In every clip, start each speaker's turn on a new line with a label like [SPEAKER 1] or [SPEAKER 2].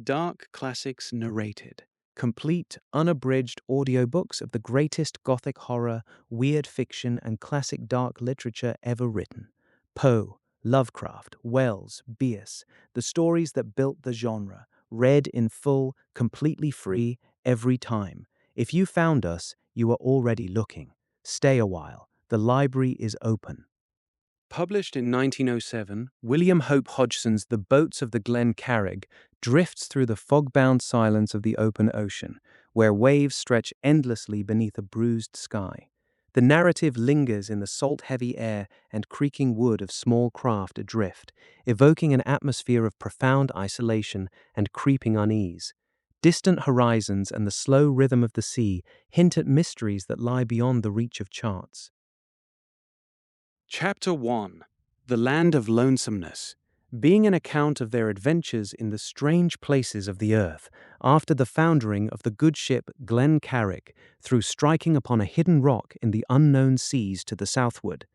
[SPEAKER 1] Dark Classics Narrated. Complete, unabridged audiobooks of the greatest Gothic horror, weird fiction, and classic dark literature ever written. Poe, Lovecraft, Wells, Bierce, the stories that built the genre, read in full, completely free, every time. If you found us, you are already looking. Stay a while. The library is open. Published in 1907, William Hope Hodgson's The Boats of the Glen Carrig drifts through the fog-bound silence of the open ocean, where waves stretch endlessly beneath a bruised sky. The narrative lingers in the salt-heavy air and creaking wood of small craft adrift, evoking an atmosphere of profound isolation and creeping unease. Distant horizons and the slow rhythm of the sea hint at mysteries that lie beyond the reach of charts. Chapter 1. The Land of Lonesomeness. Being an account of their adventures in the strange places of the earth after the foundering of the good ship Glen Carrig through striking upon a hidden rock in the unknown seas to the southward,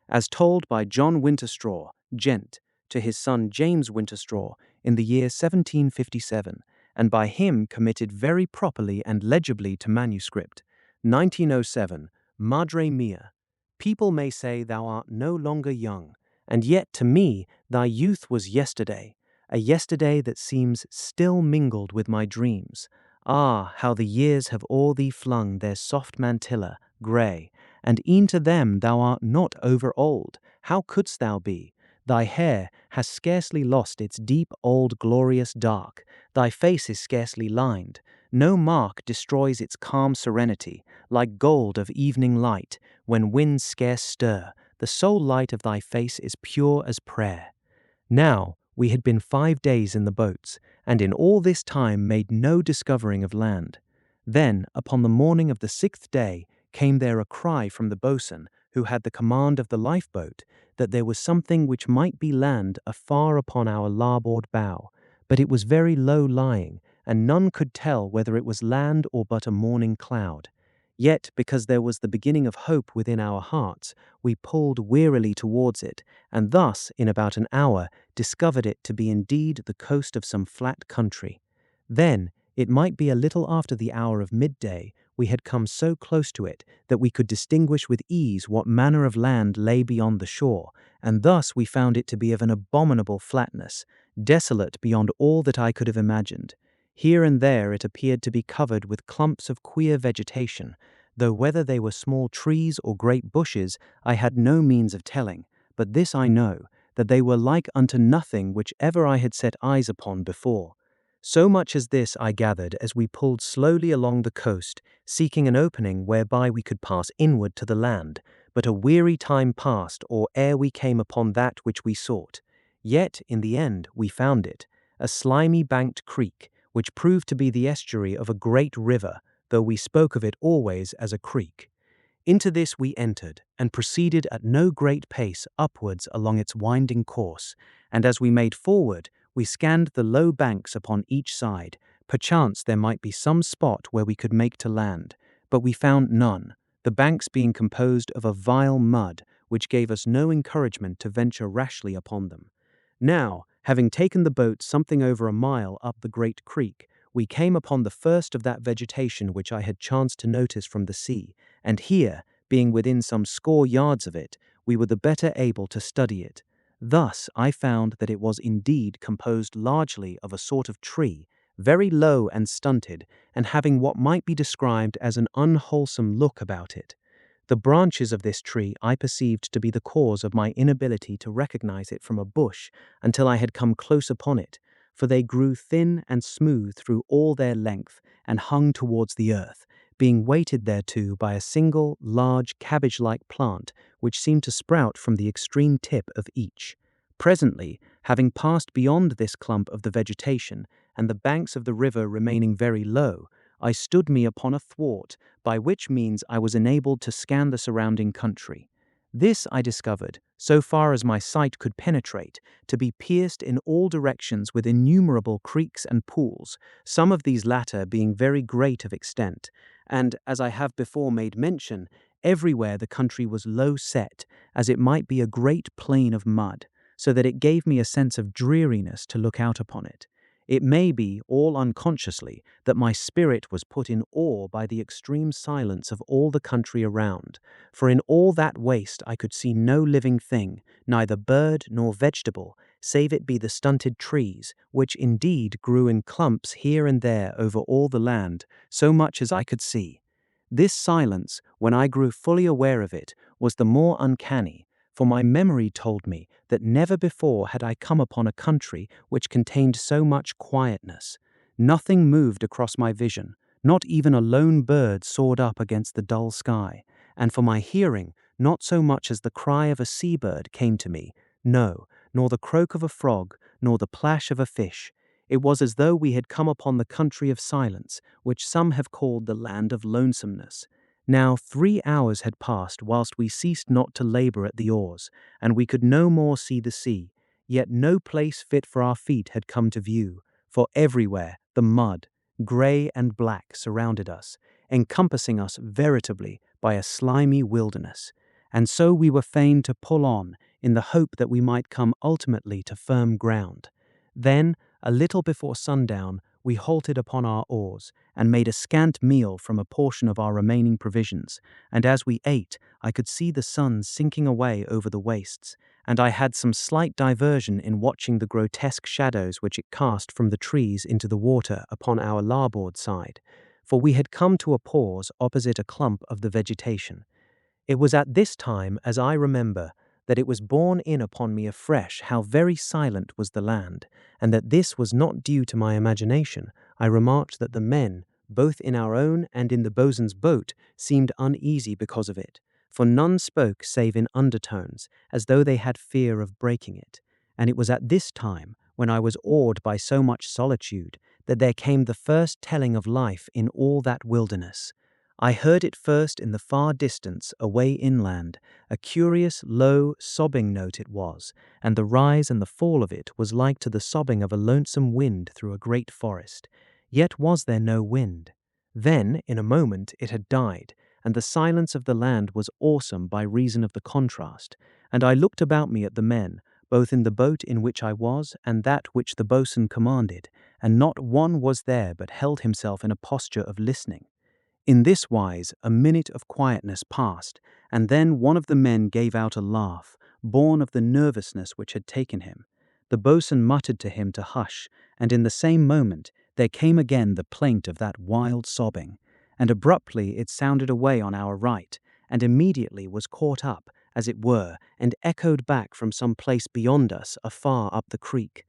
[SPEAKER 1] as told by John Winterstraw, Gent, to his son James Winterstraw in the year 1757, and by him committed very properly and legibly to manuscript. 1907, Madre Mia. People may say thou art no longer young, and yet to me thy youth was yesterday, a yesterday that seems still mingled with my dreams. Ah, how the years have o'er thee flung their soft mantilla, grey, and e'en to them thou art not over old. How couldst thou be? Thy hair has scarcely lost its deep old glorious dark, thy face is scarcely lined, no mark destroys its calm serenity, like gold of evening light, when winds scarce stir, the sole light of thy face is pure as prayer. Now we had been 5 days in the boats, and in all this time made no discovering of land. Then, upon the morning of the 6th day, came there a cry from the boatswain, who had the command of the lifeboat, that there was something which might be land afar upon our larboard bow, but it was very low lying, and none could tell whether it was land or but a morning cloud. Yet, because there was the beginning of hope within our hearts, we pulled wearily towards it, and thus, in about an hour, discovered it to be indeed the coast of some flat country. Then, it might be a little after the hour of midday, we had come so close to it that we could distinguish with ease what manner of land lay beyond the shore, and thus we found it to be of an abominable flatness, desolate beyond all that I could have imagined. Here and there it appeared to be covered with clumps of queer vegetation, though whether they were small trees or great bushes I had no means of telling, but this I know, that they were like unto nothing which ever I had set eyes upon before. So much as this I gathered as we pulled slowly along the coast, seeking an opening whereby we could pass inward to the land, but a weary time passed or ere we came upon that which we sought. Yet, in the end, we found it, a slimy banked creek, which proved to be the estuary of a great river, though we spoke of it always as a creek. Into this we entered, and proceeded at no great pace upwards along its winding course, and as we made forward, we scanned the low banks upon each side. Perchance there might be some spot where we could make to land, but we found none, the banks being composed of a vile mud, which gave us no encouragement to venture rashly upon them. Now, having taken the boat something over a mile up the great creek, we came upon the first of that vegetation which I had chanced to notice from the sea, and here, being within some score yards of it, we were the better able to study it. Thus I found that it was indeed composed largely of a sort of tree, very low and stunted, and having what might be described as an unwholesome look about it. The branches of this tree I perceived to be the cause of my inability to recognize it from a bush until I had come close upon it, for they grew thin and smooth through all their length and hung towards the earth, being weighted thereto by a single, large, cabbage-like plant which seemed to sprout from the extreme tip of each. Presently, having passed beyond this clump of the vegetation, and the banks of the river remaining very low, I stood me upon a thwart, by which means I was enabled to scan the surrounding country. This I discovered, so far as my sight could penetrate, to be pierced in all directions with innumerable creeks and pools, some of these latter being very great of extent, and, as I have before made mention, everywhere the country was low set, as it might be a great plain of mud, so that it gave me a sense of dreariness to look out upon it. It may be, all unconsciously, that my spirit was put in awe by the extreme silence of all the country around, for in all that waste I could see no living thing, neither bird nor vegetable, save it be the stunted trees, which indeed grew in clumps here and there over all the land, so much as I could see. This silence, when I grew fully aware of it, was the more uncanny, for my memory told me that never before had I come upon a country which contained so much quietness. Nothing moved across my vision, not even a lone bird soared up against the dull sky, and for my hearing, not so much as the cry of a seabird came to me, no, nor the croak of a frog, nor the plash of a fish. It was as though we had come upon the country of silence, which some have called the land of lonesomeness. Now 3 hours had passed whilst we ceased not to labour at the oars, and we could no more see the sea, yet no place fit for our feet had come to view, for everywhere the mud, grey and black, surrounded us, encompassing us veritably by a slimy wilderness, and so we were fain to pull on, in the hope that we might come ultimately to firm ground. Then, a little before sundown, we halted upon our oars, and made a scant meal from a portion of our remaining provisions, and as we ate, I could see the sun sinking away over the wastes, and I had some slight diversion in watching the grotesque shadows which it cast from the trees into the water upon our larboard side, for we had come to a pause opposite a clump of the vegetation. It was at this time, as I remember, that it was borne in upon me afresh how very silent was the land, and that this was not due to my imagination. I remarked that the men, both in our own and in the boatswain's boat, seemed uneasy because of it, for none spoke save in undertones, as though they had fear of breaking it. And it was at this time, when I was awed by so much solitude, that there came the first telling of life in all that wilderness. I heard it first in the far distance, away inland. A curious, low, sobbing note it was, and the rise and the fall of it was like to the sobbing of a lonesome wind through a great forest. Yet was there no wind. Then, in a moment, it had died, and the silence of the land was awesome by reason of the contrast, and I looked about me at the men, both in the boat in which I was and that which the boatswain commanded, and not one was there but held himself in a posture of listening. In this wise a minute of quietness passed, and then one of the men gave out a laugh, born of the nervousness which had taken him. The boatswain muttered to him to hush, and in the same moment there came again the plaint of that wild sobbing, and abruptly it sounded away on our right, and immediately was caught up, as it were, and echoed back from some place beyond us, afar up the creek.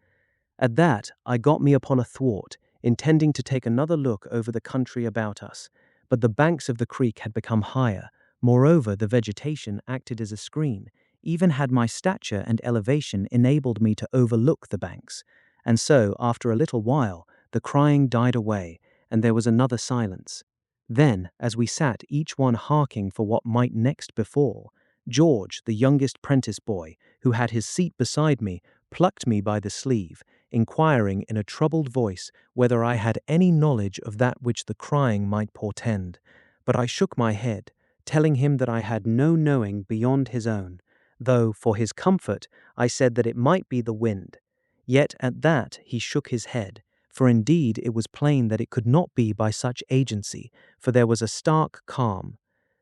[SPEAKER 1] At that I got me upon a thwart, intending to take another look over the country about us, but the banks of the creek had become higher. Moreover, the vegetation acted as a screen, even had my stature and elevation enabled me to overlook the banks. And so, after a little while, the crying died away, and there was another silence. Then, as we sat each one harking for what might next befall, George, the youngest prentice boy, who had his seat beside me, plucked me by the sleeve, inquiring in a troubled voice whether I had any knowledge of that which the crying might portend. But I shook my head, telling him that I had no knowing beyond his own, though, for his comfort, I said that it might be the wind. Yet at that he shook his head, for indeed it was plain that it could not be by such agency, for there was a stark calm.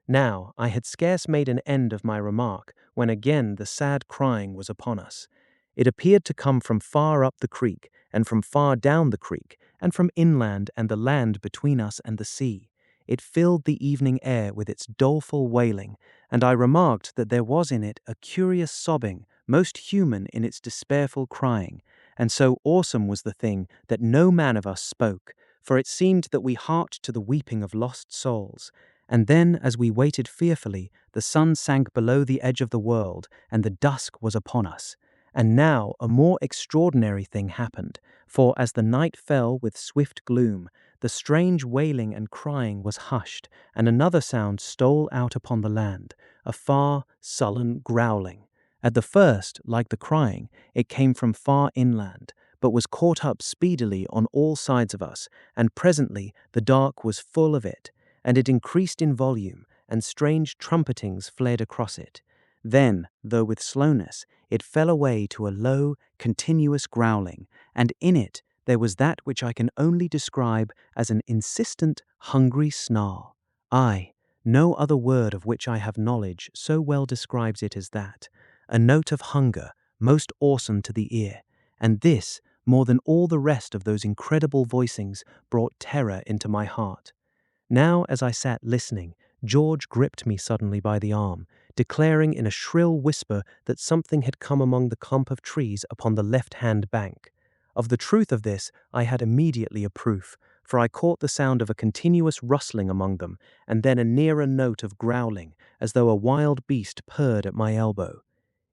[SPEAKER 1] Now I had scarce made an end of my remark, when again the sad crying was upon us. It appeared to come from far up the creek, and from far down the creek, and from inland and the land between us and the sea. It filled the evening air with its doleful wailing, and I remarked that there was in it a curious sobbing, most human in its despairful crying, and so awesome was the thing that no man of us spoke, for it seemed that we harked to the weeping of lost souls. And then, as we waited fearfully, the sun sank below the edge of the world, and the dusk was upon us. And now a more extraordinary thing happened, for as the night fell with swift gloom, the strange wailing and crying was hushed, and another sound stole out upon the land, a far, sullen growling. At the first, like the crying, it came from far inland, but was caught up speedily on all sides of us, and presently the dark was full of it, and it increased in volume, and strange trumpetings flared across it. Then, though with slowness, it fell away to a low, continuous growling, and in it there was that which I can only describe as an insistent, hungry snarl. Aye, no other word of which I have knowledge so well describes it as that. A note of hunger, most awesome to the ear. And this, more than all the rest of those incredible voicings, brought terror into my heart. Now, as I sat listening, George gripped me suddenly by the arm, declaring in a shrill whisper that something had come among the clump of trees upon the left-hand bank. Of the truth of this, I had immediately a proof, for I caught the sound of a continuous rustling among them, and then a nearer note of growling, as though a wild beast purred at my elbow.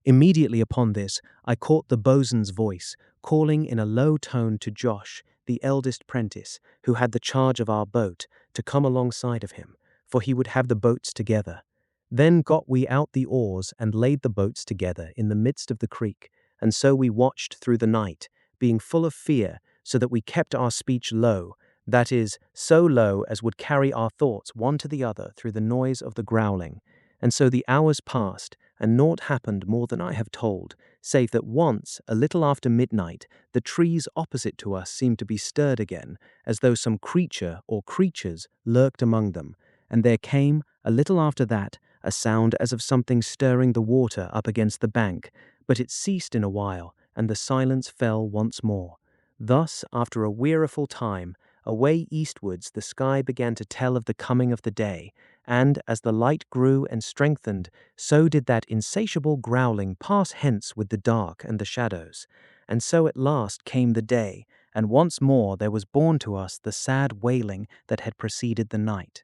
[SPEAKER 1] Immediately upon this, I caught the boatswain's voice, calling in a low tone to Josh, the eldest prentice, who had the charge of our boat, to come alongside of him, for he would have the boats together. Then got we out the oars and laid the boats together in the midst of the creek, and so we watched through the night, being full of fear, so that we kept our speech low, that is, so low as would carry our thoughts one to the other through the noise of the growling. And so the hours passed, and naught happened more than I have told, save that once, a little after midnight, the trees opposite to us seemed to be stirred again, as though some creature or creatures lurked among them, and there came, a little after that, a sound as of something stirring the water up against the bank, but it ceased in a while, and the silence fell once more. Thus, after a weariful time, away eastwards the sky began to tell of the coming of the day, and as the light grew and strengthened, so did that insatiable growling pass hence with the dark and the shadows. And so at last came the day, and once more there was borne to us the sad wailing that had preceded the night.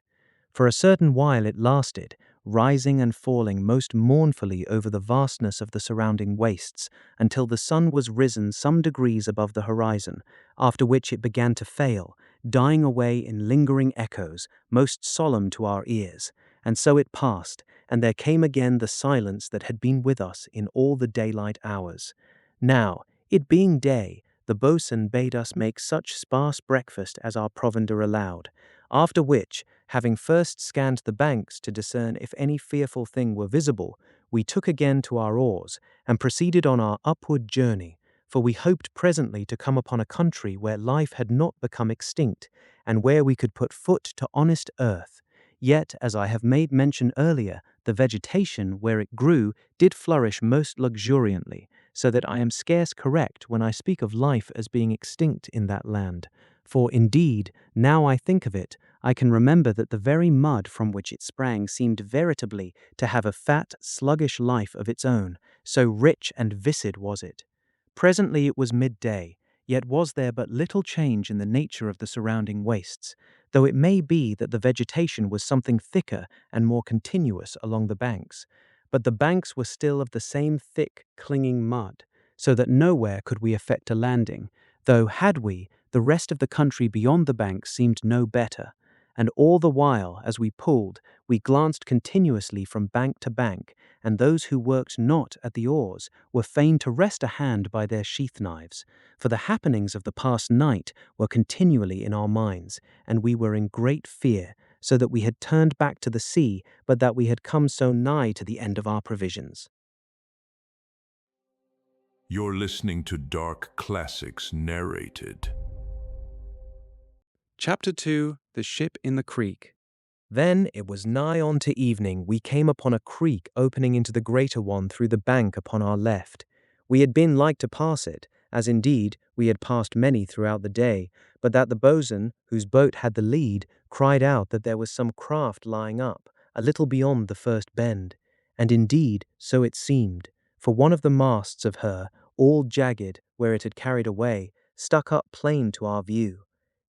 [SPEAKER 1] For a certain while it lasted, rising and falling most mournfully over the vastness of the surrounding wastes, until the sun was risen some degrees above the horizon, after which it began to fail, dying away in lingering echoes, most solemn to our ears. And so it passed, and there came again the silence that had been with us in all the daylight hours. Now, it being day, the boatswain bade us make such sparse breakfast as our provender allowed, after which, having first scanned the banks to discern if any fearful thing were visible, we took again to our oars, and proceeded on our upward journey, for we hoped presently to come upon a country where life had not become extinct, and where we could put foot to honest earth. Yet, as I have made mention earlier, the vegetation, where it grew, did flourish most luxuriantly, so that I am scarce correct when I speak of life as being extinct in that land. For indeed, now I think of it, I can remember that the very mud from which it sprang seemed veritably to have a fat, sluggish life of its own, so rich and viscid was it. Presently it was midday, yet was there but little change in the nature of the surrounding wastes, though it may be that the vegetation was something thicker and more continuous along the banks. But the banks were still of the same thick, clinging mud, so that nowhere could we effect a landing, though had we, the rest of the country beyond the banks seemed no better. And all the while, as we pulled, we glanced continuously from bank to bank, and those who worked not at the oars were fain to rest a hand by their sheath knives, for the happenings of the past night were continually in our minds, and we were in great fear, so that we had turned back to the sea, but that we had come so nigh to the end of our provisions.
[SPEAKER 2] You're listening to Dark Classics Narrated.
[SPEAKER 1] Chapter 2, The Ship in the Creek. Then it was nigh on to evening we came upon a creek opening into the greater one through the bank upon our left. We had been like to pass it, as indeed we had passed many throughout the day, but that the boatswain, whose boat had the lead, cried out that there was some craft lying up, a little beyond the first bend. And indeed so it seemed, for one of the masts of her, all jagged where it had carried away, stuck up plain to our view.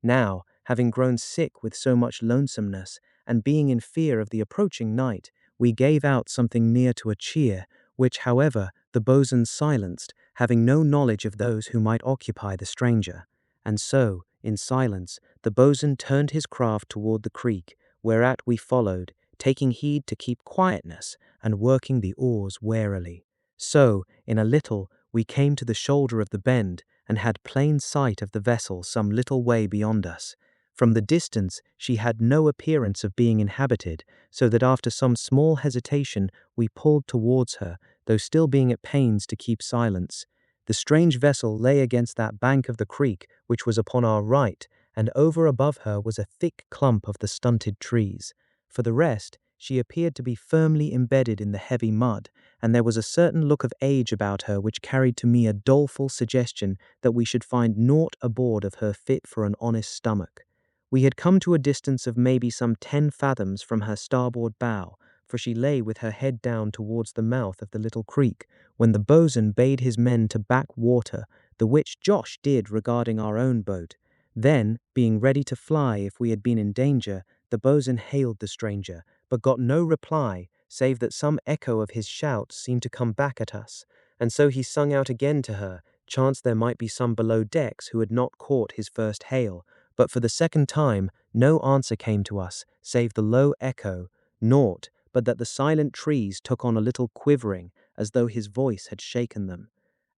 [SPEAKER 1] Now, having grown sick with so much lonesomeness, and being in fear of the approaching night, we gave out something near to a cheer, which, however, the boatswain silenced, having no knowledge of those who might occupy the stranger. And so, in silence, the boatswain turned his craft toward the creek, whereat we followed, taking heed to keep quietness, and working the oars warily. So, in a little, we came to the shoulder of the bend, and had plain sight of the vessel some little way beyond us. From the distance she had no appearance of being inhabited, so that after some small hesitation we pulled towards her, though still being at pains to keep silence. The strange vessel lay against that bank of the creek which was upon our right, and over above her was a thick clump of the stunted trees. For the rest, she appeared to be firmly embedded in the heavy mud, and there was a certain look of age about her which carried to me a doleful suggestion that we should find naught aboard of her fit for an honest stomach. We had come to a distance of maybe some 10 fathoms from her starboard bow, for she lay with her head down towards the mouth of the little creek, when the boatswain bade his men to back water, the which Josh did regarding our own boat. Then, being ready to fly if we had been in danger, the boatswain hailed the stranger, but got no reply, save that some echo of his shouts seemed to come back at us, and so he sung out again to her, chance there might be some below decks who had not caught his first hail, but for the second time no answer came to us, save the low echo, naught but that the silent trees took on a little quivering, as though his voice had shaken them.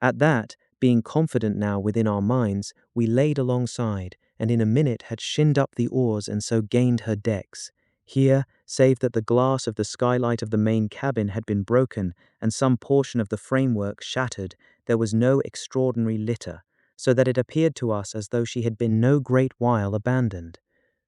[SPEAKER 1] At that, being confident now within our minds, we laid alongside, and in a minute had shinned up the oars and so gained her decks. Here, save that the glass of the skylight of the main cabin had been broken and some portion of the framework shattered, there was no extraordinary litter, so that it appeared to us as though she had been no great while abandoned.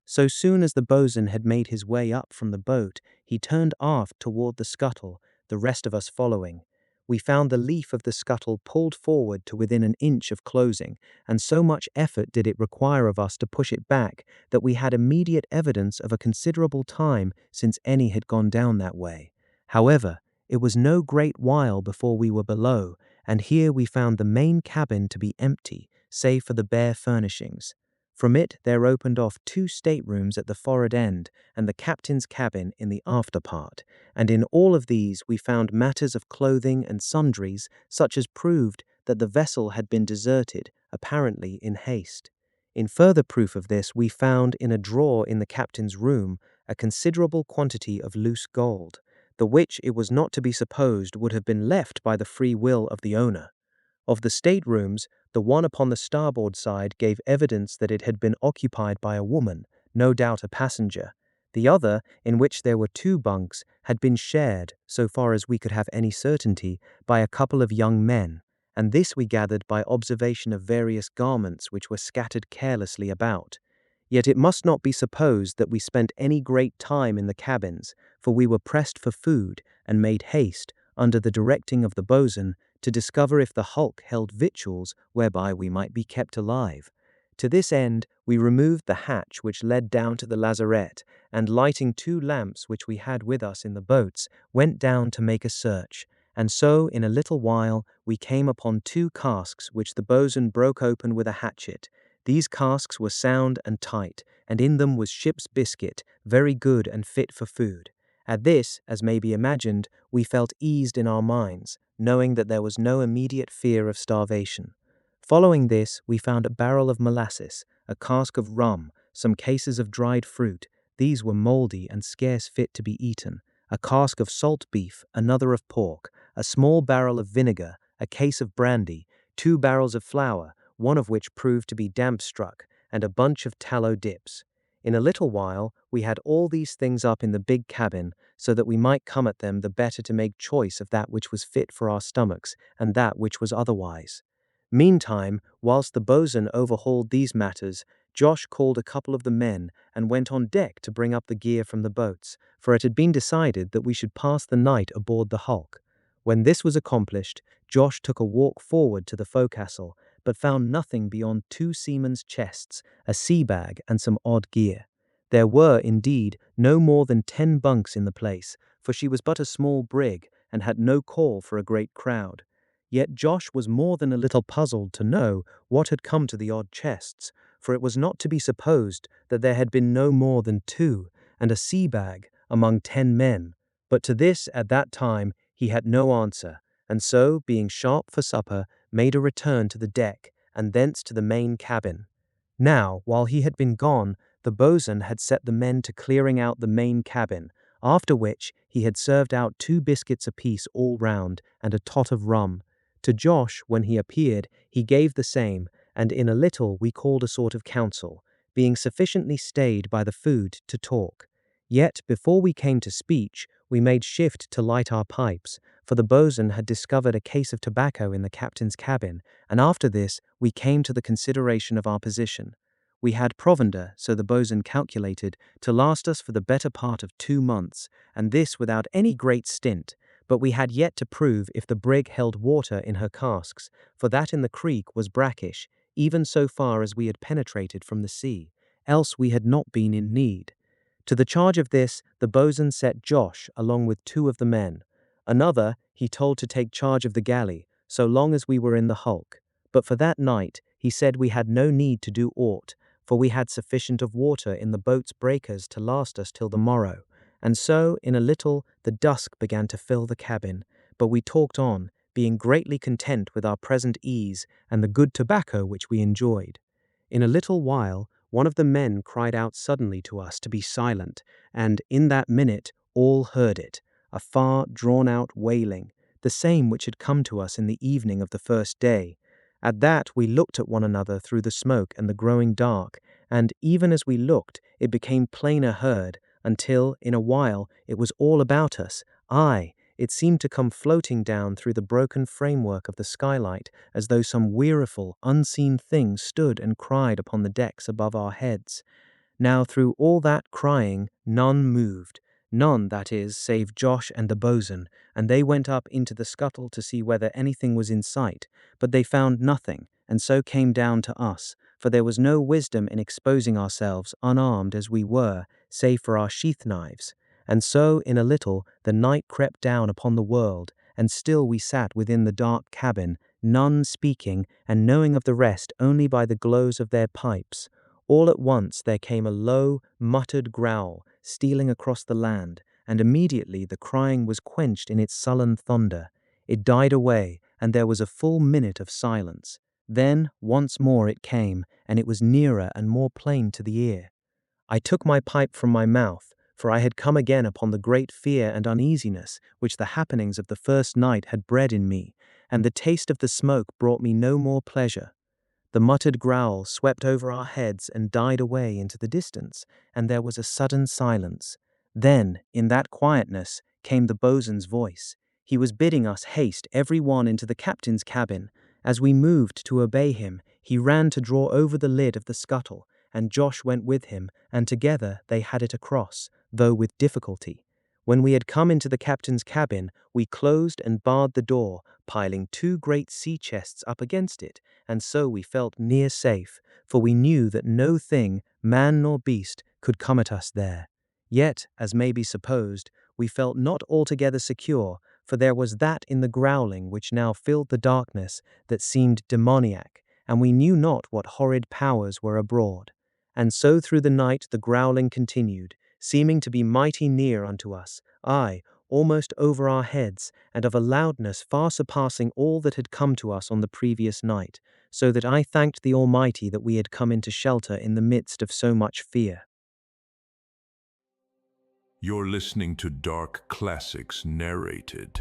[SPEAKER 1] So soon as the boatswain had made his way up from the boat, he turned aft toward the scuttle, the rest of us following. We found the leaf of the scuttle pulled forward to within an inch of closing, and so much effort did it require of us to push it back that we had immediate evidence of a considerable time since any had gone down that way. However, it was no great while before we were below, and here we found the main cabin to be empty, save for the bare furnishings. From it there opened off 2 staterooms at the forward end and the captain's cabin in the after part, and in all of these we found matters of clothing and sundries such as proved that the vessel had been deserted, apparently in haste. In further proof of this we found in a drawer in the captain's room a considerable quantity of loose gold, the which it was not to be supposed would have been left by the free will of the owner. Of the staterooms, the one upon the starboard side gave evidence that it had been occupied by a woman, no doubt a passenger. The other, in which there were 2 bunks, had been shared, so far as we could have any certainty, by a couple of young men, and this we gathered by observation of various garments which were scattered carelessly about. Yet it must not be supposed that we spent any great time in the cabins, for we were pressed for food, and made haste, under the directing of the boatswain, to discover if the hulk held victuals whereby we might be kept alive. To this end, we removed the hatch which led down to the lazarette, and lighting 2 lamps which we had with us in the boats, went down to make a search, and so in a little while we came upon 2 casks which the boatswain broke open with a hatchet. These casks were sound and tight, and in them was ship's biscuit, very good and fit for food. At this, as may be imagined, we felt eased in our minds, knowing that there was no immediate fear of starvation. Following this, we found a barrel of molasses, a cask of rum, some cases of dried fruit, these were mouldy and scarce fit to be eaten, a cask of salt beef, another of pork, a small barrel of vinegar, a case of brandy, 2 barrels of flour, one of which proved to be damp-struck, and a bunch of tallow dips. In a little while, we had all these things up in the big cabin, so that we might come at them the better to make choice of that which was fit for our stomachs, and that which was otherwise. Meantime, whilst the boatswain overhauled these matters, Josh called a couple of the men and went on deck to bring up the gear from the boats, for it had been decided that we should pass the night aboard the hulk. When this was accomplished, Josh took a walk forward to the forecastle, but found nothing beyond 2 seamen's chests, a sea bag, and some odd gear. There were, indeed, no more than 10 bunks in the place, for she was but a small brig, and had no call for a great crowd. Yet Josh was more than a little puzzled to know what had come to the odd chests, for it was not to be supposed that there had been no more than 2, and a sea bag, among 10 men. But to this, at that time, he had no answer, and so, being sharp for supper, made a return to the deck, and thence to the main cabin. Now, while he had been gone, the boatswain had set the men to clearing out the main cabin, after which he had served out 2 biscuits apiece all round, and a tot of rum. To Josh, when he appeared, he gave the same, and in a little we called a sort of council, being sufficiently stayed by the food to talk. Yet, before we came to speech, we made shift to light our pipes, for the boatswain had discovered a case of tobacco in the captain's cabin, and after this we came to the consideration of our position. We had provender, so the boatswain calculated, to last us for the better part of 2 months, and this without any great stint, but we had yet to prove if the brig held water in her casks, for that in the creek was brackish, even so far as we had penetrated from the sea, else we had not been in need. To the charge of this, the boatswain set Josh along with 2 of the men. Another he told to take charge of the galley, so long as we were in the hulk. But for that night, he said we had no need to do aught, for we had sufficient of water in the boat's breakers to last us till the morrow. And so, in a little, the dusk began to fill the cabin, but we talked on, being greatly content with our present ease and the good tobacco which we enjoyed. In a little while, one of the men cried out suddenly to us to be silent, and in that minute all heard it, a far drawn-out wailing, the same which had come to us in the evening of the first day. At that we looked at one another through the smoke and the growing dark, and even as we looked, it became plainer heard, until, in a while, it was all about us. Aye, it seemed to come floating down through the broken framework of the skylight, as though some weariful, unseen thing stood and cried upon the decks above our heads. Now through all that crying, none moved. None, that is, save Josh and the boatswain, and they went up into the scuttle to see whether anything was in sight, but they found nothing, and so came down to us, for there was no wisdom in exposing ourselves, unarmed as we were, save for our sheath knives. And so, in a little, the night crept down upon the world, and still we sat within the dark cabin, none speaking, and knowing of the rest only by the glows of their pipes. All at once there came a low, muttered growl, stealing across the land, and immediately the crying was quenched in its sullen thunder. It died away, and there was a full minute of silence. Then, once more it came, and it was nearer and more plain to the ear. I took my pipe from my mouth, for I had come again upon the great fear and uneasiness which the happenings of the first night had bred in me, and the taste of the smoke brought me no more pleasure. The muttered growl swept over our heads and died away into the distance, and there was a sudden silence. Then, in that quietness, came the boatswain's voice. He was bidding us haste every one into the captain's cabin. As we moved to obey him, he ran to draw over the lid of the scuttle, and Josh went with him, and together they had it across, though with difficulty. When we had come into the captain's cabin, we closed and barred the door, piling 2 great sea chests up against it, and so we felt near safe, for we knew that no thing, man nor beast, could come at us there. Yet, as may be supposed, we felt not altogether secure, for there was that in the growling which now filled the darkness that seemed demoniac, and we knew not what horrid powers were abroad. And so through the night the growling continued, seeming to be mighty near unto us, aye, almost over our heads, and of a loudness far surpassing all that had come to us on the previous night, so that I thanked the Almighty that we had come into shelter in the midst of so much fear.
[SPEAKER 2] You're listening to Dark Classics Narrated.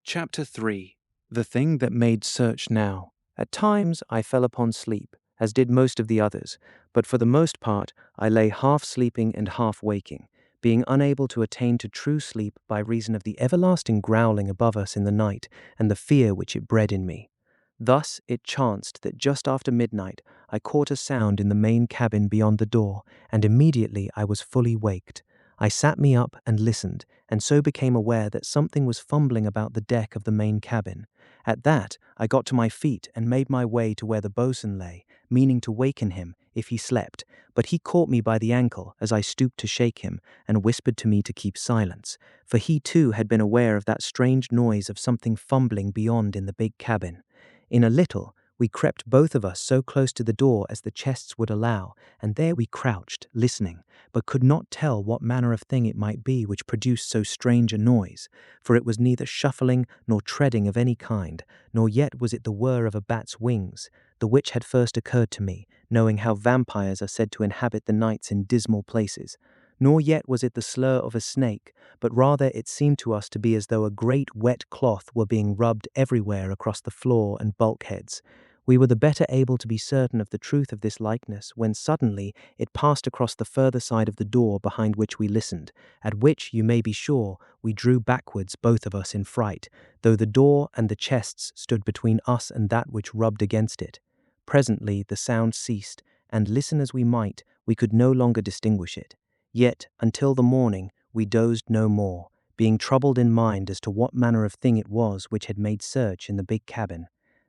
[SPEAKER 1] Chapter 3. The Thing That Made Search Now. At times I fell upon sleep, as did most of the others, but for the most part I lay half sleeping and half waking, being unable to attain to true sleep by reason of the everlasting growling above us in the night and the fear which it bred in me. Thus it chanced that just after midnight I caught a sound in the main cabin beyond the door, and immediately I was fully waked. I sat me up and listened, and so became aware that something was fumbling about the deck of the main cabin. At that, I got to my feet and made my way to where the boatswain lay, meaning to waken him if he slept, but he caught me by the ankle as I stooped to shake him, and whispered to me to keep silence, for he too had been aware of that strange noise of something fumbling beyond in the big cabin. In a little, we crept both of us so close to the door as the chests would allow, and there we crouched, listening, but could not tell what manner of thing it might be which produced so strange a noise, for it was neither shuffling nor treading of any kind, nor yet was it the whir of a bat's wings, the which had first occurred to me, knowing how vampires are said to inhabit the nights in dismal places. Nor yet was it the slur of a snake, but rather it seemed to us to be as though a great wet cloth were being rubbed everywhere across the floor and bulkheads. We were the better able to be certain of the truth of this likeness when suddenly it passed across the further side of the door behind which we listened, at which, you may be sure, we drew backwards, both of us in fright, though the door and the chests stood between us and that which rubbed against it. Presently the sound ceased, and listen as we might, we could no longer distinguish it. Yet, until the morning, we dozed no more, being troubled in mind as to what manner of thing it was which had made search in the big cabin.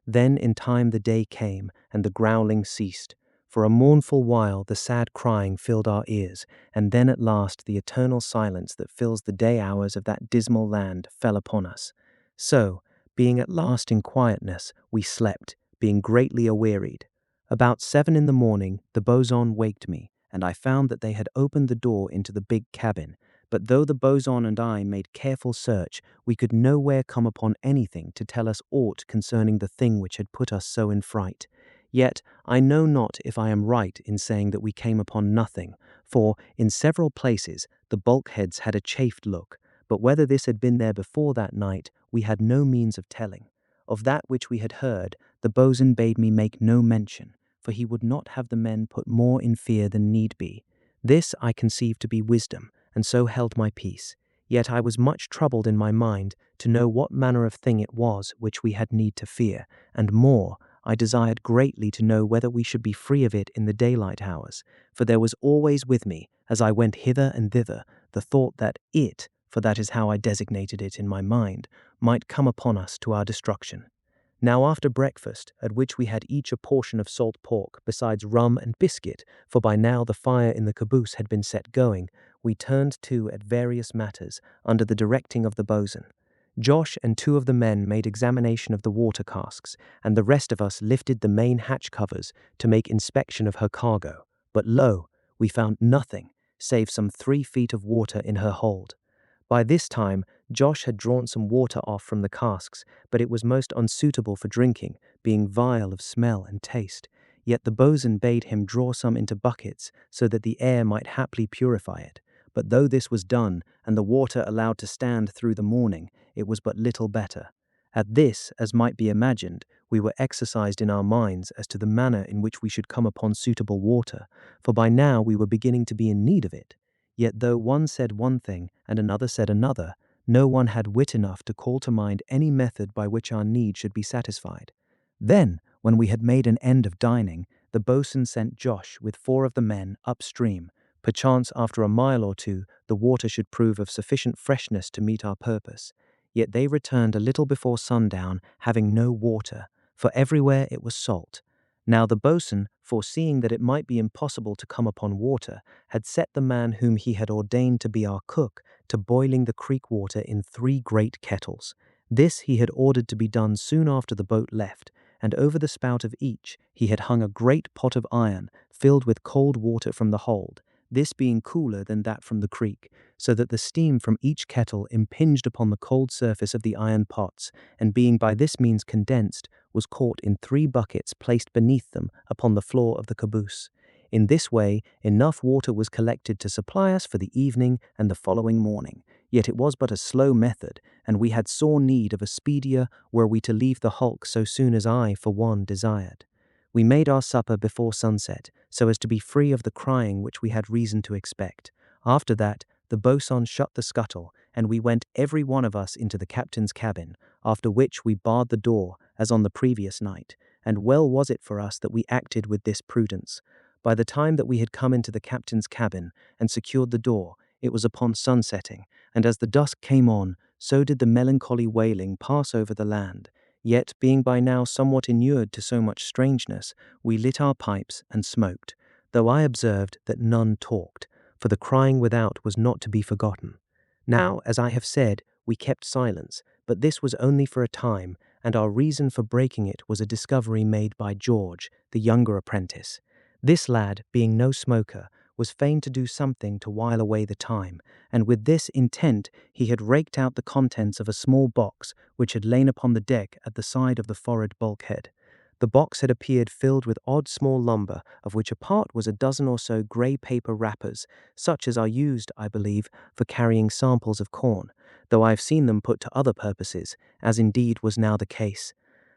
[SPEAKER 1] Then in time the day came, and the growling ceased. For a mournful while the sad crying filled our ears, and then at last the eternal silence that fills the day hours of that dismal land fell upon us. So, being at last in quietness, we slept, being greatly awearied. About 7 in the morning the bosun waked me, and I found that they had opened the door into the big cabin. But though the bosun and I made careful search, we could nowhere come upon anything to tell us aught concerning the thing which had put us so in fright. Yet I know not if I am right in saying that we came upon nothing, for in several places the bulkheads had a chafed look, but whether this had been there before that night we had no means of telling. Of that which we had heard, the bosun bade me make no mention, for he would not have the men put more in fear than need be. This I conceived to be wisdom, and so held my peace. Yet I was much troubled in my mind to know what manner of thing it was which we had need to fear, and more, I desired greatly to know whether we should be free of it in the daylight hours, for there was always with me, as I went hither and thither, the thought that it, for that is how I designated it in my mind, might come upon us to our destruction. Now after breakfast, at which we had each a portion of salt pork, besides rum and biscuit, for by now the fire in the caboose had been set going, we turned to at various matters, under the directing of the bosun. Josh and 2 of the men made examination of the water casks, and the rest of us lifted the main hatch covers to make inspection of her cargo. But lo, we found nothing, save some 3 feet of water in her hold. By this time, Josh had drawn some water off from the casks, but it was most unsuitable for drinking, being vile of smell and taste. Yet the bosun bade him draw some into buckets, so that the air might haply purify it. But though this was done, and the water allowed to stand through the morning, it was but little better. At this, as might be imagined, we were exercised in our minds as to the manner in which we should come upon suitable water, for by now we were beginning to be in need of it. Yet though one said one thing and another said another, no one had wit enough to call to mind any method by which our need should be satisfied. Then, when we had made an end of dining, the bosun sent Josh with 4 of the men upstream. Perchance after a mile or 2 the water should prove of sufficient freshness to meet our purpose. Yet they returned a little before sundown, having no water, for everywhere it was salt. Now the bosun, foreseeing that it might be impossible to come upon water, had set the man whom he had ordained to be our cook to boiling the creek water in 3 great kettles. This he had ordered to be done soon after the boat left, and over the spout of each he had hung a great pot of iron filled with cold water from the hold, this being cooler than that from the creek, so that the steam from each kettle impinged upon the cold surface of the iron pots, and being by this means condensed, was caught in 3 buckets placed beneath them upon the floor of the caboose. In this way enough water was collected to supply us for the evening and the following morning. Yet it was but a slow method, and we had sore need of a speedier were we to leave the hulk so soon as I, for one, desired. We made our supper before sunset, so as to be free of the crying which we had reason to expect. After that, the bosun shut the scuttle, and we went every one of us into the captain's cabin, after which we barred the door, as on the previous night, and well was it for us that we acted with this prudence. By the time that we had come into the captain's cabin, and secured the door, it was upon sunsetting, and as the dusk came on, so did the melancholy wailing pass over the land. Yet, being by now somewhat inured to so much strangeness, we lit our pipes and smoked, though I observed that none talked, for the crying without was not to be forgotten. Now, as I have said, we kept silence, but this was only for a time, and our reason for breaking it was a discovery made by George, the younger apprentice. This lad, being no smoker, was fain to do something to while away the time, and with this intent he had raked out the contents of a small box which had lain upon the deck at the side of the forward bulkhead. The box had appeared filled with odd small lumber, of which a part was a dozen or so grey paper wrappers, such as are used, I believe, for carrying samples of corn, though I have seen them put to other purposes, as indeed was now the case.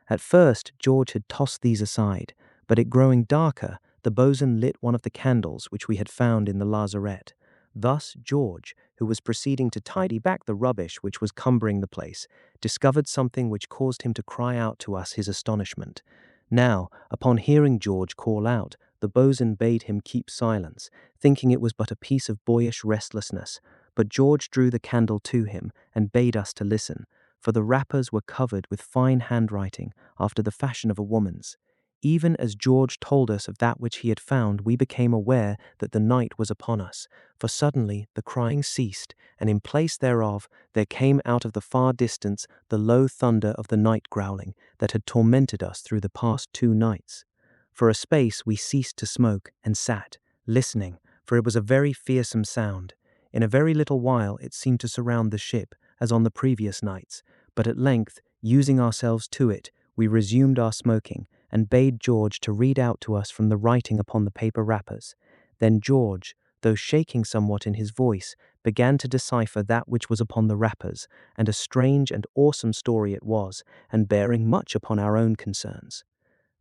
[SPEAKER 1] At first, George had tossed these aside, but it growing darker, the bosun lit one of the candles which we had found in the lazarette. Thus, George, who was proceeding to tidy back the rubbish which was cumbering the place, discovered something which caused him to cry out to us his astonishment. Now, upon hearing George call out, the bosun bade him keep silence, thinking it was but a piece of boyish restlessness. But George drew the candle to him and bade us to listen, for the wrappers were covered with fine handwriting after the fashion of a woman's. Even as George told us of that which he had found, we became aware that the night was upon us, for suddenly the crying ceased, and in place thereof there came out of the far distance the low thunder of the night growling that had tormented us through the past 2 nights. For a space we ceased to smoke and sat, listening, for it was a very fearsome sound. In a very little while it seemed to surround the ship, as on the previous nights, but at length, using ourselves to it, we resumed our smoking, and bade George to read out to us from the writing upon the paper wrappers. Then George, though shaking somewhat in his voice, began to decipher that which was upon the wrappers, and a strange and awesome story it was, and bearing much upon our own concerns.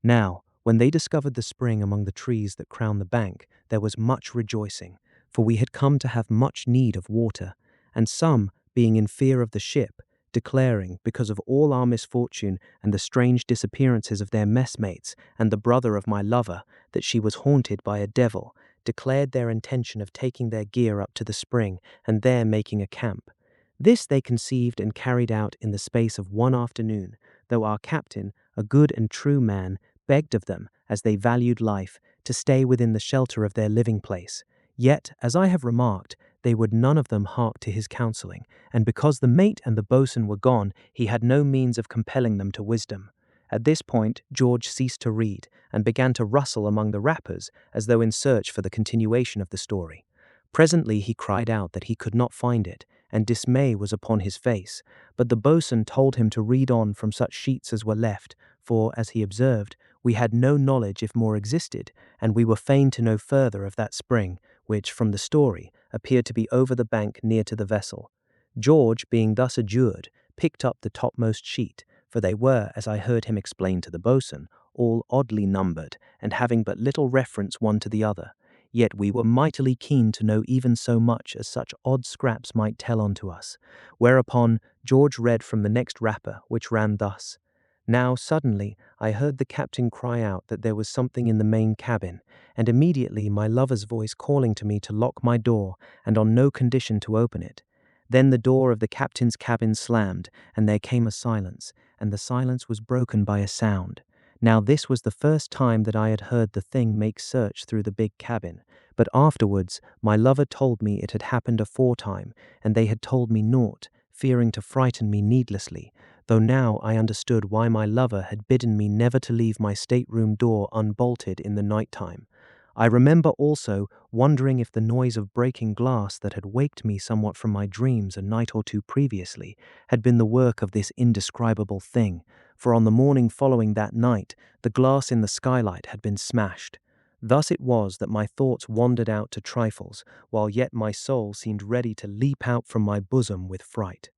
[SPEAKER 1] Now, when they discovered the spring among the trees that crown the bank, there was much rejoicing, for we had come to have much need of water, and some, being in fear of the ship, declaring, because of all our misfortune and the strange disappearances of their messmates and the brother of my lover, that she was haunted by a devil, declared their intention of taking their gear up to the spring and there making a camp. This they conceived and carried out in the space of 1 afternoon, though our captain, a good and true man, begged of them, as they valued life, to stay within the shelter of their living place. Yet, as I have remarked, they would none of them hark to his counselling, and because the mate and the boatswain were gone, he had no means of compelling them to wisdom. At this point, George ceased to read, and began to rustle among the wrappers, as though in search for the continuation of the story. Presently he cried out that he could not find it, and dismay was upon his face, but the boatswain told him to read on from such sheets as were left, for, as he observed, we had no knowledge if more existed, and we were fain to know further of that spring, which, from the story, appeared to be over the bank near to the vessel. George, being thus adjured, picked up the topmost sheet, for they were, as I heard him explain to the boatswain, all oddly numbered, and having but little reference one to the other. Yet we were mightily keen to know even so much as such odd scraps might tell unto us, whereupon George read from the next wrapper, which ran thus: Now suddenly I heard the captain cry out that there was something in the main cabin, and immediately my lover's voice calling to me to lock my door, and on no condition to open it. Then the door of the captain's cabin slammed, and there came a silence, and the silence was broken by a sound. Now this was the first time that I had heard the thing make search through the big cabin, but afterwards my lover told me it had happened aforetime, and they had told me naught, fearing to frighten me needlessly, though now I understood why my lover had bidden me never to leave my stateroom door unbolted in the night time. I remember also wondering if the noise of breaking glass that had waked me somewhat from my dreams a night or 2 previously had been the work of this indescribable thing, for on the morning following that night the glass in the skylight had been smashed. Thus it was that my thoughts wandered out to trifles, while yet my soul seemed ready to leap out from my bosom with fright.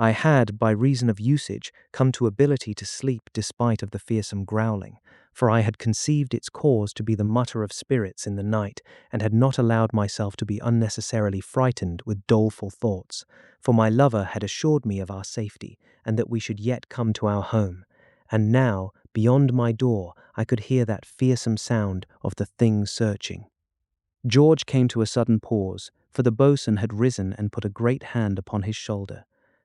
[SPEAKER 1] I had, by reason of usage, come to ability to sleep despite of the fearsome growling, for I had conceived its cause to be the mutter of spirits in the night, and had not allowed myself to be unnecessarily frightened with doleful thoughts, for my lover had assured me of our safety, and that we should yet come to our home. And now, beyond my door, I could hear that fearsome sound of the thing searching. George came to a sudden pause, for the boatswain had risen and put a great hand upon his shoulder.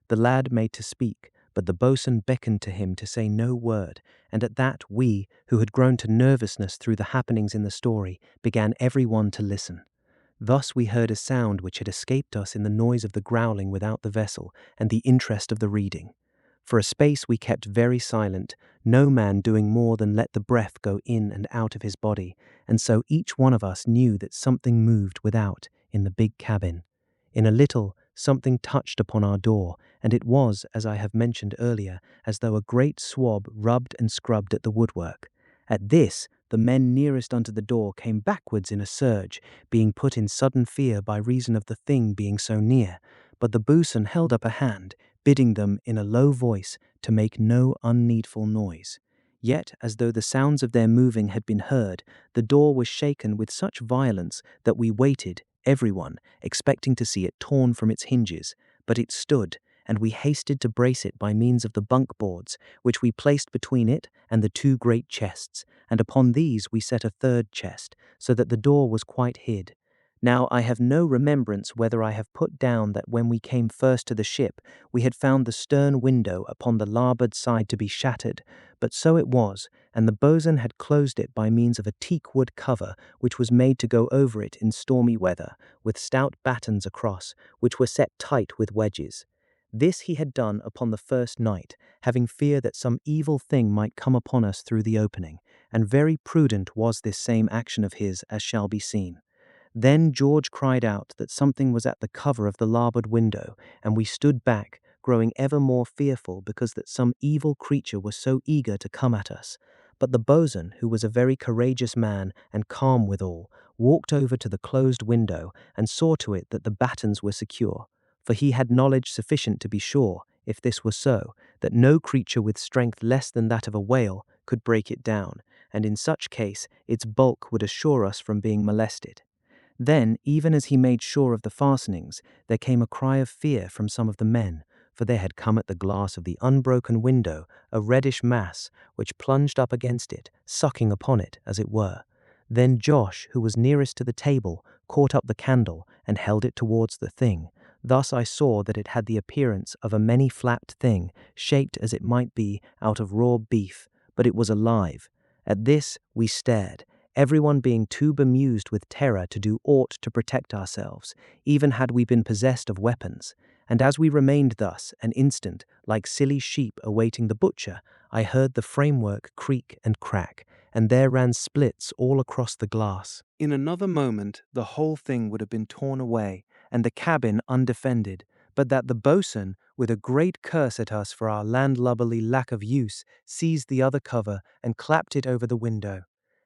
[SPEAKER 1] The lad made to speak, but the boatswain beckoned to him to say no word, and at that we, who had grown to nervousness through the happenings in the story, began every one to listen. Thus we heard a sound which had escaped us in the noise of the growling without the vessel and the interest of the reading. For a space we kept very silent, no man doing more than let the breath go in and out of his body, and so each one of us knew that something moved without in the big cabin. In a little, something touched upon our door, and it was, as I have mentioned earlier, as though a great swab rubbed and scrubbed at the woodwork. At this, the men nearest unto the door came backwards in a surge, being put in sudden fear by reason of the thing being so near, but the boatswain held up a hand, bidding them in a low voice to make no unneedful noise. Yet, as though the sounds of their moving had been heard, the door was shaken with such violence that we waited, everyone, expecting to see it torn from its hinges. But it stood, and we hasted to brace it by means of the bunk boards, which we placed between it and the two great chests, and upon these we set a third chest, so that the door was quite hid. Now I have no remembrance whether I have put down that when we came first to the ship, we had found the stern window upon the larboard side to be shattered, but so it was, and the boatswain had closed it by means of a teak wood cover, which was made to go over it in stormy weather, with stout battens across, which were set tight with wedges. This he had done upon the first night, having fear that some evil thing might come upon us through the opening, and very prudent was this same action of his, as shall be seen. Then George cried out that something was at the cover of the larboard window, and we stood back, growing ever more fearful because that some evil creature was so eager to come at us. But the boatswain, who was a very courageous man and calm withal, walked over to the closed window and saw to it that the battens were secure, for he had knowledge sufficient to be sure, if this were so, that no creature with strength less than that of a whale could break it down, and in such case its bulk would assure us from being molested. Then, even as he made sure of the fastenings, there came a cry of fear from some of the men, for there had come at the glass of the unbroken window a reddish mass, which plunged up against it, sucking upon it, as it were. Then Josh, who was nearest to the table, caught up the candle and held it towards the thing. Thus I saw that it had the appearance of a many-flapped thing, shaped as it might be out of raw beef, but it was alive. At this we stared, everyone being too bemused with terror to do aught to protect ourselves, even had we been possessed of weapons. And as we remained thus an instant, like silly sheep awaiting the butcher, I heard the framework creak and crack, and there ran splits all across the glass. In another moment the whole thing would have been torn away, and the cabin undefended, but that the boatswain, with a great curse at us for our landlubberly lack of use, seized the other cover and clapped it over the window.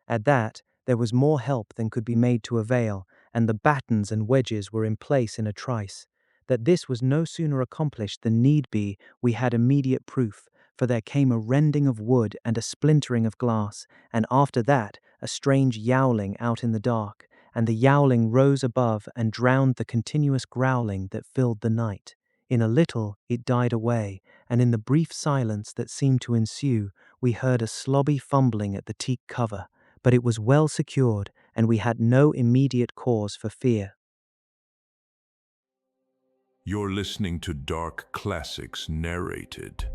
[SPEAKER 1] At that, there was more help than could be made to avail, and the battens and wedges were in place in a trice. That this was no sooner accomplished than need be, we had immediate proof, for there came a rending of wood and a splintering of glass, and after that a strange yowling out in the dark, and the yowling rose above and drowned the continuous growling that filled the night. In a little it died away, and in the brief silence that seemed to ensue, we heard a slobby fumbling at the teak cover, but it was well secured, and we had no immediate cause for fear.
[SPEAKER 2] You're listening to Dark Classics Narrated.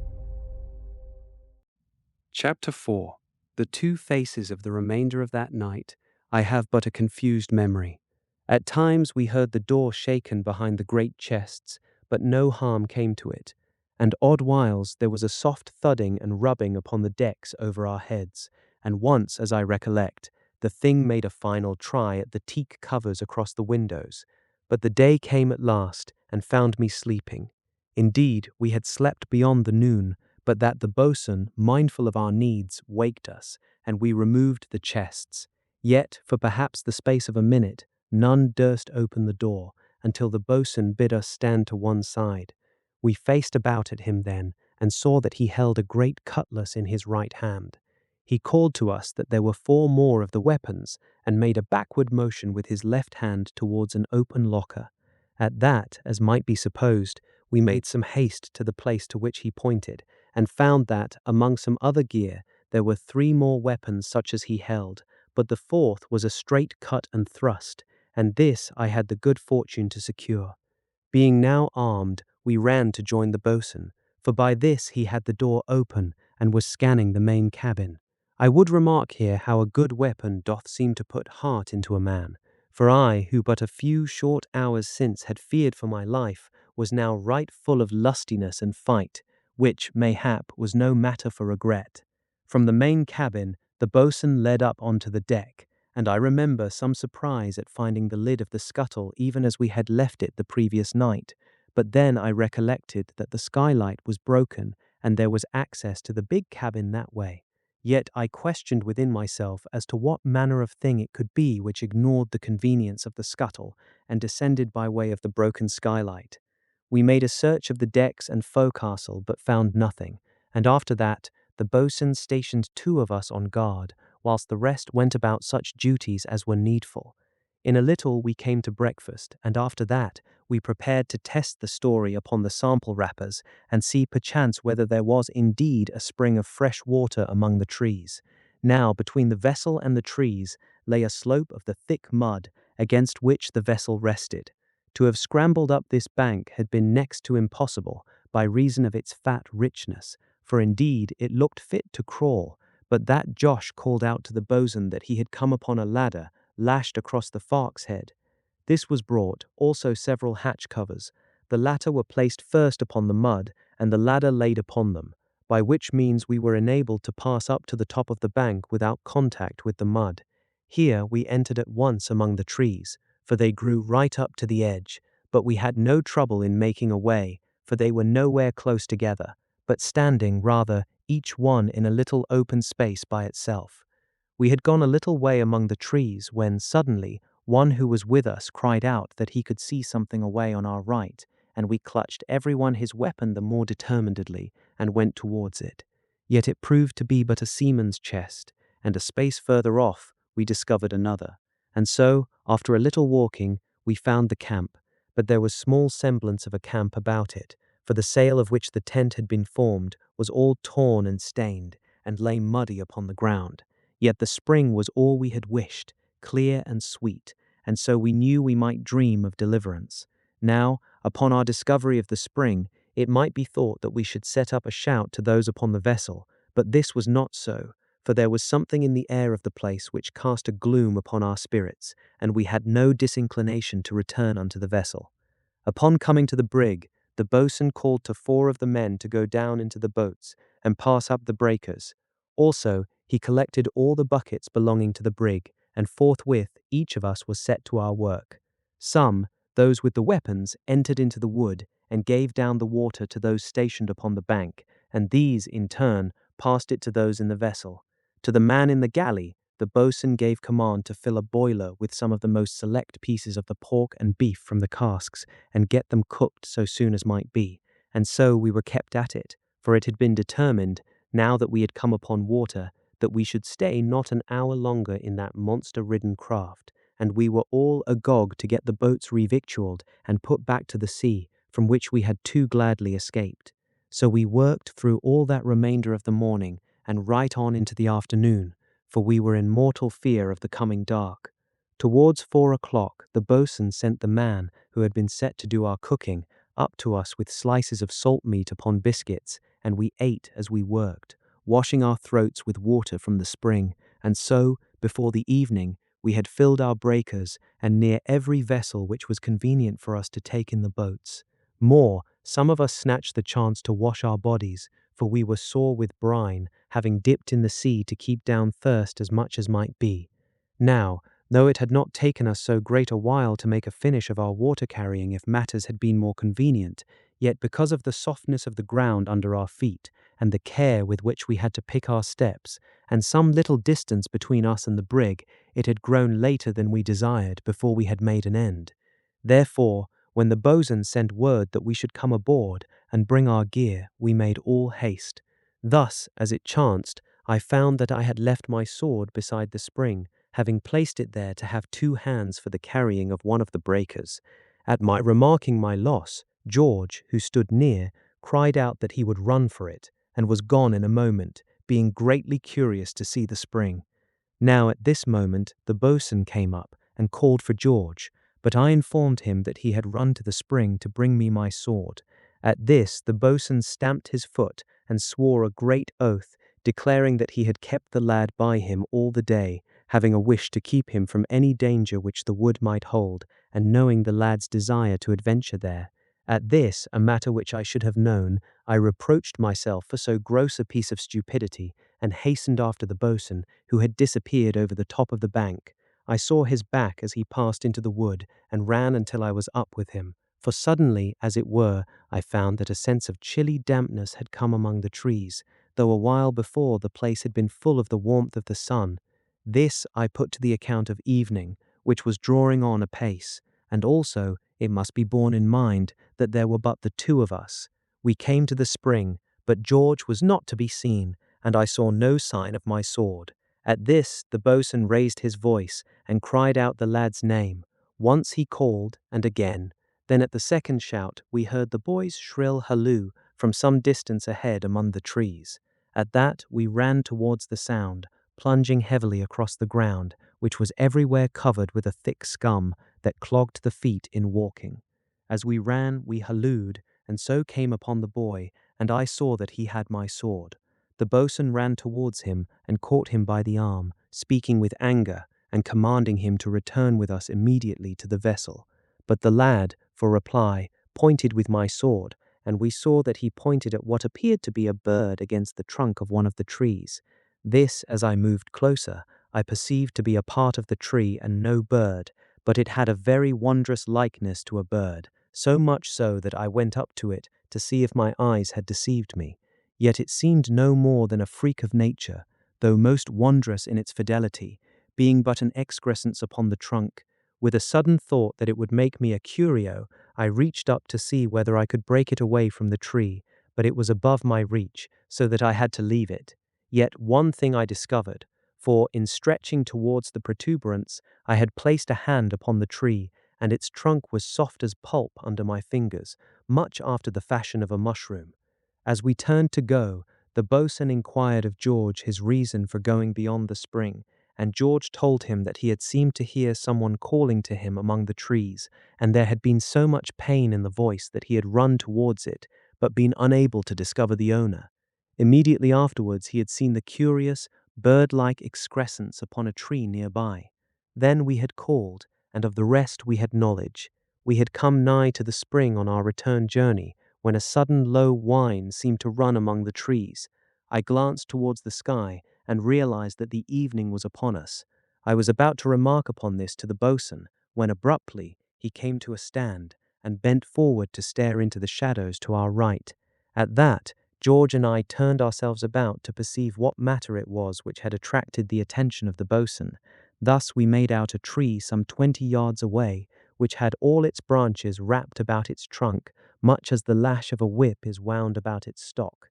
[SPEAKER 1] Chapter 4. The two faces of the remainder of that night. I have but a confused memory. At times we heard the door shaken behind the great chests, but no harm came to it, and odd whiles there was a soft thudding and rubbing upon the decks over our heads, and once, as I recollect, the thing made a final try at the teak covers across the windows. But the day came at last, and found me sleeping. Indeed, we had slept beyond the noon, but that the boatswain, mindful of our needs, waked us, and we removed the chests. Yet, for perhaps the space of a minute, none durst open the door, until the boatswain bid us stand to one side. We faced about at him then, and saw that he held a great cutlass in his right hand. He called to us that there were 4 more of the weapons, and made a backward motion with his left hand towards an open locker. At that, as might be supposed, we made some haste to the place to which he pointed, and found that, among some other gear, there were 3 more weapons such as he held, but the 4th was a straight cut and thrust, and this I had the good fortune to secure. Being now armed, we ran to join the boatswain, for by this he had the door open and was scanning the main cabin. I would remark here how a good weapon doth seem to put heart into a man, for I, who but a few short hours since had feared for my life, was now right full of lustiness and fight, which, mayhap, was no matter for regret. From the main cabin, the boatswain led up onto the deck, and I remember some surprise at finding the lid of the scuttle even as we had left it the previous night, but then I recollected that the skylight was broken and there was access to the big cabin that way. Yet I questioned within myself as to what manner of thing it could be which ignored the convenience of the scuttle and descended by way of the broken skylight. We made a search of the decks and forecastle, but found nothing, and after that the boatswain stationed 2 of us on guard, whilst the rest went about such duties as were needful. In a little we came to breakfast, and after that we prepared to test the story upon the sample wrappers and see perchance whether there was indeed a spring of fresh water among the trees. Now between the vessel and the trees lay a slope of the thick mud against which the vessel rested. To have scrambled up this bank had been next to impossible by reason of its fat richness, for indeed it looked fit to crawl, but that Josh called out to the boatswain that he had come upon a ladder lashed across the fark's head. This was brought, also several hatch covers. The latter were placed first upon the mud, and the ladder laid upon them, by which means we were enabled to pass up to the top of the bank without contact with the mud. Here we entered at once among the trees, for they grew right up to the edge, but we had no trouble in making a way, for they were nowhere close together, but standing rather each one in a little open space by itself. We had gone a little way among the trees when suddenly one who was with us cried out that he could see something away on our right, and we clutched every one his weapon the more determinedly and went towards it. Yet it proved to be but a seaman's chest, and a space further off we discovered another. And so, after a little walking, we found the camp, but there was small semblance of a camp about it, for the sail of which the tent had been formed was all torn and stained, and lay muddy upon the ground. Yet the spring was all we had wished, clear and sweet, and so we knew we might dream of deliverance. Now, upon our discovery of the spring, it might be thought that we should set up a shout to those upon the vessel, but this was not so, for there was something in the air of the place which cast a gloom upon our spirits, and we had no disinclination to return unto the vessel. Upon coming to the brig, the boatswain called to 4 of the men to go down into the boats and pass up the breakers. Also, he collected all the buckets belonging to the brig, and forthwith each of us was set to our work. Some, those with the weapons, entered into the wood and gave down the water to those stationed upon the bank, and these, in turn, passed it to those in the vessel. To the man in the galley, the boatswain gave command to fill a boiler with some of the most select pieces of the pork and beef from the casks, and get them cooked so soon as might be. And so we were kept at it, for it had been determined, now that we had come upon water, that we should stay not an hour longer in that monster-ridden craft, and we were all agog to get the boats revictualled and put back to the sea, from which we had too gladly escaped. So we worked through all that remainder of the morning, and right on into the afternoon, for we were in mortal fear of the coming dark. Towards 4 o'clock, the boatswain sent the man, who had been set to do our cooking, up to us with slices of salt meat upon biscuits, and we ate as we worked, washing our throats with water from the spring, and so, before the evening, we had filled our breakers, and near every vessel which was convenient for us to take in the boats. More, some of us snatched the chance to wash our bodies, for we were sore with brine, having dipped in the sea to keep down thirst as much as might be. Now, though it had not taken us so great a while to make a finish of our water carrying if matters had been more convenient, yet because of the softness of the ground under our feet, and the care with which we had to pick our steps, and some little distance between us and the brig, it had grown later than we desired before we had made an end. Therefore, when the boatswain sent word that we should come aboard and bring our gear, we made all haste. Thus, as it chanced, I found that I had left my sword beside the spring, having placed it there to have 2 hands for the carrying of one of the breakers. At my remarking my loss, George, who stood near, cried out that he would run for it, and was gone in a moment, being greatly curious to see the spring. Now at this moment the boatswain came up and called for George, but I informed him that he had run to the spring to bring me my sword. At this the boatswain stamped his foot and swore a great oath, declaring that he had kept the lad by him all the day, having a wish to keep him from any danger which the wood might hold, and knowing the lad's desire to adventure there. At this, a matter which I should have known, I reproached myself for so gross a piece of stupidity, and hastened after the boatswain, who had disappeared over the top of the bank. I saw his back as he passed into the wood, and ran until I was up with him. For suddenly, as it were, I found that a sense of chilly dampness had come among the trees, though a while before the place had been full of the warmth of the sun. This I put to the account of evening, which was drawing on apace, and also it must be borne in mind that there were but the 2 of us. We came to the spring, but George was not to be seen, and I saw no sign of my sword. At this, the boatswain raised his voice and cried out the lad's name. Once he called, and again. Then at the second shout, we heard the boy's shrill halloo from some distance ahead among the trees. At that, we ran towards the sound, plunging heavily across the ground, which was everywhere covered with a thick scum that clogged the feet in walking. As we ran, we hallooed, and so came upon the boy, and I saw that he had my sword. The boatswain ran towards him and caught him by the arm, speaking with anger and commanding him to return with us immediately to the vessel. But the lad, for reply, pointed with my sword, and we saw that he pointed at what appeared to be a bird against the trunk of one of the trees. This, as I moved closer, I perceived to be a part of the tree and no bird, but it had a very wondrous likeness to a bird, so much so that I went up to it to see if my eyes had deceived me. Yet it seemed no more than a freak of nature, though most wondrous in its fidelity, being but an excrescence upon the trunk. With a sudden thought that it would make me a curio, I reached up to see whether I could break it away from the tree, but it was above my reach, so that I had to leave it. Yet one thing I discovered, for in stretching towards the protuberance, I had placed a hand upon the tree, and its trunk was soft as pulp under my fingers, much after the fashion of a mushroom. As we turned to go, the boatswain inquired of George his reason for going beyond the spring, and George told him that he had seemed to hear someone calling to him among the trees, and there had been so much pain in the voice that he had run towards it, but been unable to discover the owner. Immediately afterwards he had seen the curious, bird-like excrescence upon a tree nearby. Then we had called, and of the rest we had knowledge. We had come nigh to the spring on our return journey, when a sudden low whine seemed to run among the trees. I glanced towards the sky, and realized that the evening was upon us. I was about to remark upon this to the boatswain, when abruptly he came to a stand, and bent forward to stare into the shadows to our right. At that, George and I turned ourselves about to perceive what matter it was which had attracted the attention of the boatswain. Thus we made out a tree some 20 yards away, which had all its branches wrapped about its trunk, much as the lash of a whip is wound about its stock.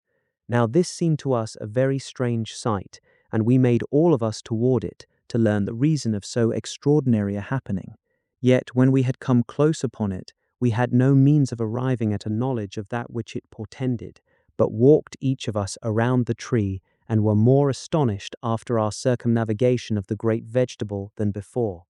[SPEAKER 1] Now this seemed to us a very strange sight, and we made all of us toward it to learn the reason of so extraordinary a happening. Yet when we had come close upon it, we had no means of arriving at a knowledge of that which it portended, but walked each of us around the tree, and were more astonished after our circumnavigation of the great vegetable than before.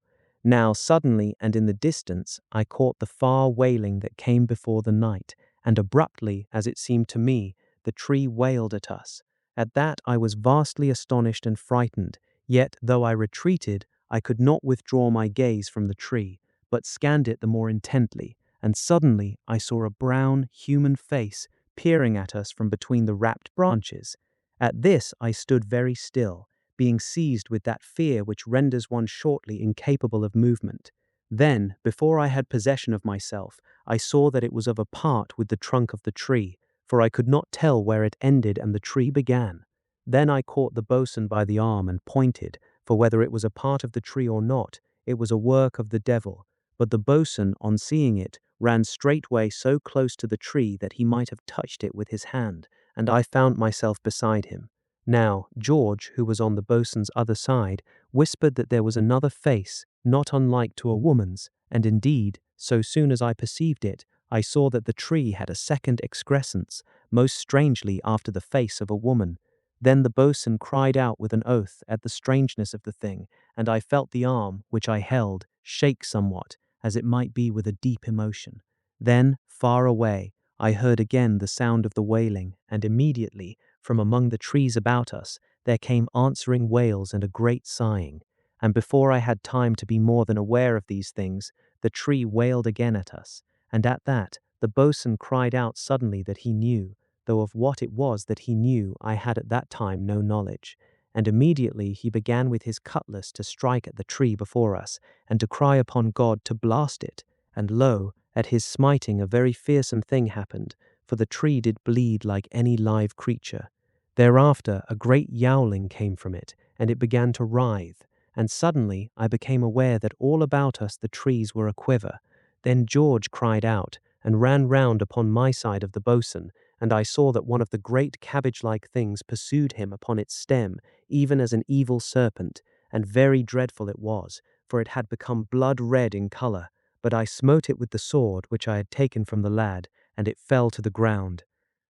[SPEAKER 1] Now suddenly and in the distance I caught the far wailing that came before the night, and abruptly, as it seemed to me, the tree wailed at us. At that I was vastly astonished and frightened, yet though I retreated, I could not withdraw my gaze from the tree, but scanned it the more intently, and suddenly I saw a brown, human face peering at us from between the wrapped branches. At this I stood very still, being seized with that fear which renders one shortly incapable of movement. Then, before I had possession of myself, I saw that it was of a part with the trunk of the tree, for I could not tell where it ended and the tree began. Then I caught the boatswain by the arm and pointed, for whether it was a part of the tree or not, it was a work of the devil. But the boatswain, on seeing it, ran straightway so close to the tree that he might have touched it with his hand, and I found myself beside him. Now, George, who was on the boatswain's other side, whispered that there was another face, not unlike to a woman's, and indeed, so soon as I perceived it, I saw that the tree had a second excrescence, most strangely after the face of a woman. Then the boatswain cried out with an oath at the strangeness of the thing, and I felt the arm, which I held, shake somewhat, as it might be with a deep emotion. Then, far away, I heard again the sound of the wailing, and immediately, from among the trees about us, there came answering wails and a great sighing. And before I had time to be more than aware of these things, the tree wailed again at us, and at that the boatswain cried out suddenly that he knew, though of what it was that he knew I had at that time no knowledge. And immediately he began with his cutlass to strike at the tree before us, and to cry upon God to blast it. And lo, at his smiting a very fearsome thing happened, for the tree did bleed like any live creature. Thereafter a great yowling came from it, and it began to writhe, and suddenly I became aware that all about us the trees were a-quiver. Then George cried out, and ran round upon my side of the boatswain, and I saw that one of the great cabbage-like things pursued him upon its stem, even as an evil serpent, and very dreadful it was, for it had become blood-red in colour. But I smote it with the sword which I had taken from the lad, and it fell to the ground.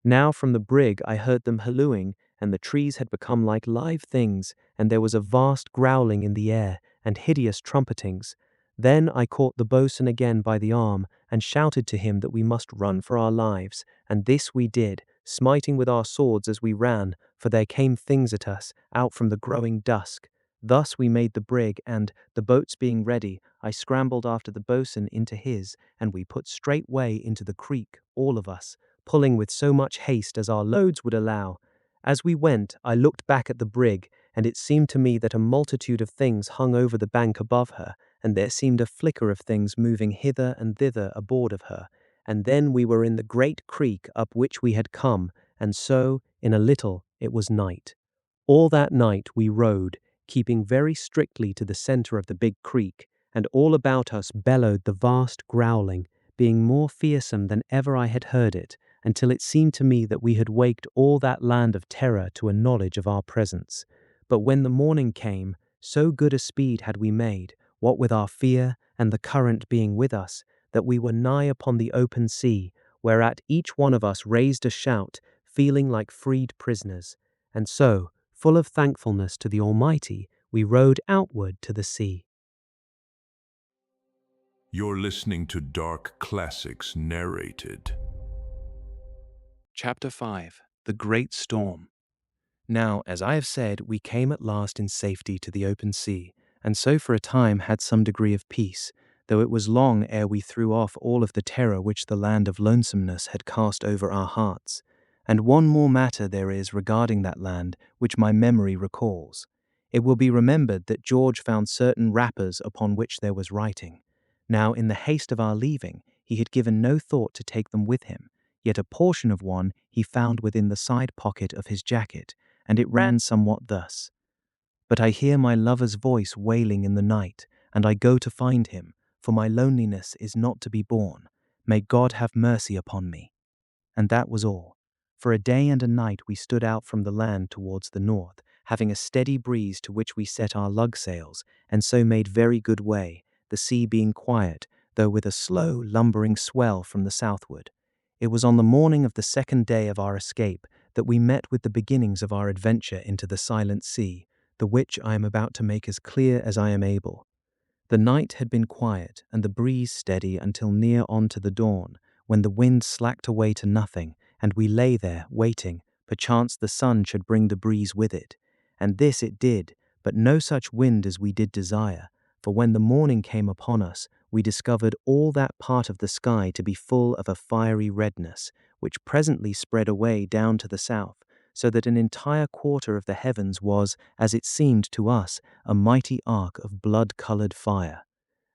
[SPEAKER 1] Now from the brig I heard them hallooing, and the trees had become like live things, and there was a vast growling in the air, and hideous trumpetings. Then I caught the boatswain again by the arm, and shouted to him that we must run for our lives, and this we did, smiting with our swords as we ran, for there came things at us, out from the growing dusk. Thus we made the brig, and, the boats being ready, I scrambled after the boatswain into his, and we put straightway into the creek, all of us, pulling with so much haste as our loads would allow. As we went, I looked back at the brig, and it seemed to me that a multitude of things hung over the bank above her, and there seemed a flicker of things moving hither and thither aboard of her. And then we were in the great creek up which we had come, and so, in a little, it was night. All that night we rowed, keeping very strictly to the centre of the big creek, and all about us bellowed the vast growling, being more fearsome than ever I had heard it, until it seemed to me that we had waked all that land of terror to a knowledge of our presence. But when the morning came, so good a speed had we made, what with our fear and the current being with us, that we were nigh upon the open sea, whereat each one of us raised a shout, feeling like freed prisoners. And so, full of thankfulness to the Almighty, we rowed outward to the sea.
[SPEAKER 2] You're listening to Dark Classics Narrated.
[SPEAKER 1] Chapter 5. The Great Storm. Now, as I have said, we came at last in safety to the open sea, and so for a time had some degree of peace, though it was long ere we threw off all of the terror which the land of lonesomeness had cast over our hearts. And one more matter there is regarding that land, which my memory recalls. It will be remembered that George found certain wrappers upon which there was writing. Now, in the haste of our leaving, he had given no thought to take them with him, yet a portion of one he found within the side pocket of his jacket, and it ran somewhat thus: "But I hear my lover's voice wailing in the night, and I go to find him, for my loneliness is not to be borne. May God have mercy upon me." And that was all. For a day and a night we stood out from the land towards the north, having a steady breeze to which we set our lug sails, and so made very good way, the sea being quiet, though with a slow, lumbering swell from the southward. It was on the morning of the second day of our escape that we met with the beginnings of our adventure into the silent sea, the which I am about to make as clear as I am able. The night had been quiet and the breeze steady until near on to the dawn, when the wind slacked away to nothing, and we lay there, waiting, perchance the sun should bring the breeze with it. And this it did, but no such wind as we did desire, for when the morning came upon us, we discovered all that part of the sky to be full of a fiery redness, which presently spread away down to the south, so that an entire quarter of the heavens was, as it seemed to us, a mighty arc of blood-coloured fire.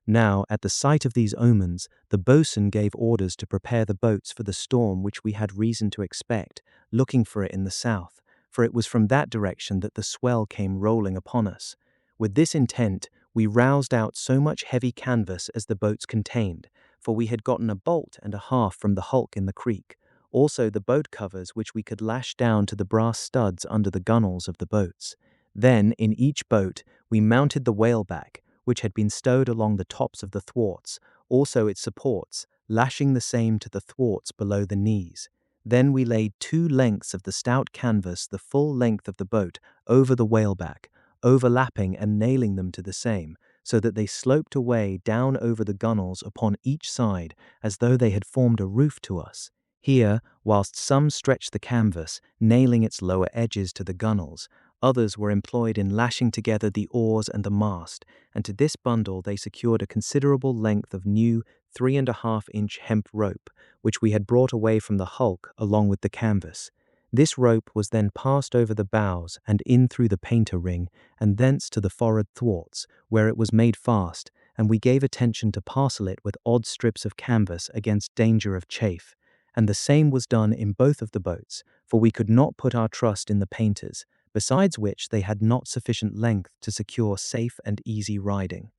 [SPEAKER 1] Now, at the sight of these omens, the boatswain gave orders to prepare the boats for the storm which we had reason to expect, looking for it in the south, for it was from that direction that the swell came rolling upon us. With this intent, we roused out so much heavy canvas as the boats contained, for we had gotten a bolt and a half from the hulk in the creek, also the boat covers which we could lash down to the brass studs under the gunwales of the boats. Then, in each boat, we mounted the whaleback, which had been stowed along the tops of the thwarts, also its supports, lashing the same to the thwarts below the knees. Then we laid 2 lengths of the stout canvas the full length of the boat over the whaleback, overlapping and nailing them to the same, so that they sloped away down over the gunwales upon each side, as though they had formed a roof to us. Here, whilst some stretched the canvas, nailing its lower edges to the gunwales, others were employed in lashing together the oars and the mast, and to this bundle they secured a considerable length of new 3.5-inch hemp rope, which we had brought away from the hulk along with the canvas. This rope was then passed over the bows and in through the painter ring, and thence to the forward thwarts, where it was made fast, and we gave attention to parcel it with odd strips of canvas against danger of chafe. And the same was done in both of the boats, for we could not put our trust in the painters, besides which they had not sufficient length to secure safe and easy riding.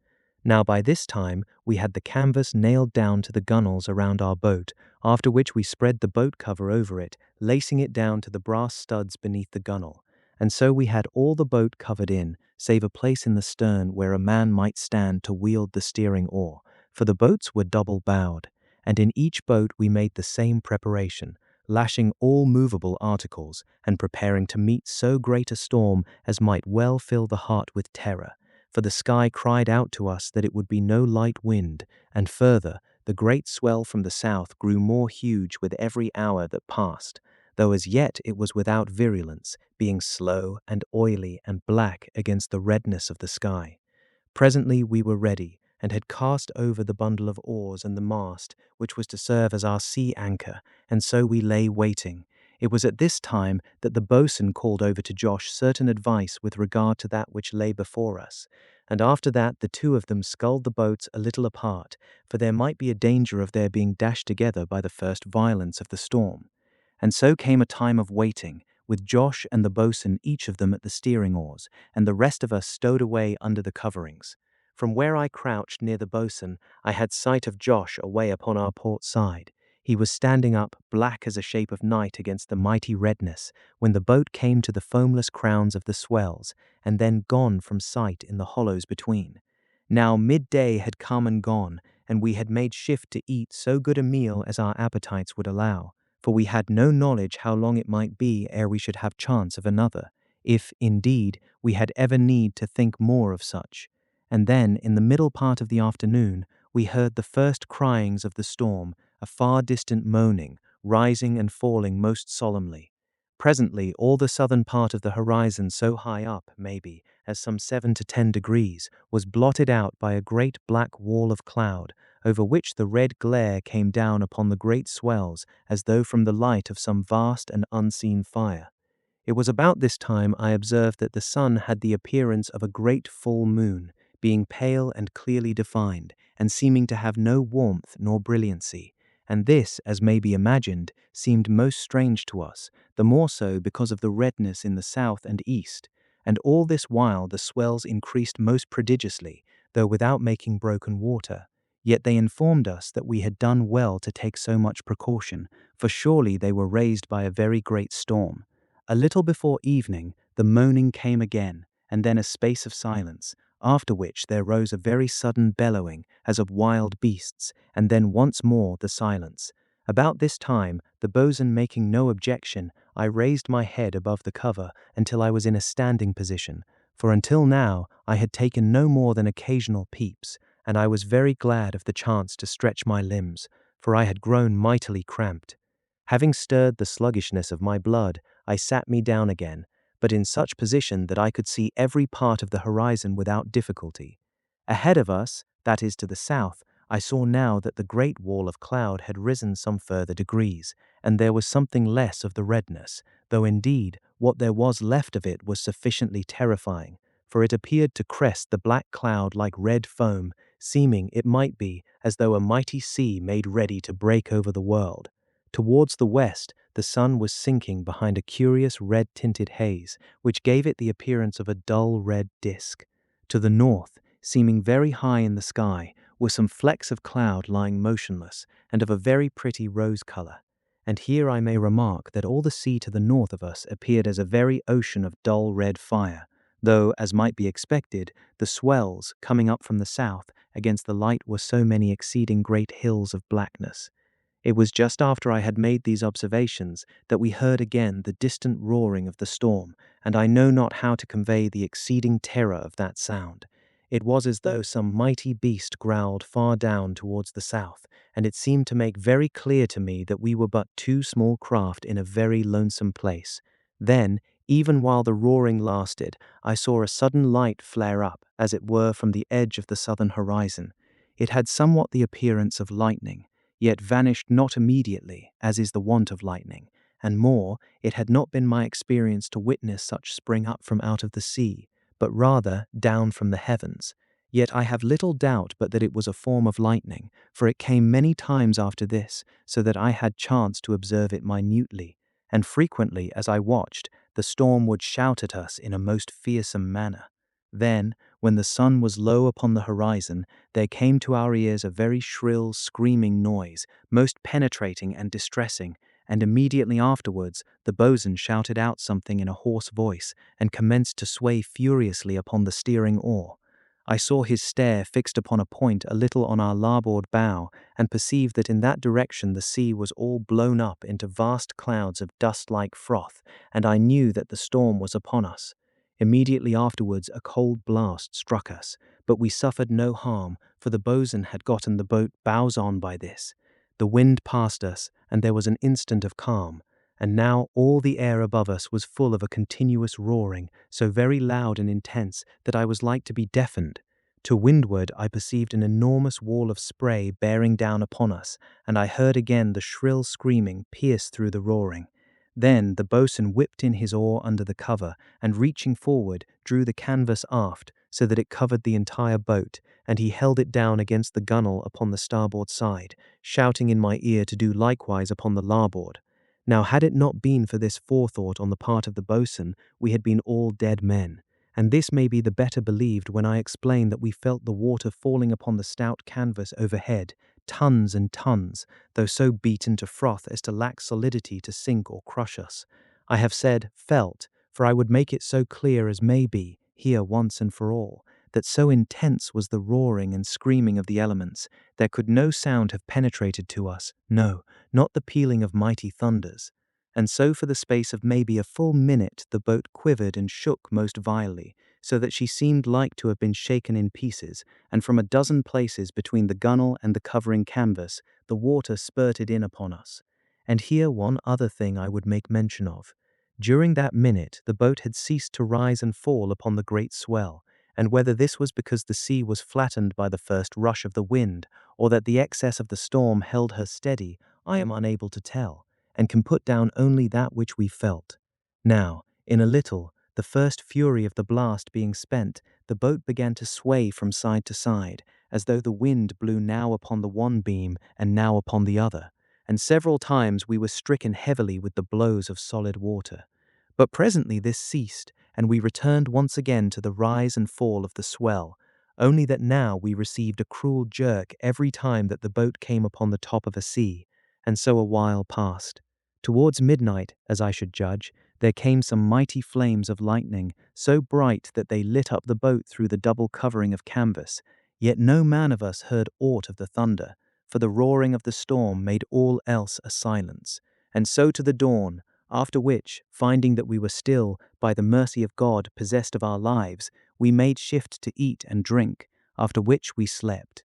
[SPEAKER 1] Now by this time we had the canvas nailed down to the gunwales around our boat, after which we spread the boat cover over it, lacing it down to the brass studs beneath the gunwale. And so we had all the boat covered in, save a place in the stern where a man might stand to wield the steering oar, for the boats were double bowed. And in each boat we made the same preparation, lashing all movable articles, and preparing to meet so great a storm as might well fill the heart with terror. For the sky cried out to us that it would be no light wind, and further, the great swell from the south grew more huge with every hour that passed, though as yet it was without virulence, being slow and oily and black against the redness of the sky. Presently we were ready, and had cast over the bundle of oars and the mast, which was to serve as our sea anchor, and so we lay waiting. It was at this time that the boatswain called over to Josh certain advice with regard to that which lay before us, and after that the two of them sculled the boats a little apart, for there might be a danger of their being dashed together by the first violence of the storm. And so came a time of waiting, with Josh and the boatswain each of them at the steering oars, and the rest of us stowed away under the coverings. From where I crouched near the boatswain, I had sight of Josh away upon our port side. He was standing up, black as a shape of night against the mighty redness, when the boat came to the foamless crowns of the swells, and then gone from sight in the hollows between. Now midday had come and gone, and we had made shift to eat so good a meal as our appetites would allow, for we had no knowledge how long it might be ere we should have chance of another, if, indeed, we had ever need to think more of such. And then, in the middle part of the afternoon, we heard the first cryings of the storm, a far distant moaning, rising and falling most solemnly. Presently all the southern part of the horizon, so high up, maybe, as some 7 to 10 degrees, was blotted out by a great black wall of cloud, over which the red glare came down upon the great swells as though from the light of some vast and unseen fire. It was about this time I observed that the sun had the appearance of a great full moon, being pale and clearly defined, and seeming to have no warmth nor brilliancy, and this, as may be imagined, seemed most strange to us, the more so because of the redness in the south and east, and all this while the swells increased most prodigiously, though without making broken water. Yet they informed us that we had done well to take so much precaution, for surely they were raised by a very great storm. A little before evening, the moaning came again, and then a space of silence, after which there rose a very sudden bellowing, as of wild beasts, and then once more the silence. About this time, the boatswain making no objection, I raised my head above the cover until I was in a standing position, for until now I had taken no more than occasional peeps, and I was very glad of the chance to stretch my limbs, for I had grown mightily cramped. Having stirred the sluggishness of my blood, I sat me down again, but in such position that I could see every part of the horizon without difficulty. Ahead of us, that is to the south, I saw now that the great wall of cloud had risen some further degrees, and there was something less of the redness, though indeed what there was left of it was sufficiently terrifying, for it appeared to crest the black cloud like red foam, seeming, it might be, as though a mighty sea made ready to break over the world. Towards the west, the sun was sinking behind a curious red-tinted haze, which gave it the appearance of a dull red disk. To the north, seeming very high in the sky, were some flecks of cloud lying motionless, and of a very pretty rose color. And here I may remark that all the sea to the north of us appeared as a very ocean of dull red fire, though, as might be expected, the swells, coming up from the south, against the light were so many exceeding great hills of blackness. It was just after I had made these observations that we heard again the distant roaring of the storm, and I know not how to convey the exceeding terror of that sound. It was as though some mighty beast growled far down towards the south, and it seemed to make very clear to me that we were but two small craft in a very lonesome place. Then, even while the roaring lasted, I saw a sudden light flare up, as it were from the edge of the southern horizon. It had somewhat the appearance of lightning, yet vanished not immediately, as is the wont of lightning, and more, it had not been my experience to witness such spring up from out of the sea, but rather down from the heavens. Yet I have little doubt but that it was a form of lightning, for it came many times after this, so that I had chance to observe it minutely, and frequently, as I watched, the storm would shout at us in a most fearsome manner. Then, When the sun was low upon the horizon, there came to our ears a very shrill, screaming noise, most penetrating and distressing, and immediately afterwards the boatswain shouted out something in a hoarse voice, and commenced to sway furiously upon the steering oar. I saw his stare fixed upon a point a little on our larboard bow, and perceived that in that direction the sea was all blown up into vast clouds of dust-like froth, and I knew that the storm was upon us. Immediately afterwards a cold blast struck us, but we suffered no harm, for the boatswain had gotten the boat bows on by this. The wind passed us, and there was an instant of calm, and now all the air above us was full of a continuous roaring, so very loud and intense that I was like to be deafened. To windward I perceived an enormous wall of spray bearing down upon us, and I heard again the shrill screaming pierce through the roaring. Then the boatswain whipped in his oar under the cover, and reaching forward, drew the canvas aft, so that it covered the entire boat, and he held it down against the gunwale upon the starboard side, shouting in my ear to do likewise upon the larboard. Now had it not been for this forethought on the part of the boatswain, we had been all dead men. And this may be the better believed when I explain that we felt the water falling upon the stout canvas overhead, tons and tons, though so beaten to froth as to lack solidity to sink or crush us. I have said felt, for I would make it so clear as may be, here once and for all, that so intense was the roaring and screaming of the elements, there could no sound have penetrated to us, no, not the pealing of mighty thunders. And so for the space of maybe a full minute the boat quivered and shook most vilely, so that she seemed like to have been shaken in pieces, and from a dozen places between the gunwale and the covering canvas the water spurted in upon us. And here one other thing I would make mention of. During that minute the boat had ceased to rise and fall upon the great swell, and whether this was because the sea was flattened by the first rush of the wind, or that the excess of the storm held her steady, I am unable to tell, and can put down only that which we felt. Now, in a little, the first fury of the blast being spent, the boat began to sway from side to side, as though the wind blew now upon the one beam and now upon the other, and several times we were stricken heavily with the blows of solid water. But presently this ceased, and we returned once again to the rise and fall of the swell, only that now we received a cruel jerk every time that the boat came upon the top of a sea, and so a while passed. Towards midnight, as I should judge, there came some mighty flames of lightning, so bright that they lit up the boat through the double covering of canvas, yet no man of us heard aught of the thunder, for the roaring of the storm made all else a silence, and so to the dawn, after which, finding that we were still, by the mercy of God, possessed of our lives, we made shift to eat and drink, after which we slept.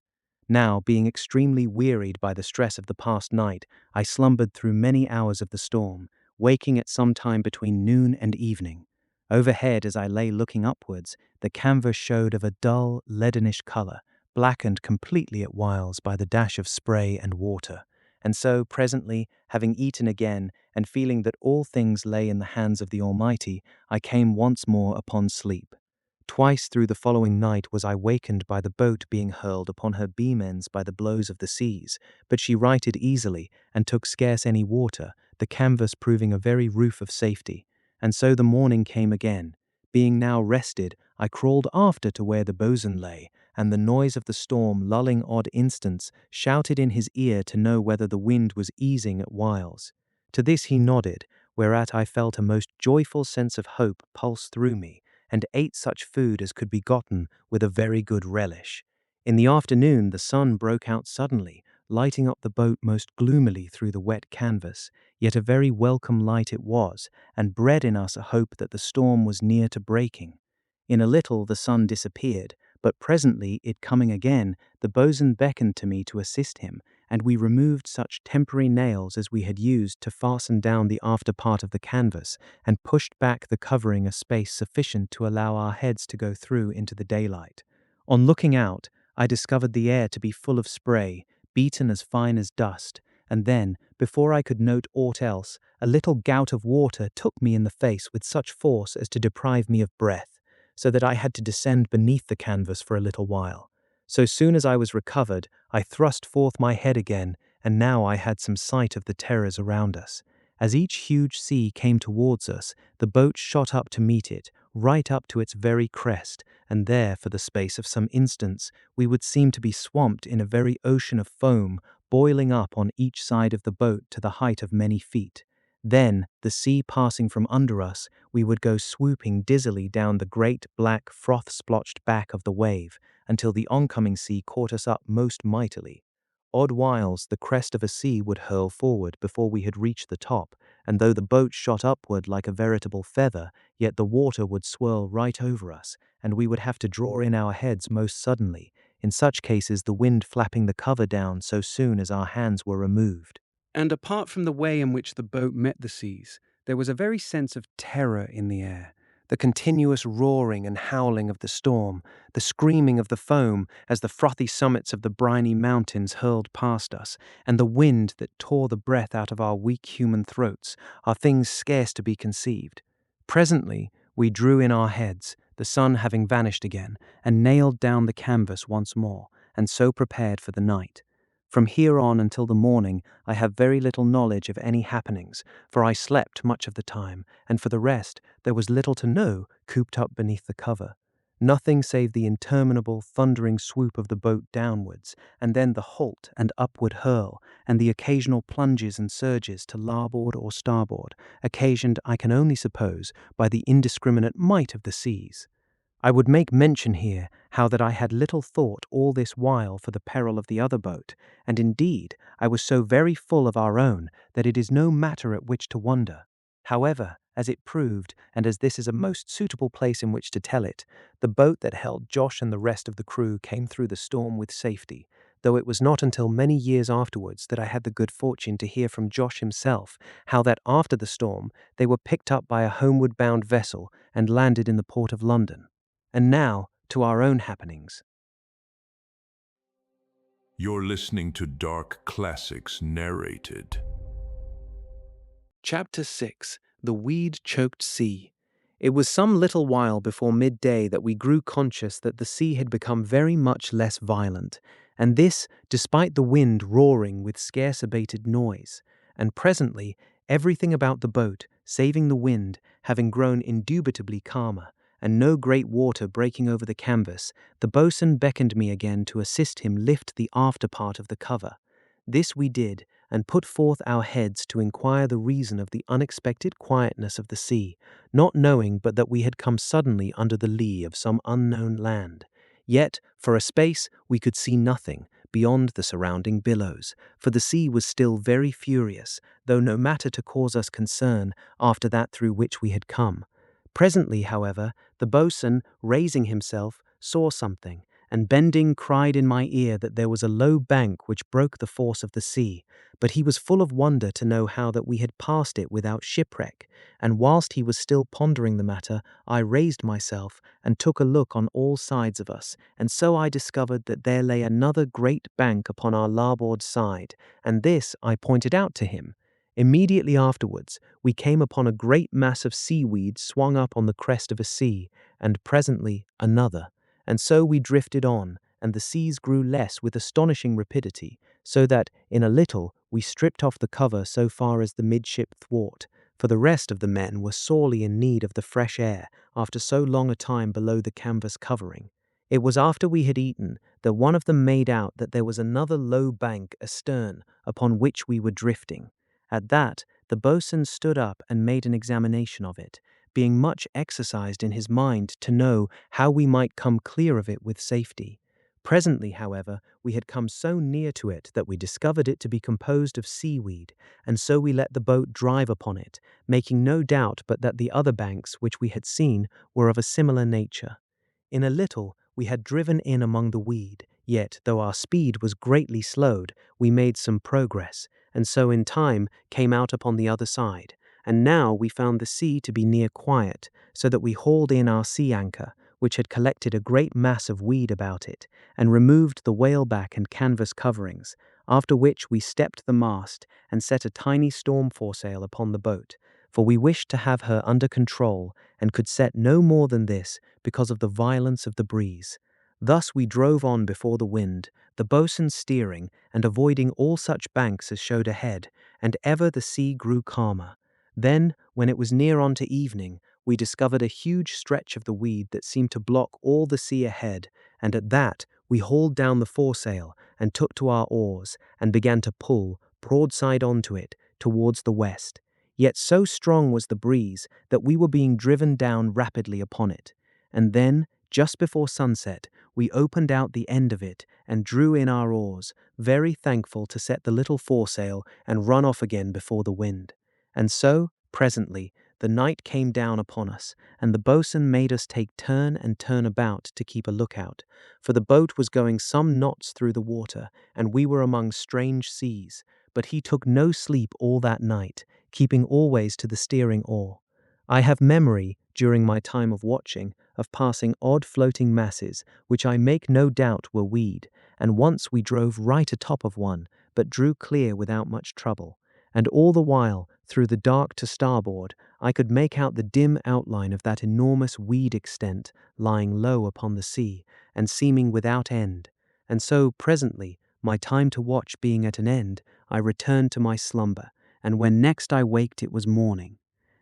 [SPEAKER 1] Now, being extremely wearied by the stress of the past night, I slumbered through many hours of the storm, waking at some time between noon and evening. Overhead, as I lay looking upwards, the canvas showed of a dull, leadenish colour, blackened completely at whiles by the dash of spray and water. And so, presently, having eaten again, and feeling that all things lay in the hands of the Almighty, I came once more upon sleep. Twice through the following night was I wakened by the boat being hurled upon her beam ends by the blows of the seas, but she righted easily, and took scarce any water, the canvas proving a very roof of safety. And so the morning came again. Being now rested, I crawled after to where the boatswain lay, and the noise of the storm lulling odd instants, shouted in his ear to know whether the wind was easing at whiles. To this he nodded, whereat I felt a most joyful sense of hope pulse through me, and ate such food as could be gotten with a very good relish. In the afternoon the sun broke out suddenly, lighting up the boat most gloomily through the wet canvas, yet a very welcome light it was, and bred in us a hope that the storm was near to breaking. In a little the sun disappeared, but presently it coming again, the boatswain beckoned to me to assist him, and we removed such temporary nails as we had used to fasten down the after part of the canvas, and pushed back the covering a space sufficient to allow our heads to go through into the daylight. On looking out, I discovered the air to be full of spray, beaten as fine as dust, and then, before I could note aught else, a little gout of water took me in the face with such force as to deprive me of breath, so that I had to descend beneath the canvas for a little while. So soon as I was recovered, I thrust forth my head again, and now I had some sight of the terrors around us. As each huge sea came towards us, the boat shot up to meet it, right up to its very crest, and there, for the space of some instants, we would seem to be swamped in a very ocean of foam, boiling up on each side of the boat to the height of many feet. Then, the sea passing from under us, we would go swooping dizzily down the great black froth-splotched back of the wave, until the oncoming sea caught us up most mightily. Odd whiles the crest of a sea would hurl forward before we had reached the top, and though the boat shot upward like a veritable feather, yet the water would swirl right over us, and we would have to draw in our heads most suddenly, in such cases the wind flapping the cover down so soon as our hands were removed. And apart from the way in which the boat met the seas, there was a very sense of terror in the air. The continuous roaring and howling of the storm, the screaming of the foam as the frothy summits of the briny mountains hurled past us, and the wind that tore the breath out of our weak human throats, are things scarce to be conceived. Presently, we drew in our heads, the sun having vanished again, and nailed down the canvas once more, and so prepared for the night. From here on until the morning, I have very little knowledge of any happenings, for I slept much of the time, and for the rest, there was little to know cooped up beneath the cover. Nothing save the interminable, thundering swoop of the boat downwards, and then the halt and upward hurl, and the occasional plunges and surges to larboard or starboard, occasioned, I can only suppose, by the indiscriminate might of the seas. I would make mention here how that I had little thought all this while for the peril of the other boat, and indeed I was so very full of our own that it is no matter at which to wonder. However, as it proved, and as this is a most suitable place in which to tell it, the boat that held Josh and the rest of the crew came through the storm with safety, though it was not until many years afterwards that I had the good fortune to hear from Josh himself how that after the storm they were picked up by a homeward-bound vessel and landed in the port of London. And now, to our own happenings.
[SPEAKER 2] You're listening to Dark Classics Narrated.
[SPEAKER 1] Chapter 6. The Weed-Choked Sea. It was some little while before midday that we grew conscious that the sea had become very much less violent, and this despite the wind roaring with scarce abated noise, and presently everything about the boat, saving the wind, having grown indubitably calmer, and no great water breaking over the canvas, the boatswain beckoned me again to assist him lift the after part of the cover. This we did, and put forth our heads to inquire the reason of the unexpected quietness of the sea, not knowing but that we had come suddenly under the lee of some unknown land. Yet, for a space, we could see nothing beyond the surrounding billows, for the sea was still very furious, though no matter to cause us concern after that through which we had come. Presently, however, the boatswain, raising himself, saw something, and bending cried in my ear that there was a low bank which broke the force of the sea, but he was full of wonder to know how that we had passed it without shipwreck, and whilst he was still pondering the matter, I raised myself and took a look on all sides of us, and so I discovered that there lay another great bank upon our larboard side, and this I pointed out to him. Immediately afterwards, we came upon a great mass of seaweed swung up on the crest of a sea, and presently another. And so we drifted on, and the seas grew less with astonishing rapidity, so that, in a little, we stripped off the cover so far as the midship thwart, for the rest of the men were sorely in need of the fresh air after so long a time below the canvas covering. It was after we had eaten that one of them made out that there was another low bank astern upon which we were drifting. At that, the boatswain stood up and made an examination of it, being much exercised in his mind to know how we might come clear of it with safety. Presently, however, we had come so near to it that we discovered it to be composed of seaweed, and so we let the boat drive upon it, making no doubt but that the other banks which we had seen were of a similar nature. In a little, we had driven in among the weed, yet, though our speed was greatly slowed, we made some progress, and so in time came out upon the other side. And now we found the sea to be near quiet, so that we hauled in our sea anchor, which had collected a great mass of weed about it, and removed the whaleback and canvas coverings, after which we stepped the mast and set a tiny storm foresail upon the boat, for we wished to have her under control, and could set no more than this because of the violence of the breeze. Thus we drove on before the wind, the boatswain steering and avoiding all such banks as showed ahead, and ever the sea grew calmer. Then, when it was near on to evening, we discovered a huge stretch of the weed that seemed to block all the sea ahead, and at that, we hauled down the foresail and took to our oars and began to pull, broadside onto it, towards the west. Yet so strong was the breeze that we were being driven down rapidly upon it. And then, just before sunset, we opened out the end of it and drew in our oars, very thankful to set the little foresail and run off again before the wind. And so, presently, the night came down upon us, and the boatswain made us take turn and turn about to keep a lookout, for the boat was going some knots through the water, and we were among strange seas. But he took no sleep all that night, keeping always to the steering oar. I have memory, during my time of watching, of passing odd floating masses, which I make no doubt were weed, and once we drove right atop of one, but drew clear without much trouble. And all the while, through the dark to starboard, I could make out the dim outline of that enormous weed extent lying low upon the sea, and seeming without end. And so, presently, my time to watch being at an end, I returned to my slumber, and when next I waked it was morning.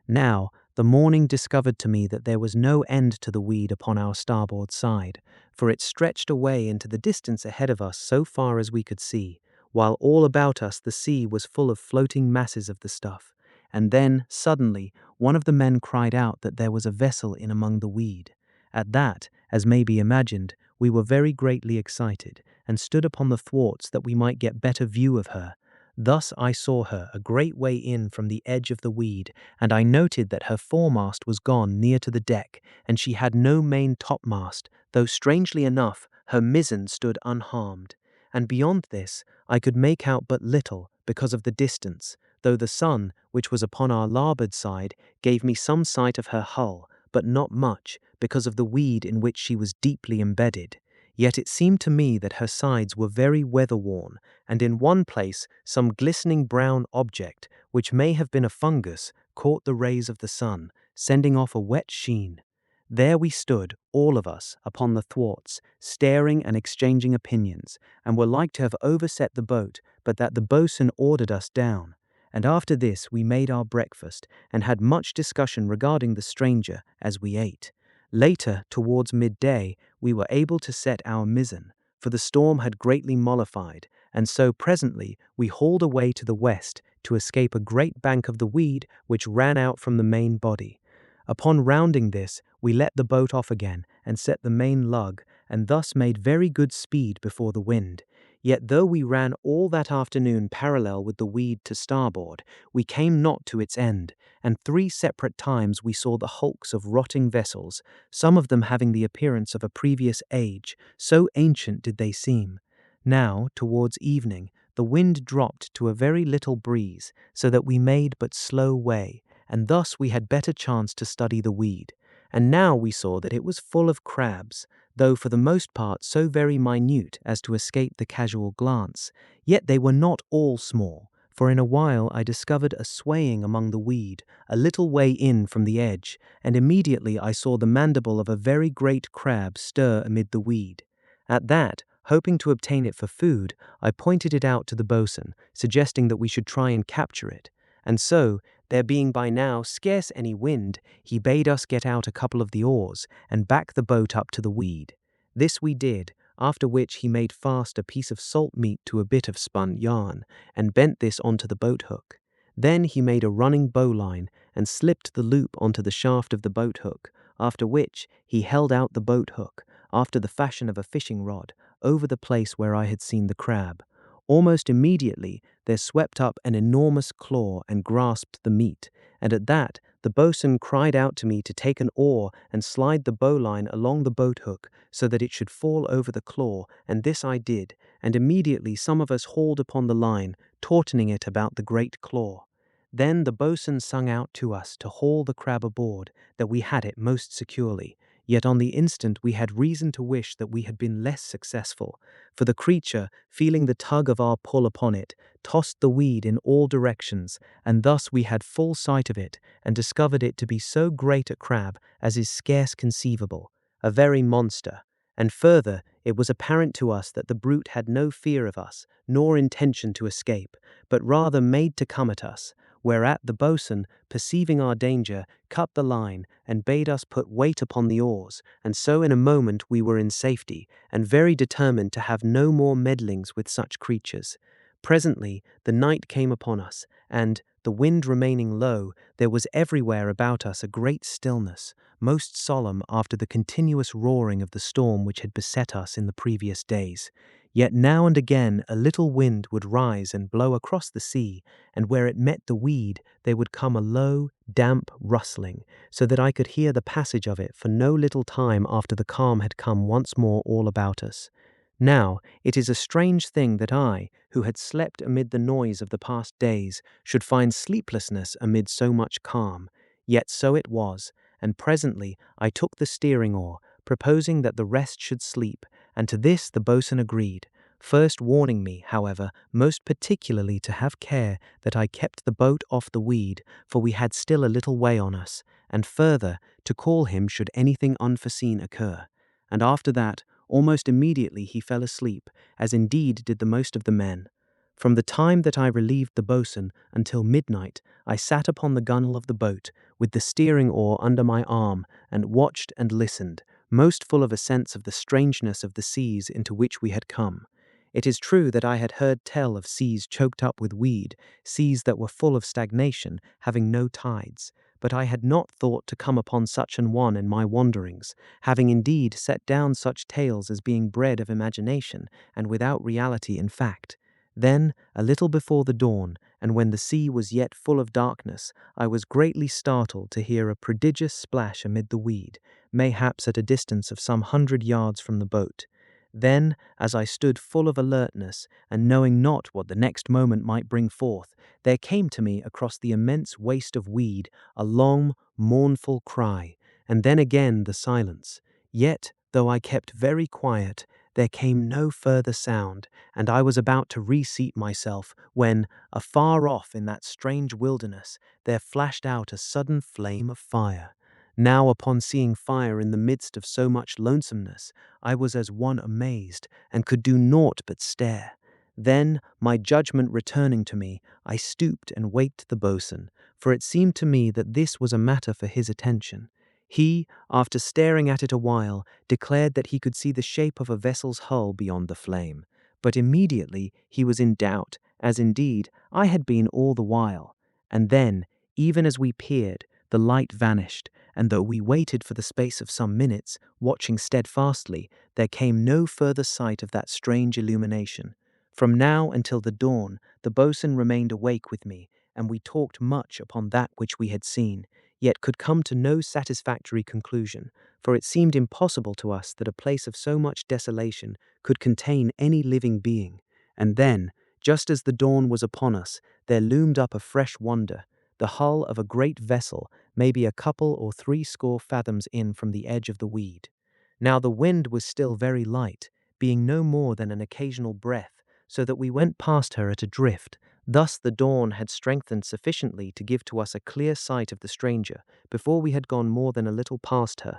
[SPEAKER 1] Now, the morning discovered to me that there was no end to the weed upon our starboard side, for it stretched away into the distance ahead of us so far as we could see, while all about us the sea was full of floating masses of the stuff. And then, suddenly, one of the men cried out that there was a vessel in among the weed. At that, as may be imagined, we were very greatly excited, and stood upon the thwarts that we might get better view of her. Thus I saw her a great way in from the edge of the weed, and I noted that her foremast was gone near to the deck, and she had no main topmast, though strangely enough her mizzen stood unharmed. And beyond this I could make out but little because of the distance, though the sun, which was upon our larboard side, gave me some sight of her hull, but not much, because of the weed in which she was deeply embedded. Yet it seemed to me that her sides were very weather-worn, and in one place some glistening brown object, which may have been a fungus, caught the rays of the sun, sending off a wet sheen. There we stood, all of us, upon the thwarts, staring and exchanging opinions, and were like to have overset the boat, but that the boatswain ordered us down. And after this we made our breakfast, and had much discussion regarding the stranger as we ate. Later, towards midday, we were able to set our mizzen, for the storm had greatly mollified, and so presently we hauled away to the west to escape a great bank of the weed which ran out from the main body. Upon rounding this, we let the boat off again and set the main lug, and thus made very good speed before the wind. Yet though we ran all that afternoon parallel with the weed to starboard, we came not to its end, and 3 separate times we saw the hulks of rotting vessels, some of them having the appearance of a previous age, so ancient did they seem. Now, towards evening, the wind dropped to a very little breeze, so that we made but slow way, and thus we had better chance to study the weed. And now we saw that it was full of crabs, though for the most part so very minute as to escape the casual glance. Yet they were not all small, for in a while I discovered a swaying among the weed, a little way in from the edge, and immediately I saw the mandible of a very great crab stir amid the weed. At that, hoping to obtain it for food, I pointed it out to the boatswain, suggesting that we should try and capture it. And so, there being by now scarce any wind, he bade us get out a couple of the oars and back the boat up to the weed. This we did, after which he made fast a piece of salt meat to a bit of spun yarn, and bent this onto the boat hook. Then he made a running bowline and slipped the loop onto the shaft of the boat hook, after which he held out the boat hook, after the fashion of a fishing rod, over the place where I had seen the crab. Almost immediately there swept up an enormous claw and grasped the meat, and at that the boatswain cried out to me to take an oar and slide the bowline along the boat hook so that it should fall over the claw, and this I did, and immediately some of us hauled upon the line, tautening it about the great claw. Then the boatswain sung out to us to haul the crab aboard, that we had it most securely. Yet on the instant we had reason to wish that we had been less successful, for the creature, feeling the tug of our pull upon it, tossed the weed in all directions, and thus we had full sight of it, and discovered it to be so great a crab as is scarce conceivable, a very monster. And further, it was apparent to us that the brute had no fear of us, nor intention to escape, but rather made to come at us, whereat the boatswain, perceiving our danger, cut the line, and bade us put weight upon the oars, and so in a moment we were in safety, and very determined to have no more meddlings with such creatures. Presently the night came upon us, and, the wind remaining low, there was everywhere about us a great stillness, most solemn after the continuous roaring of the storm which had beset us in the previous days. Yet now and again a little wind would rise and blow across the sea, and where it met the weed there would come a low, damp rustling, so that I could hear the passage of it for no little time after the calm had come once more all about us. Now, it is a strange thing that I, who had slept amid the noise of the past days, should find sleeplessness amid so much calm. Yet so it was, and presently I took the steering oar, proposing that the rest should sleep, and to this the boatswain agreed, first warning me, however, most particularly to have care that I kept the boat off the weed, for we had still a little way on us, and further, to call him should anything unforeseen occur. And after that, almost immediately he fell asleep, as indeed did the most of the men. From the time that I relieved the boatswain until midnight, I sat upon the gunwale of the boat, with the steering oar under my arm, and watched and listened, most full of a sense of the strangeness of the seas into which we had come. It is true that I had heard tell of seas choked up with weed, seas that were full of stagnation, having no tides, but I had not thought to come upon such an one in my wanderings, having indeed set down such tales as being bred of imagination, and without reality in fact. Then, a little before the dawn, and when the sea was yet full of darkness, I was greatly startled to hear a prodigious splash amid the weed, mayhaps at a distance of some 100 yards from the boat. Then, as I stood full of alertness, and knowing not what the next moment might bring forth, there came to me across the immense waste of weed a long, mournful cry, and then again the silence. Yet, though I kept very quiet, there came no further sound, and I was about to reseat myself, when, afar off in that strange wilderness, there flashed out a sudden flame of fire. Now, upon seeing fire in the midst of so much lonesomeness, I was as one amazed, and could do naught but stare. Then, my judgment returning to me, I stooped and waked the boatswain, for it seemed to me that this was a matter for his attention. He, after staring at it a while, declared that he could see the shape of a vessel's hull beyond the flame, but immediately he was in doubt, as indeed I had been all the while. And then, even as we peered, the light vanished, and though we waited for the space of some minutes, watching steadfastly, there came no further sight of that strange illumination. From now until the dawn, the boatswain remained awake with me, and we talked much upon that which we had seen, yet could come to no satisfactory conclusion, for it seemed impossible to us that a place of so much desolation could contain any living being. And then, just as the dawn was upon us, there loomed up a fresh wonder, the hull of a great vessel, maybe a couple or 30 fathoms in from the edge of the weed. Now the wind was still very light, being no more than an occasional breath, so that we went past her at a drift. Thus the dawn had strengthened sufficiently to give to us a clear sight of the stranger, before we had gone more than a little past her.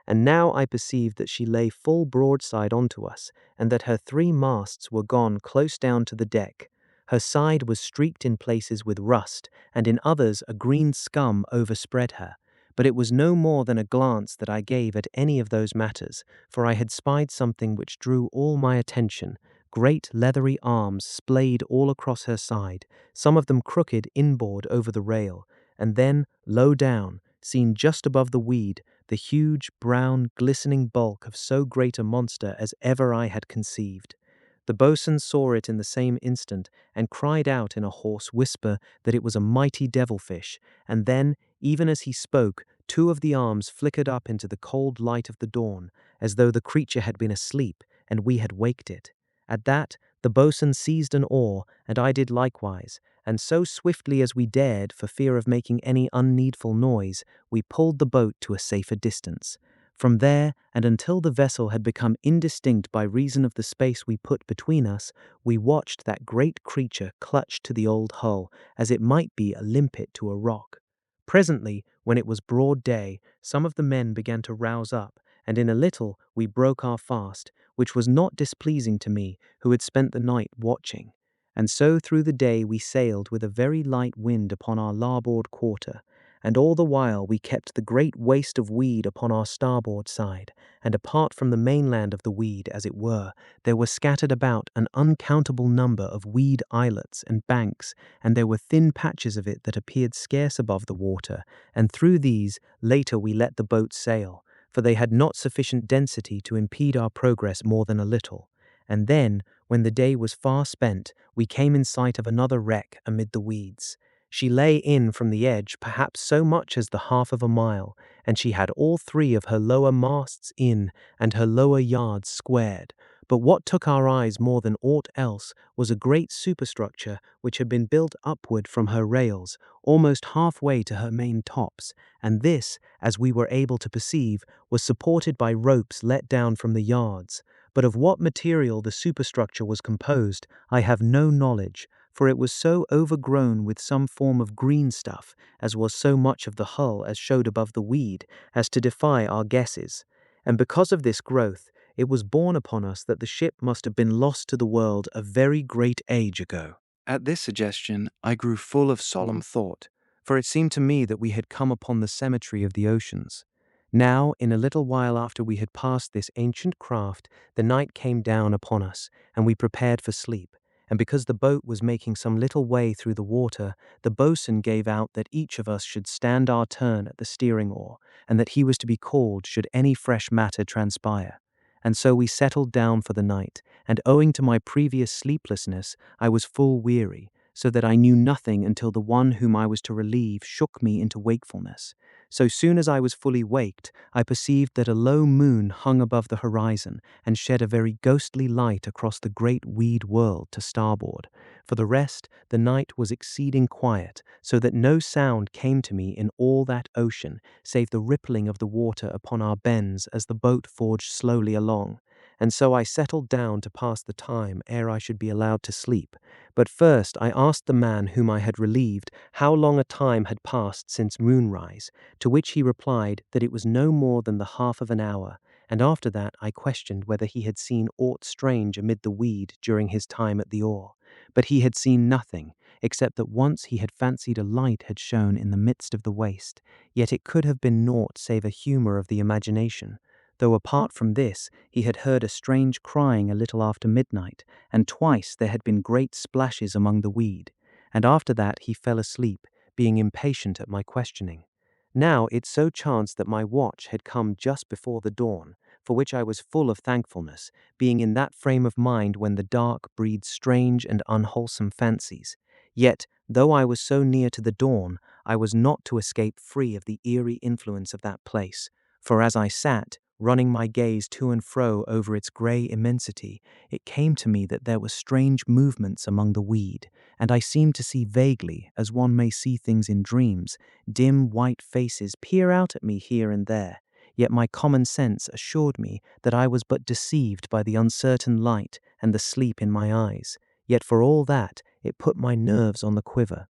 [SPEAKER 1] And now I perceived that she lay full broadside onto us, and that her 3 masts were gone close down to the deck. Her side was streaked in places with rust, and in others a green scum overspread her. But it was no more than a glance that I gave at any of those matters, for I had spied something which drew all my attention. Great leathery arms splayed all across her side, some of them crooked inboard over the rail, and then, low down, seen just above the weed, the huge, brown, glistening bulk of so great a monster as ever I had conceived. The boatswain saw it in the same instant, and cried out in a hoarse whisper that it was a mighty devilfish, and then, even as he spoke, 2 of the arms flickered up into the cold light of the dawn, as though the creature had been asleep, and we had waked it. At that, the boatswain seized an oar, and I did likewise, and so swiftly as we dared, for fear of making any unneedful noise, we pulled the boat to a safer distance. From there, and until the vessel had become indistinct by reason of the space we put between us, we watched that great creature clutched to the old hull, as it might be a limpet to a rock. Presently, when it was broad day, some of the men began to rouse up, and in a little we broke our fast, which was not displeasing to me, who had spent the night watching. And so through the day we sailed with a very light wind upon our larboard quarter, and all the while we kept the great waste of weed upon our starboard side, and apart from the mainland of the weed, as it were, there were scattered about an uncountable number of weed islets and banks, and there were thin patches of it that appeared scarce above the water, and through these later we let the boats sail, for they had not sufficient density to impede our progress more than a little. And then, when the day was far spent, we came in sight of another wreck amid the weeds. She lay in from the edge perhaps so much as the half of a mile, and she had all three of her lower masts in and her lower yards squared. But what took our eyes more than aught else was a great superstructure which had been built upward from her rails, almost halfway to her main tops, and this, as we were able to perceive, was supported by ropes let down from the yards. But of what material the superstructure was composed, I have no knowledge, for it was so overgrown with some form of green stuff, as was so much of the hull as showed above the weed, as to defy our guesses. And because of this growth, it was borne upon us that the ship must have been lost to the world a very great age ago. At this suggestion, I grew full of solemn thought, for it seemed to me that we had come upon the cemetery of the oceans. Now, in a little while after we had passed this ancient craft, the night came down upon us, and we prepared for sleep. And because the boat was making some little way through the water, the boatswain gave out that each of us should stand our turn at the steering oar, and that he was to be called should any fresh matter transpire. And so we settled down for the night, and owing to my previous sleeplessness, I was full weary, so that I knew nothing until the one whom I was to relieve shook me into wakefulness. So soon as I was fully waked, I perceived that a low moon hung above the horizon and shed a very ghostly light across the great weed world to starboard. For the rest, the night was exceeding quiet, so that no sound came to me in all that ocean, save the rippling of the water upon our bends as the boat forged slowly along. And so I settled down to pass the time ere I should be allowed to sleep. But first I asked the man whom I had relieved how long a time had passed since moonrise, to which he replied that it was no more than the half of an hour, and after that I questioned whether he had seen aught strange amid the weed during his time at the oar. But he had seen nothing, except that once he had fancied a light had shone in the midst of the waste, yet it could have been naught save a humour of the imagination. Though apart from this, he had heard a strange crying a little after midnight, and twice there had been great splashes among the weed, and after that he fell asleep, being impatient at my questioning. Now it so chanced that my watch had come just before the dawn, for which I was full of thankfulness, being in that frame of mind when the dark breeds strange and unwholesome fancies. Yet, though I was so near to the dawn, I was not to escape free of the eerie influence of that place, for as I sat, running my gaze to and fro over its grey immensity, it came to me that there were strange movements among the weed, and I seemed to see vaguely, as one may see things in dreams, dim white faces peer out at me here and there. Yet my common sense assured me that I was but deceived by the uncertain light and the sleep in my eyes. Yet for all that, it put my nerves on the quiver.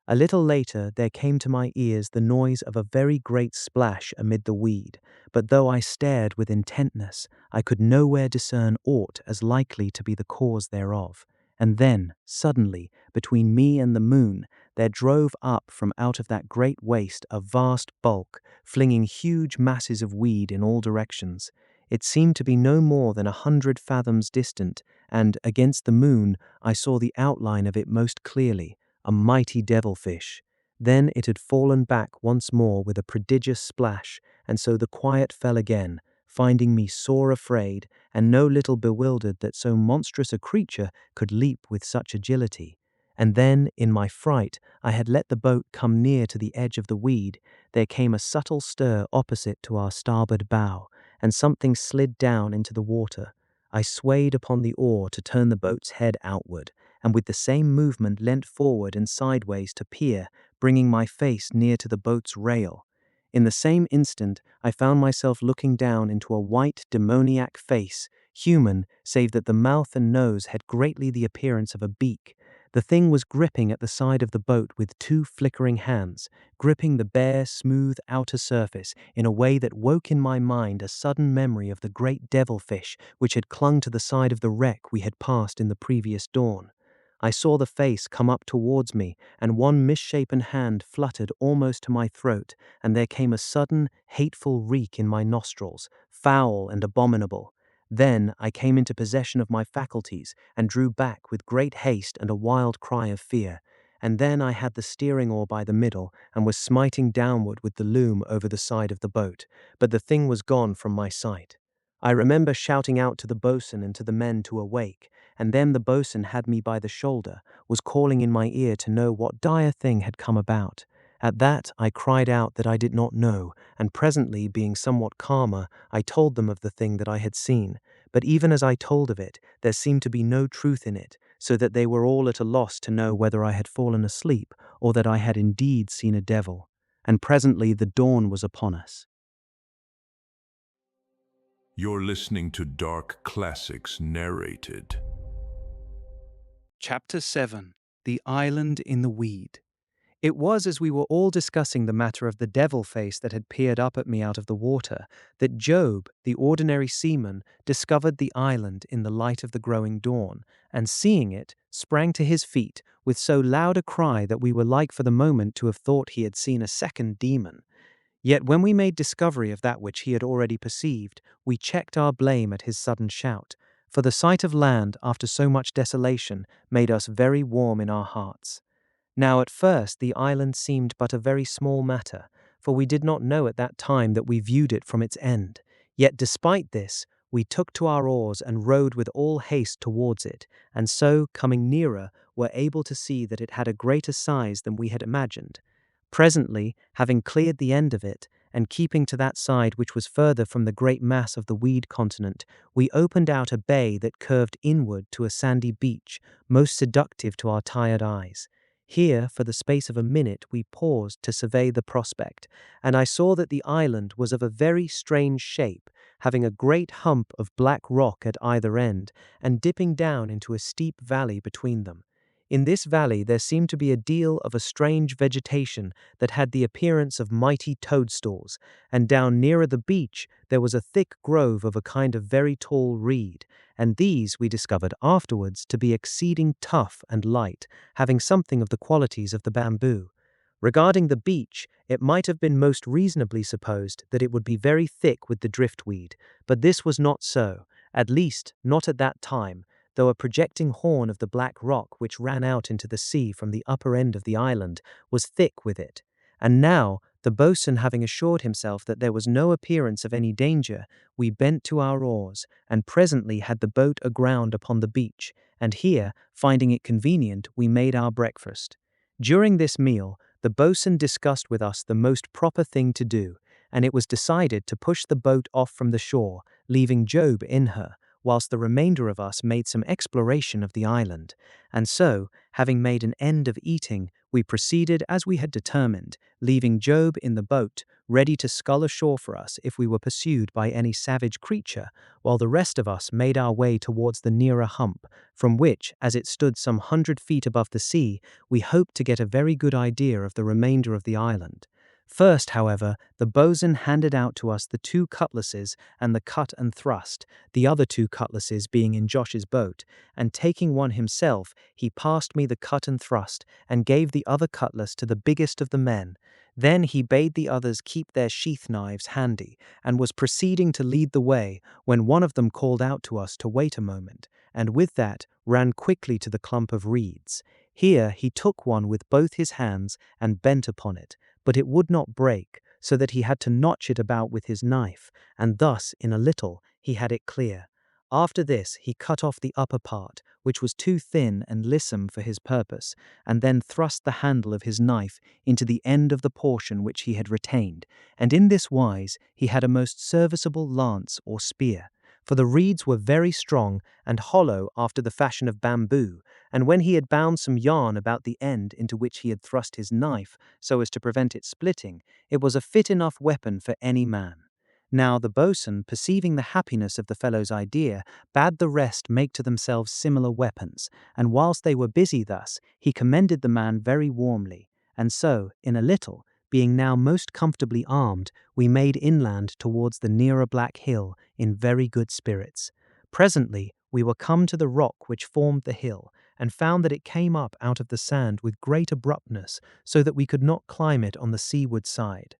[SPEAKER 1] A little later there came to my ears the noise of a very great splash amid the weed, but though I stared with intentness, I could nowhere discern aught as likely to be the cause thereof. And then, suddenly, between me and the moon, there drove up from out of that great waste a vast bulk, flinging huge masses of weed in all directions. It seemed to be no more than 100 fathoms distant, and, against the moon, I saw the outline of it most clearly, a mighty devilfish. Then it had fallen back once more with a prodigious splash, and so the quiet fell again, finding me sore afraid, and no little bewildered that so monstrous a creature could leap with such agility. And then, in my fright, I had let the boat come near to the edge of the weed. There came a subtle stir opposite to our starboard bow, and something slid down into the water. I swayed upon the oar to turn the boat's head outward, and with the same movement leant forward and sideways to peer, bringing my face near to the boat's rail. In the same instant, I found myself looking down into a white, demoniac face, human, save that the mouth and nose had greatly the appearance of a beak. The thing was gripping at the side of the boat with two flickering hands, gripping the bare, smooth outer surface in a way that woke in my mind a sudden memory of the great devilfish which had clung to the side of the wreck we had passed in the previous dawn. I saw the face come up towards me, and one misshapen hand fluttered almost to my throat, and there came a sudden, hateful reek in my nostrils, foul and abominable. Then I came into possession of my faculties, and drew back with great haste and a wild cry of fear. And then I had the steering oar by the middle, and was smiting downward with the loom over the side of the boat, but the thing was gone from my sight. I remember shouting out to the boatswain and to the men to awake, and then the boatswain had me by the shoulder, was calling in my ear to know what dire thing had come about. At that I cried out that I did not know, and presently, being somewhat calmer, I told them of the thing that I had seen. But even as I told of it, there seemed to be no truth in it, so that they were all at a loss to know whether I had fallen asleep, or that I had indeed seen a devil. And presently the dawn was upon us.
[SPEAKER 2] You're listening to Dark Classics Narrated.
[SPEAKER 1] Chapter 7. The Island in the Weed. It was as we were all discussing the matter of the devil face that had peered up at me out of the water, that Job, the ordinary seaman, discovered the island in the light of the growing dawn, and seeing it, sprang to his feet with so loud a cry that we were like for the moment to have thought he had seen a second demon. Yet when we made discovery of that which he had already perceived, we checked our blame at his sudden shout, for the sight of land after so much desolation made us very warm in our hearts. Now at first the island seemed but a very small matter, for we did not know at that time that we viewed it from its end. Yet despite this, we took to our oars and rowed with all haste towards it, and so, coming nearer, were able to see that it had a greater size than we had imagined. Presently, having cleared the end of it, and keeping to that side which was further from the great mass of the weed continent, we opened out a bay that curved inward to a sandy beach, most seductive to our tired eyes. Here, for the space of a minute, we paused to survey the prospect, and I saw that the island was of a very strange shape, having a great hump of black rock at either end, and dipping down into a steep valley between them. In this valley there seemed to be a deal of a strange vegetation that had the appearance of mighty toadstools, and down nearer the beach there was a thick grove of a kind of very tall reed, and these we discovered afterwards to be exceeding tough and light, having something of the qualities of the bamboo. Regarding the beach, it might have been most reasonably supposed that it would be very thick with the driftweed, but this was not so, at least not at that time, though a projecting horn of the black rock which ran out into the sea from the upper end of the island was thick with it. And now, the boatswain having assured himself that there was no appearance of any danger, we bent to our oars, and presently had the boat aground upon the beach, and here, finding it convenient, we made our breakfast. During this meal, the boatswain discussed with us the most proper thing to do, and it was decided to push the boat off from the shore, leaving Job in her, whilst the remainder of us made some exploration of the island. And so, having made an end of eating, we proceeded as we had determined, leaving Job in the boat, ready to scull ashore for us if we were pursued by any savage creature, while the rest of us made our way towards the nearer hump, from which, as it stood some 100 feet above the sea, we hoped to get a very good idea of the remainder of the island. First, however, the boatswain handed out to us the 2 cutlasses and the cut and thrust, the other 2 cutlasses being in Josh's boat, and taking one himself, he passed me the cut and thrust, and gave the other cutlass to the biggest of the men. Then he bade the others keep their sheath knives handy, and was proceeding to lead the way, when one of them called out to us to wait a moment, and with that ran quickly to the clump of reeds. Here he took one with both his hands and bent upon it, but it would not break, so that he had to notch it about with his knife, and thus, in a little, he had it clear. After this he cut off the upper part, which was too thin and lissom for his purpose, and then thrust the handle of his knife into the end of the portion which he had retained, and in this wise he had a most serviceable lance or spear. For the reeds were very strong and hollow after the fashion of bamboo, and when he had bound some yarn about the end into which he had thrust his knife so as to prevent it splitting, it was a fit enough weapon for any man. Now the boatswain, perceiving the happiness of the fellow's idea, bade the rest make to themselves similar weapons, and whilst they were busy thus, he commended the man very warmly, and so, in a little, being now most comfortably armed, we made inland towards the nearer Black Hill in very good spirits. Presently we were come to the rock which formed the hill, and found that it came up out of the sand with great abruptness, so that we could not climb it on the seaward side.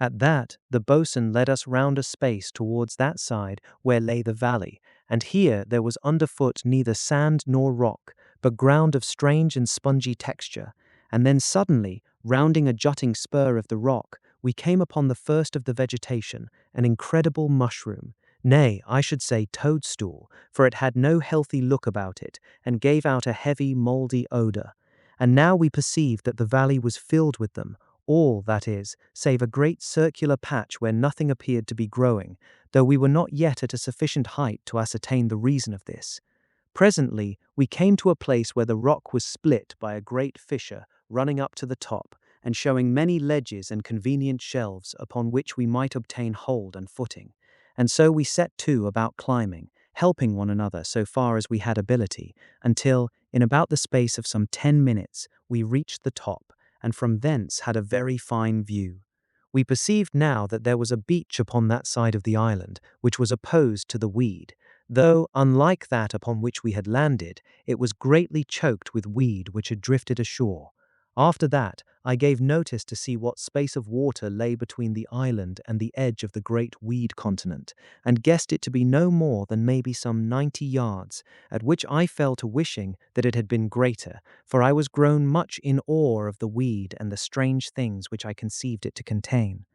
[SPEAKER 1] At that, the boatswain led us round a space towards that side where lay the valley, and here there was underfoot neither sand nor rock, but ground of strange and spongy texture. And then suddenly, rounding a jutting spur of the rock, we came upon the first of the vegetation, an incredible mushroom. Nay, I should say toadstool, for it had no healthy look about it, and gave out a heavy, mouldy odour. And now we perceived that the valley was filled with them, all, that is, save a great circular patch where nothing appeared to be growing, though we were not yet at a sufficient height to ascertain the reason of this. Presently, we came to a place where the rock was split by a great fissure running up to the top, and showing many ledges and convenient shelves upon which we might obtain hold and footing. And so we set to about climbing, helping one another so far as we had ability, until, in about the space of some 10 minutes, we reached the top, and from thence had a very fine view. We perceived now that there was a beach upon that side of the island, which was opposed to the weed, though, unlike that upon which we had landed, it was greatly choked with weed which had drifted ashore. After that, I gave notice to see what space of water lay between the island and the edge of the great weed continent, and guessed it to be no more than maybe some 90 yards, at which I fell to wishing that it had been greater, for I was grown much in awe of the weed and the strange things which I conceived it to contain.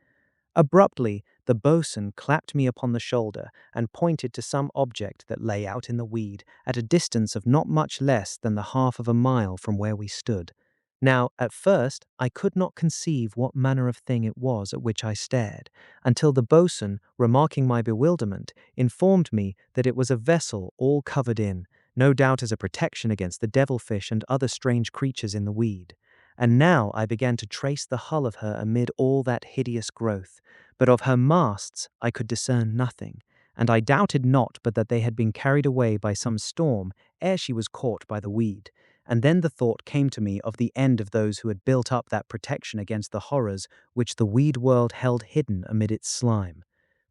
[SPEAKER 1] Abruptly, the boatswain clapped me upon the shoulder and pointed to some object that lay out in the weed at a distance of not much less than the half of a mile from where we stood. Now, at first, I could not conceive what manner of thing it was at which I stared, until the boatswain, remarking my bewilderment, informed me that it was a vessel all covered in, no doubt as a protection against the devilfish and other strange creatures in the weed. And now I began to trace the hull of her amid all that hideous growth, but of her masts I could discern nothing, and I doubted not but that they had been carried away by some storm ere she was caught by the weed. And then the thought came to me of the end of those who had built up that protection against the horrors which the weed world held hidden amid its slime.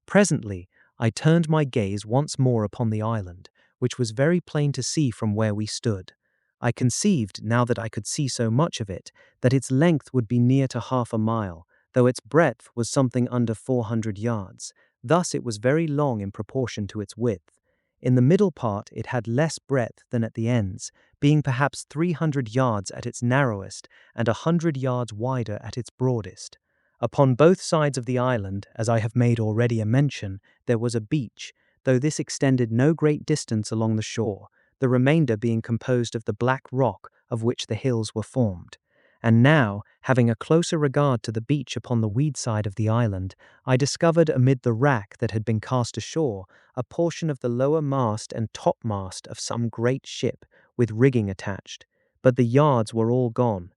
[SPEAKER 1] Presently, I turned my gaze once more upon the island, which was very plain to see from where we stood. I conceived, now that I could see so much of it, that its length would be near to half a mile, though its breadth was something under 400 yards. Thus it was very long in proportion to its width. In the middle part it had less breadth than at the ends, being perhaps 300 yards at its narrowest and 100 yards wider at its broadest. Upon both sides of the island, as I have made already a mention, there was a beach, though this extended no great distance along the shore, the remainder being composed of the black rock of which the hills were formed. And now, having a closer regard to the beach upon the weed side of the island, I discovered amid the wrack that had been cast ashore a portion of the lower mast and topmast of some great ship, with rigging attached, but the yards were all gone.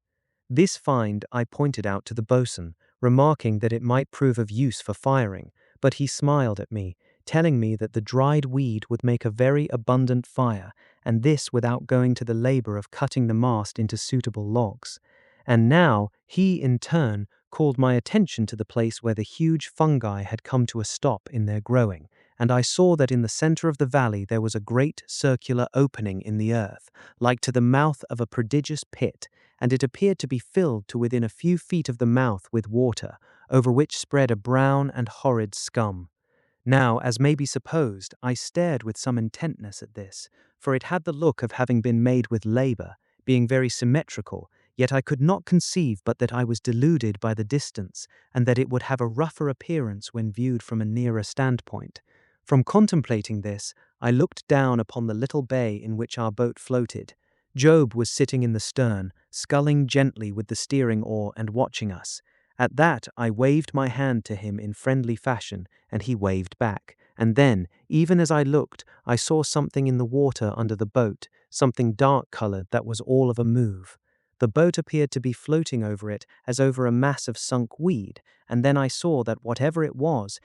[SPEAKER 1] This find I pointed out to the boatswain, remarking that it might prove of use for firing, but he smiled at me, telling me that the dried weed would make a very abundant fire, and this without going to the labour of cutting the mast into suitable logs. And now he, in turn, called my attention to the place where the huge fungi had come to a stop in their growing, and I saw that in the centre of the valley there was a great circular opening in the earth, like to the mouth of a prodigious pit, and it appeared to be filled to within a few feet of the mouth with water, over which spread a brown and horrid scum. Now, as may be supposed, I stared with some intentness at this, for it had the look of having been made with labour, being very symmetrical, yet I could not conceive but that I was deluded by the distance, and that it would have a rougher appearance when viewed from a nearer standpoint. From contemplating this, I looked down upon the little bay in which our boat floated. Job was sitting in the stern, sculling gently with the steering oar and watching us. At that I waved my hand to him in friendly fashion, and he waved back. And then, even as I looked, I saw something in the water under the boat, something dark-coloured that was all of a move. The boat appeared to be floating over it as over a mass of sunk weed, and then I saw that whatever it was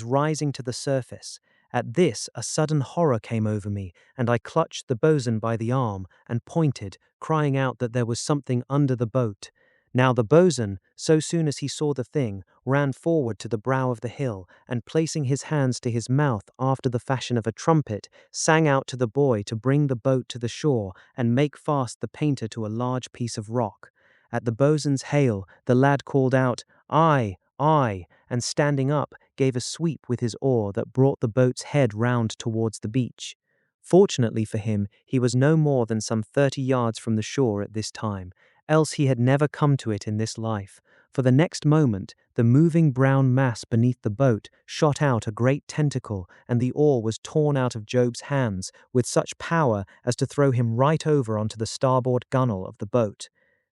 [SPEAKER 1] rising to the surface. At this a sudden horror came over me, and I clutched the boatswain by the arm and pointed, crying out that there was something under the boat. Now the boatswain, so soon as he saw the thing, ran forward to the brow of the hill, and placing his hands to his mouth after the fashion of a trumpet, sang out to the boy to bring the boat to the shore and make fast the painter to a large piece of rock. At the boatswain's hail, the lad called out, "Aye, aye," and standing up, gave a sweep with his oar that brought the boat's head round towards the beach. Fortunately for him, he was no more than some 30 yards from the shore at this time, else he had never come to it in this life, for the next moment the moving brown mass beneath the boat shot out a great tentacle, and the oar was torn out of Job's hands with such power as to throw him right over onto the starboard gunwale of the boat.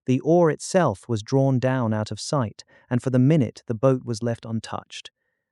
[SPEAKER 1] The oar itself was drawn down out of sight, and for the minute the boat was left untouched.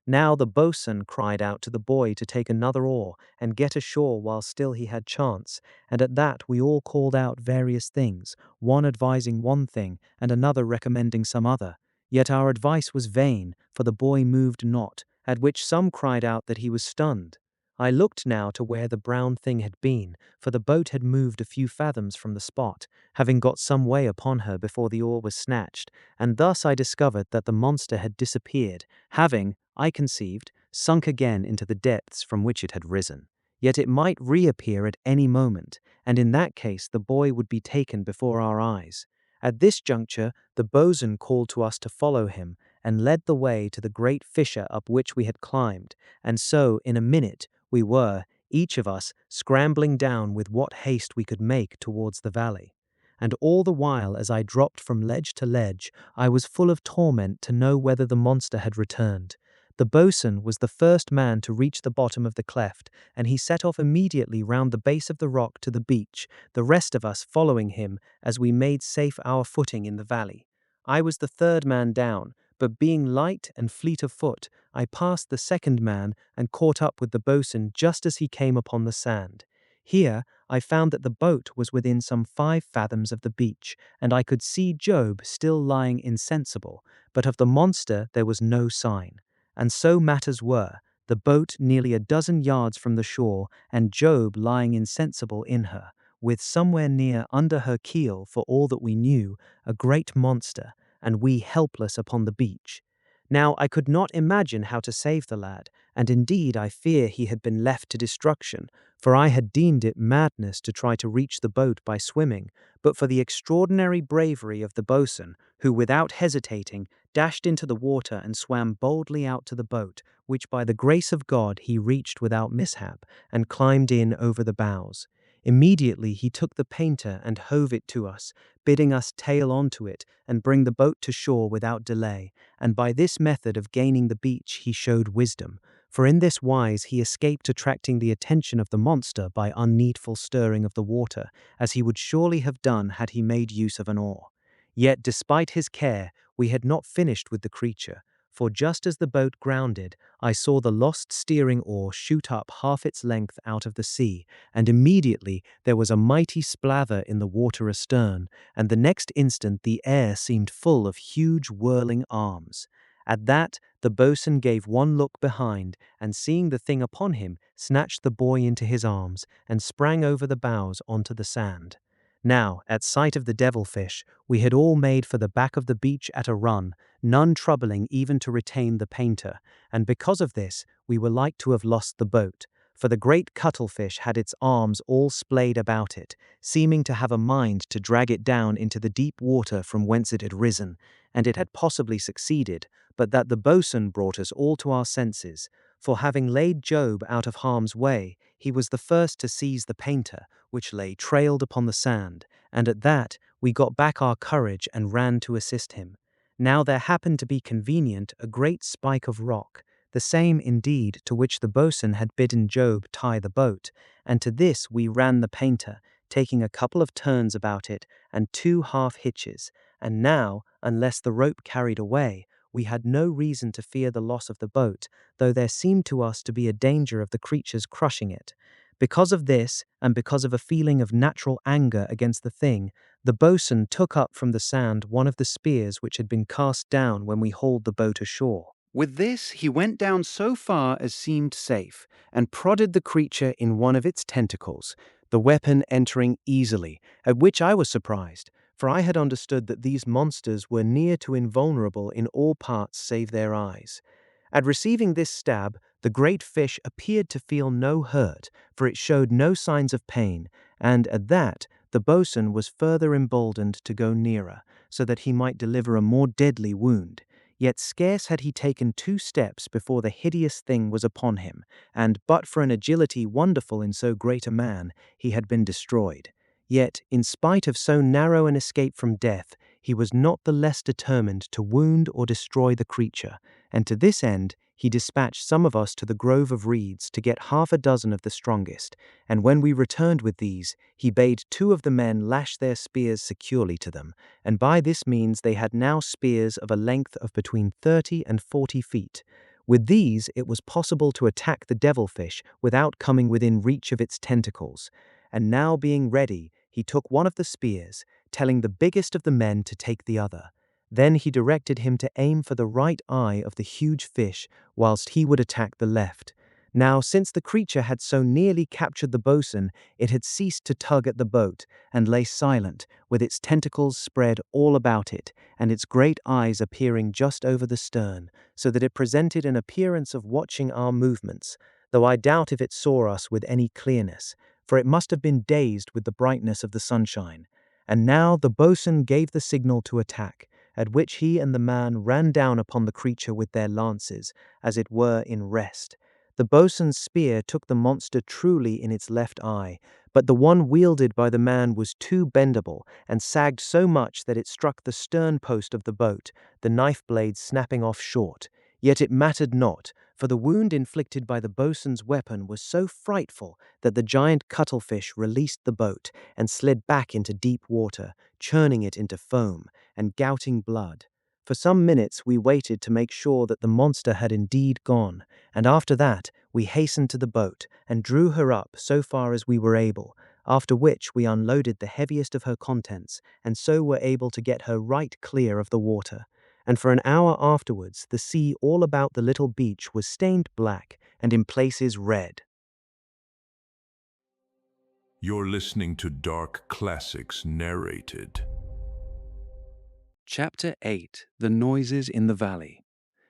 [SPEAKER 1] Now the boatswain cried out to the boy to take another oar and get ashore while still he had chance, and at that we all called out various things, one advising one thing and another recommending some other. Yet our advice was vain, for the boy moved not, at which some cried out that he was stunned. I looked now to where the brown thing had been, for the boat had moved a few fathoms from the spot, having got some way upon her before the oar was snatched, and thus I discovered that the monster had disappeared, having, I conceived, sunk again into the depths from which it had risen. Yet it might reappear at any moment, and in that case the boy would be taken before our eyes. At this juncture the boatswain called to us to follow him, and led the way to the great fissure up which we had climbed, and so in a minute we were, each of us, scrambling down with what haste we could make towards the valley. And all the while as I dropped from ledge to ledge, I was full of torment to know whether the monster had returned. The boatswain was the first man to reach the bottom of the cleft, and he set off immediately round the base of the rock to the beach, the rest of us following him as we made safe our footing in the valley. I was the third man down, but being light and fleet of foot, I passed the second man and caught up with the boatswain just as he came upon the sand. Here I found that the boat was within some 5 fathoms of the beach, and I could see Job still lying insensible, but of the monster there was no sign. And so matters were, the boat nearly a dozen yards from the shore, and Job lying insensible in her, with somewhere near under her keel, for all that we knew, a great monster, and we helpless upon the beach. Now I could not imagine how to save the lad, and indeed I fear he had been left to destruction, for I had deemed it madness to try to reach the boat by swimming, but for the extraordinary bravery of the boatswain, who without hesitating dashed into the water and swam boldly out to the boat, which by the grace of God he reached without mishap, and climbed in over the bows. Immediately he took the painter and hove it to us, bidding us tail on to it and bring the boat to shore without delay, and by this method of gaining the beach he showed wisdom, for in this wise he escaped attracting the attention of the monster by unneedful stirring of the water, as he would surely have done had he made use of an oar. Yet despite his care, we had not finished with the creature, for just as the boat grounded, I saw the lost steering oar shoot up half its length out of the sea, and immediately there was a mighty splather in the water astern, and the next instant the air seemed full of huge whirling arms. At that, the boatswain gave one look behind, and seeing the thing upon him, snatched the boy into his arms, and sprang over the bows onto the sand. Now, at sight of the devilfish, we had all made for the back of the beach at a run, none troubling even to retain the painter, and because of this we were like to have lost the boat, for the great cuttlefish had its arms all splayed about it, seeming to have a mind to drag it down into the deep water from whence it had risen, and it had possibly succeeded, but that the boatswain brought us all to our senses, for having laid Job out of harm's way, he was the first to seize the painter, which lay trailed upon the sand, and at that we got back our courage and ran to assist him. Now there happened to be convenient a great spike of rock, the same indeed to which the boatswain had bidden Job tie the boat, and to this we ran the painter, taking a couple of turns about it and 2 half hitches, and now, unless the rope carried away, we had no reason to fear the loss of the boat, though there seemed to us to be a danger of the creature's crushing it. Because of this, and because of a feeling of natural anger against the thing, the boatswain took up from the sand one of the spears which had been cast down when we hauled the boat ashore. With this he went down so far as seemed safe, and prodded the creature in one of its tentacles, the weapon entering easily, at which I was surprised, for I had understood that these monsters were near to invulnerable in all parts save their eyes. At receiving this stab, the great fish appeared to feel no hurt, for it showed no signs of pain, and at that, the boatswain was further emboldened to go nearer, so that he might deliver a more deadly wound. Yet scarce had he taken 2 steps before the hideous thing was upon him, and but for an agility wonderful in so great a man, he had been destroyed. Yet, in spite of so narrow an escape from death, he was not the less determined to wound or destroy the creature, and to this end he dispatched some of us to the grove of reeds to get 6 of the strongest, and when we returned with these, he bade 2 of the men lash their spears securely to them, and by this means they had now spears of a length of between 30 and 40 feet. With these it was possible to attack the devilfish without coming within reach of its tentacles, and now being ready, he took one of the spears, telling the biggest of the men to take the other. Then he directed him to aim for the right eye of the huge fish, whilst he would attack the left. Now, since the creature had so nearly captured the boatswain, it had ceased to tug at the boat, and lay silent, with its tentacles spread all about it, and its great eyes appearing just over the stern, so that it presented an appearance of watching our movements, though I doubt if it saw us with any clearness, for it must have been dazed with the brightness of the sunshine. And now the boatswain gave the signal to attack, at which he and the man ran down upon the creature with their lances, as it were in rest. The boatswain's spear took the monster truly in its left eye, but the one wielded by the man was too bendable, and sagged so much that it struck the stern post of the boat, the knife blade snapping off short. Yet it mattered not, for the wound inflicted by the boatswain's weapon was so frightful that the giant cuttlefish released the boat and slid back into deep water, churning it into foam and gouting blood. For some minutes we waited to make sure that the monster had indeed gone, and after that we hastened to the boat and drew her up so far as we were able, after which we unloaded the heaviest of her contents and so were able to get her right clear of the water. And for an hour afterwards the sea all about the little beach was stained black and in places red.
[SPEAKER 2] You're listening to Dark Classics Narrated.
[SPEAKER 1] Chapter 8. The Noises in the Valley.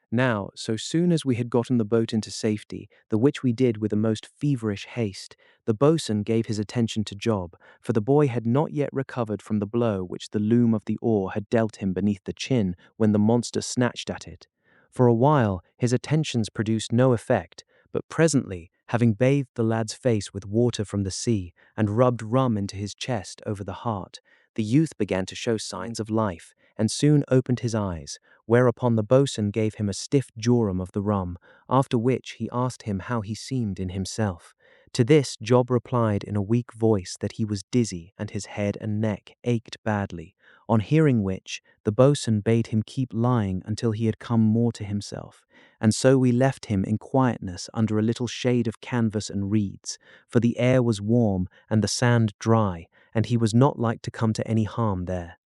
[SPEAKER 1] Now, so soon as we had gotten the boat into safety, the which we did with a most feverish haste, the boatswain gave his attention to Job, for the boy had not yet recovered from the blow which the loom of the oar had dealt him beneath the chin when the monster snatched at it. For a while his attentions produced no effect, but presently, having bathed the lad's face with water from the sea, and rubbed rum into his chest over the heart, the youth began to show signs of life, and soon opened his eyes, whereupon the boatswain gave him a stiff jorum of the rum, after which he asked him how he seemed in himself. To this Job replied in a weak voice that he was dizzy and his head and neck ached badly, on hearing which the boatswain bade him keep lying until he had come more to himself, and so we left him in quietness under a little shade of canvas and reeds, for the air was warm and the sand dry, and he was not like to come to any harm there.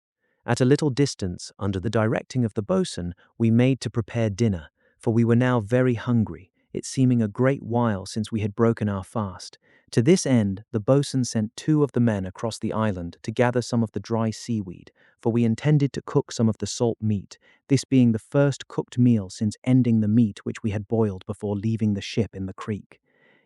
[SPEAKER 1] At a little distance, under the directing of the boatswain, we made to prepare dinner, for we were now very hungry, it seeming a great while since we had broken our fast. To this end, the boatswain sent 2 of the men across the island to gather some of the dry seaweed, for we intended to cook some of the salt meat, this being the first cooked meal since ending the meat which we had boiled before leaving the ship in the creek.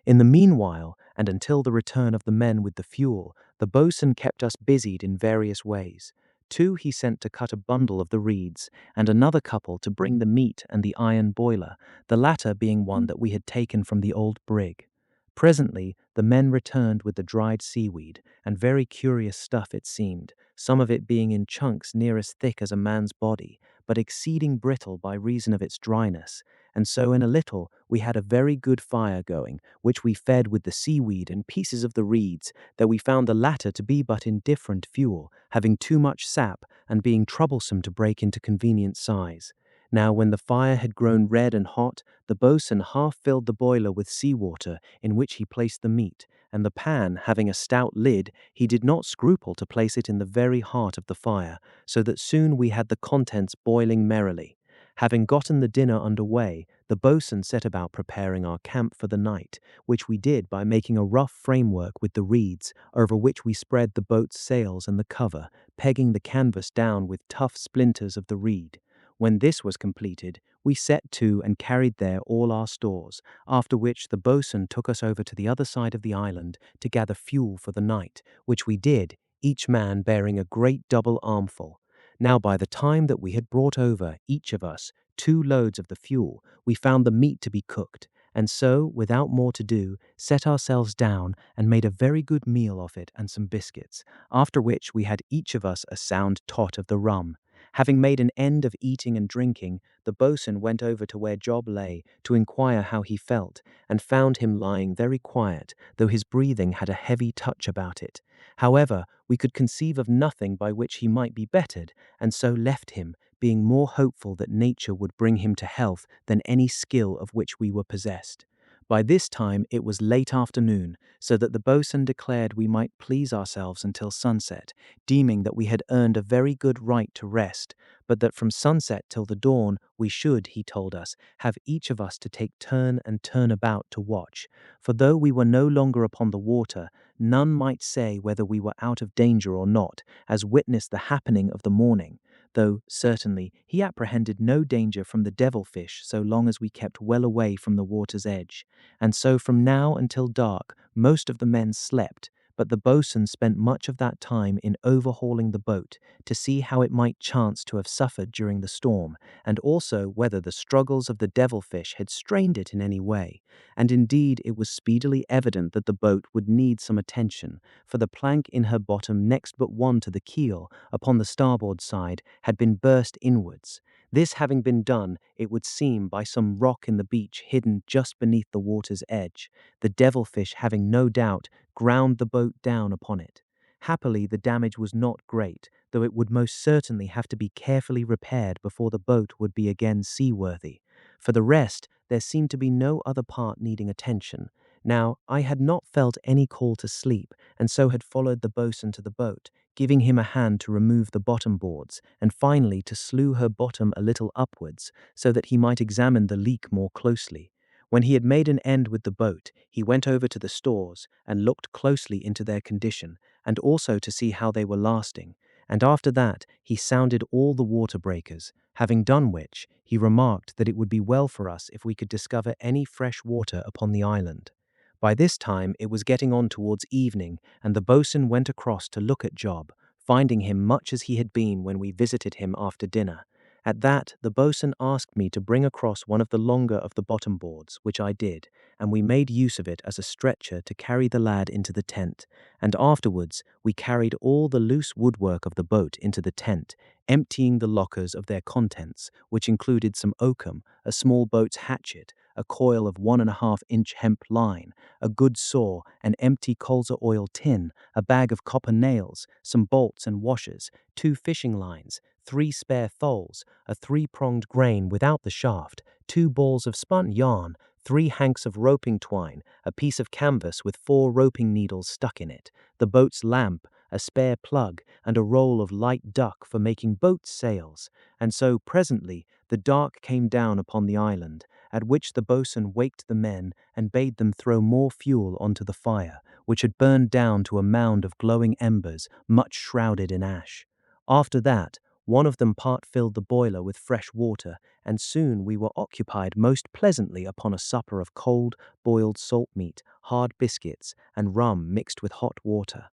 [SPEAKER 1] In the meanwhile, and until the return of the men with the fuel, the boatswain kept us busied in various ways. 2 he sent to cut a bundle of the reeds, and another couple to bring the meat and the iron boiler, the latter being one that we had taken from the old brig. Presently the men returned with the dried seaweed, and very curious stuff it seemed, some of it being in chunks near as thick as a man's body, but exceeding brittle by reason of its dryness, and so in a little we had a very good fire going, which we fed with the seaweed and pieces of the reeds, that we found the latter to be but indifferent fuel, having too much sap, and being troublesome to break into convenient size. Now when the fire had grown red and hot, the boatswain half filled the boiler with sea-water, in which he placed the meat, and the pan, having a stout lid, he did not scruple to place it in the very heart of the fire, so that soon we had the contents boiling merrily. Having gotten the dinner under way, the boatswain set about preparing our camp for the night, which we did by making a rough framework with the reeds, over which we spread the boat's sails and the cover, pegging the canvas down with tough splinters of the reed. When this was completed, we set to and carried there all our stores, after which the boatswain took us over to the other side of the island to gather fuel for the night, which we did, each man bearing a great double armful. Now by the time that we had brought over, each of us, 2 loads of the fuel, we found the meat to be cooked, and so, without more to do, set ourselves down and made a very good meal of it and some biscuits, after which we had each of us a sound tot of the rum. Having made an end of eating and drinking, the boatswain went over to where Job lay to inquire how he felt, and found him lying very quiet, though his breathing had a heavy touch about it. However, we could conceive of nothing by which he might be bettered, and so left him, being more hopeful that nature would bring him to health than any skill of which we were possessed. By this time it was late afternoon, so that the boatswain declared we might please ourselves until sunset, deeming that we had earned a very good right to rest, but that from sunset till the dawn we should, he told us, have each of us to take turn and turn about to watch, for though we were no longer upon the water, none might say whether we were out of danger or not, as witness the happening of the morning, though certainly he apprehended no danger from the devil-fish so long as we kept well away from the water's edge. And so from now until dark most of the men slept, but the boatswain spent much of that time in overhauling the boat to see how it might chance to have suffered during the storm, and also whether the struggles of the devil-fish had strained it in any way. And indeed it was speedily evident that the boat would need some attention, for the plank in her bottom next but one to the keel, upon the starboard side, had been burst inwards. This having been done, it would seem, by some rock in the beach hidden just beneath the water's edge, the devil-fish having no doubt ground the boat down upon it. Happily the damage was not great, though it would most certainly have to be carefully repaired before the boat would be again seaworthy. For the rest, there seemed to be no other part needing attention. Now, I had not felt any call to sleep, and so had followed the boatswain to the boat, giving him a hand to remove the bottom boards, and finally to slew her bottom a little upwards, so that he might examine the leak more closely. When he had made an end with the boat, he went over to the stores and looked closely into their condition, and also to see how they were lasting, and after that he sounded all the water breakers, having done which, he remarked that it would be well for us if we could discover any fresh water upon the island. By this time it was getting on towards evening, and the boatswain went across to look at Job, finding him much as he had been when we visited him after dinner. At that, the boatswain asked me to bring across one of the longer of the bottom boards, which I did, and we made use of it as a stretcher to carry the lad into the tent, and afterwards we carried all the loose woodwork of the boat into the tent, emptying the lockers of their contents, which included some oakum, a small boat's hatchet, a coil of 1.5-inch hemp line, a good saw, an empty colza oil tin, a bag of copper nails, some bolts and washers, 2 fishing lines, 3 spare tholes, a 3-pronged grain without the shaft, 2 balls of spun yarn, 3 hanks of roping twine, a piece of canvas with 4 roping needles stuck in it, the boat's lamp, a spare plug, and a roll of light duck for making boat sails. And so presently the dark came down upon the island, at which the boatswain waked the men and bade them throw more fuel onto the fire, which had burned down to a mound of glowing embers much shrouded in ash. After that, one of them part-filled the boiler with fresh water, and soon we were occupied most pleasantly upon a supper of cold, boiled salt meat, hard biscuits, and rum mixed with hot water.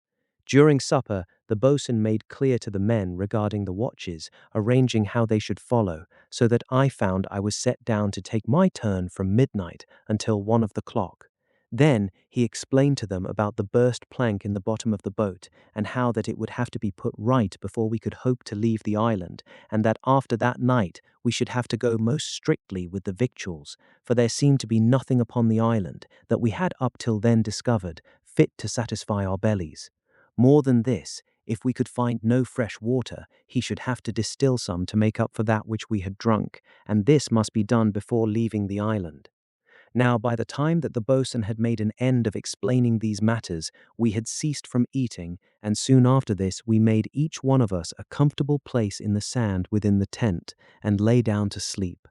[SPEAKER 1] During supper, the boatswain made clear to the men regarding the watches, arranging how they should follow, so that I found I was set down to take my turn from midnight until 1 of the clock. Then he explained to them about the burst plank in the bottom of the boat, and how that it would have to be put right before we could hope to leave the island, and that after that night we should have to go most strictly with the victuals, for there seemed to be nothing upon the island that we had up till then discovered fit to satisfy our bellies. More than this, if we could find no fresh water, he should have to distill some to make up for that which we had drunk, and this must be done before leaving the island. Now, by the time that the boatswain had made an end of explaining these matters, we had ceased from eating, and soon after this we made each one of us a comfortable place in the sand within the tent, and lay down to sleep.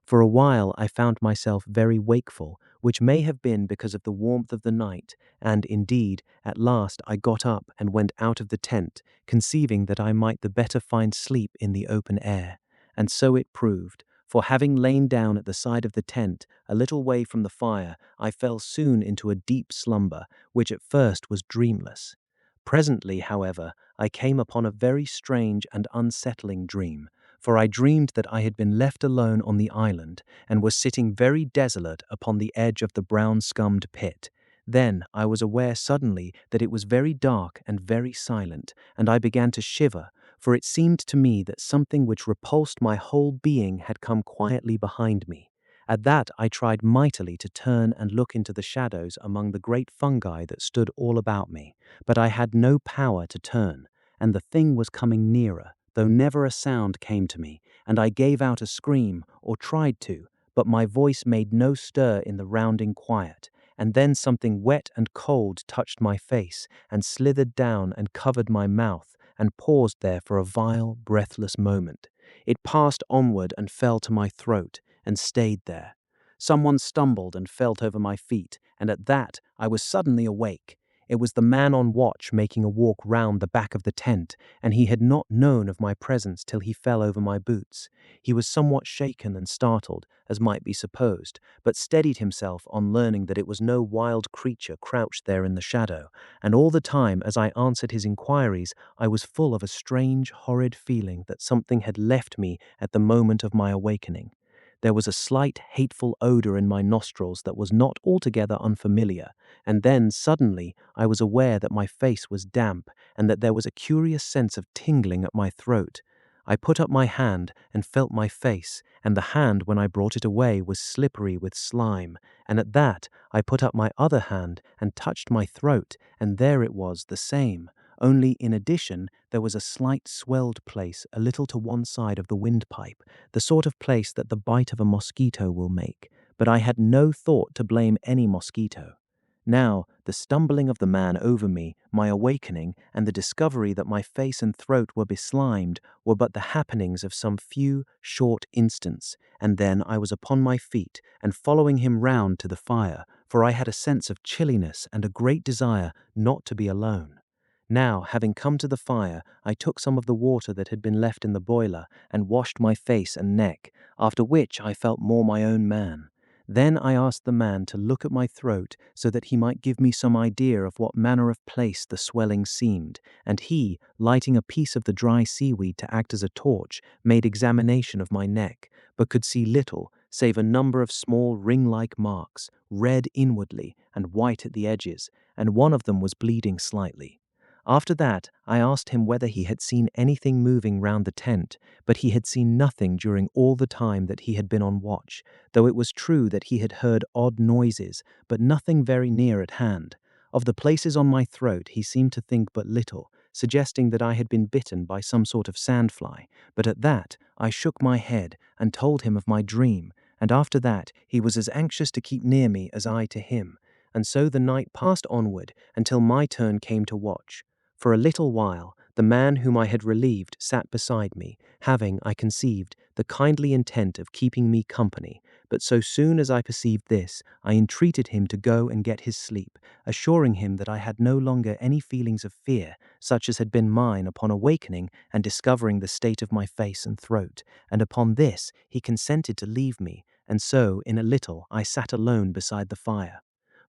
[SPEAKER 1] For a while I found myself very wakeful, which may have been because of the warmth of the night, and indeed, at last I got up and went out of the tent, conceiving that I might the better find sleep in the open air. And so it proved, for having lain down at the side of the tent, a little way from the fire, I fell soon into a deep slumber, which at first was dreamless. Presently, however, I came upon a very strange and unsettling dream, for I dreamed that I had been left alone on the island, and was sitting very desolate upon the edge of the brown-scummed pit. Then I was aware suddenly that it was very dark and very silent, and I began to shiver, for it seemed to me that something which repulsed my whole being had come quietly behind me. At that I tried mightily to turn and look into the shadows among the great fungi that stood all about me, but I had no power to turn, and the thing was coming nearer, though never a sound came to me, and I gave out a scream, or tried to, but my voice made no stir in the rounding quiet, and then something wet and cold touched my face, and slithered down and covered my mouth, and paused there for a vile, breathless moment. It passed onward and fell to my throat, and stayed there. Someone stumbled and felt over my feet, and at that I was suddenly awake. It was the man on watch making a walk round the back of the tent, and he had not known of my presence till he fell over my boots. He was somewhat shaken and startled, as might be supposed, but steadied himself on learning that it was no wild creature crouched there in the shadow, and all the time as I answered his inquiries I was full of a strange, horrid feeling that something had left me at the moment of my awakening. There was a slight, hateful odor in my nostrils that was not altogether unfamiliar, and then, suddenly, I was aware that my face was damp, and that there was a curious sense of tingling at my throat. I put up my hand and felt my face, and the hand, when I brought it away, was slippery with slime, and at that I put up my other hand and touched my throat, and there it was, the same. Only, in addition, there was a slight swelled place a little to one side of the windpipe, the sort of place that the bite of a mosquito will make, but I had no thought to blame any mosquito. Now, the stumbling of the man over me, my awakening, and the discovery that my face and throat were beslimed were but the happenings of some few short instants, and then I was upon my feet and following him round to the fire, for I had a sense of chilliness and a great desire not to be alone. Now, having come to the fire, I took some of the water that had been left in the boiler and washed my face and neck, after which I felt more my own man. Then I asked the man to look at my throat so that he might give me some idea of what manner of place the swelling seemed, and he, lighting a piece of the dry seaweed to act as a torch, made examination of my neck, but could see little, save a number of small ring-like marks, red inwardly and white at the edges, and one of them was bleeding slightly. After that, I asked him whether he had seen anything moving round the tent, but he had seen nothing during all the time that he had been on watch, though it was true that he had heard odd noises, but nothing very near at hand. Of the places on my throat he seemed to think but little, suggesting that I had been bitten by some sort of sandfly, but at that I shook my head and told him of my dream, and after that he was as anxious to keep near me as I to him, and so the night passed onward until my turn came to watch. For a little while, the man whom I had relieved sat beside me, having, I conceived, the kindly intent of keeping me company, but so soon as I perceived this, I entreated him to go and get his sleep, assuring him that I had no longer any feelings of fear, such as had been mine upon awakening and discovering the state of my face and throat, and upon this he consented to leave me, and so, in a little, I sat alone beside the fire.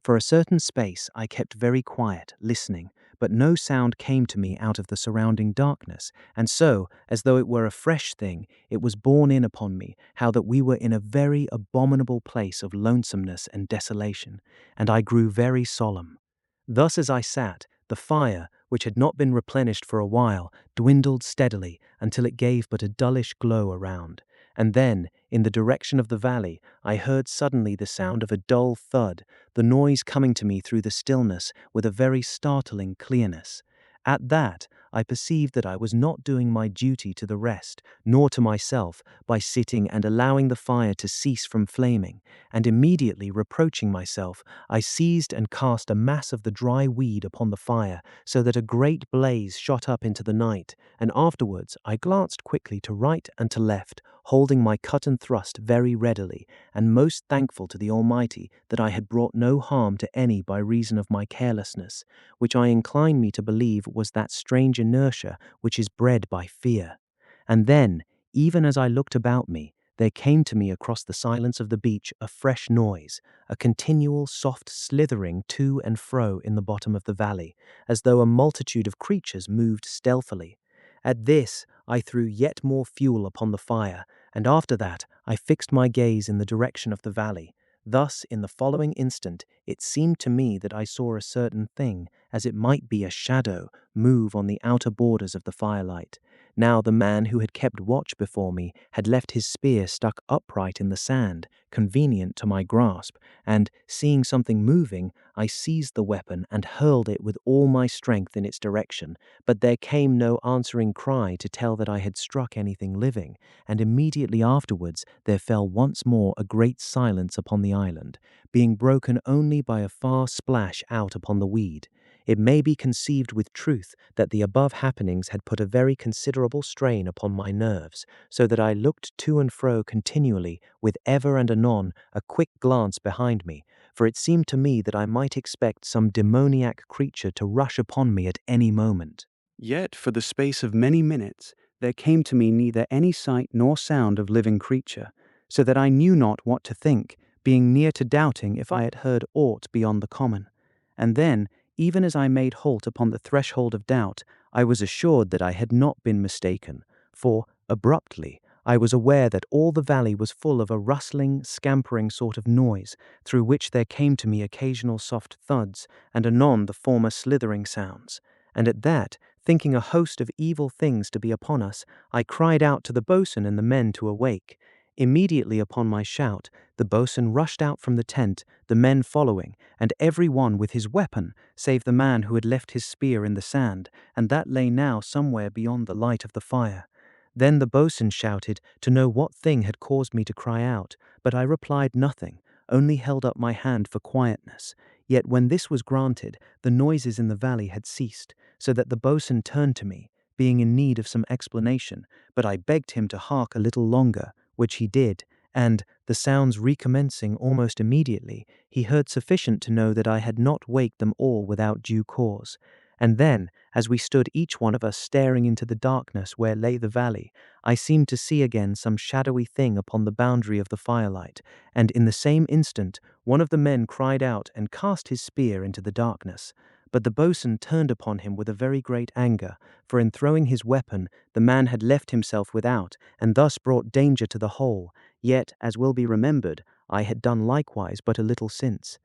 [SPEAKER 1] For a certain space I kept very quiet, listening, but no sound came to me out of the surrounding darkness, and so, as though it were a fresh thing, it was borne in upon me how that we were in a very abominable place of lonesomeness and desolation, and I grew very solemn. Thus as I sat, the fire, which had not been replenished for a while, dwindled steadily until it gave but a dullish glow around, and then, in the direction of the valley, I heard suddenly the sound of a dull thud, the noise coming to me through the stillness with a very startling clearness. At that, I perceived that I was not doing my duty to the rest, nor to myself, by sitting and allowing the fire to cease from flaming, and immediately reproaching myself, I seized and cast a mass of the dry weed upon the fire, so that a great blaze shot up into the night, and afterwards I glanced quickly to right and to left, holding my cut and thrust very readily, and most thankful to the Almighty that I had brought no harm to any by reason of my carelessness, which I incline me to believe was that strange inertia which is bred by fear. And then, even as I looked about me, there came to me across the silence of the beach a fresh noise, a continual soft slithering to and fro in the bottom of the valley, as though a multitude of creatures moved stealthily. At this, I threw yet more fuel upon the fire, and after that I fixed my gaze in the direction of the valley. Thus, in the following instant, it seemed to me that I saw a certain thing, as it might be a shadow, move on the outer borders of the firelight. Now the man who had kept watch before me had left his spear stuck upright in the sand, convenient to my grasp, and, seeing something moving, I seized the weapon and hurled it with all my strength in its direction, but there came no answering cry to tell that I had struck anything living, and immediately afterwards there fell once more a great silence upon the island, being broken only by a far splash out upon the weed. It may be conceived with truth that the above happenings had put a very considerable strain upon my nerves, so that I looked to and fro continually, with ever and anon a quick glance behind me, for it seemed to me that I might expect some demoniac creature to rush upon me at any moment. Yet, for the space of many minutes, there came to me neither any sight nor sound of living creature, so that I knew not what to think, being near to doubting if I had heard aught beyond the common. And then, even as I made halt upon the threshold of doubt, I was assured that I had not been mistaken, for, abruptly, I was aware that all the valley was full of a rustling, scampering sort of noise, through which there came to me occasional soft thuds, and anon the former slithering sounds. And at that, thinking a host of evil things to be upon us, I cried out to the boatswain and the men to awake. Immediately upon my shout, the boatswain rushed out from the tent, the men following, and every one with his weapon, save the man who had left his spear in the sand, and that lay now somewhere beyond the light of the fire. Then the boatswain shouted to know what thing had caused me to cry out, but I replied nothing, only held up my hand for quietness. Yet when this was granted, the noises in the valley had ceased, so that the boatswain turned to me, being in need of some explanation, but I begged him to hark a little longer, which he did, and, the sounds recommencing almost immediately, he heard sufficient to know that I had not waked them all without due cause. And then, as we stood each one of us staring into the darkness where lay the valley, I seemed to see again some shadowy thing upon the boundary of the firelight, and in the same instant one of the men cried out and cast his spear into the darkness. But the boatswain turned upon him with a very great anger, for in throwing his weapon the man had left himself without, and thus brought danger to the whole. Yet, as will be remembered, I had done likewise but a little since.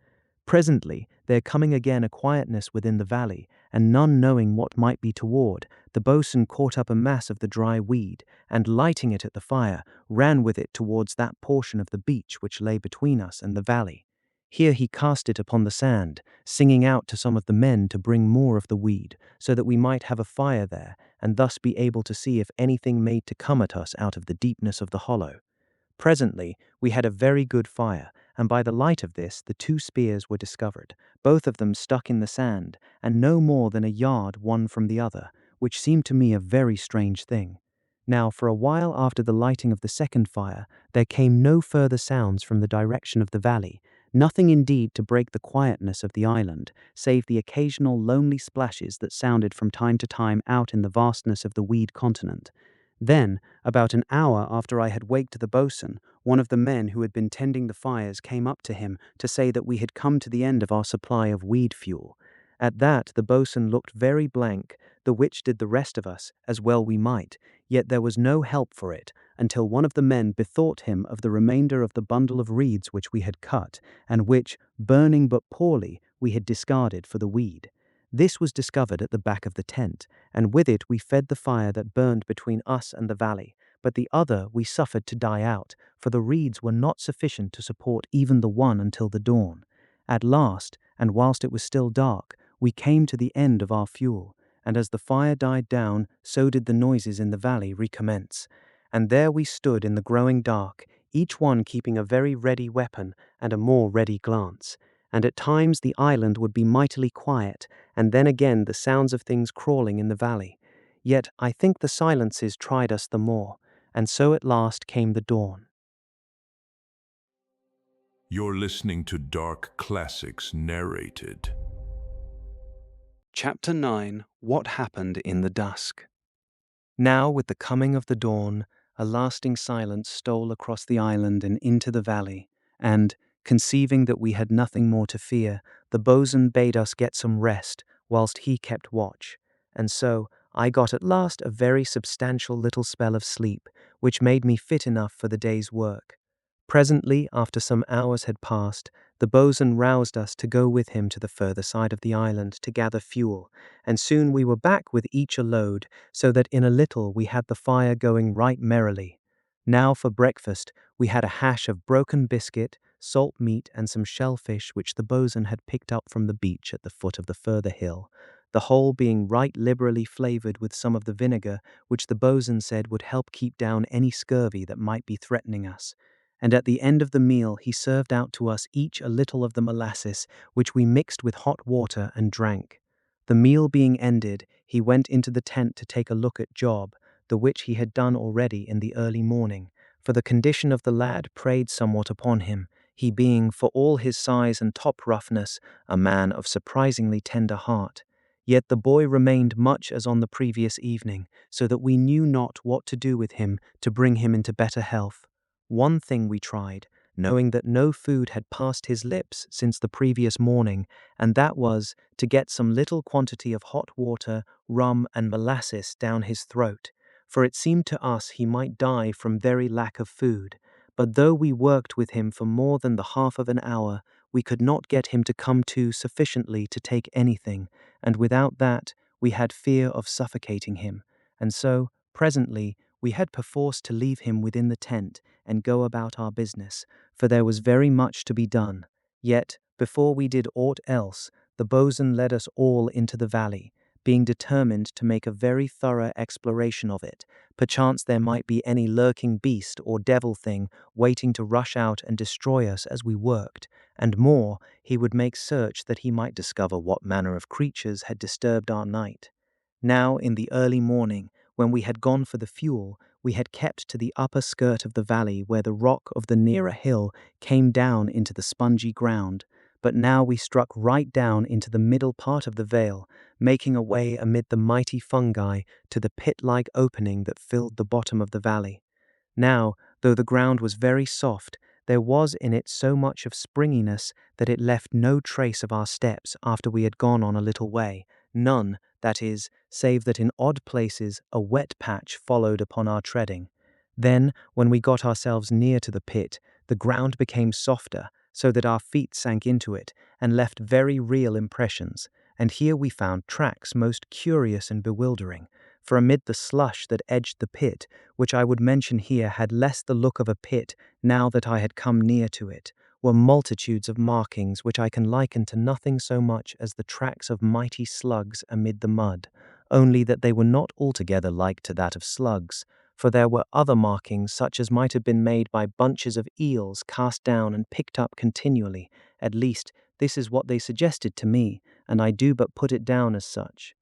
[SPEAKER 1] Presently, there coming again a quietness within the valley, and none knowing what might be toward, the boatswain caught up a mass of the dry weed, and lighting it at the fire, ran with it towards that portion of the beach which lay between us and the valley. Here he cast it upon the sand, singing out to some of the men to bring more of the weed, so that we might have a fire there, and thus be able to see if anything made to come at us out of the deepness of the hollow. Presently, we had a very good fire, and by the light of this the two spears were discovered, both of them stuck in the sand, and no more than a yard one from the other, which seemed to me a very strange thing. Now, for a while after the lighting of the second fire, there came no further sounds from the direction of the valley, nothing indeed to break the quietness of the island, save the occasional lonely splashes that sounded from time to time out in the vastness of the weed continent. Then, about an hour after I had waked the boatswain, one of the men who had been tending the fires came up to him to say that we had come to the end of our supply of weed fuel. At that the boatswain looked very blank, the which did the rest of us, as well we might, yet there was no help for it, until one of the men bethought him of the remainder of the bundle of reeds which we had cut, and which, burning but poorly, we had discarded for the weed. This was discovered at the back of the tent, and with it we fed the fire that burned between us and the valley, but the other we suffered to die out, for the reeds were not sufficient to support even the one until the dawn. At last, and whilst it was still dark, we came to the end of our fuel, and as the fire died down, so did the noises in the valley recommence. And there we stood in the growing dark, each one keeping a very ready weapon and a more ready glance. And at times the island would be mightily quiet, and then again the sounds of things crawling in the valley. Yet I think the silences tried us the more, and so at last came the dawn.
[SPEAKER 2] You're listening to Dark Classics Narrated.
[SPEAKER 1] Chapter 9: What Happened in the Dusk. Now, with the coming of the dawn, a lasting silence stole across the island and into the valley, and, conceiving that we had nothing more to fear, the boatswain bade us get some rest, whilst he kept watch. And so, I got at last a very substantial little spell of sleep, which made me fit enough for the day's work. Presently, after some hours had passed, the boatswain roused us to go with him to the further side of the island to gather fuel, and soon we were back with each a load, so that in a little we had the fire going right merrily. Now for breakfast we had a hash of broken biscuit, salt meat, and some shellfish which the boatswain had picked up from the beach at the foot of the further hill, the whole being right liberally flavoured with some of the vinegar which the boatswain said would help keep down any scurvy that might be threatening us. And at the end of the meal he served out to us each a little of the molasses, which we mixed with hot water and drank. The meal being ended, he went into the tent to take a look at Job, the which he had done already in the early morning, for the condition of the lad preyed somewhat upon him, he being, for all his size and top roughness, a man of surprisingly tender heart. Yet the boy remained much as on the previous evening, so that we knew not what to do with him to bring him into better health. One thing we tried, knowing that no food had passed his lips since the previous morning, and that was to get some little quantity of hot water, rum, and molasses down his throat, for it seemed to us he might die from very lack of food. But though we worked with him for more than the half of an hour, we could not get him to come to sufficiently to take anything, and without that we had fear of suffocating him, and so, presently, we had perforce to leave him within the tent and go about our business, for there was very much to be done. Yet, before we did aught else, the boatswain led us all into the valley, being determined to make a very thorough exploration of it. Perchance there might be any lurking beast or devil thing waiting to rush out and destroy us as we worked, and more, he would make search that he might discover what manner of creatures had disturbed our night. Now, in the early morning, when we had gone for the fuel, we had kept to the upper skirt of the valley where the rock of the nearer hill came down into the spongy ground, but now we struck right down into the middle part of the vale, making a way amid the mighty fungi to the pit-like opening that filled the bottom of the valley. Now, though the ground was very soft, there was in it so much of springiness that it left no trace of our steps after we had gone on a little way, none, that is, save that in odd places a wet patch followed upon our treading. Then, when we got ourselves near to the pit, the ground became softer, so that our feet sank into it, and left very real impressions, and here we found tracks most curious and bewildering, for amid the slush that edged the pit, which I would mention here had less the look of a pit now that I had come near to it, were multitudes of markings which I can liken to nothing so much as the tracks of mighty slugs amid the mud, only that they were not altogether like to that of slugs, for there were other markings such as might have been made by bunches of eels cast down and picked up continually. At least, this is what they suggested to me, and I do but put it down as such.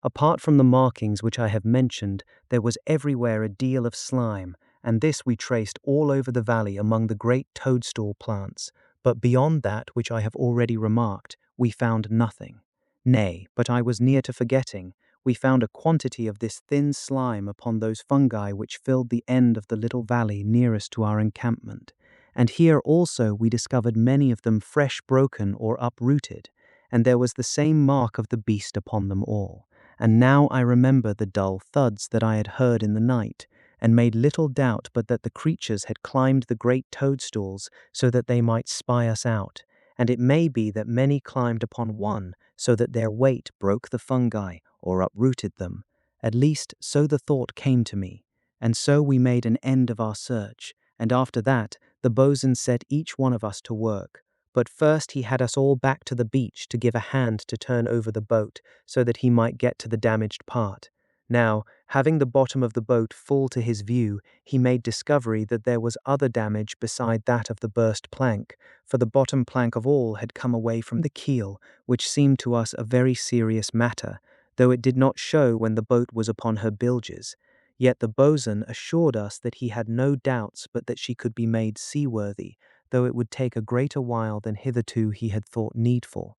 [SPEAKER 1] Apart from the markings which I have mentioned, there was everywhere a deal of slime, and this we traced all over the valley among the great toadstool plants, but beyond that which I have already remarked, we found nothing. Nay, but I was near to forgetting, we found a quantity of this thin slime upon those fungi which filled the end of the little valley nearest to our encampment, and here also we discovered many of them fresh broken or uprooted, and there was the same mark of the beast upon them all. And now I remember the dull thuds that I had heard in the night, and made little doubt but that the creatures had climbed the great toadstools so that they might spy us out, and it may be that many climbed upon one so that their weight broke the fungi or uprooted them. At least so the thought came to me, and so we made an end of our search, and after that the boatswain set each one of us to work, but first he had us all back to the beach to give a hand to turn over the boat so that he might get to the damaged part. Now, having the bottom of the boat full to his view, he made discovery that there was other damage beside that of the burst plank, for the bottom plank of all had come away from the keel, which seemed to us a very serious matter, though it did not show when the boat was upon her bilges. Yet the boatswain assured us that he had no doubts but that she could be made seaworthy, though it would take a greater while than hitherto he had thought needful.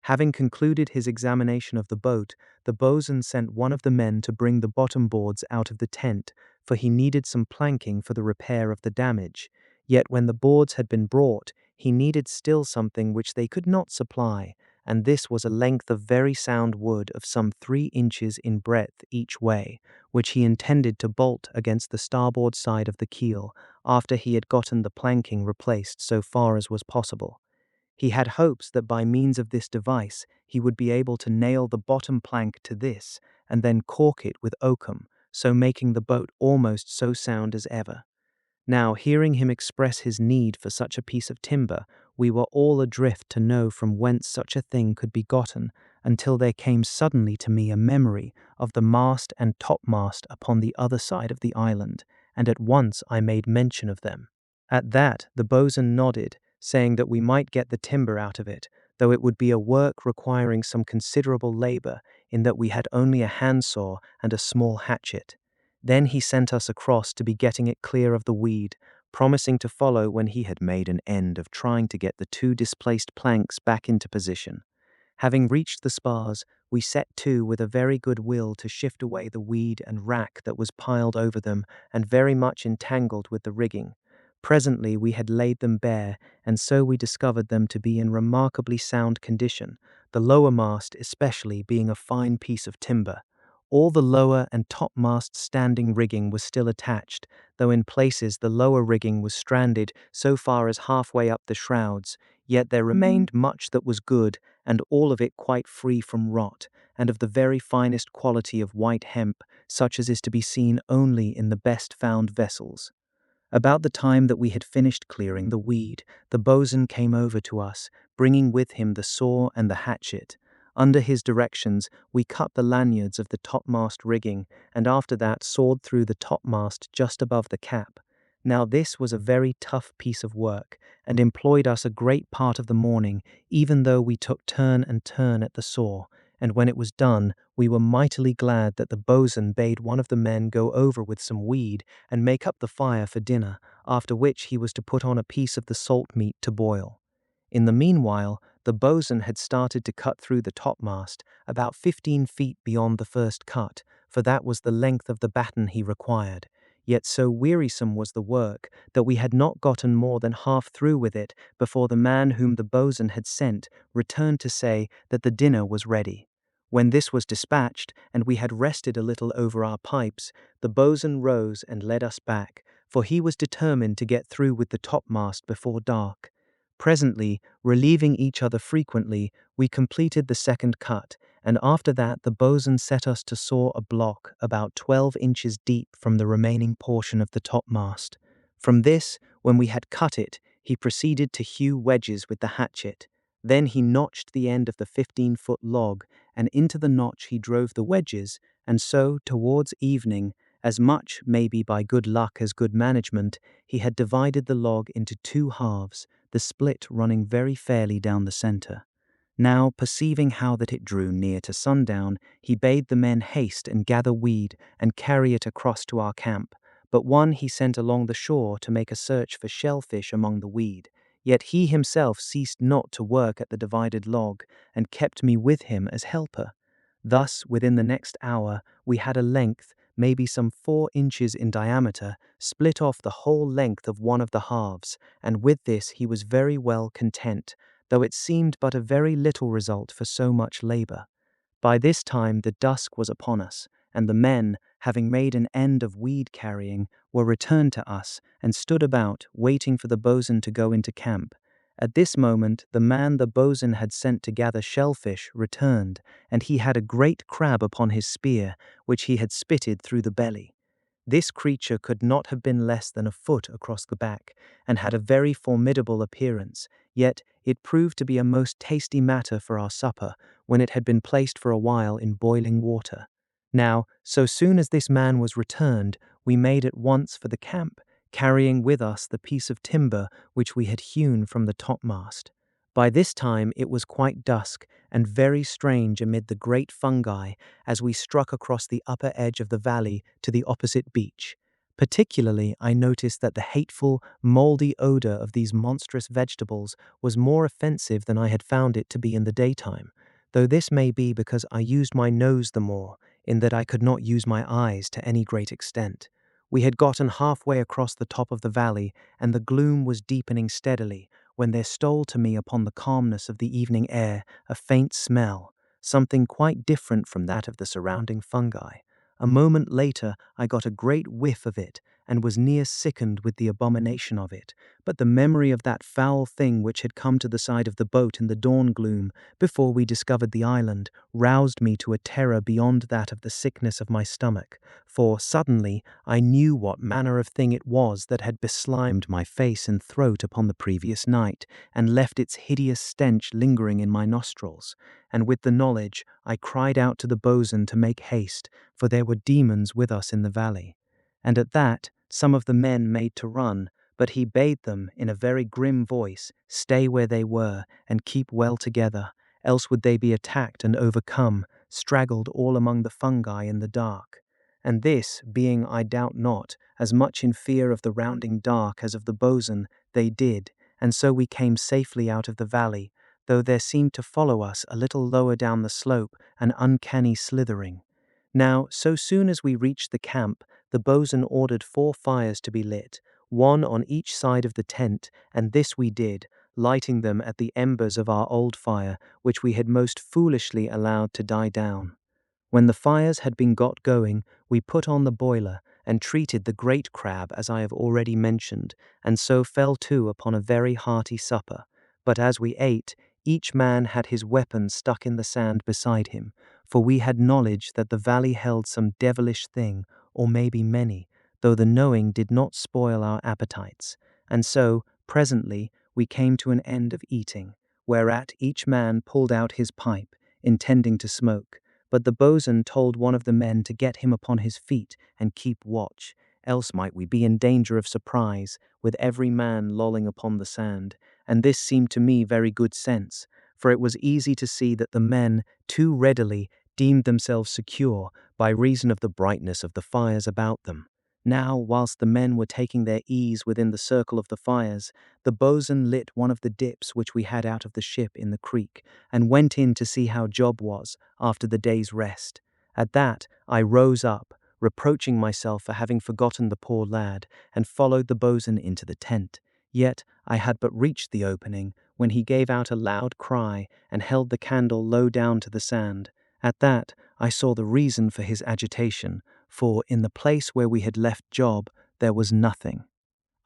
[SPEAKER 1] Having concluded his examination of the boat, the boatswain sent one of the men to bring the bottom boards out of the tent, for he needed some planking for the repair of the damage. Yet when the boards had been brought, he needed still something which they could not supply, and this was a length of very sound wood of some 3 inches in breadth each way, which he intended to bolt against the starboard side of the keel, after he had gotten the planking replaced so far as was possible. He had hopes that by means of this device he would be able to nail the bottom plank to this, and then cork it with oakum, so making the boat almost so sound as ever. Now, hearing him express his need for such a piece of timber, we were all adrift to know from whence such a thing could be gotten, until there came suddenly to me a memory of the mast and topmast upon the other side of the island, and at once I made mention of them. At that the boatswain nodded, saying that we might get the timber out of it, though it would be a work requiring some considerable labour, in that we had only a handsaw and a small hatchet. Then he sent us across to be getting it clear of the weed, promising to follow when he had made an end of trying to get the 2 displaced planks back into position. Having reached the spars, we set to with a very good will to shift away the weed and wrack that was piled over them and very much entangled with the rigging. Presently we had laid them bare, and so we discovered them to be in remarkably sound condition, the lower mast especially being a fine piece of timber. All the lower and topmast standing rigging was still attached, though in places the lower rigging was stranded so far as halfway up the shrouds, yet there remained much that was good, and all of it quite free from rot, and of the very finest quality of white hemp, such as is to be seen only in the best found vessels. About the time that we had finished clearing the weed, the boatswain came over to us, bringing with him the saw and the hatchet. Under his directions, we cut the lanyards of the topmast rigging, and after that sawed through the topmast just above the cap. Now this was a very tough piece of work, and employed us a great part of the morning, even though we took turn and turn at the saw, and when it was done, we were mightily glad that the boatswain bade one of the men go over with some weed and make up the fire for dinner, after which he was to put on a piece of the salt meat to boil. In the meanwhile, the boatswain had started to cut through the topmast, about 15 feet beyond the first cut, for that was the length of the batten he required. Yet so wearisome was the work that we had not gotten more than half through with it before the man whom the boatswain had sent returned to say that the dinner was ready. When this was dispatched, and we had rested a little over our pipes, the boatswain rose and led us back, for he was determined to get through with the topmast before dark. Presently, relieving each other frequently, we completed the second cut, and after that the boatswain set us to saw a block about 12 inches deep from the remaining portion of the topmast. From this, when we had cut it, he proceeded to hew wedges with the hatchet. Then he notched the end of the 15-foot log, and into the notch he drove the wedges, and so, towards evening, as much, maybe by good luck as good management, he had divided the log into 2 halves, the split running very fairly down the centre. Now, perceiving how that it drew near to sundown, he bade the men haste and gather weed and carry it across to our camp, but one he sent along the shore to make a search for shellfish among the weed. Yet he himself ceased not to work at the divided log, and kept me with him as helper. Thus, within the next hour, we had a length, maybe some 4 inches in diameter, split off the whole length of one of the halves, and with this he was very well content, though it seemed but a very little result for so much labour. By this time the dusk was upon us, and the men, having made an end of weed carrying, were returned to us, and stood about, waiting for the boatswain to go into camp. At this moment the man the boatswain had sent to gather shellfish returned, and he had a great crab upon his spear, which he had spitted through the belly. This creature could not have been less than a foot across the back, and had a very formidable appearance, yet it proved to be a most tasty matter for our supper, when it had been placed for a while in boiling water. Now, so soon as this man was returned, we made at once for the camp, carrying with us the piece of timber which we had hewn from the topmast. By this time it was quite dusk, and very strange amid the great fungi as we struck across the upper edge of the valley to the opposite beach. Particularly, I noticed that the hateful, mouldy odor of these monstrous vegetables was more offensive than I had found it to be in the daytime, though this may be because I used my nose the more, in that I could not use my eyes to any great extent. We had gotten halfway across the top of the valley, and the gloom was deepening steadily, when there stole to me upon the calmness of the evening air a faint smell, something quite different from that of the surrounding fungi. A moment later I got a great whiff of it, and was near sickened with the abomination of it, but the memory of that foul thing which had come to the side of the boat in the dawn gloom, before we discovered the island, roused me to a terror beyond that of the sickness of my stomach, for suddenly I knew what manner of thing it was that had beslimed my face and throat upon the previous night, and left its hideous stench lingering in my nostrils. And with the knowledge, I cried out to the boatswain to make haste, for there were demons with us in the valley. And at that, some of the men made to run, but he bade them, in a very grim voice, stay where they were, and keep well together, else would they be attacked and overcome, straggled all among the fungi in the dark. And this, being, I doubt not, as much in fear of the rounding dark as of the boatswain, they did, and so we came safely out of the valley, though there seemed to follow us a little lower down the slope an uncanny slithering. Now, so soon as we reached the camp, the boatswain ordered 4 fires to be lit, one on each side of the tent, and this we did, lighting them at the embers of our old fire, which we had most foolishly allowed to die down. When the fires had been got going, we put on the boiler, and treated the great crab as I have already mentioned, and so fell to upon a very hearty supper. But as we ate, each man had his weapon stuck in the sand beside him, for we had knowledge that the valley held some devilish thing, or maybe many, though the knowing did not spoil our appetites. And so, presently, we came to an end of eating, whereat each man pulled out his pipe, intending to smoke. But the boatswain told one of the men to get him upon his feet and keep watch, else might we be in danger of surprise, with every man lolling upon the sand, and this seemed to me very good sense, for it was easy to see that the men too readily deemed themselves secure by reason of the brightness of the fires about them. Now, whilst the men were taking their ease within the circle of the fires, the boatswain lit one of the dips which we had out of the ship in the creek, and went in to see how Job was after the day's rest. At that, I rose up, reproaching myself for having forgotten the poor lad, and followed the boatswain into the tent. Yet I had but reached the opening, when he gave out a loud cry, and held the candle low down to the sand. At that, I saw the reason for his agitation, for in the place where we had left Job, there was nothing.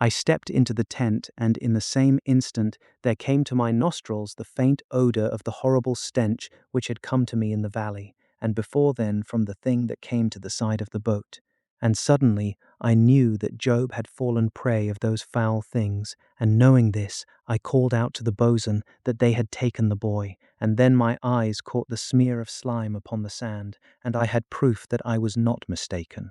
[SPEAKER 1] I stepped into the tent, and in the same instant there came to my nostrils the faint odor of the horrible stench which had come to me in the valley, and before then from the thing that came to the side of the boat. And suddenly I knew that Job had fallen prey of those foul things, and knowing this, I called out to the boatswain that they had taken the boy, and then my eyes caught the smear of slime upon the sand, and I had proof that I was not mistaken.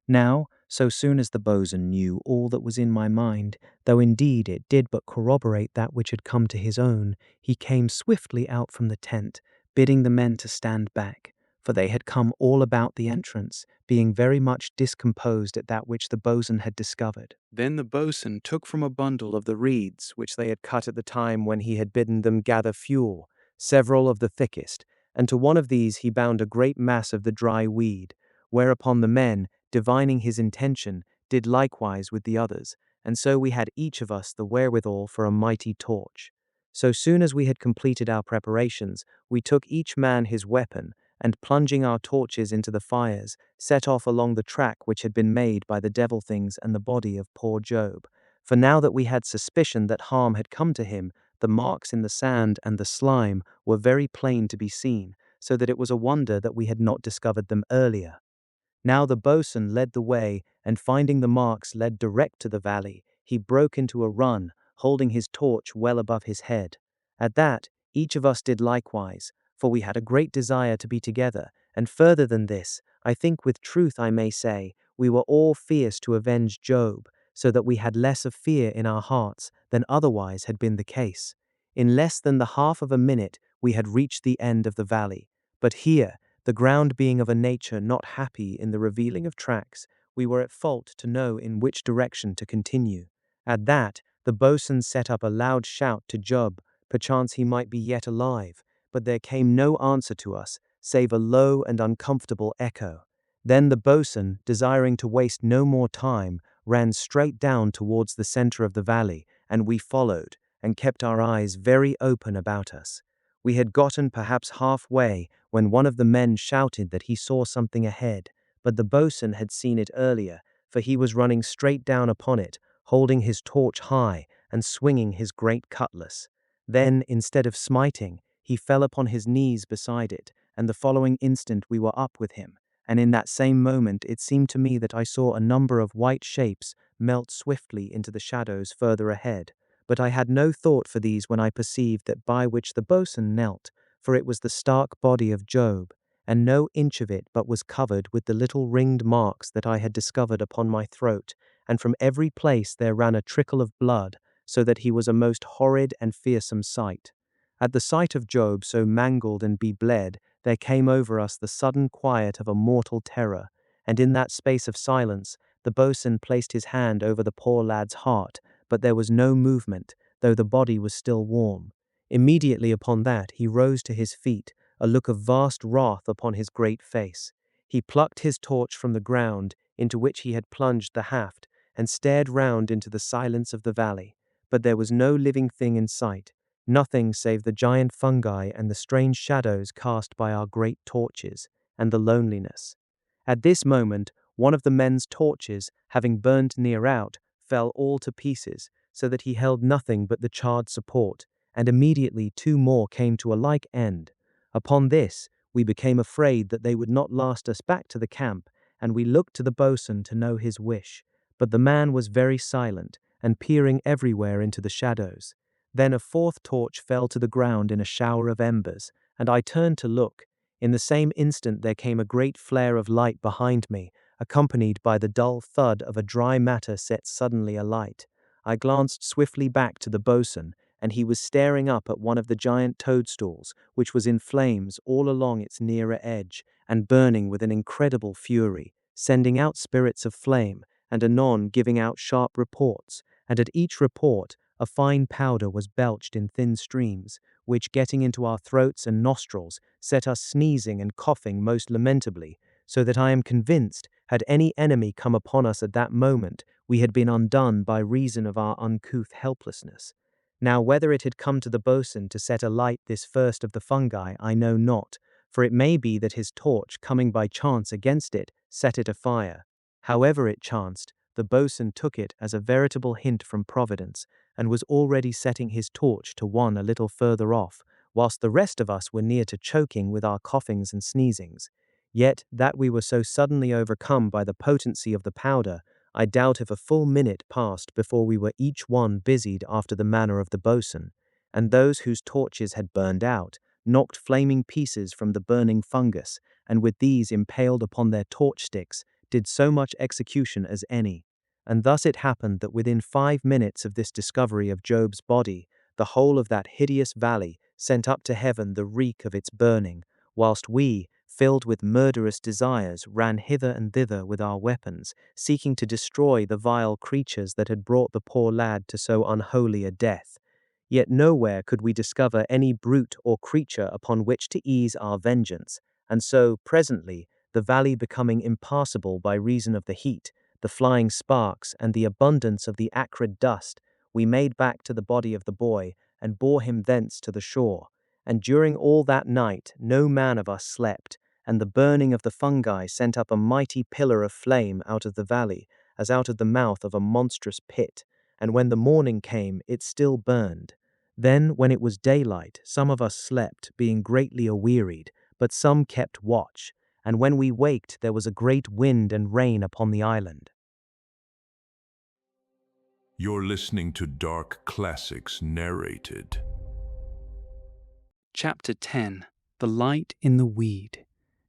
[SPEAKER 1] Now, so soon as the boatswain knew all that was in my mind, though indeed it did but corroborate that which had come to his own, he came swiftly out from the tent, bidding the men to stand back, for they had come all about the entrance, being very much discomposed at that which the boatswain had discovered. Then the boatswain took from a bundle of the reeds which they had cut at the time when he had bidden them gather fuel, several of the thickest, and to one of these he bound a great mass of the dry weed, whereupon the men, divining his intention, did likewise with the others, and so we had each of us the wherewithal for a mighty torch. So soon as we had completed our preparations, we took each man his weapon, and plunging our torches into the fires, set off along the track which had been made by the devil things and the body of poor Job. For now that we had suspicion that harm had come to him, the marks in the sand and the slime were very plain to be seen, so that it was a wonder that we had not discovered them earlier. Now the boatswain led the way, and finding the marks led direct to the valley, he broke into a run, holding his torch well above his head. At that, each of us did likewise, for we had a great desire to be together, and further than this, I think with truth I may say, we were all fierce to avenge Job, so that we had less of fear in our hearts than otherwise had been the case. In less than the half of a minute we had reached the end of the valley, but here, the ground being of a nature not happy in the revealing of tracks, we were at fault to know in which direction to continue. At that, the boatswain set up a loud shout to Job, perchance he might be yet alive, but there came no answer to us, save a low and uncomfortable echo. Then the boatswain, desiring to waste no more time, ran straight down towards the center of the valley, and we followed, and kept our eyes very open about us. We had gotten perhaps halfway when one of the men shouted that he saw something ahead, but the boatswain had seen it earlier, for he was running straight down upon it, holding his torch high and swinging his great cutlass. Then, instead of smiting, he fell upon his knees beside it, and the following instant we were up with him, and in that same moment it seemed to me that I saw a number of white shapes melt swiftly into the shadows further ahead. But I had no thought for these when I perceived that by which the boatswain knelt, for it was the stark body of Job, and no inch of it but was covered with the little ringed marks that I had discovered upon my throat, and from every place there ran a trickle of blood, so that he was a most horrid and fearsome sight. At the sight of Job so mangled and bebled, there came over us the sudden quiet of a mortal terror, and in that space of silence, the boatswain placed his hand over the poor lad's heart, but there was no movement, though the body was still warm. Immediately upon that he rose to his feet, a look of vast wrath upon his great face. He plucked his torch from the ground, into which he had plunged the haft, and stared round into the silence of the valley. But there was no living thing in sight, nothing save the giant fungi and the strange shadows cast by our great torches, and the loneliness. At this moment, one of the men's torches, having burned near out, fell all to pieces, so that he held nothing but the charred support, and immediately two more came to a like end. Upon this, we became afraid that they would not last us back to the camp, and we looked to the boatswain to know his wish. But the man was very silent, and peering everywhere into the shadows. Then a fourth torch fell to the ground in a shower of embers, and I turned to look. In the same instant there came a great flare of light behind me, accompanied by the dull thud of a dry matter set suddenly alight. I glanced swiftly back to the boatswain, and he was staring up at one of the giant toadstools, which was in flames all along its nearer edge, and burning with an incredible fury, sending out spirits of flame, and anon giving out sharp reports, and at each report a fine powder was belched in thin streams, which, getting into our throats and nostrils, set us sneezing and coughing most lamentably, so that I am convinced, had any enemy come upon us at that moment, we had been undone by reason of our uncouth helplessness. Now whether it had come to the boatswain to set alight this first of the fungi, I know not, for it may be that his torch, coming by chance against it, set it afire. However it chanced, the boatswain took it as a veritable hint from Providence, and was already setting his torch to one a little further off, whilst the rest of us were near to choking with our coughings and sneezings. Yet, that we were so suddenly overcome by the potency of the powder, I doubt if a full minute passed before we were each one busied after the manner of the boatswain, and those whose torches had burned out, knocked flaming pieces from the burning fungus, and with these impaled upon their torch sticks, did so much execution as any. And thus it happened that within 5 minutes of this discovery of Job's body, the whole of that hideous valley sent up to heaven the reek of its burning, whilst we, filled with murderous desires, ran hither and thither with our weapons, seeking to destroy the vile creatures that had brought the poor lad to so unholy a death. Yet nowhere could we discover any brute or creature upon which to ease our vengeance, and so, presently, the valley becoming impassable by reason of the heat, the flying sparks, and the abundance of the acrid dust, we made back to the body of the boy, and bore him thence to the shore. And during all that night no man of us slept, and the burning of the fungi sent up a mighty pillar of flame out of the valley, as out of the mouth of a monstrous pit, and when the morning came it still burned. Then, when it was daylight, some of us slept, being greatly awearied, but some kept watch, and when we waked there was a great wind and rain upon the island.
[SPEAKER 2] You're listening to Dark Classics Narrated.
[SPEAKER 1] Chapter 10. The Light in the Weed.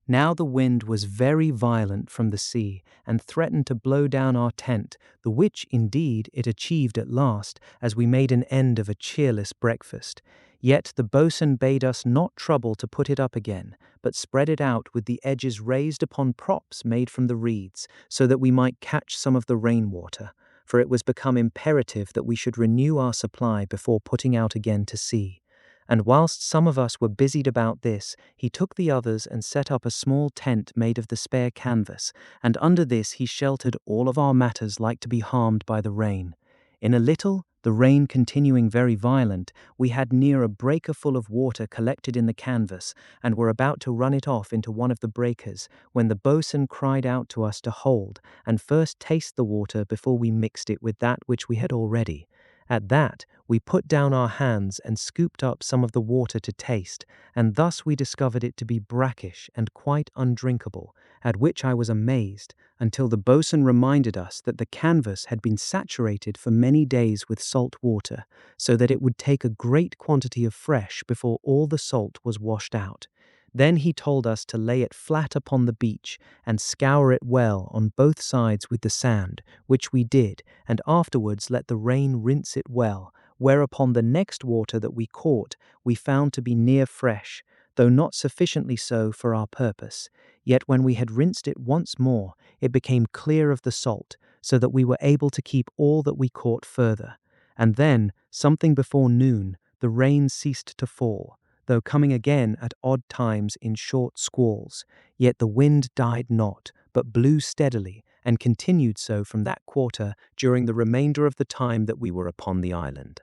[SPEAKER 1] Now the wind was very violent from the sea, and threatened to blow down our tent, the which, indeed, it achieved at last, as we made an end of a cheerless breakfast. Yet the boatswain bade us not trouble to put it up again, but spread it out with the edges raised upon props made from the reeds, so that we might catch some of the rainwater, for it was become imperative that we should renew our supply before putting out again to sea. And whilst some of us were busied about this, he took the others and set up a small tent made of the spare canvas, and under this he sheltered all of our matters like to be harmed by the rain. In a little, the rain continuing very violent, we had near a breaker full of water collected in the canvas, and were about to run it off into one of the breakers, when the boatswain cried out to us to hold, and first taste the water before we mixed it with that which we had already. At that, we put down our hands and scooped up some of the water to taste, and thus we discovered it to be brackish and quite undrinkable, at which I was amazed, until the boatswain reminded us that the canvas had been saturated for many days with salt water, so that it would take a great quantity of fresh before all the salt was washed out. Then he told us to lay it flat upon the beach and scour it well on both sides with the sand, which we did, and afterwards let the rain rinse it well, whereupon the next water that we caught we found to be near fresh, though not sufficiently so for our purpose. Yet when we had rinsed it once more, it became clear of the salt, so that we were able to keep all that we caught further. And then, something before noon, the rain ceased to fall, though coming again at odd times in short squalls. Yet the wind died not, but blew steadily, and continued so from that quarter during the remainder of the time that we were upon the island.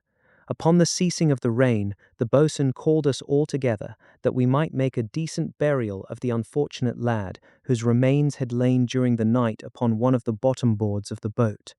[SPEAKER 1] Upon the ceasing of the rain, the boatswain called us all together, that we might make a decent burial of the unfortunate lad, whose remains had lain during the night upon one of the bottom boards of the boat.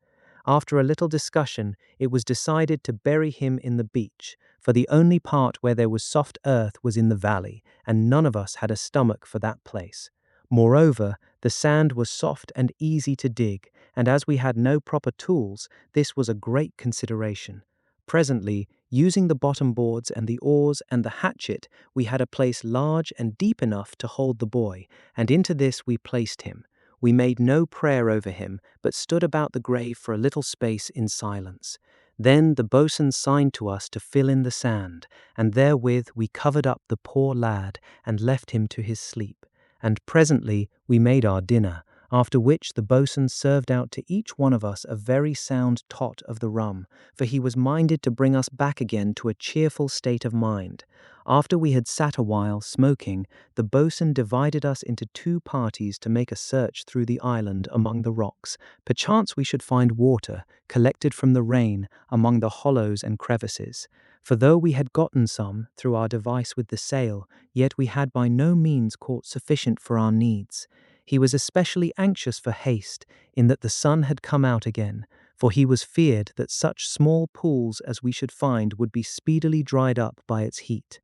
[SPEAKER 1] After a little discussion, it was decided to bury him in the beach, for the only part where there was soft earth was in the valley, and none of us had a stomach for that place. Moreover, the sand was soft and easy to dig, and as we had no proper tools, this was a great consideration. Presently, using the bottom boards and the oars and the hatchet, we had a place large and deep enough to hold the boy, and into this we placed him. We made no prayer over him, but stood about the grave for a little space in silence. Then the boatswain signed to us to fill in the sand, and therewith we covered up the poor lad and left him to his sleep. And presently we made our dinner, after which the boatswain served out to each one of us a very sound tot of the rum, for he was minded to bring us back again to a cheerful state of mind. After we had sat a while smoking, the boatswain divided us into two parties to make a search through the island among the rocks. Perchance we should find water, collected from the rain, among the hollows and crevices. For though we had gotten some, through our device with the sail, yet we had by no means caught sufficient for our needs. He was especially anxious for haste, in that the sun had come out again, for he was feared that such small pools as we should find would be speedily dried up by its heat.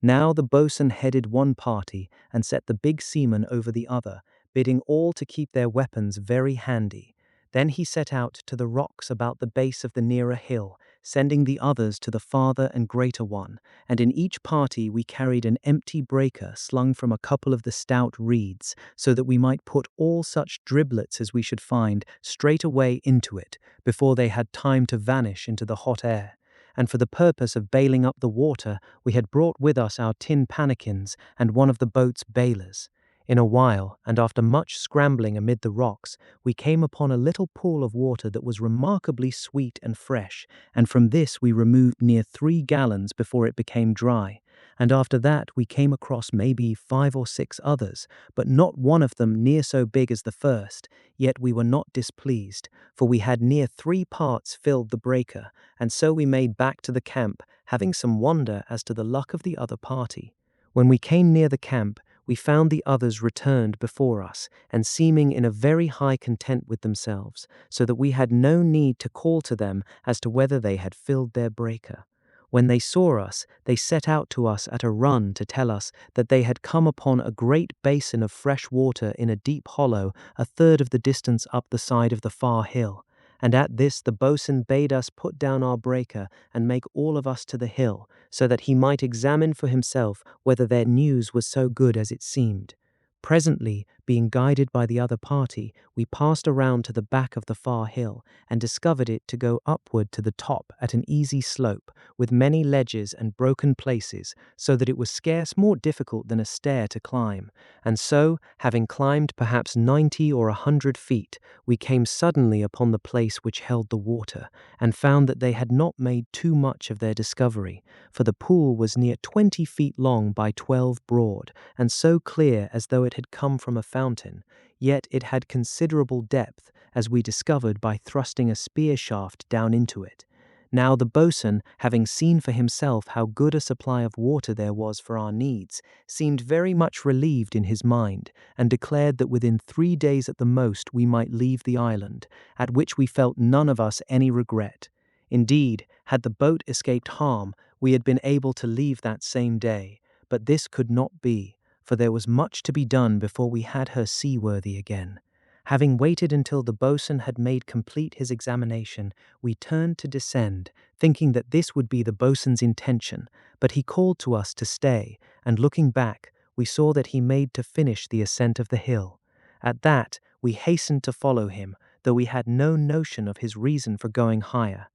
[SPEAKER 1] Now the boatswain headed one party, and set the big seaman over the other, bidding all to keep their weapons very handy. Then he set out to the rocks about the base of the nearer hill, sending the others to the farther and greater one, and in each party we carried an empty breaker slung from a couple of the stout reeds, so that we might put all such driblets as we should find straight away into it, before they had time to vanish into the hot air. And for the purpose of bailing up the water, we had brought with us our tin pannikins and one of the boat's bailers. In a while, and after much scrambling amid the rocks, we came upon a little pool of water that was remarkably sweet and fresh, and from this we removed near 3 gallons before it became dry. And after that we came across maybe 5 or 6 others, but not one of them near so big as the first. Yet we were not displeased, for we had near 3 parts filled the breaker, and so we made back to the camp, having some wonder as to the luck of the other party. When we came near the camp, we found the others returned before us, and seeming in a very high content with themselves, so that we had no need to call to them as to whether they had filled their breaker. When they saw us, they set out to us at a run to tell us that they had come upon a great basin of fresh water in a deep hollow, a third of the distance up the side of the far hill. And at this the boatswain bade us put down our breaker and make all of us to the hill, so that he might examine for himself whether their news was so good as it seemed. Presently, being guided by the other party, we passed around to the back of the far hill and discovered it to go upward to the top at an easy slope, with many ledges and broken places, so that it was scarce more difficult than a stair to climb. And so, having climbed perhaps 90 or 100 feet, we came suddenly upon the place which held the water, and found that they had not made too much of their discovery, for the pool was near 20 feet long by 12 broad, and so clear as though it had come from a fountain, yet it had considerable depth, as we discovered by thrusting a spear shaft down into it. Now the boatswain, having seen for himself how good a supply of water there was for our needs, seemed very much relieved in his mind, and declared that within 3 days at the most we might leave the island, at which we felt none of us any regret. Indeed, had the boat escaped harm, we had been able to leave that same day, but this could not be, for there was much to be done before we had her seaworthy again. Having waited until the boatswain had made complete his examination, we turned to descend, thinking that this would be the boatswain's intention, but he called to us to stay, and looking back, we saw that he made to finish the ascent of the hill. At that, we hastened to follow him, though we had no notion of his reason for going higher.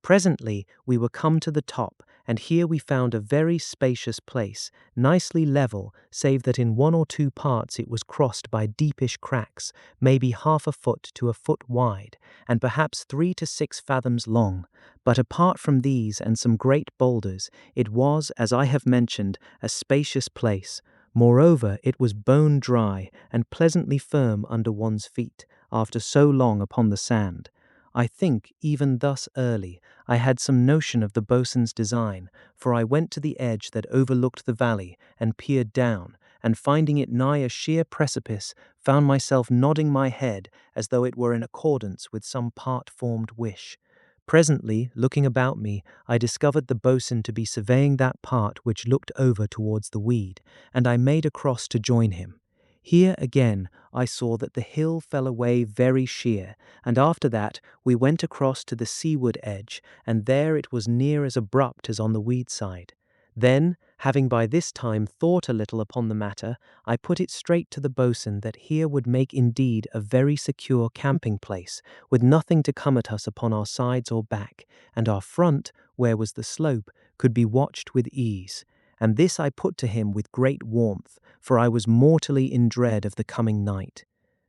[SPEAKER 1] Presently we were come to the top, and here we found a very spacious place, nicely level, save that in 1 or 2 parts it was crossed by deepish cracks, maybe half a foot to a foot wide, and perhaps 3 to 6 fathoms long. But apart from these and some great boulders, it was, as I have mentioned, a spacious place. Moreover, it was bone dry and pleasantly firm under one's feet, after so long upon the sand. I think, even thus early, I had some notion of the boatswain's design, for I went to the edge that overlooked the valley and peered down, and finding it nigh a sheer precipice, found myself nodding my head as though it were in accordance with some part-formed wish. Presently, looking about me, I discovered the boatswain to be surveying that part which looked over towards the weed, and I made across to join him. Here again I saw that the hill fell away very sheer, and after that we went across to the seaward edge, and there it was near as abrupt as on the weed side. Then, having by this time thought a little upon the matter, I put it straight to the boatswain that here would make indeed a very secure camping place, with nothing to come at us upon our sides or back, and our front, where was the slope, could be watched with ease. And this I put to him with great warmth, for I was mortally in dread of the coming night.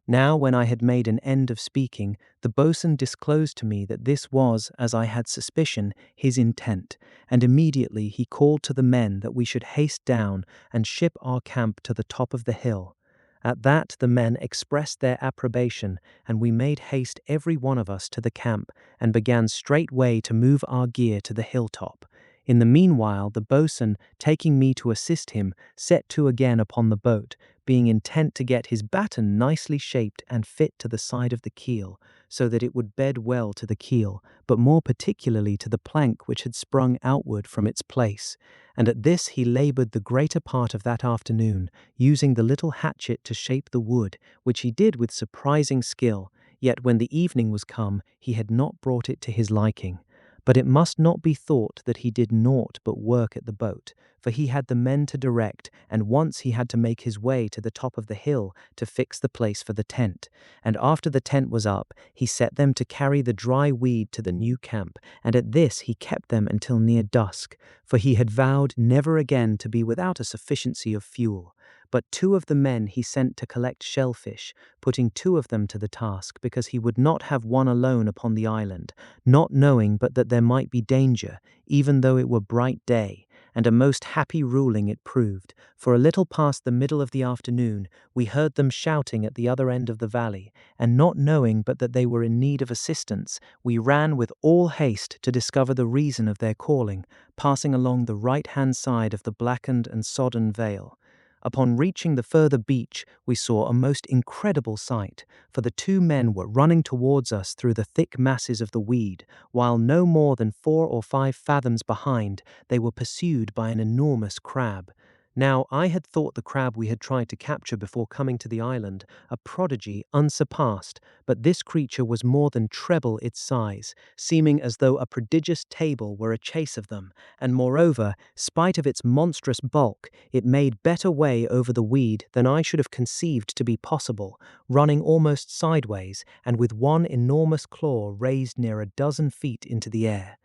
[SPEAKER 1] Now, when I had made an end of speaking, the boatswain disclosed to me that this was, as I had suspicion, his intent, and immediately he called to the men that we should haste down and ship our camp to the top of the hill. At that the men expressed their approbation, and we made haste every one of us to the camp, and began straightway to move our gear to the hilltop. In the meanwhile, the boatswain, taking me to assist him, set to again upon the boat, being intent to get his batten nicely shaped and fit to the side of the keel, so that it would bed well to the keel, but more particularly to the plank which had sprung outward from its place. And at this he laboured the greater part of that afternoon, using the little hatchet to shape the wood, which he did with surprising skill, yet when the evening was come, he had not brought it to his liking. But it must not be thought that he did naught but work at the boat, for he had the men to direct, and once he had to make his way to the top of the hill to fix the place for the tent. And after the tent was up, he set them to carry the dry weed to the new camp, and at this he kept them until near dusk, for he had vowed never again to be without a sufficiency of fuel. But 2 of the men he sent to collect shellfish, putting 2 of them to the task, because he would not have one alone upon the island, not knowing but that there might be danger, even though it were bright day. And a most happy ruling it proved, for a little past the middle of the afternoon we heard them shouting at the other end of the valley, and not knowing but that they were in need of assistance, we ran with all haste to discover the reason of their calling, passing along the right-hand side of the blackened and sodden vale. Upon reaching the further beach, we saw a most incredible sight, for the two men were running towards us through the thick masses of the weed, while no more than 4 or 5 fathoms behind, they were pursued by an enormous crab. Now, I had thought the crab we had tried to capture before coming to the island a prodigy unsurpassed, but this creature was more than treble its size, seeming as though a prodigious table were a chase of them, and moreover, spite of its monstrous bulk, it made better way over the weed than I should have conceived to be possible, running almost sideways, and with one enormous claw raised near a dozen feet into the air.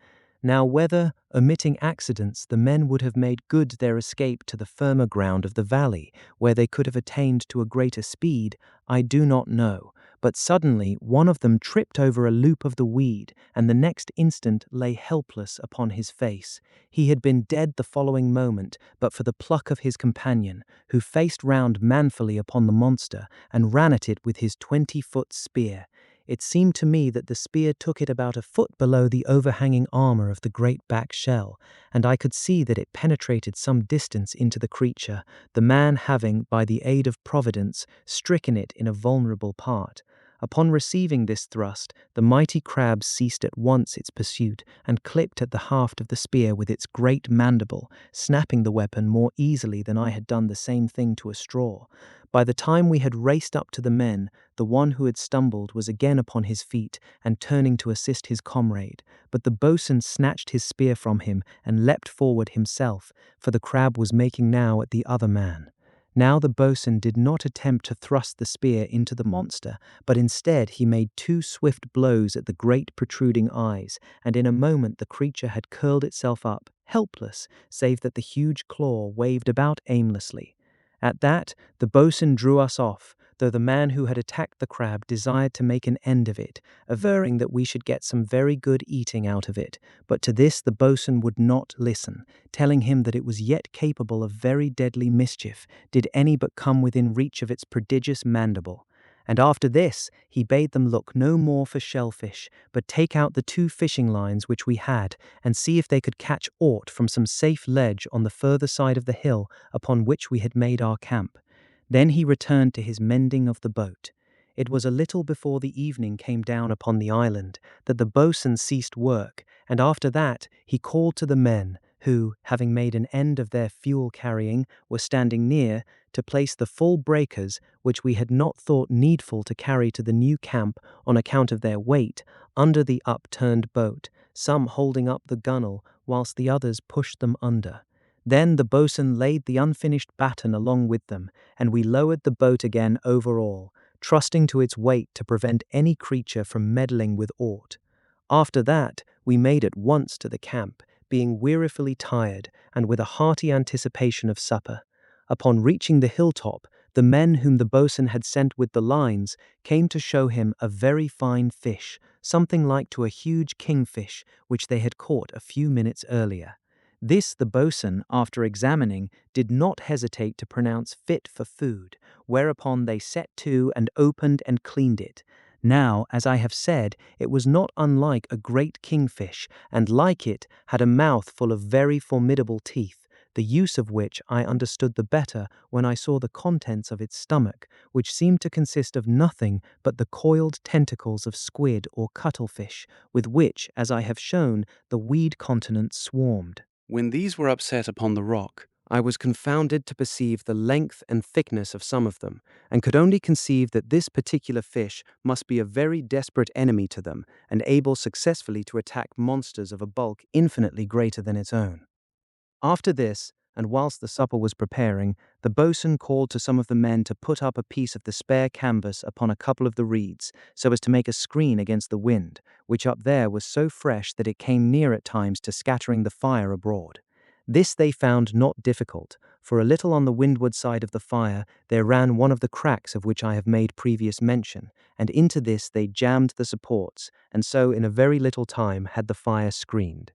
[SPEAKER 1] Now whether, omitting accidents, the men would have made good their escape to the firmer ground of the valley, where they could have attained to a greater speed, I do not know, but suddenly one of them tripped over a loop of the weed, and the next instant lay helpless upon his face. He had been dead the following moment, but for the pluck of his companion, who faced round manfully upon the monster, and ran at it with his 20-foot spear. It seemed to me that the spear took it about a foot below the overhanging armor of the great back shell, and I could see that it penetrated some distance into the creature, the man having, by the aid of Providence, stricken it in a vulnerable part. Upon receiving this thrust, the mighty crab ceased at once its pursuit, and clipped at the haft of the spear with its great mandible, snapping the weapon more easily than I had done the same thing to a straw. By the time we had raced up to the men, the one who had stumbled was again upon his feet and turning to assist his comrade, but the boatswain snatched his spear from him and leapt forward himself, for the crab was making now at the other man. Now the boatswain did not attempt to thrust the spear into the monster, but instead he made 2 swift blows at the great protruding eyes, and in a moment the creature had curled itself up, helpless, save that the huge claw waved about aimlessly. At that, the boatswain drew us off, though the man who had attacked the crab desired to make an end of it, averring that we should get some very good eating out of it, but to this the boatswain would not listen, telling him that it was yet capable of very deadly mischief, did any but come within reach of its prodigious mandible. And after this, he bade them look no more for shellfish, but take out the 2 fishing lines which we had, and see if they could catch aught from some safe ledge on the further side of the hill upon which we had made our camp. Then he returned to his mending of the boat. It was a little before the evening came down upon the island that the boatswain ceased work, and after that he called to the men, who, having made an end of their fuel carrying, were standing near, to place the full breakers, which we had not thought needful to carry to the new camp on account of their weight, under the upturned boat, some holding up the gunwale, whilst the others pushed them under. Then the boatswain laid the unfinished batten along with them, and we lowered the boat again over all, trusting to its weight to prevent any creature from meddling with aught. After that, we made at once to the camp, being wearifully tired, and with a hearty anticipation of supper. Upon reaching the hilltop, the men whom the boatswain had sent with the lines came to show him a very fine fish, something like to a huge kingfish, which they had caught a few minutes earlier. This the boatswain, after examining, did not hesitate to pronounce fit for food, whereupon they set to and opened and cleaned it. Now, as I have said, it was not unlike a great kingfish, and like it, had a mouth full of very formidable teeth, the use of which I understood the better when I saw the contents of its stomach, which seemed to consist of nothing but the coiled tentacles of squid or cuttlefish, with which, as I have shown, the weed continent swarmed. When these were upset upon the rock, I was confounded to perceive the length and thickness of some of them, and could only conceive that this particular fish must be a very desperate enemy to them, and able successfully to attack monsters of a bulk infinitely greater than its own. After this, and whilst the supper was preparing, the boatswain called to some of the men to put up a piece of the spare canvas upon a couple of the reeds, so as to make a screen against the wind, which up there was so fresh that it came near at times to scattering the fire abroad. This they found not difficult, for a little on the windward side of the fire there ran one of the cracks of which I have made previous mention, and into this they jammed the supports, and so in a very little time had the fire screened.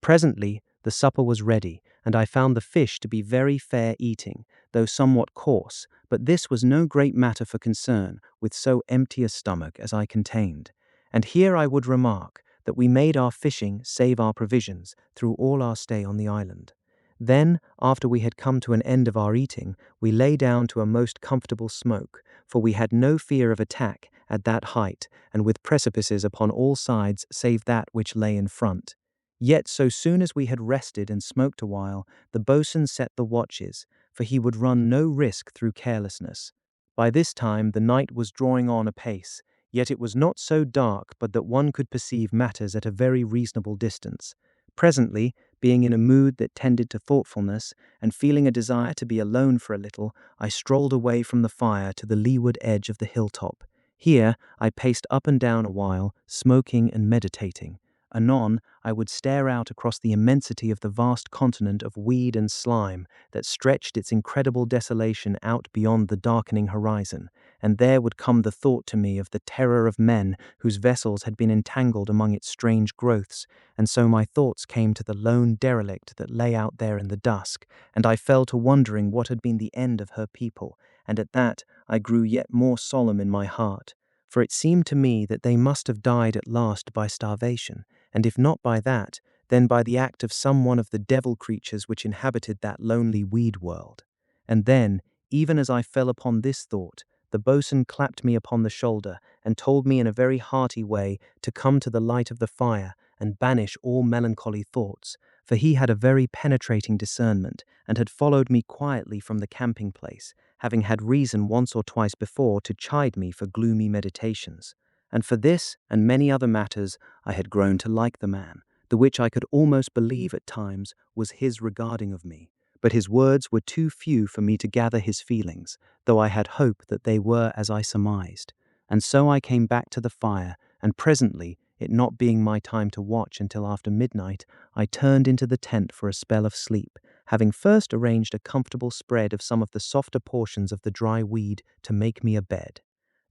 [SPEAKER 1] Presently the supper was ready, and I found the fish to be very fair eating, though somewhat coarse, but this was no great matter for concern, with so empty a stomach as I contained. And here I would remark that we made our fishing save our provisions through all our stay on the island. Then, after we had come to an end of our eating, we lay down to a most comfortable smoke, for we had no fear of attack at that height, and with precipices upon all sides save that which lay in front. Yet so soon as we had rested and smoked a while, the boatswain set the watches, for he would run no risk through carelessness. By this time the night was drawing on apace, yet it was not so dark but that one could perceive matters at a very reasonable distance. Presently, being in a mood that tended to thoughtfulness, and feeling a desire to be alone for a little, I strolled away from the fire to the leeward edge of the hilltop. Here I paced up and down a while, smoking and meditating. Anon, I would stare out across the immensity of the vast continent of weed and slime that stretched its incredible desolation out beyond the darkening horizon, and there would come the thought to me of the terror of men whose vessels had been entangled among its strange growths, and so my thoughts came to the lone derelict that lay out there in the dusk, and I fell to wondering what had been the end of her people, and at that I grew yet more solemn in my heart, for it seemed to me that they must have died at last by starvation, and if not by that, then by the act of some one of the devil creatures which inhabited that lonely weed world. And then, even as I fell upon this thought, the boatswain clapped me upon the shoulder and told me in a very hearty way to come to the light of the fire and banish all melancholy thoughts, for he had a very penetrating discernment, and had followed me quietly from the camping place, having had reason once or twice before to chide me for gloomy meditations. And for this and many other matters I had grown to like the man, the which I could almost believe at times was his regarding of me. But his words were too few for me to gather his feelings, though I had hope that they were as I surmised. And so I came back to the fire, and presently, it not being my time to watch until after midnight, I turned into the tent for a spell of sleep, having first arranged a comfortable spread of some of the softer portions of the dry weed to make me a bed.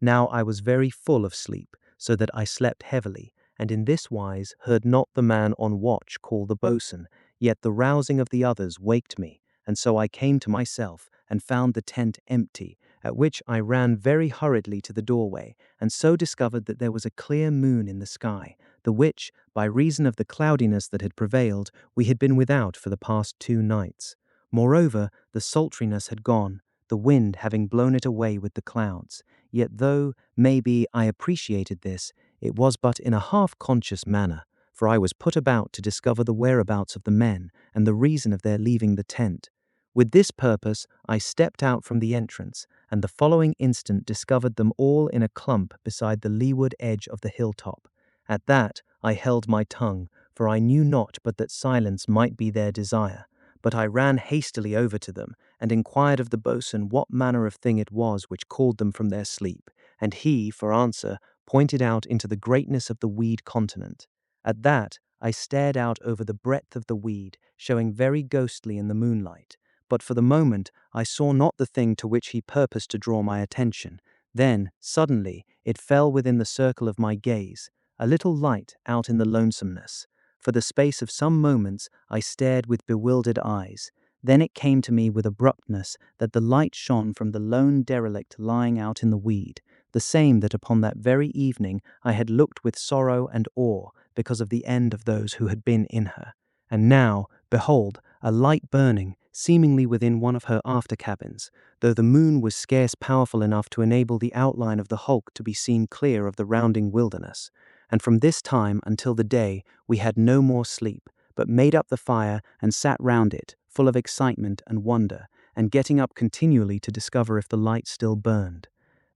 [SPEAKER 1] Now I was very full of sleep, so that I slept heavily, and in this wise heard not the man on watch call the boatswain, yet the rousing of the others waked me, and so I came to myself and found the tent empty, at which I ran very hurriedly to the doorway, and so discovered that there was a clear moon in the sky, the which, by reason of the cloudiness that had prevailed, we had been without for the past 2 nights. Moreover, the sultriness had gone, the wind having blown it away with the clouds. Yet though, maybe, I appreciated this, it was but in a half-conscious manner, for I was put about to discover the whereabouts of the men and the reason of their leaving the tent. With this purpose, I stepped out from the entrance, and the following instant discovered them all in a clump beside the leeward edge of the hilltop. At that, I held my tongue, for I knew not but that silence might be their desire. But I ran hastily over to them, and inquired of the boatswain what manner of thing it was which called them from their sleep, and he, for answer, pointed out into the greatness of the weed continent. At that, I stared out over the breadth of the weed, showing very ghostly in the moonlight, but for the moment I saw not the thing to which he purposed to draw my attention. Then, suddenly, it fell within the circle of my gaze, a little light out in the lonesomeness. For the space of some moments I stared with bewildered eyes. Then it came to me with abruptness that the light shone from the lone derelict lying out in the weed, the same that upon that very evening I had looked with sorrow and awe because of the end of those who had been in her. And now, behold, a light burning, seemingly within one of her after cabins, though the moon was scarce powerful enough to enable the outline of the hulk to be seen clear of the rounding wilderness. And from this time until the day we had no more sleep, but made up the fire and sat round it, full of excitement and wonder, and getting up continually to discover if the light still burned.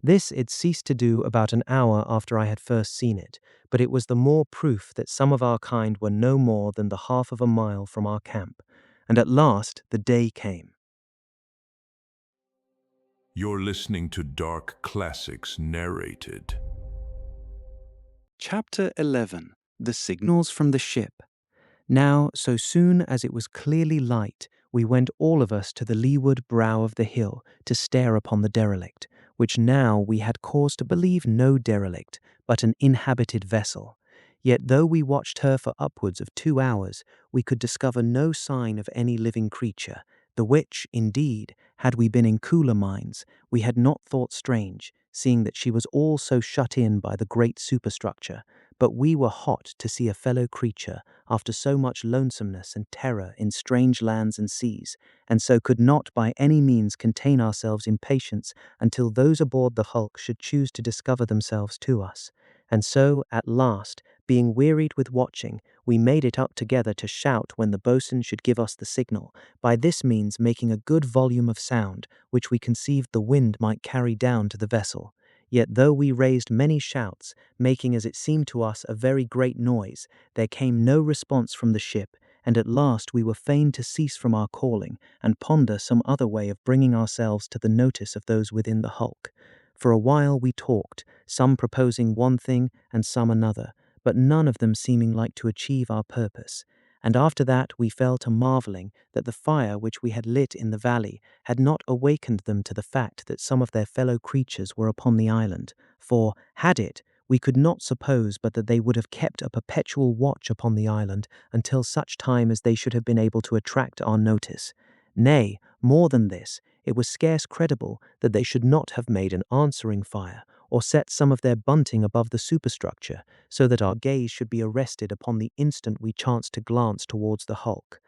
[SPEAKER 1] This it ceased to do about an hour after I had first seen it, but it was the more proof that some of our kind were no more than the half of a mile from our camp. And at last the day came.
[SPEAKER 2] You're listening to Dark Classics Narrated.
[SPEAKER 1] Chapter 11. The Signals from the Ship. Now, so soon as it was clearly light, we went all of us to the leeward brow of the hill to stare upon the derelict, which now we had cause to believe no derelict, but an inhabited vessel. Yet though we watched her for upwards of 2 hours, we could discover no sign of any living creature, the which, indeed, had we been in cooler minds, we had not thought strange, seeing that she was all so shut in by the great superstructure, but we were hot to see a fellow creature after so much lonesomeness and terror in strange lands and seas, and so could not by any means contain ourselves in patience until those aboard the hulk should choose to discover themselves to us. And so, at last, being wearied with watching, we made it up together to shout when the boatswain should give us the signal, by this means making a good volume of sound, which we conceived the wind might carry down to the vessel. Yet though we raised many shouts, making as it seemed to us a very great noise, there came no response from the ship, and at last we were fain to cease from our calling, and ponder some other way of bringing ourselves to the notice of those within the hulk. For a while we talked, some proposing one thing and some another, but none of them seeming like to achieve our purpose. And after that we fell to marveling that the fire which we had lit in the valley had not awakened them to the fact that some of their fellow creatures were upon the island, for, had it, we could not suppose but that they would have kept a perpetual watch upon the island until such time as they should have been able to attract our notice. Nay, more than this, it was scarce credible that they should not have made an answering fire, or set some of their bunting above the superstructure, so that our gaze should be arrested upon the instant we chanced to glance towards the hulk.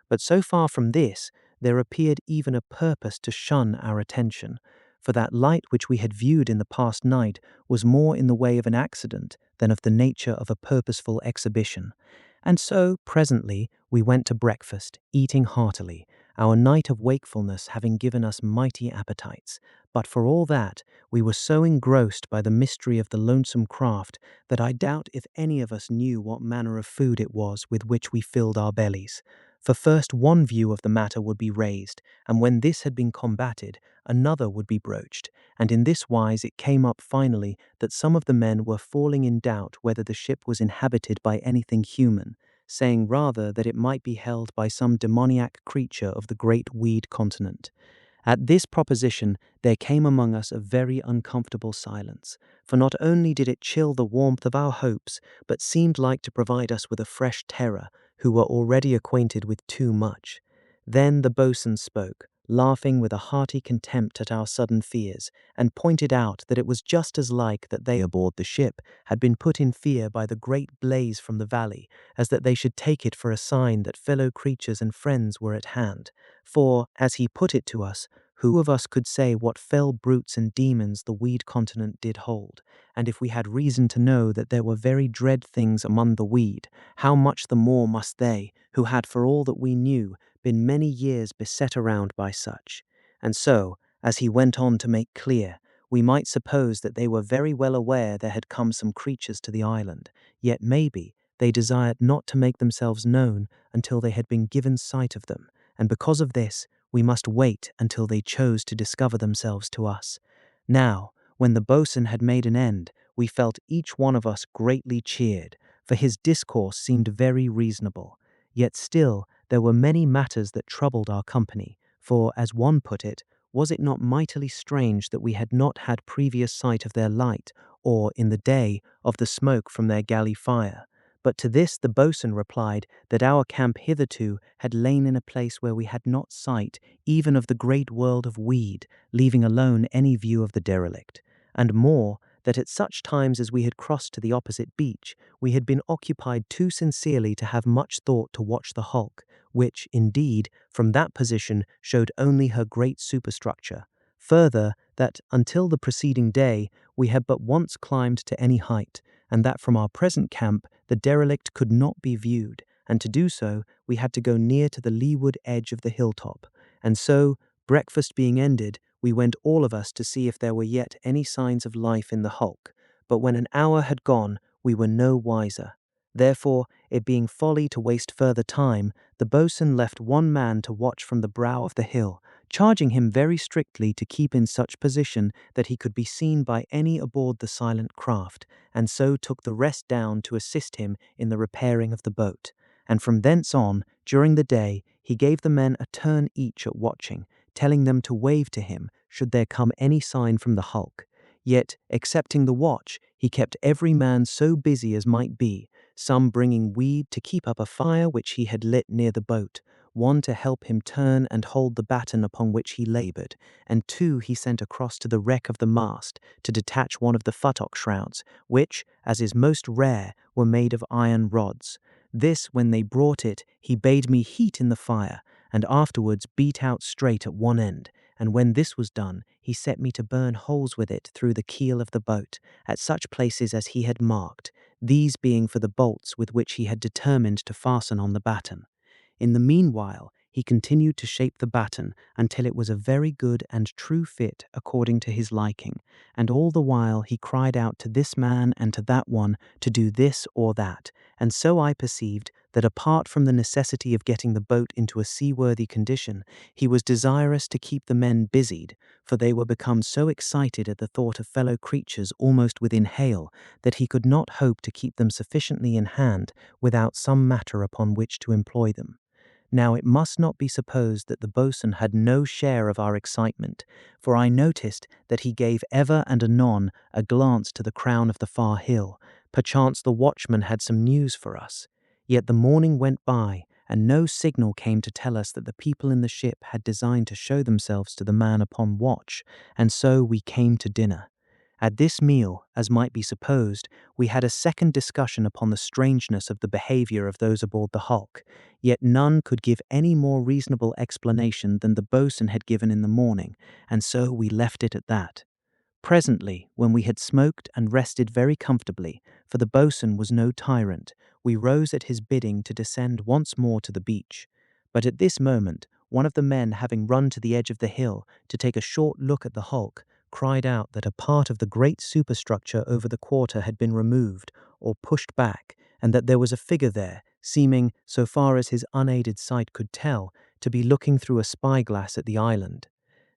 [SPEAKER 1] But so far from this, there appeared even a purpose to shun our attention, for that light which we had viewed in the past night was more in the way of an accident than of the nature of a purposeful exhibition. And so, presently, we went to breakfast, eating heartily, our night of wakefulness having given us mighty appetites. But for all that, we were so engrossed by the mystery of the lonesome craft that I doubt if any of us knew what manner of food it was with which we filled our bellies. For first one view of the matter would be raised, and when this had been combated, another would be broached, and in this wise it came up finally that some of the men were falling in doubt whether the ship was inhabited by anything human, saying rather that it might be held by some demoniac creature of the great weed continent. At this proposition there came among us a very uncomfortable silence, for not only did it chill the warmth of our hopes, but seemed like to provide us with a fresh terror, who were already acquainted with too much. Then the boatswain spoke, laughing with a hearty contempt at our sudden fears, and pointed out that it was just as like that they aboard the ship had been put in fear by the great blaze from the valley, as that they should take it for a sign that fellow creatures and friends were at hand. For, as he put it to us, who of us could say what fell brutes and demons the weed continent did hold? And if we had reason to know that there were very dread things among the weed, how much the more must they, who had for all that we knew, been many years beset around by such. And so, as he went on to make clear, we might suppose that they were very well aware there had come some creatures to the island, yet maybe they desired not to make themselves known until they had been given sight of them, and because of this, we must wait until they chose to discover themselves to us. Now, when the boatswain had made an end, we felt each one of us greatly cheered, for his discourse seemed very reasonable. Yet still, there were many matters that troubled our company, for, as one put it, was it not mightily strange that we had not had previous sight of their light, or, in the day, of the smoke from their galley fire? But to this the boatswain replied that our camp hitherto had lain in a place where we had not sight even of the great world of weed, leaving alone any view of the derelict, and more, that at such times as we had crossed to the opposite beach, we had been occupied too sincerely to have much thought to watch the hulk, which, indeed, from that position showed only her great superstructure. Further, that, until the preceding day, we had but once climbed to any height, and that from our present camp the derelict could not be viewed, and to do so we had to go near to the leeward edge of the hilltop. And so, breakfast being ended, we went all of us to see if there were yet any signs of life in the hulk, but when an hour had gone, we were no wiser. Therefore, it being folly to waste further time, the boatswain left one man to watch from the brow of the hill, charging him very strictly to keep in such position that he could be seen by any aboard the silent craft, and so took the rest down to assist him in the repairing of the boat. And from thence on, during the day, he gave the men a turn each at watching, telling them to wave to him should there come any sign from the hulk. Yet, excepting the watch, he kept every man so busy as might be, some bringing weed to keep up a fire which he had lit near the boat, one to help him turn and hold the batten upon which he labored, and two he sent across to the wreck of the mast to detach one of the futtock shrouds, which, as is most rare, were made of iron rods. This, when they brought it, he bade me heat in the fire, and afterwards beat out straight at one end, and when this was done, he set me to burn holes with it through the keel of the boat, at such places as he had marked, these being for the bolts with which he had determined to fasten on the batten. In the meanwhile, he continued to shape the batten until it was a very good and true fit according to his liking, and all the while he cried out to this man and to that one to do this or that, and so I perceived that apart from the necessity of getting the boat into a seaworthy condition, he was desirous to keep the men busied, for they were become so excited at the thought of fellow creatures almost within hail that he could not hope to keep them sufficiently in hand without some matter upon which to employ them. Now it must not be supposed that the boatswain had no share of our excitement, for I noticed that he gave ever and anon a glance to the crown of the far hill. Perchance the watchman had some news for us. Yet the morning went by, and no signal came to tell us that the people in the ship had designed to show themselves to the man upon watch, and so we came to dinner. At this meal, as might be supposed, we had a second discussion upon the strangeness of the behavior of those aboard the hulk, yet none could give any more reasonable explanation than the boatswain had given in the morning, and so we left it at that. Presently, when we had smoked and rested very comfortably, for the boatswain was no tyrant, we rose at his bidding to descend once more to the beach. But at this moment, one of the men having run to the edge of the hill to take a short look at the hulk, cried out that a part of the great superstructure over the quarter had been removed or pushed back, and that there was a figure there, seeming, so far as his unaided sight could tell, to be looking through a spyglass at the island.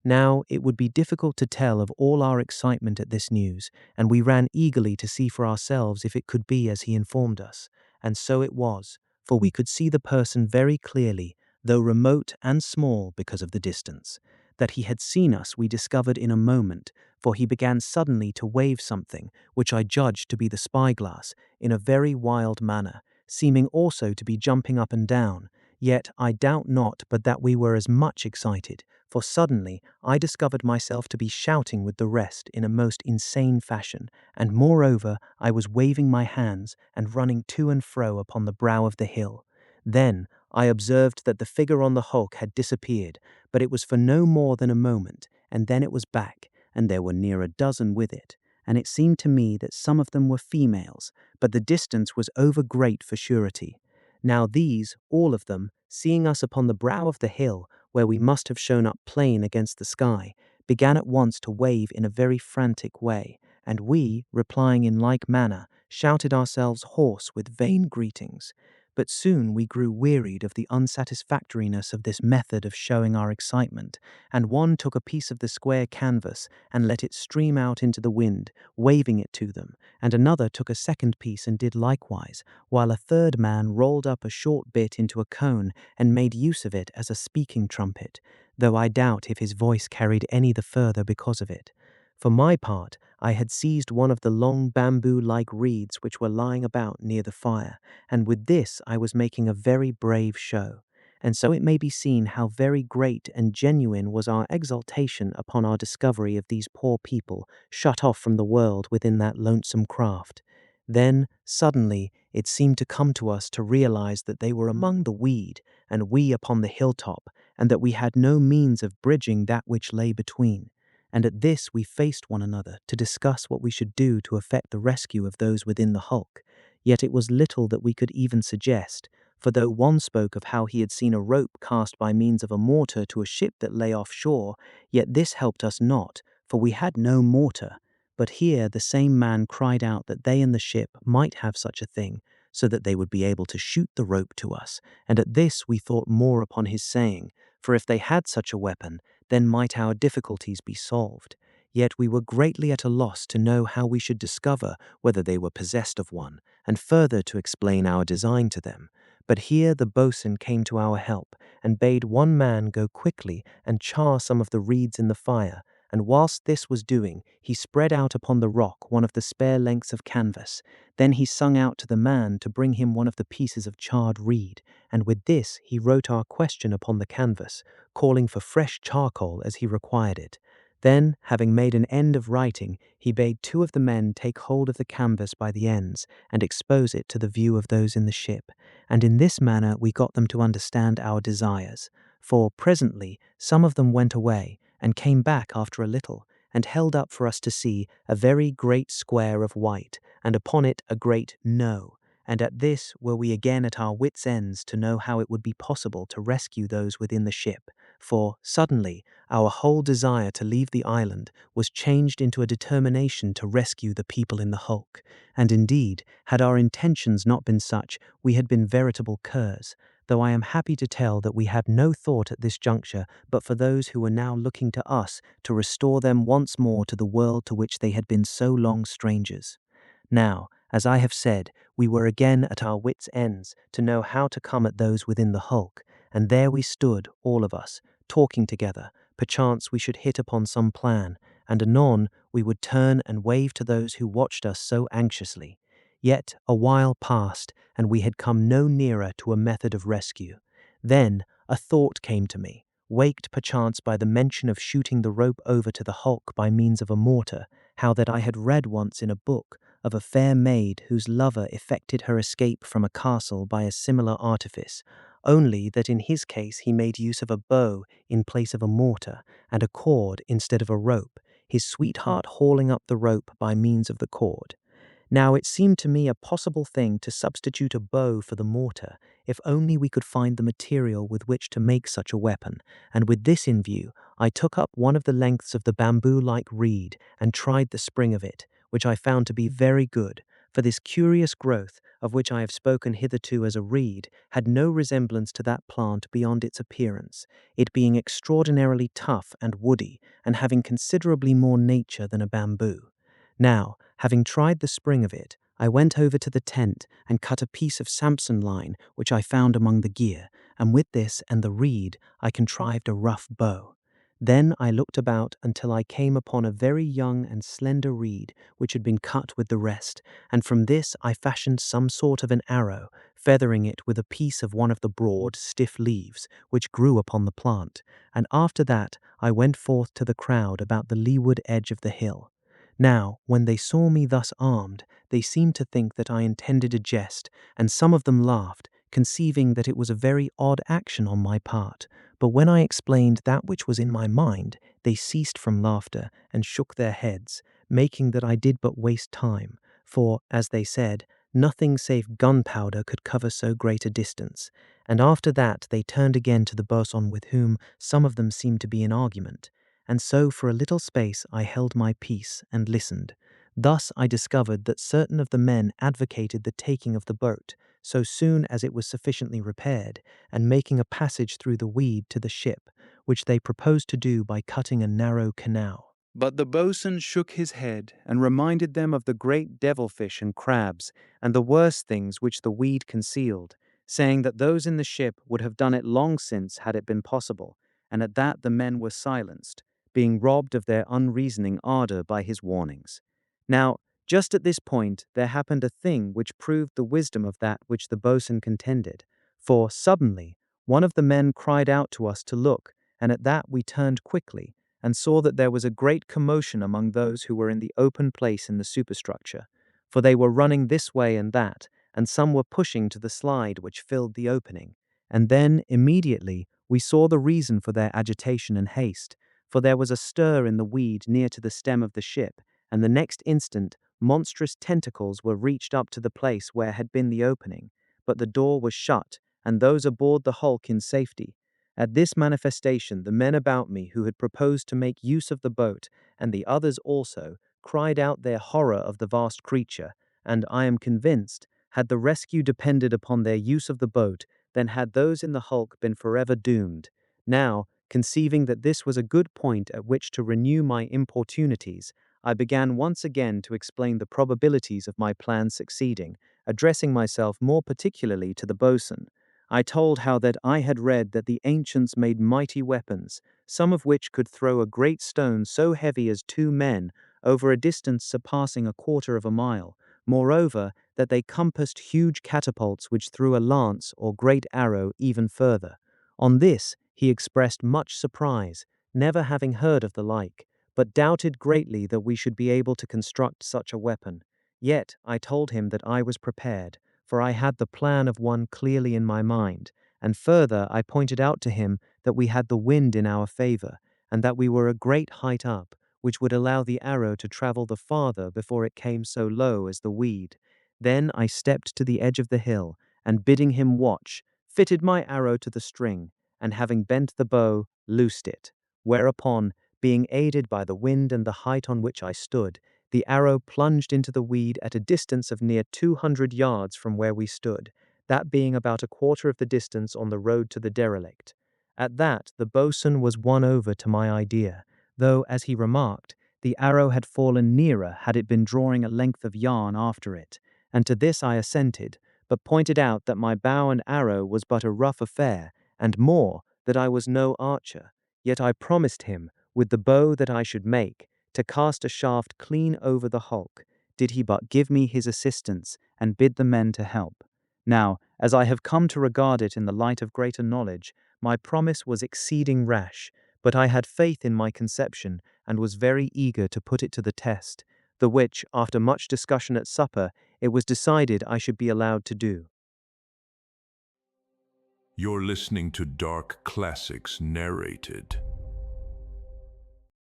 [SPEAKER 1] Now, it would be difficult to tell of all our excitement at this news, and we ran eagerly to see for ourselves if it could be as he informed us. And so it was, for we could see the person very clearly, though remote and small because of the distance. That he had seen us we discovered in a moment, for he began suddenly to wave something, which I judged to be the spyglass, in a very wild manner, seeming also to be jumping up and down. Yet I doubt not but that we were as much excited, for suddenly I discovered myself to be shouting with the rest in a most insane fashion, and moreover I was waving my hands and running to and fro upon the brow of the hill. Then I observed that the figure on the hulk had disappeared, but it was for no more than a moment, and then it was back, and there were near a dozen with it, and it seemed to me that some of them were females, but the distance was over great for surety. Now these, all of them, seeing us upon the brow of the hill, where we must have shown up plain against the sky, began at once to wave in a very frantic way, and we, replying in like manner, shouted ourselves hoarse with vain greetings. But soon we grew wearied of the unsatisfactoriness of this method of showing our excitement, and one took a piece of the square canvas and let it stream out into the wind, waving it to them, and another took a second piece and did likewise, while a third man rolled up a short bit into a cone and made use of it as a speaking trumpet, though I doubt if his voice carried any the further because of it. For my part, I had seized one of the long bamboo-like reeds which were lying about near the fire, and with this I was making a very brave show. And so it may be seen how very great and genuine was our exultation upon our discovery of these poor people shut off from the world within that lonesome craft. Then, suddenly, it seemed to come to us to realize that they were among the weed, and we upon the hilltop, and that we had no means of bridging that which lay between. And at this we faced one another to discuss what we should do to effect the rescue of those within the hulk. Yet it was little that we could even suggest, for though one spoke of how he had seen a rope cast by means of a mortar to a ship that lay offshore, yet this helped us not, for we had no mortar. But here the same man cried out that they in the ship might have such a thing, so that they would be able to shoot the rope to us, and at this we thought more upon his saying, for if they had such a weapon, then might our difficulties be solved. Yet we were greatly at a loss to know how we should discover whether they were possessed of one, and further to explain our design to them. But here the boatswain came to our help, and bade one man go quickly and char some of the reeds in the fire, and whilst this was doing, he spread out upon the rock one of the spare lengths of canvas. Then he sung out to the man to bring him one of the pieces of charred reed, and with this he wrote our question upon the canvas, calling for fresh charcoal as he required it. Then, having made an end of writing, he bade two of the men take hold of the canvas by the ends and expose it to the view of those in the ship, and in this manner we got them to understand our desires. For presently some of them went away, and came back after a little, and held up for us to see a very great square of white, and upon it a great No. And at this were we again at our wits' ends to know how it would be possible to rescue those within the ship, for suddenly our whole desire to leave the island was changed into a determination to rescue the people in the hulk, and indeed, had our intentions not been such, we had been veritable curs, though I am happy to tell that we had no thought at this juncture but for those who were now looking to us to restore them once more to the world to which they had been so long strangers. Now, as I have said, we were again at our wits' ends to know how to come at those within the hulk, and there we stood, all of us, talking together. Perchance we should hit upon some plan, and anon we would turn and wave to those who watched us so anxiously. Yet a while passed, and we had come no nearer to a method of rescue. Then a thought came to me, waked perchance by the mention of shooting the rope over to the hulk by means of a mortar, how that I had read once in a book of a fair maid whose lover effected her escape from a castle by a similar artifice, only that in his case he made use of a bow in place of a mortar, and a cord instead of a rope, his sweetheart hauling up the rope by means of the cord. Now it seemed to me a possible thing to substitute a bow for the mortar, if only we could find the material with which to make such a weapon, and with this in view, I took up one of the lengths of the bamboo-like reed and tried the spring of it, which I found to be very good, for this curious growth, of which I have spoken hitherto as a reed, had no resemblance to that plant beyond its appearance, it being extraordinarily tough and woody, and having considerably more nature than a bamboo. Now, having tried the spring of it, I went over to the tent and cut a piece of Samson line which I found among the gear, and with this and the reed I contrived a rough bow. Then I looked about until I came upon a very young and slender reed which had been cut with the rest, and from this I fashioned some sort of an arrow, feathering it with a piece of one of the broad, stiff leaves which grew upon the plant, and after that I went forth to the crowd about the leeward edge of the hill. Now, when they saw me thus armed, they seemed to think that I intended a jest, and some of them laughed, conceiving that it was a very odd action on my part. But when I explained that which was in my mind, they ceased from laughter and shook their heads, making that I did but waste time, for, as they said, nothing save gunpowder could cover so great a distance. And after that they turned again to the boatswain with whom some of them seemed to be in argument. And so for a little space I held my peace and listened. Thus I discovered that certain of the men advocated the taking of the boat, so soon as it was sufficiently repaired, and making a passage through the weed to the ship, which they proposed to do by cutting a narrow canal. But the boatswain shook his head and reminded them of the great devilfish and crabs, and the worse things which the weed concealed, saying that those in the ship would have done it long since had it been possible, and at that the men were silenced, being robbed of their unreasoning ardor by his warnings. Now, just at this point, there happened a thing which proved the wisdom of that which the boatswain contended. For suddenly, one of the men cried out to us to look, and at that we turned quickly, and saw that there was a great commotion among those who were in the open place in the superstructure. For they were running this way and that, and some were pushing to the slide which filled the opening. And then, immediately, we saw the reason for their agitation and haste, for there was a stir in the weed near to the stem of the ship, and the next instant monstrous tentacles were reached up to the place where had been the opening, but the door was shut, and those aboard the hulk in safety. At this manifestation the men about me who had proposed to make use of the boat, and the others also, cried out their horror of the vast creature, and I am convinced, had the rescue depended upon their use of the boat, then had those in the hulk been forever doomed. Now, conceiving that this was a good point at which to renew my importunities, I began once again to explain the probabilities of my plan succeeding, addressing myself more particularly to the boatswain. I told how that I had read that the ancients made mighty weapons, some of which could throw a great stone so heavy as 2 men over a distance surpassing 1/4 of a mile. Moreover, that they compassed huge catapults which threw a lance or great arrow even further. On this he expressed much surprise, never having heard of the like, but doubted greatly that we should be able to construct such a weapon. Yet I told him that I was prepared, for I had the plan of one clearly in my mind, and further I pointed out to him that we had the wind in our favor, and that we were a great height up, which would allow the arrow to travel the farther before it came so low as the weed. Then I stepped to the edge of the hill, and bidding him watch, fitted my arrow to the string, and having bent the bow, loosed it. Whereupon, being aided by the wind and the height on which I stood, the arrow plunged into the weed at a distance of near 200 yards from where we stood, that being about 1/4 of the distance on the road to the derelict. At that, the boatswain was won over to my idea, though, as he remarked, the arrow had fallen nearer had it been drawing a length of yarn after it, and to this I assented, but pointed out that my bow and arrow was but a rough affair, and more, that I was no archer. Yet I promised him, with the bow that I should make, to cast a shaft clean over the hulk, did he but give me his assistance and bid the men to help. Now, as I have come to regard it in the light of greater knowledge, my promise was exceeding rash, but I had faith in my conception and was very eager to put it to the test, the which, after much discussion at supper, it was decided I should be allowed to do.
[SPEAKER 2] You're listening to Dark Classics Narrated.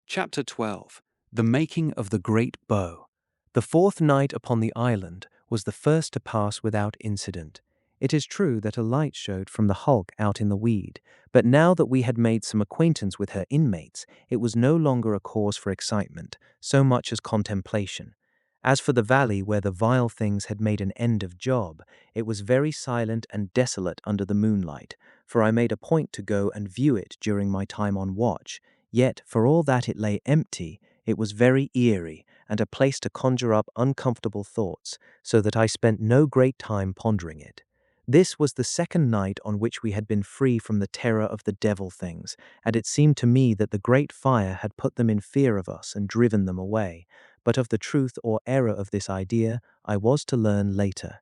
[SPEAKER 1] Chapter 12. The Making of the Great Bow. The 4th night upon the island was the first to pass without incident. It is true that a light showed from the hulk out in the weed, but now that we had made some acquaintance with her inmates, it was no longer a cause for excitement, so much as contemplation. As for the valley where the vile things had made an end of job, it was very silent and desolate under the moonlight, for I made a point to go and view it during my time on watch. Yet, for all that it lay empty, it was very eerie and a place to conjure up uncomfortable thoughts, so that I spent no great time pondering it. This was the 2nd night on which we had been free from the terror of the devil things, and it seemed to me that the great fire had put them in fear of us and driven them away, but of the truth or error of this idea I was to learn later.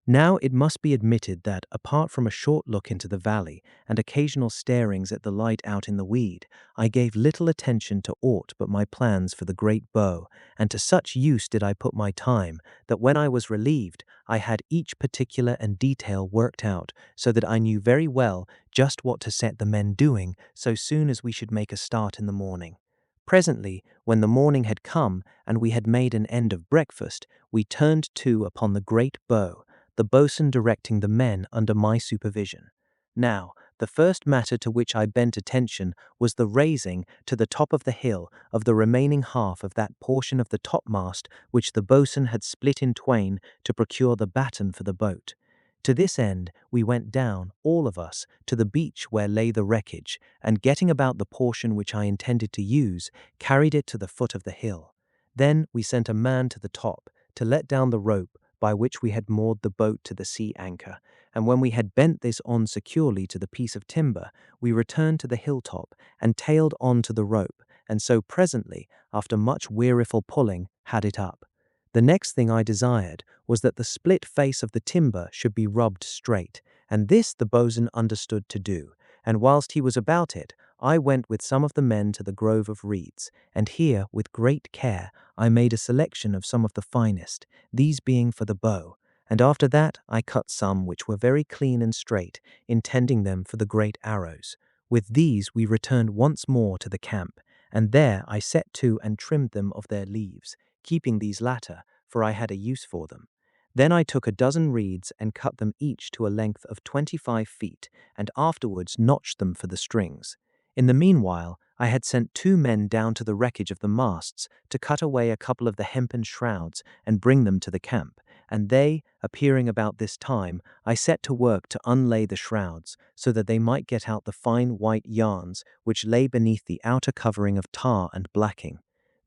[SPEAKER 1] Now it must be admitted that, apart from a short look into the valley and occasional starings at the light out in the weed, I gave little attention to aught but my plans for the great bow, and to such use did I put my time that when I was relieved, I had each particular and detail worked out, so that I knew very well just what to set the men doing so soon as we should make a start in the morning. Presently, when the morning had come and we had made an end of breakfast, we turned to upon the great bow, the boatswain directing the men under my supervision. Now, the first matter to which I bent attention was the raising to the top of the hill of the remaining half of that portion of the topmast which the boatswain had split in twain to procure the batten for the boat. To this end, we went down, all of us, to the beach where lay the wreckage, and getting about the portion which I intended to use, carried it to the foot of the hill. Then we sent a man to the top to let down the rope by which we had moored the boat to the sea anchor, and when we had bent this on securely to the piece of timber, we returned to the hilltop and tailed on to the rope, and so presently, after much weariful pulling, had it up. The next thing I desired was that the split face of the timber should be rubbed straight, and this the boatswain understood to do, and whilst he was about it, I went with some of the men to the grove of reeds, and here, with great care, I made a selection of some of the finest, these being for the bow, and after that I cut some which were very clean and straight, intending them for the great arrows. With these we returned once more to the camp, and there I set to and trimmed them of their leaves, keeping these latter, for I had a use for them. Then I took a dozen reeds and cut them each to a length of 25 feet, and afterwards notched them for the strings. In the meanwhile, I had sent 2 men down to the wreckage of the masts to cut away a couple of the hempen shrouds and bring them to the camp, and they, appearing about this time, I set to work to unlay the shrouds, so that they might get out the fine white yarns which lay beneath the outer covering of tar and blacking.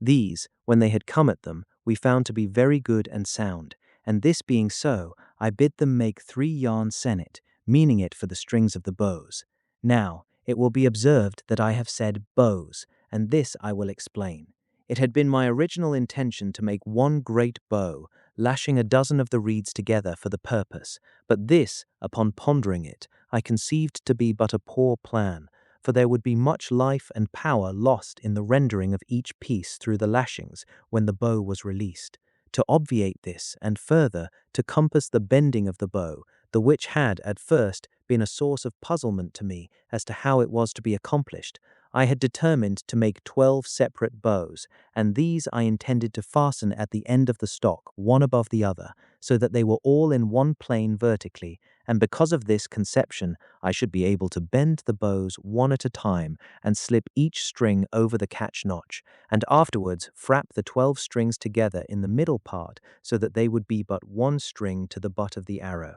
[SPEAKER 1] These, when they had come at them, we found to be very good and sound, and this being so, I bid them make 3 yarn sennet, meaning it for the strings of the bows. Now, it will be observed that I have said bows, and this I will explain. It had been my original intention to make one great bow, lashing a dozen of the reeds together for the purpose, but this, upon pondering it, I conceived to be but a poor plan, for there would be much life and power lost in the rendering of each piece through the lashings when the bow was released. To obviate this, and further, to compass the bending of the bow, the which had, at first, been a source of puzzlement to me as to how it was to be accomplished, I had determined to make 12 separate bows, and these I intended to fasten at the end of the stock, one above the other, so that they were all in one plane vertically, and because of this conception, I should be able to bend the bows one at a time and slip each string over the catch notch, and afterwards frap the 12 strings together in the middle part so that they would be but one string to the butt of the arrow.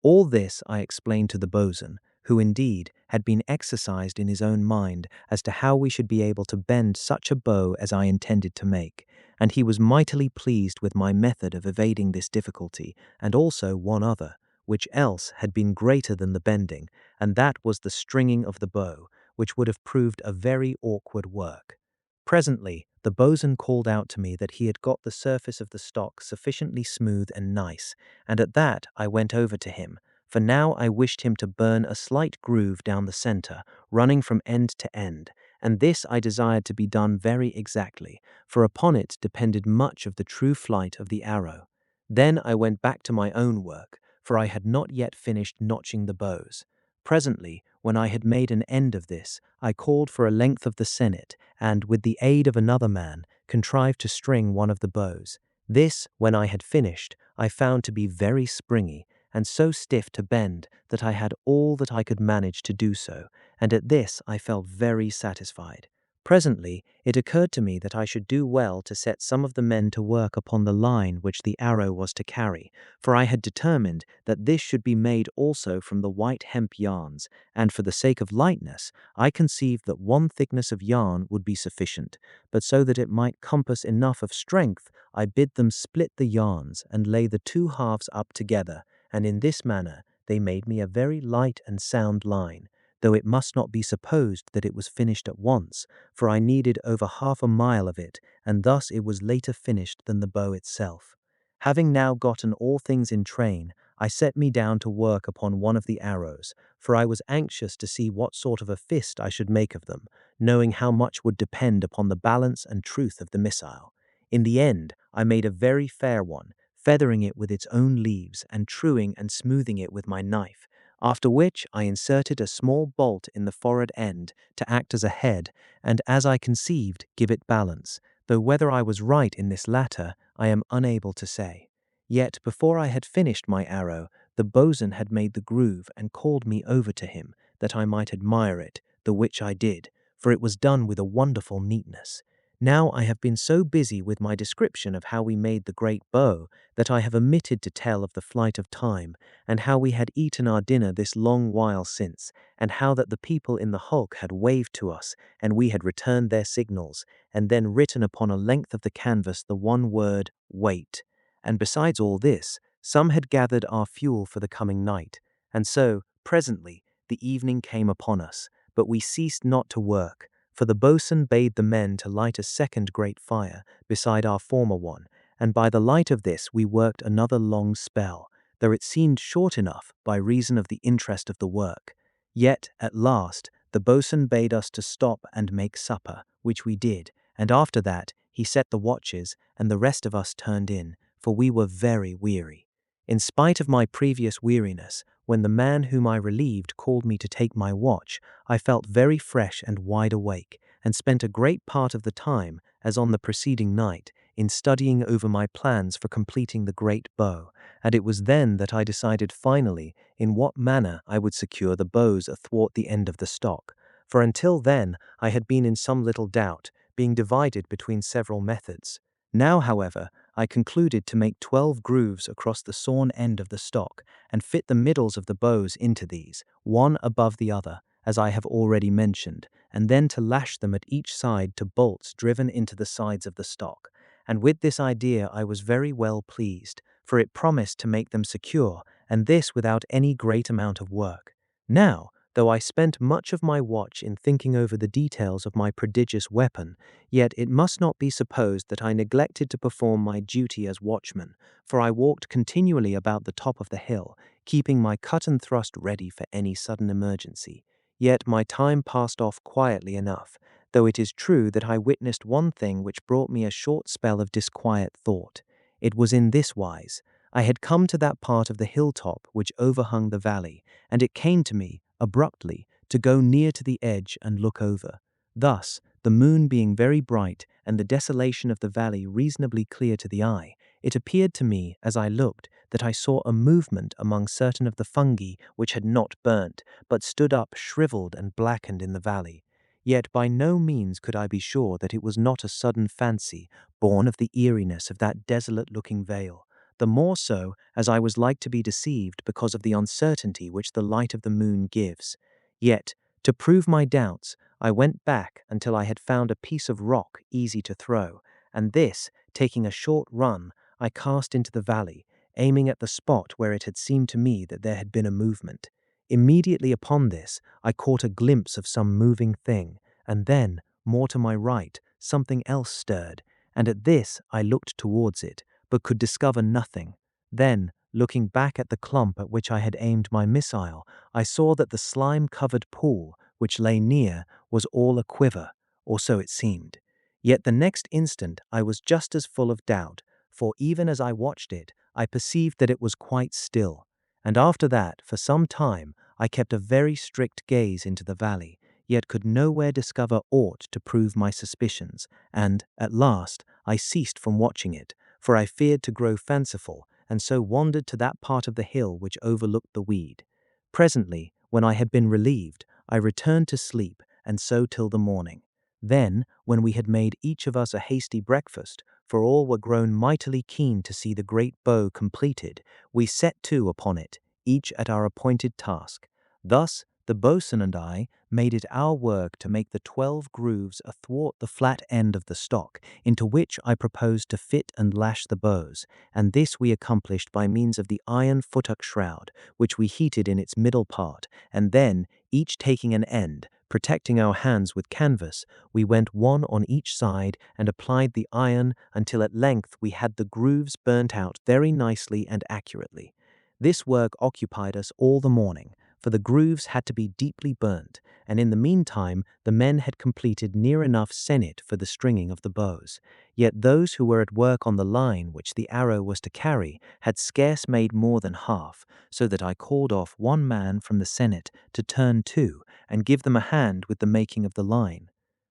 [SPEAKER 1] All this I explained to the bosun, who indeed had been exercised in his own mind as to how we should be able to bend such a bow as I intended to make, and he was mightily pleased with my method of evading this difficulty, and also one other, which else had been greater than the bending, and that was the stringing of the bow, which would have proved a very awkward work. Presently, the bosun called out to me that he had got the surface of the stock sufficiently smooth and nice, and at that I went over to him, for now I wished him to burn a slight groove down the center, running from end to end, and this I desired to be done very exactly, for upon it depended much of the true flight of the arrow. Then I went back to my own work, for I had not yet finished notching the bows. Presently, when I had made an end of this, I called for a length of the sennet, and, with the aid of another man, contrived to string one of the bows. This, when I had finished, I found to be very springy, and so stiff to bend that I had all that I could manage to do so, and at this I felt very satisfied. Presently, it occurred to me that I should do well to set some of the men to work upon the line which the arrow was to carry, for I had determined that this should be made also from the white hemp yarns, and for the sake of lightness, I conceived that one thickness of yarn would be sufficient, but so that it might compass enough of strength, I bid them split the yarns and lay the two halves up together, and in this manner they made me a very light and sound line, though it must not be supposed that it was finished at once, for I needed over half a mile of it, and thus it was later finished than the bow itself. Having now gotten all things in train, I set me down to work upon one of the arrows, for I was anxious to see what sort of a fist I should make of them, knowing how much would depend upon the balance and truth of the missile. In the end, I made a very fair one, feathering it with its own leaves and truing and smoothing it with my knife, after which I inserted a small bolt in the forward end to act as a head, and as I conceived, give it balance, though whether I was right in this latter, I am unable to say. Yet before I had finished my arrow, the bosun had made the groove and called me over to him, that I might admire it, the which I did, for it was done with a wonderful neatness. Now I have been so busy with my description of how we made the great bow, that I have omitted to tell of the flight of time, and how we had eaten our dinner this long while since, and how that the people in the hulk had waved to us, and we had returned their signals, and then written upon a length of the canvas the one word, wait. And besides all this, some had gathered our fuel for the coming night, and so, presently, the evening came upon us, but we ceased not to work, for the bosun bade the men to light a second great fire beside our former one, and by the light of this we worked another long spell, though it seemed short enough by reason of the interest of the work. Yet, at last, the bosun bade us to stop and make supper, which we did, and after that he set the watches, and the rest of us turned in, for we were very weary. In spite of my previous weariness, when the man whom I relieved called me to take my watch, I felt very fresh and wide awake, and spent a great part of the time, as on the preceding night, in studying over my plans for completing the great bow, and it was then that I decided finally in what manner I would secure the bows athwart the end of the stock, for until then I had been in some little doubt, being divided between several methods. Now, however, I concluded to make 12 grooves across the sawn end of the stock, and fit the middles of the bows into these, one above the other, as I have already mentioned, and then to lash them at each side to bolts driven into the sides of the stock. And with this idea I was very well pleased, for it promised to make them secure, and this without any great amount of work. Now, though I spent much of my watch in thinking over the details of my prodigious weapon, yet it must not be supposed that I neglected to perform my duty as watchman, for I walked continually about the top of the hill, keeping my cut and thrust ready for any sudden emergency. Yet my time passed off quietly enough, though it is true that I witnessed one thing which brought me a short spell of disquiet thought. It was in this wise. I had come to that part of the hilltop which overhung the valley, and it came to me, abruptly, to go near to the edge and look over. Thus, the moon being very bright and the desolation of the valley reasonably clear to the eye, it appeared to me, as I looked, that I saw a movement among certain of the fungi which had not burnt, but stood up shriveled and blackened in the valley. Yet by no means could I be sure that it was not a sudden fancy, born of the eeriness of that desolate-looking vale, the more so as I was like to be deceived because of the uncertainty which the light of the moon gives. Yet, to prove my doubts, I went back until I had found a piece of rock easy to throw, and this, taking a short run, I cast into the valley, aiming at the spot where it had seemed to me that there had been a movement. Immediately upon this, I caught a glimpse of some moving thing, and then, more to my right, something else stirred, and at this I looked towards it, but could discover nothing. Then, looking back at the clump at which I had aimed my missile, I saw that the slime-covered pool, which lay near, was all a quiver, or so it seemed. Yet the next instant I was just as full of doubt, for even as I watched it, I perceived that it was quite still. And after that, for some time, I kept a very strict gaze into the valley, yet could nowhere discover aught to prove my suspicions, and, at last, I ceased from watching it, for I feared to grow fanciful, and so wandered to that part of the hill which overlooked the weed. Presently, when I had been relieved, I returned to sleep, and so till the morning. Then, when we had made each of us a hasty breakfast, for all were grown mightily keen to see the great bow completed, we set to upon it, each at our appointed task. Thus, the boatswain and I made it our work to make the 12 grooves athwart the flat end of the stock, into which I proposed to fit and lash the bows, and this we accomplished by means of the iron futtock shroud, which we heated in its middle part, and then, each taking an end, protecting our hands with canvas, we went one on each side and applied the iron until at length we had the grooves burnt out very nicely and accurately. This work occupied us all the morning, for the grooves had to be deeply burnt, and in the meantime the men had completed near enough sennet for the stringing of the bows. Yet those who were at work on the line which the arrow was to carry had scarce made more than half, so that I called off one man from the sennet to turn to and give them a hand with the making of the line.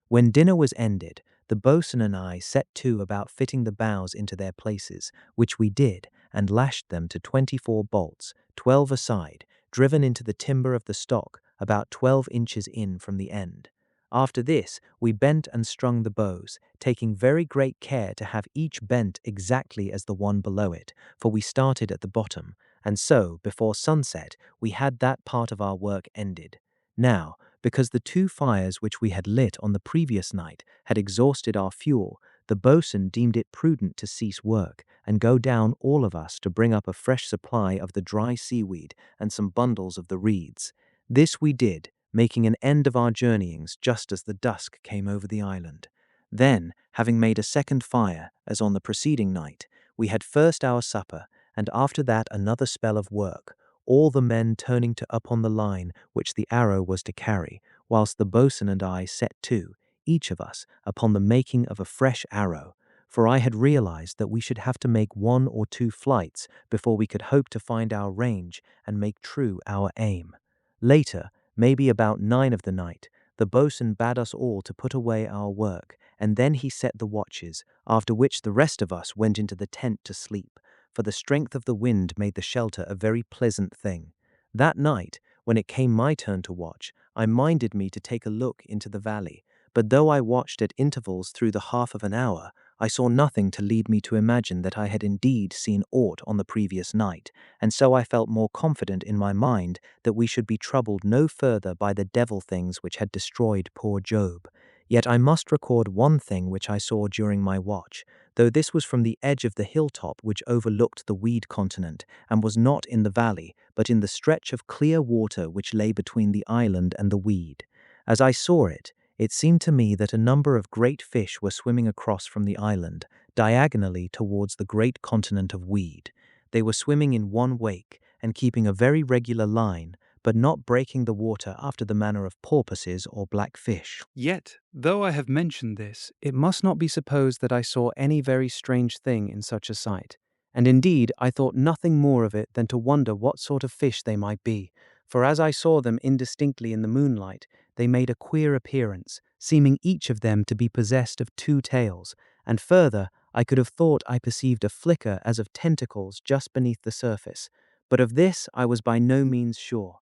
[SPEAKER 1] When dinner was ended, the boatswain and I set to about fitting the bows into their places, which we did, and lashed them to 24 bolts, 12 aside, driven into the timber of the stock, about 12 inches in from the end. After this, we bent and strung the bows, taking very great care to have each bent exactly as the one below it, for we started at the bottom, and so, before sunset, we had that part of our work ended. Now, because the 2 fires which we had lit on the previous night had exhausted our fuel, the boatswain deemed it prudent to cease work, and go down all of us to bring up a fresh supply of the dry seaweed and some bundles of the reeds. This we did, making an end of our journeyings just as the dusk came over the island. Then, having made a second fire, as on the preceding night, we had first our supper, and after that another spell of work, all the men turning to upon the line which the arrow was to carry, whilst the boatswain and I set to, each of us, upon the making of a fresh arrow, for I had realized that we should have to make 1 or 2 flights before we could hope to find our range and make true our aim. Later, maybe about 9 of the night, the boatswain bade us all to put away our work, and then he set the watches, after which the rest of us went into the tent to sleep, for the strength of the wind made the shelter a very pleasant thing. That night, when it came my turn to watch, I minded me to take a look into the valley, but though I watched at intervals through the half of an hour, I saw nothing to lead me to imagine that I had indeed seen aught on the previous night, and so I felt more confident in my mind that we should be troubled no further by the devil things which had destroyed poor Job. Yet I must record one thing which I saw during my watch, though this was from the edge of the hilltop which overlooked the weed continent and was not in the valley, but in the stretch of clear water which lay between the island and the weed. As I saw it, it seemed to me that a number of great fish were swimming across from the island, diagonally towards the great continent of weed. They were swimming in one wake and keeping a very regular line, but not breaking the water after the manner of porpoises or black fish. Yet, though I have mentioned this, it must not be supposed that I saw any very strange thing in such a sight. And indeed, I thought nothing more of it than to wonder what sort of fish they might be, for as I saw them indistinctly in the moonlight, they made a queer appearance, seeming each of them to be possessed of two tails, and further, I could have thought I perceived a flicker as of tentacles just beneath the surface, but of this I was by no means sure.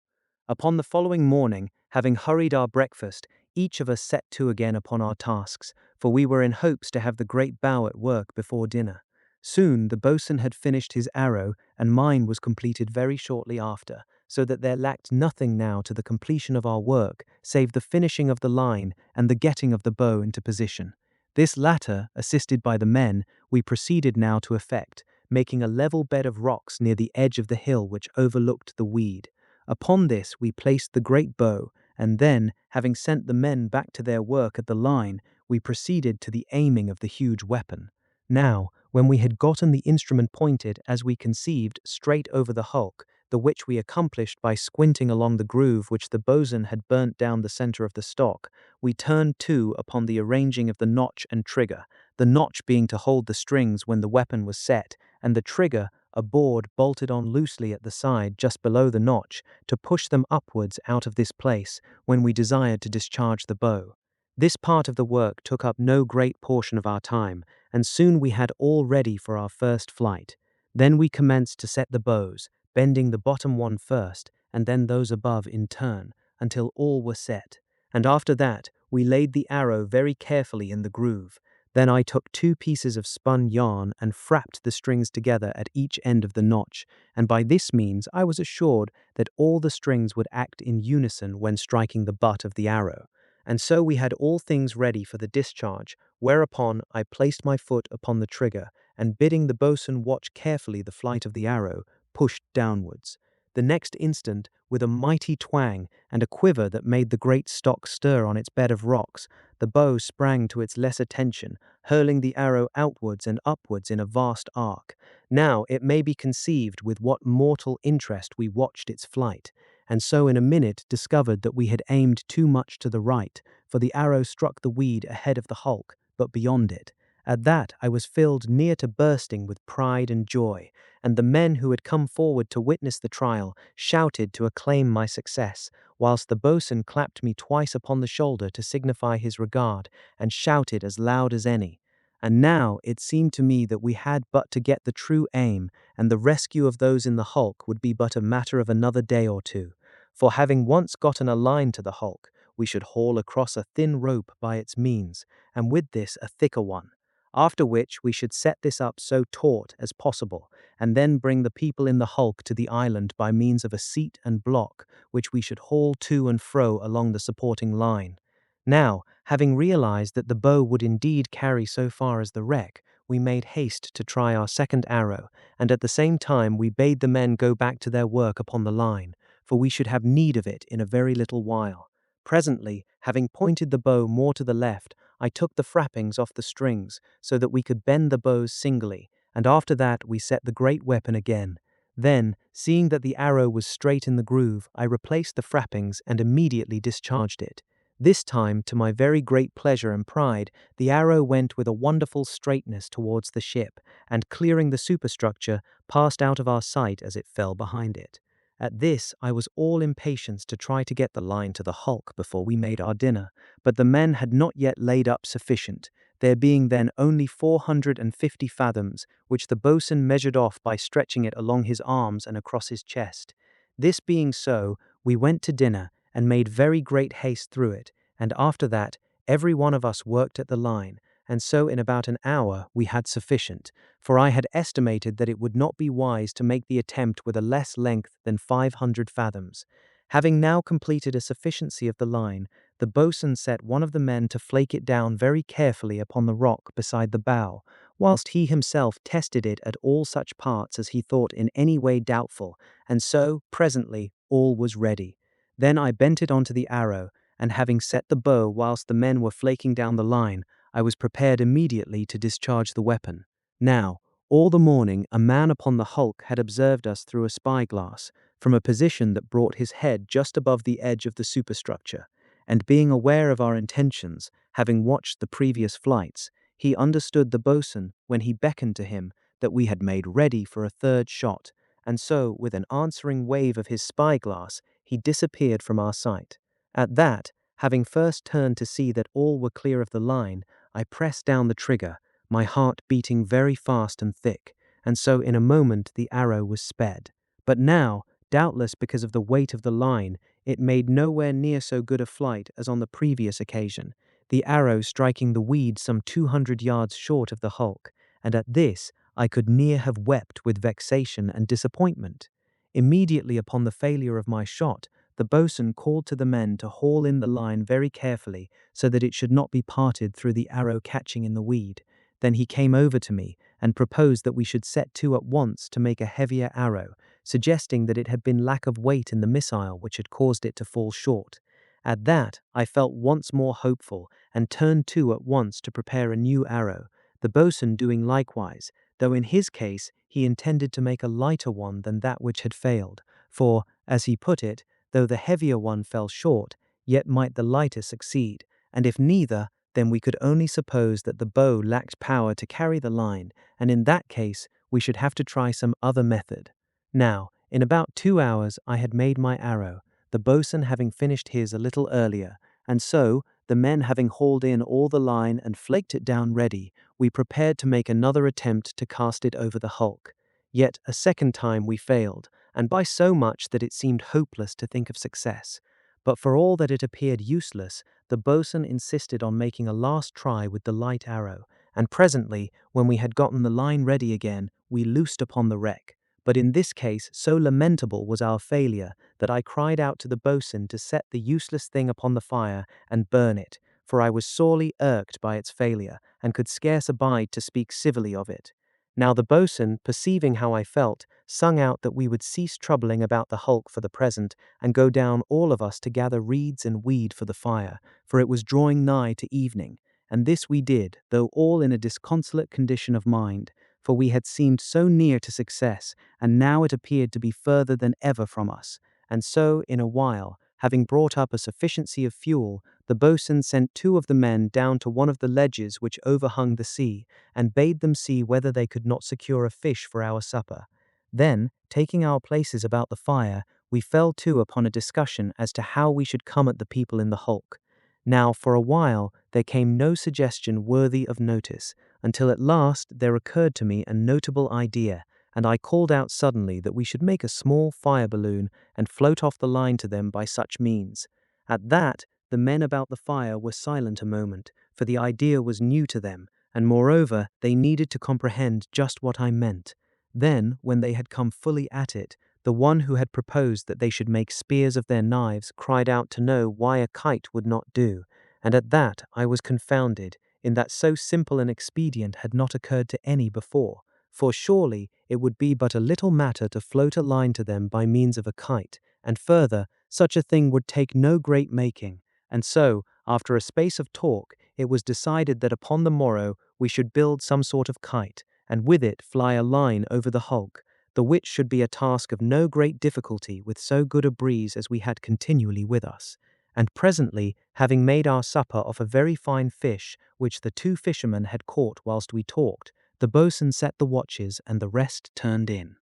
[SPEAKER 1] Upon the following morning, having hurried our breakfast, each of us set to again upon our tasks, for we were in hopes to have the great bow at work before dinner. Soon the boatswain had finished his arrow, and mine was completed very shortly after, so that there lacked nothing now to the completion of our work, save the finishing of the line and the getting of the bow into position. This latter, assisted by the men, we proceeded now to effect, making a level bed of rocks near the edge of the hill which overlooked the weed. Upon this we placed the great bow, and then, having sent the men back to their work at the line, we proceeded to the aiming of the huge weapon. Now, when we had gotten the instrument pointed, as we conceived, straight over the hulk, the which we accomplished by squinting along the groove which the boatswain had burnt down the center of the stock, we turned to upon the arranging of the notch and trigger, the notch being to hold the strings when the weapon was set, and the trigger, a board bolted on loosely at the side just below the notch, to push them upwards out of this place when we desired to discharge the bow. This part of the work took up no great portion of our time, and soon we had all ready for our first flight. Then we commenced to set the bows, bending the bottom one first, and then those above in turn, until all were set. And after that, we laid the arrow very carefully in the groove. Then I took 2 pieces of spun yarn and frapped the strings together at each end of the notch, and by this means I was assured that all the strings would act in unison when striking the butt of the arrow. And so we had all things ready for the discharge, whereupon I placed my foot upon the trigger, and bidding the boatswain watch carefully the flight of the arrow, pushed downwards. The next instant, with a mighty twang and a quiver that made the great stock stir on its bed of rocks, the bow sprang to its lesser tension, hurling the arrow outwards and upwards in a vast arc. Now it may be conceived with what mortal interest we watched its flight, and so in a minute discovered that we had aimed too much to the right, for the arrow struck the weed ahead of the hulk, but beyond it. At that I was filled near to bursting with pride and joy, and the men who had come forward to witness the trial shouted to acclaim my success, whilst the boatswain clapped me twice upon the shoulder to signify his regard, and shouted as loud as any. And now it seemed to me that we had but to get the true aim, and the rescue of those in the hulk would be but a matter of another day or two. For having once gotten a line to the hulk, we should haul across a thin rope by its means, and with this a thicker one. After which we should set this up so taut as possible, and then bring the people in the hulk to the island by means of a seat and block, which we should haul to and fro along the supporting line. Now, having realized that the bow would indeed carry so far as the wreck, we made haste to try our second arrow, and at the same time we bade the men go back to their work upon the line, for we should have need of it in a very little while. Presently, having pointed the bow more to the left, I took the frappings off the strings, so that we could bend the bows singly, and after that we set the great weapon again. Then, seeing that the arrow was straight in the groove, I replaced the frappings and immediately discharged it. This time, to my very great pleasure and pride, the arrow went with a wonderful straightness towards the ship, and clearing the superstructure, passed out of our sight as it fell behind it. At this I was all impatience to try to get the line to the hulk before we made our dinner, but the men had not yet laid up sufficient, there being then only 450 fathoms, which the boatswain measured off by stretching it along his arms and across his chest. This being so, we went to dinner, and made very great haste through it, and after that every one of us worked at the line, and so in about an hour we had sufficient, for I had estimated that it would not be wise to make the attempt with a less length than 500 fathoms. Having now completed a sufficiency of the line, the boatswain set one of the men to flake it down very carefully upon the rock beside the bow, whilst he himself tested it at all such parts as he thought in any way doubtful, and so, presently, all was ready. Then I bent it onto the arrow, and having set the bow whilst the men were flaking down the line, I was prepared immediately to discharge the weapon. Now, all the morning a man upon the hulk had observed us through a spyglass, from a position that brought his head just above the edge of the superstructure, and being aware of our intentions, having watched the previous flights, he understood the boatswain when he beckoned to him that we had made ready for a third shot, and so, with an answering wave of his spyglass, he disappeared from our sight. At that, having first turned to see that all were clear of the line, I pressed down the trigger, my heart beating very fast and thick, and so in a moment the arrow was sped. But now, doubtless because of the weight of the line, it made nowhere near so good a flight as on the previous occasion, the arrow striking the weed some 200 yards short of the hulk, and at this I could near have wept with vexation and disappointment. Immediately upon the failure of my shot, the boatswain called to the men to haul in the line very carefully so that it should not be parted through the arrow catching in the weed. Then he came over to me and proposed that we should set to at once to make a heavier arrow, suggesting that it had been lack of weight in the missile which had caused it to fall short. At that, I felt once more hopeful and turned to at once to prepare a new arrow, the boatswain doing likewise, though in his case he intended to make a lighter one than that which had failed, for, as he put it, though the heavier one fell short, yet might the lighter succeed, and if neither, then we could only suppose that the bow lacked power to carry the line, and in that case we should have to try some other method. Now, in about 2 hours I had made my arrow, the boatswain having finished his a little earlier, and so, the men having hauled in all the line and flaked it down ready, we prepared to make another attempt to cast it over the hulk. Yet a second time we failed, and by so much that it seemed hopeless to think of success. But for all that it appeared useless, the boatswain insisted on making a last try with the light arrow, and presently, when we had gotten the line ready again, we loosed upon the wreck. But in this case so lamentable was our failure that I cried out to the boatswain to set the useless thing upon the fire and burn it, for I was sorely irked by its failure, and could scarce abide to speak civilly of it. Now the boatswain, perceiving how I felt, sung out that we would cease troubling about the hulk for the present, and go down all of us to gather reeds and weed for the fire, for it was drawing nigh to evening, and this we did, though all in a disconsolate condition of mind, for we had seemed so near to success, and now it appeared to be further than ever from us, and so, in a while, having brought up a sufficiency of fuel, the boatswain sent 2 of the men down to one of the ledges which overhung the sea, and bade them see whether they could not secure a fish for our supper. Then, taking our places about the fire, we fell to upon a discussion as to how we should come at the people in the hulk. Now, for a while, there came no suggestion worthy of notice, until at last there occurred to me a notable idea, and I called out suddenly that we should make a small fire balloon and float off the line to them by such means. At that, the men about the fire were silent a moment, for the idea was new to them, and moreover, they needed to comprehend just what I meant. Then, when they had come fully at it, the one who had proposed that they should make spears of their knives cried out to know why a kite would not do, and at that I was confounded, in that so simple an expedient had not occurred to any before, for surely it would be but a little matter to float a line to them by means of a kite, and further, such a thing would take no great making, and so, after a space of talk, it was decided that upon the morrow we should build some sort of kite, and with it fly a line over the hulk, the which should be a task of no great difficulty with so good a breeze as we had continually with us. And presently, having made our supper off a very fine fish, which the 2 fishermen had caught whilst we talked, the boatswain set the watches and the rest turned in.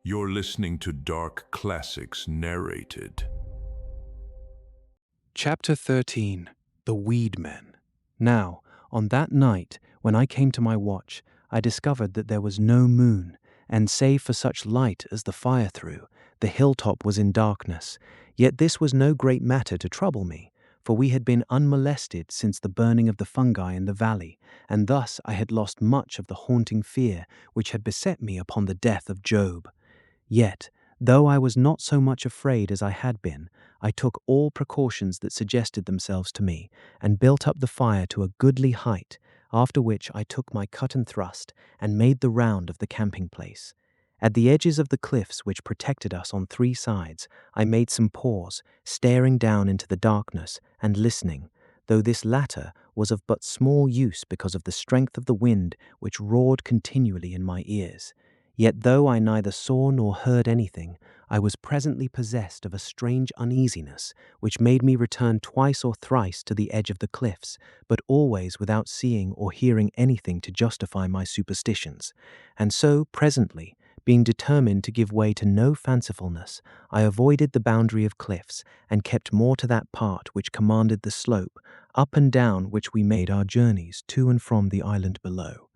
[SPEAKER 2] You're listening to Dark Classics Narrated.
[SPEAKER 1] Chapter 13. The Weedmen. Now, on that night, when I came to my watch, I discovered that there was no moon, and save for such light as the fire threw, the hilltop was in darkness. Yet this was no great matter to trouble me, for we had been unmolested since the burning of the fungi in the valley, and thus I had lost much of the haunting fear which had beset me upon the death of Job. Yet, though I was not so much afraid as I had been, I took all precautions that suggested themselves to me, and built up the fire to a goodly height, after which I took my cut and thrust and made the round of the camping place. At the edges of the cliffs which protected us on 3 sides, I made some pause, staring down into the darkness and listening, though this latter was of but small use because of the strength of the wind which roared continually in my ears. Yet though I neither saw nor heard anything, I was presently possessed of a strange uneasiness, which made me return twice or thrice to the edge of the cliffs, but always without seeing or hearing anything to justify my superstitions. And so, presently, being determined to give way to no fancifulness, I avoided the boundary of cliffs and kept more to that part which commanded the slope, up and down which we made our journeys to and from the island below.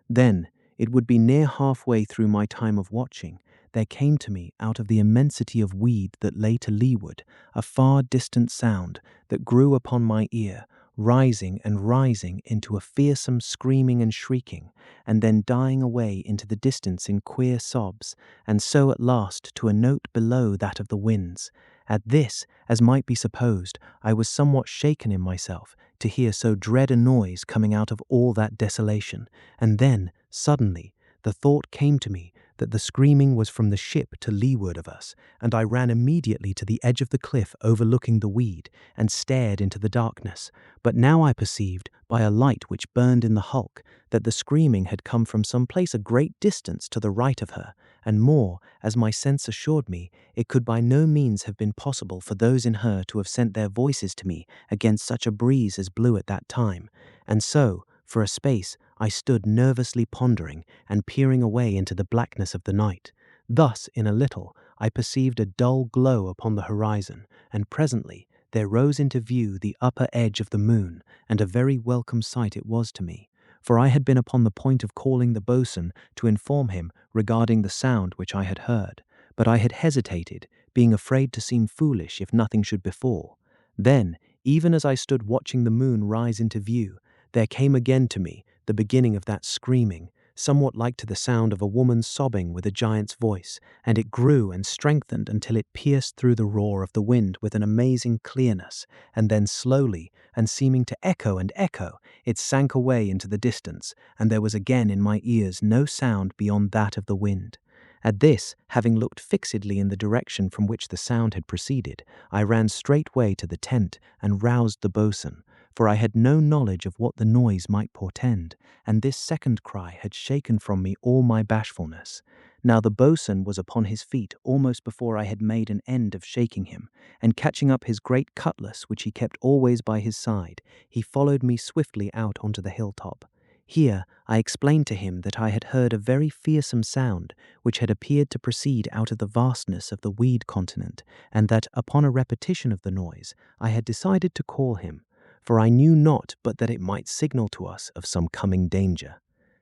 [SPEAKER 1] Then, it would be near halfway through my time of watching, there came to me out of the immensity of weed that lay to leeward a far distant sound that grew upon my ear, rising and rising into a fearsome screaming and shrieking, and then dying away into the distance in queer sobs, and so at last to a note below that of the winds. At this, as might be supposed, I was somewhat shaken in myself to hear so dread a noise coming out of all that desolation, and then, suddenly, the thought came to me that the screaming was from the ship to leeward of us, and I ran immediately to the edge of the cliff overlooking the weed, and stared into the darkness. But now I perceived, by a light which burned in the hulk, that the screaming had come from some place a great distance to the right of her, and more, as my sense assured me, it could by no means have been possible for those in her to have sent their voices to me against such a breeze as blew at that time. And so, for a space, I stood nervously pondering and peering away into the blackness of the night. Thus, in a little, I perceived a dull glow upon the horizon, and presently there rose into view the upper edge of the moon, and a very welcome sight it was to me, for I had been upon the point of calling the boatswain to inform him regarding the sound which I had heard, but I had hesitated, being afraid to seem foolish if nothing should befall. Then, even as I stood watching the moon rise into view, there came again to me the beginning of that screaming, somewhat like to the sound of a woman sobbing with a giant's voice, and it grew and strengthened until it pierced through the roar of the wind with an amazing clearness, and then slowly, and seeming to echo and echo, it sank away into the distance, and there was again in my ears no sound beyond that of the wind. At this, having looked fixedly in the direction from which the sound had proceeded, I ran straightway to the tent and roused the boatswain, for I had no knowledge of what the noise might portend, and this second cry had shaken from me all my bashfulness. Now the boatswain was upon his feet almost before I had made an end of shaking him, and catching up his great cutlass which he kept always by his side, he followed me swiftly out onto the hilltop. Here I explained to him that I had heard a very fearsome sound which had appeared to proceed out of the vastness of the weed continent, and that upon a repetition of the noise I had decided to call him, for I knew not but that it might signal to us of some coming danger.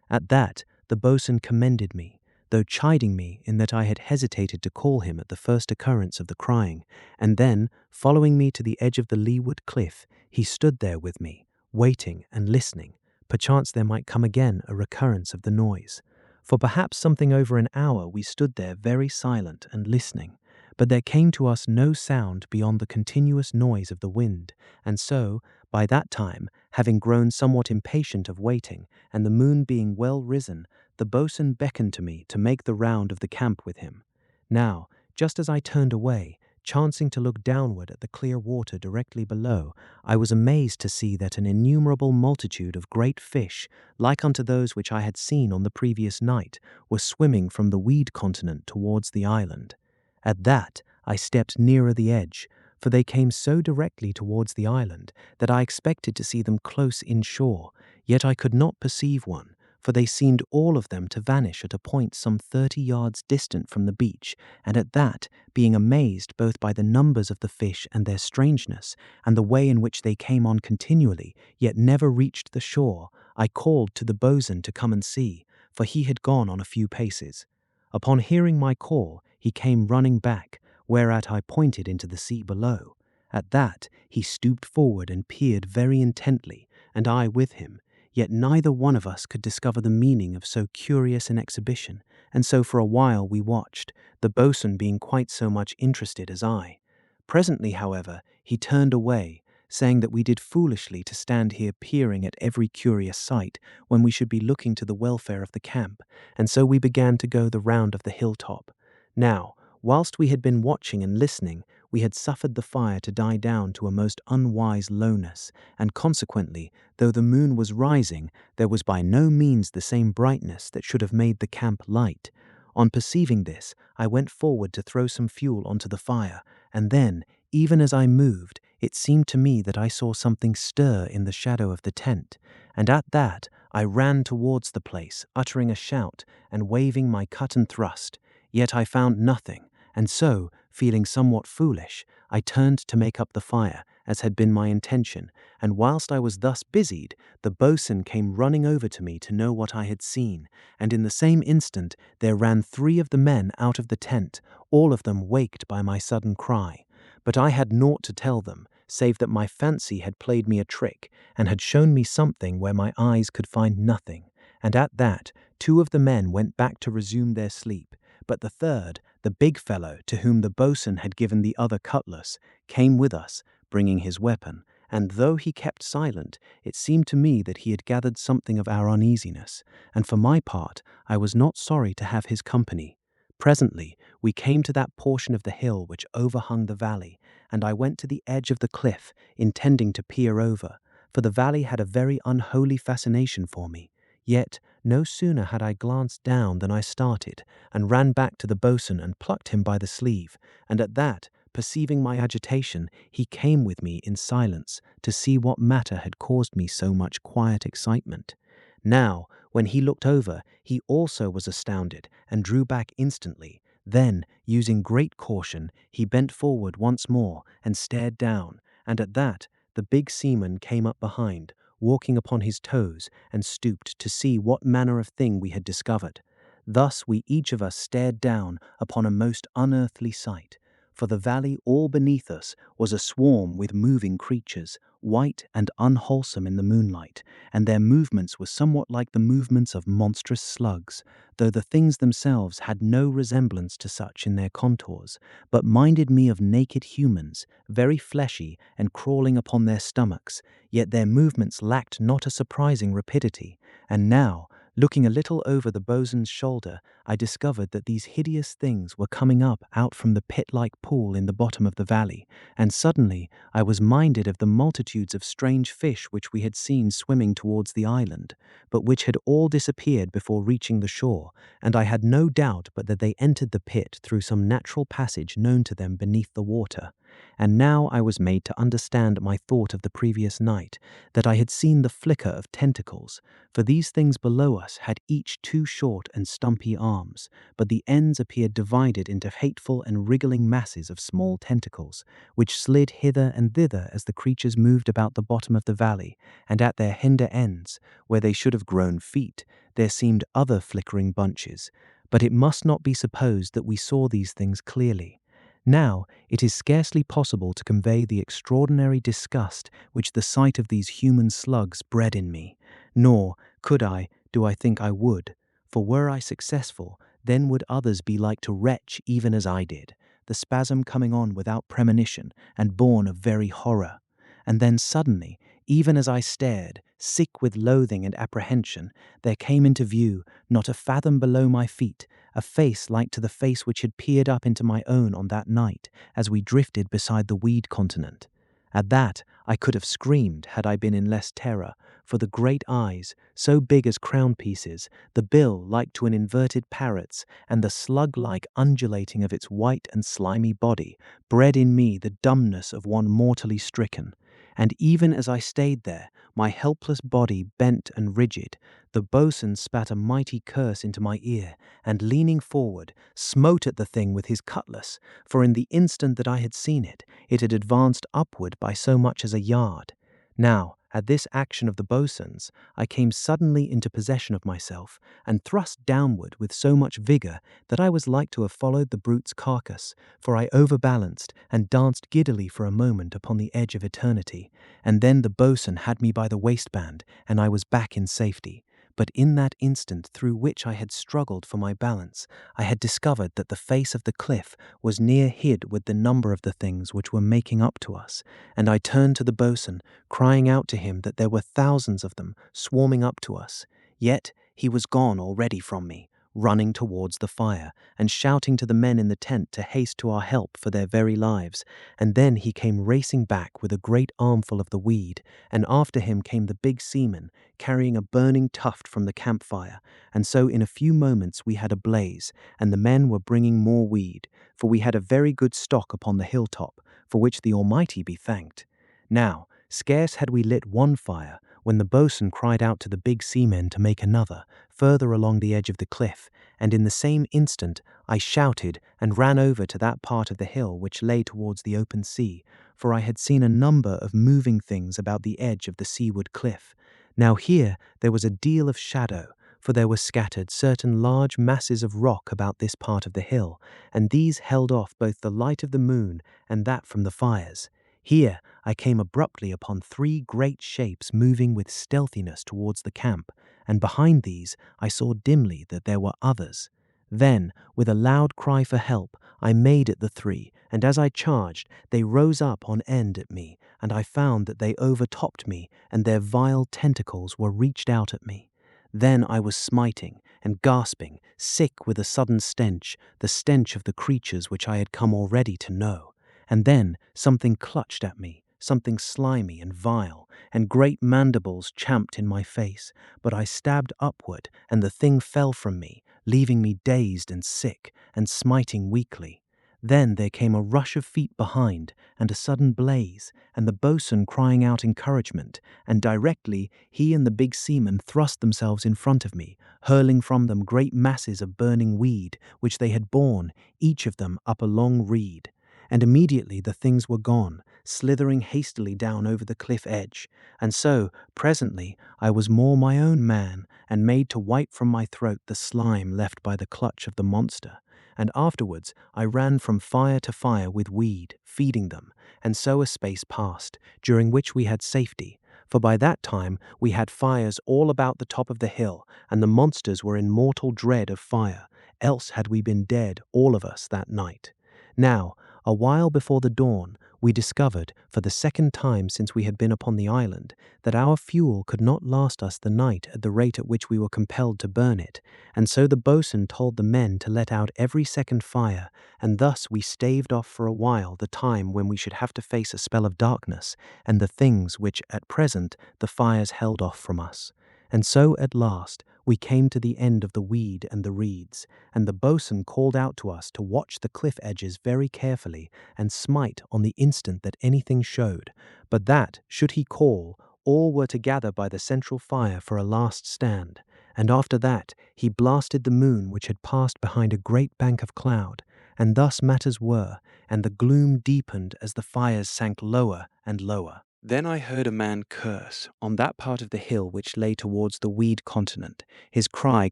[SPEAKER 1] At that the boatswain commended me, though chiding me in that I had hesitated to call him at the first occurrence of the crying, and then, following me to the edge of the leeward cliff, he stood there with me, waiting and listening. Perchance there might come again a recurrence of the noise. For perhaps something over an hour we stood there very silent and listening, but there came to us no sound beyond the continuous noise of the wind, and so, by that time, having grown somewhat impatient of waiting, and the moon being well risen, the boatswain beckoned to me to make the round of the camp with him. Now, just as I turned away, chancing to look downward at the clear water directly below, I was amazed to see that an innumerable multitude of great fish, like unto those which I had seen on the previous night, were swimming from the weed continent towards the island. At that, I stepped nearer the edge, for they came so directly towards the island that I expected to see them close inshore, yet I could not perceive one, for they seemed all of them to vanish at a point some 30 yards distant from the beach, and at that, being amazed both by the numbers of the fish and their strangeness, and the way in which they came on continually, yet never reached the shore, I called to the boatswain to come and see, for he had gone on a few paces. Upon hearing my call, he came running back, whereat I pointed into the sea below. At that, he stooped forward and peered very intently, and I with him, yet neither one of us could discover the meaning of so curious an exhibition, and so for a while we watched, the boatswain being quite so much interested as I. Presently, however, he turned away, saying that we did foolishly to stand here peering at every curious sight when we should be looking to the welfare of the camp, and so we began to go the round of the hilltop. Now, whilst we had been watching and listening, we had suffered the fire to die down to a most unwise lowness, and consequently, though the moon was rising, there was by no means the same brightness that should have made the camp light. On perceiving this, I went forward to throw some fuel onto the fire, and then, even as I moved, it seemed to me that I saw something stir in the shadow of the tent, and at that I ran towards the place, uttering a shout and waving my cut and thrust. Yet I found nothing, and so, feeling somewhat foolish, I turned to make up the fire, as had been my intention, and whilst I was thus busied, the boatswain came running over to me to know what I had seen, and in the same instant there ran 3 of the men out of the tent, all of them waked by my sudden cry. But I had naught to tell them, save that my fancy had played me a trick, and had shown me something where my eyes could find nothing, and at that 2 of the men went back to resume their sleep, but the third, the big fellow to whom the boatswain had given the other cutlass, came with us, bringing his weapon, and though he kept silent, it seemed to me that he had gathered something of our uneasiness, and for my part, I was not sorry to have his company. Presently, we came to that portion of the hill which overhung the valley, and I went to the edge of the cliff, intending to peer over, for the valley had a very unholy fascination for me. Yet, no sooner had I glanced down than I started, and ran back to the boatswain and plucked him by the sleeve, and at that, perceiving my agitation, he came with me in silence to see what matter had caused me so much quiet excitement. Now, when he looked over, he also was astounded, and drew back instantly. Then, using great caution, he bent forward once more, and stared down, and at that, the big seaman came up behind, walking upon his toes, and stooped to see what manner of thing we had discovered. Thus we each of us stared down upon a most unearthly sight, for the valley all beneath us was a swarm with moving creatures, white and unwholesome in the moonlight, and their movements were somewhat like the movements of monstrous slugs, though the things themselves had no resemblance to such in their contours, but minded me of naked humans, very fleshy and crawling upon their stomachs, yet their movements lacked not a surprising rapidity, and now, looking a little over the boatswain's shoulder, I discovered that these hideous things were coming up out from the pit-like pool in the bottom of the valley, and suddenly I was minded of the multitudes of strange fish which we had seen swimming towards the island, but which had all disappeared before reaching the shore, and I had no doubt but that they entered the pit through some natural passage known to them beneath the water. And now I was made to understand my thought of the previous night, that I had seen the flicker of tentacles, for these things below us had each 2 short and stumpy arms, but the ends appeared divided into hateful and wriggling masses of small tentacles, which slid hither and thither as the creatures moved about the bottom of the valley, and at their hinder ends, where they should have grown feet, there seemed other flickering bunches, but it must not be supposed that we saw these things clearly. Now, it is scarcely possible to convey the extraordinary disgust which the sight of these human slugs bred in me, nor could I, do I think I would, for were I successful, then would others be like to retch even as I did, the spasm coming on without premonition and born of very horror. And then suddenly, even as I stared, sick with loathing and apprehension, there came into view, not a fathom below my feet, a face like to the face which had peered up into my own on that night, as we drifted beside the weed continent. At that, I could have screamed had I been in less terror, for the great eyes, so big as crown pieces, the bill like to an inverted parrot's, and the slug-like undulating of its white and slimy body, bred in me the dumbness of one mortally stricken. And even as I stayed there, my helpless body bent and rigid, the boatswain spat a mighty curse into my ear, and leaning forward, smote at the thing with his cutlass, for in the instant that I had seen it, it had advanced upward by so much as a yard. Now, at this action of the boatswain's, I came suddenly into possession of myself, and thrust downward with so much vigour that I was like to have followed the brute's carcass, for I overbalanced and danced giddily for a moment upon the edge of eternity, and then the boatswain had me by the waistband, and I was back in safety. But in that instant through which I had struggled for my balance, I had discovered that the face of the cliff was near hid with the number of the things which were making up to us, and I turned to the boatswain, crying out to him that there were thousands of them swarming up to us. Yet he was gone already from me, running towards the fire, and shouting to the men in the tent to haste to our help for their very lives. And then he came racing back with a great armful of the weed, and after him came the big seaman, carrying a burning tuft from the campfire. And so in a few moments we had a blaze, and the men were bringing more weed, for we had a very good stock upon the hilltop, for which the Almighty be thanked. Now, scarce had we lit one fire, when the boatswain cried out to the big seamen to make another, further along the edge of the cliff, and in the same instant I shouted and ran over to that part of the hill which lay towards the open sea, for I had seen a number of moving things about the edge of the seaward cliff. Now here there was a deal of shadow, for there were scattered certain large masses of rock about this part of the hill, and these held off both the light of the moon and that from the fires. Here I came abruptly upon three great shapes moving with stealthiness towards the camp, and behind these I saw dimly that there were others. Then, with a loud cry for help, I made at the three, and as I charged, they rose up on end at me, and I found that they overtopped me, and their vile tentacles were reached out at me. Then I was smiting and gasping, sick with a sudden stench, the stench of the creatures which I had come already to know. And then something clutched at me, something slimy and vile, and great mandibles champed in my face, but I stabbed upward, and the thing fell from me, leaving me dazed and sick, and smiting weakly. Then there came a rush of feet behind, and a sudden blaze, and the boatswain crying out encouragement, and directly he and the big seaman thrust themselves in front of me, hurling from them great masses of burning weed, which they had borne, each of them up a long reed. And immediately the things were gone, slithering hastily down over the cliff edge, and so, presently, I was more my own man, and made to wipe from my throat the slime left by the clutch of the monster. And afterwards I ran from fire to fire with weed, feeding them, and so a space passed, during which we had safety, for by that time we had fires all about the top of the hill, and the monsters were in mortal dread of fire, else had we been dead, all of us, that night. Now, a while before the dawn, we discovered, for the second time since we had been upon the island, that our fuel could not last us the night at the rate at which we were compelled to burn it, and so the boatswain told the men to let out every second fire, and thus we staved off for a while the time when we should have to face a spell of darkness, and the things which, at present, the fires held off from us. And so, at last, we came to the end of the weed and the reeds, and the boatswain called out to us to watch the cliff edges very carefully, and smite on the instant that anything showed, but that, should he call, all were to gather by the central fire for a last stand. And after that, he blasted the moon which had passed behind a great bank of cloud, and thus matters were, and the gloom deepened as the fires sank lower and lower. Then I heard a man curse on that part of the hill which lay towards the weed continent, his cry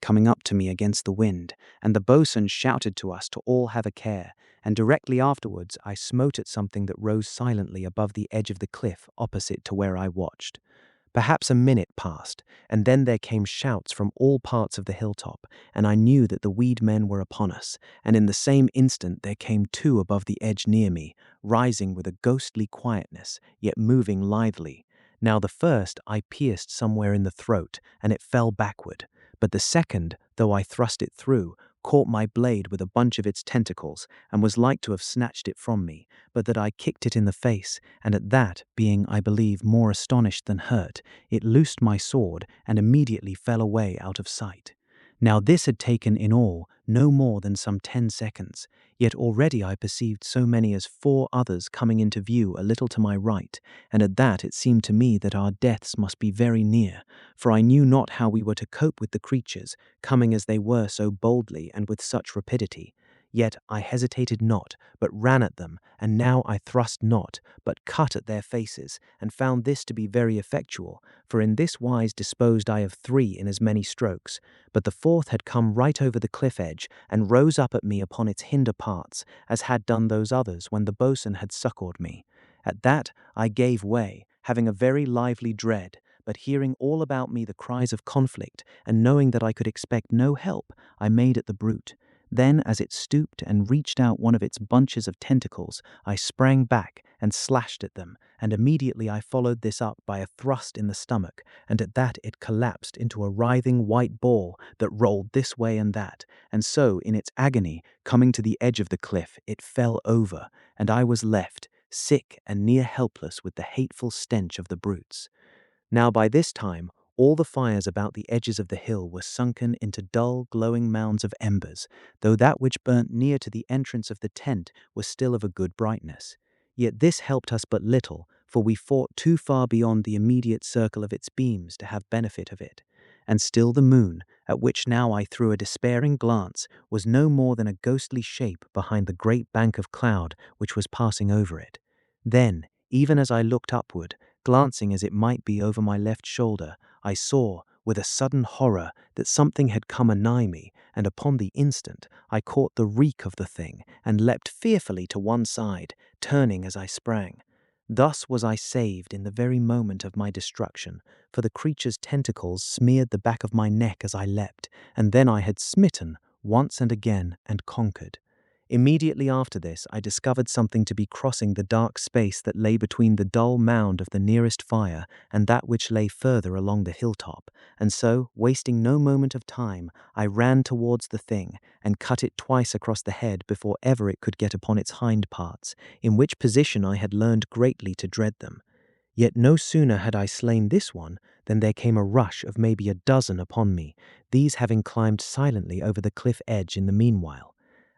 [SPEAKER 1] coming up to me against the wind, and the boatswain shouted to us to all have a care, and directly afterwards I smote at something that rose silently above the edge of the cliff opposite to where I watched. Perhaps a minute passed, and then there came shouts from all parts of the hilltop, and I knew that the weed men were upon us, and in the same instant there came two above the edge near me, rising with a ghostly quietness, yet moving lithely. Now the first I pierced somewhere in the throat, and it fell backward, but the second, though I thrust it through, caught my blade with a bunch of its tentacles, and was like to have snatched it from me, but that I kicked it in the face, and at that, being, I believe, more astonished than hurt, it loosed my sword, and immediately fell away out of sight. Now this had taken in all no more than some 10 seconds, yet already I perceived so many as 4 others coming into view a little to my right, and at that it seemed to me that our deaths must be very near, for I knew not how we were to cope with the creatures, coming as they were so boldly and with such rapidity. Yet I hesitated not, but ran at them, and now I thrust not, but cut at their faces, and found this to be very effectual, for in this wise disposed I of 3 in as many strokes, but the 4th had come right over the cliff edge, and rose up at me upon its hinder parts, as had done those others when the boatswain had succoured me. At that I gave way, having a very lively dread, but hearing all about me the cries of conflict, and knowing that I could expect no help, I made at the brute. Then, as it stooped and reached out one of its bunches of tentacles, I sprang back and slashed at them, and immediately I followed this up by a thrust in the stomach, and at that it collapsed into a writhing white ball that rolled this way and that, and so, in its agony, coming to the edge of the cliff, it fell over, and I was left, sick and near helpless with the hateful stench of the brutes. Now by this time, all the fires about the edges of the hill were sunken into dull, glowing mounds of embers, though that which burnt near to the entrance of the tent was still of a good brightness. Yet this helped us but little, for we fought too far beyond the immediate circle of its beams to have benefit of it. And still the moon, at which now I threw a despairing glance, was no more than a ghostly shape behind the great bank of cloud which was passing over it. Then, even as I looked upward, glancing as it might be over my left shoulder, I saw, with a sudden horror, that something had come anigh me, and upon the instant I caught the reek of the thing, and leapt fearfully to one side, turning as I sprang. Thus was I saved in the very moment of my destruction, for the creature's tentacles smeared the back of my neck as I leapt, and then I had smitten once and again and conquered. Immediately after this, I discovered something to be crossing the dark space that lay between the dull mound of the nearest fire and that which lay further along the hilltop, and so, wasting no moment of time, I ran towards the thing and cut it twice across the head before ever it could get upon its hind parts, in which position I had learned greatly to dread them. Yet no sooner had I slain this one than there came a rush of maybe a dozen upon me, these having climbed silently over the cliff edge in the meanwhile.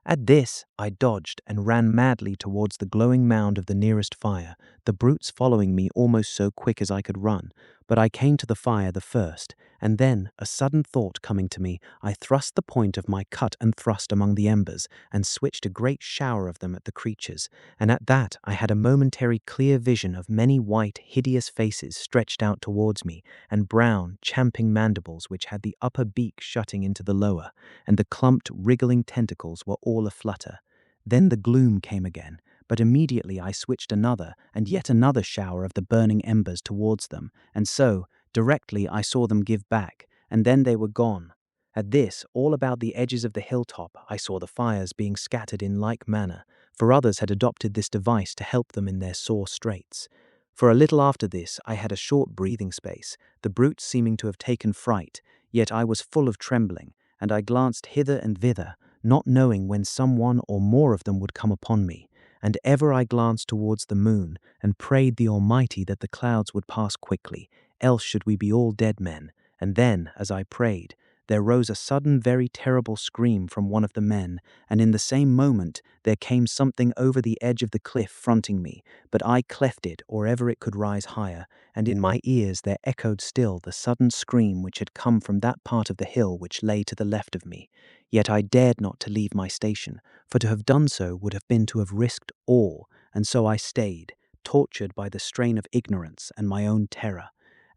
[SPEAKER 1] At this, I dodged and ran madly towards the glowing mound of the nearest fire, the brutes following me almost so quick as I could run, but I came to the fire the first, and then, a sudden thought coming to me, I thrust the point of my cut and thrust among the embers, and switched a great shower of them at the creatures, and at that I had a momentary clear vision of many white, hideous faces stretched out towards me, and brown, champing mandibles which had the upper beak shutting into the lower, and the clumped, wriggling tentacles were all aflutter. Then the gloom came again, but immediately I switched another and yet another shower of the burning embers towards them, and so, directly I saw them give back, and then they were gone. At this, all about the edges of the hilltop, I saw the fires being scattered in like manner, for others had adopted this device to help them in their sore straits. For a little after this, I had a short breathing space, the brutes seeming to have taken fright, yet I was full of trembling, and I glanced hither and thither, not knowing when some one or more of them would come upon me, and ever I glanced towards the moon, and prayed the Almighty that the clouds would pass quickly, else should we be all dead men. And then, as I prayed, there rose a sudden very terrible scream from one of the men, and in the same moment there came something over the edge of the cliff fronting me, but I cleft it or ever it could rise higher, and in my ears there echoed still the sudden scream which had come from that part of the hill which lay to the left of me. Yet I dared not to leave my station, for to have done so would have been to have risked all, and so I stayed, tortured by the strain of ignorance and my own terror.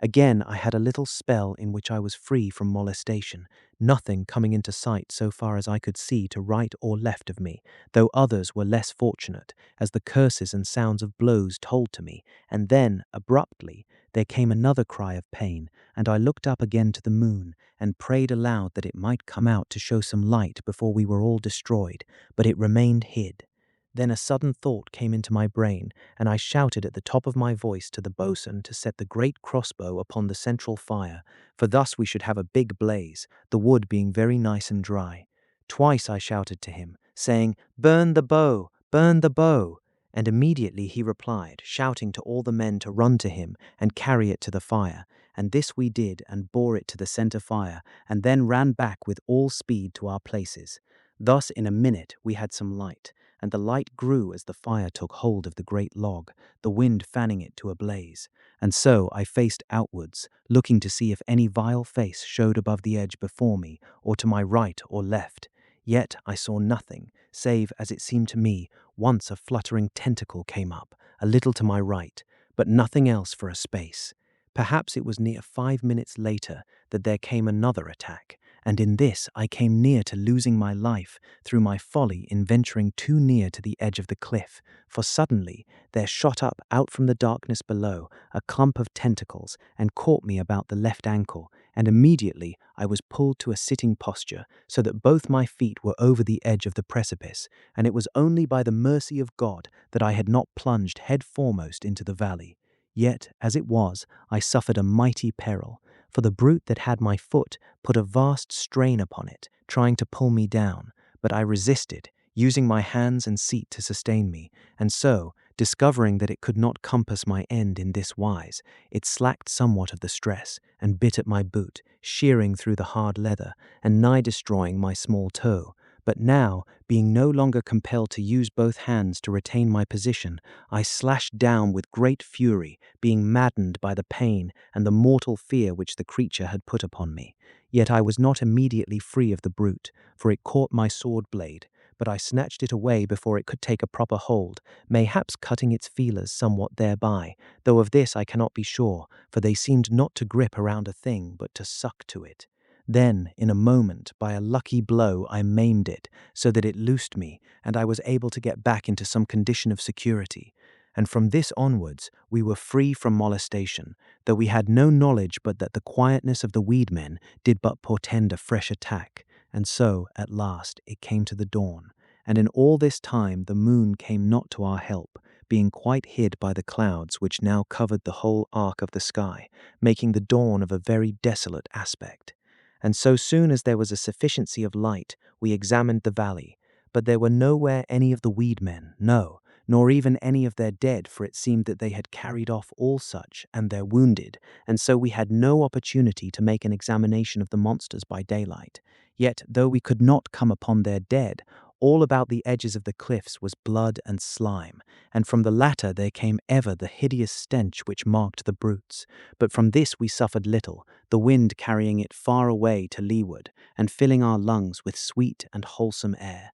[SPEAKER 1] Again I had a little spell in which I was free from molestation, nothing coming into sight so far as I could see to right or left of me, though others were less fortunate, as the curses and sounds of blows told to me, and then, abruptly, there came another cry of pain, and I looked up again to the moon, and prayed aloud that it might come out to show some light before we were all destroyed, but it remained hid. Then a sudden thought came into my brain, and I shouted at the top of my voice to the boatswain to set the great crossbow upon the central fire, for thus we should have a big blaze, the wood being very nice and dry. Twice I shouted to him, saying, "Burn the bow! Burn the bow!" And immediately he replied, shouting to all the men to run to him and carry it to the fire, and this we did and bore it to the centre fire, and then ran back with all speed to our places. Thus in a minute we had some light, and the light grew as the fire took hold of the great log, the wind fanning it to a blaze. And so I faced outwards, looking to see if any vile face showed above the edge before me, or to my right or left. Yet I saw nothing, save, as it seemed to me, once a fluttering tentacle came up, a little to my right, but nothing else for a space. Perhaps it was near 5 minutes later that there came another attack, and in this I came near to losing my life through my folly in venturing too near to the edge of the cliff, for suddenly there shot up out from the darkness below a clump of tentacles and caught me about the left ankle, and immediately I was pulled to a sitting posture so that both my feet were over the edge of the precipice, and it was only by the mercy of God that I had not plunged head foremost into the valley. Yet, as it was, I suffered a mighty peril, for the brute that had my foot put a vast strain upon it, trying to pull me down, but I resisted, using my hands and seat to sustain me, and so, discovering that it could not compass my end in this wise, it slacked somewhat of the stress, and bit at my boot, shearing through the hard leather, and nigh destroying my small toe. But now, being no longer compelled to use both hands to retain my position, I slashed down with great fury, being maddened by the pain and the mortal fear which the creature had put upon me. Yet I was not immediately free of the brute, for it caught my sword blade, but I snatched it away before it could take a proper hold, mayhaps cutting its feelers somewhat thereby, though of this I cannot be sure, for they seemed not to grip around a thing but to suck to it. Then, in a moment, by a lucky blow, I maimed it, so that it loosed me, and I was able to get back into some condition of security. And from this onwards, we were free from molestation, though we had no knowledge but that the quietness of the weedmen did but portend a fresh attack. And so, at last, it came to the dawn, and in all this time the moon came not to our help, being quite hid by the clouds which now covered the whole arc of the sky, making the dawn of a very desolate aspect. And so soon as there was a sufficiency of light, we examined the valley, but there were nowhere any of the weedmen, no, nor even any of their dead, for it seemed that they had carried off all such and their wounded, and so we had no opportunity to make an examination of the monsters by daylight. Yet, though we could not come upon their dead, all about the edges of the cliffs was blood and slime, and from the latter there came ever the hideous stench which marked the brutes. But from this we suffered little, the wind carrying it far away to leeward, and filling our lungs with sweet and wholesome air.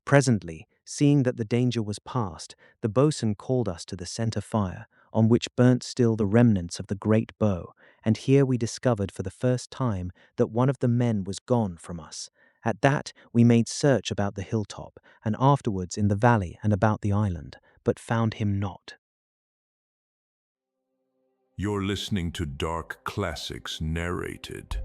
[SPEAKER 1] Presently, seeing that the danger was past, the boatswain called us to the centre fire, on which burnt still the remnants of the great bow, and here we discovered for the first time that one of the men was gone from us. At that, we made search about the hilltop, and afterwards in the valley and about the island, but found him not.
[SPEAKER 2] You're listening to Dark Classics Narrated.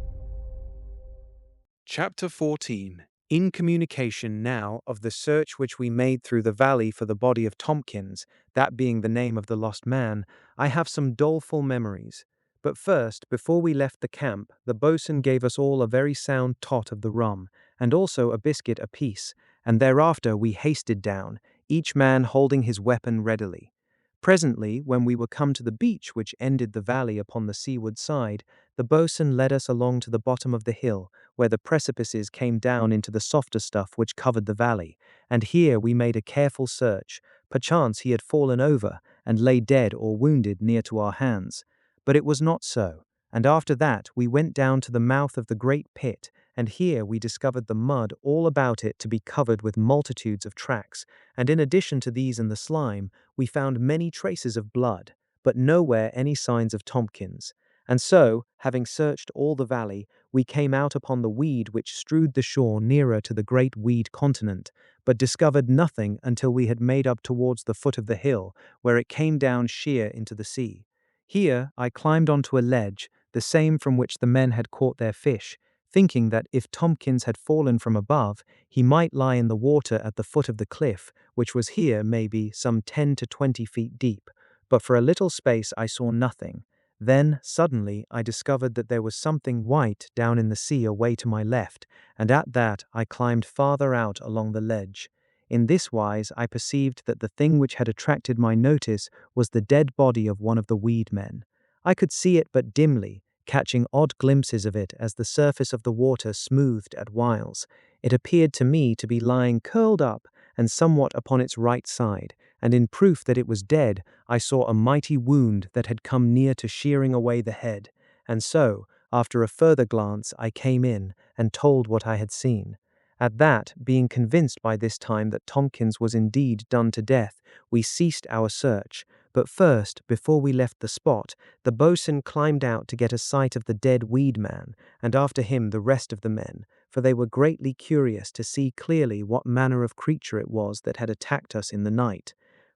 [SPEAKER 1] Chapter 14. In communication now of the search which we made through the valley for the body of Tompkins, that being the name of the lost man, I have some doleful memories. But first, before we left the camp, the boatswain gave us all a very sound tot of the rum, and also a biscuit apiece, and thereafter we hasted down, each man holding his weapon readily. Presently, when we were come to the beach which ended the valley upon the seaward side, the boatswain led us along to the bottom of the hill, where the precipices came down into the softer stuff which covered the valley, and here we made a careful search. Perchance he had fallen over, and lay dead or wounded near to our hands. But it was not so, and after that we went down to the mouth of the great pit, and here we discovered the mud all about it to be covered with multitudes of tracks, and in addition to these and the slime, we found many traces of blood, but nowhere any signs of Tompkins. And so, having searched all the valley, we came out upon the weed which strewed the shore nearer to the great weed continent, but discovered nothing until we had made up towards the foot of the hill, where it came down sheer into the sea. Here I climbed onto a ledge, the same from which the men had caught their fish, thinking that if Tompkins had fallen from above, he might lie in the water at the foot of the cliff, which was here, maybe, some 10 to 20 feet deep. But for a little space I saw nothing. Then, suddenly, I discovered that there was something white down in the sea away to my left, and at that I climbed farther out along the ledge. In this wise I perceived that the thing which had attracted my notice was the dead body of one of the weed men. I could see it but dimly, catching odd glimpses of it as the surface of the water smoothed at whiles. It appeared to me to be lying curled up and somewhat upon its right side, and in proof that it was dead, I saw a mighty wound that had come near to shearing away the head, and so, after a further glance, I came in and told what I had seen. At that, being convinced by this time that Tompkins was indeed done to death, we ceased our search. But first, before we left the spot, the boatswain climbed out to get a sight of the dead weed man, and after him the rest of the men, for they were greatly curious to see clearly what manner of creature it was that had attacked us in the night.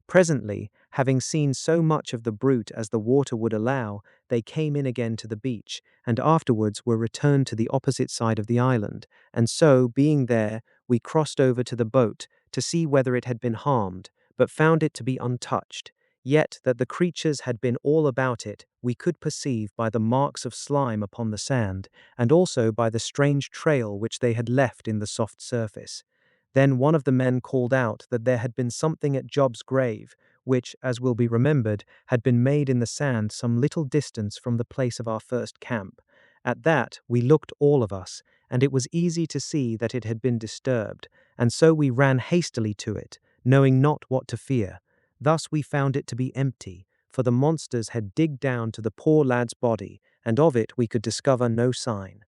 [SPEAKER 1] Presently, having seen so much of the brute as the water would allow, they came in again to the beach, and afterwards were returned to the opposite side of the island, and so, being there, we crossed over to the boat to see whether it had been harmed, but found it to be untouched. Yet that the creatures had been all about it, we could perceive by the marks of slime upon the sand, and also by the strange trail which they had left in the soft surface. Then one of the men called out that there had been something at Job's grave, which, as will be remembered, had been made in the sand some little distance from the place of our first camp. At that we looked all of us, and it was easy to see that it had been disturbed, and so we ran hastily to it, knowing not what to fear. Thus we found it to be empty, for the monsters had digged down to the poor lad's body, and of it we could discover no sign.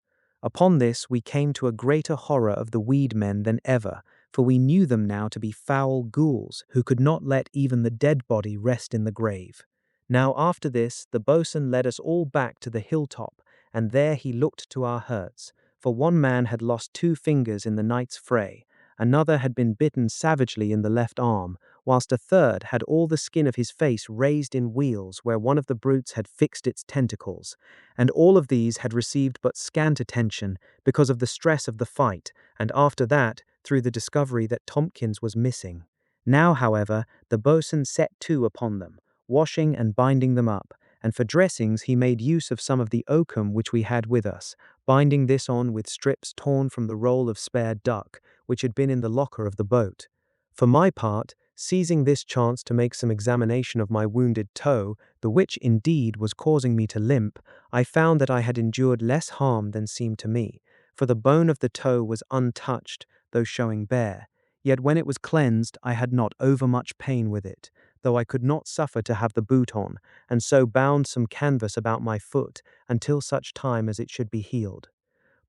[SPEAKER 1] Upon this we came to a greater horror of the weed men than ever, for we knew them now to be foul ghouls who could not let even the dead body rest in the grave. Now after this the boatswain led us all back to the hilltop, and there he looked to our hurts, for one man had lost 2 fingers in the night's fray, another had been bitten savagely in the left arm, whilst a third had all the skin of his face raised in wheals where one of the brutes had fixed its tentacles, and all of these had received but scant attention because of the stress of the fight, and after that, through the discovery that Tompkins was missing. Now, however, the boatswain set to upon them, washing and binding them up, and for dressings he made use of some of the oakum which we had with us, binding this on with strips torn from the roll of spare duck, which had been in the locker of the boat. For my part, seizing this chance to make some examination of my wounded toe, the which indeed was causing me to limp, I found that I had endured less harm than seemed to me, for the bone of the toe was untouched, though showing bare. Yet when it was cleansed, I had not overmuch pain with it, though I could not suffer to have the boot on, and so bound some canvas about my foot until such time as it should be healed.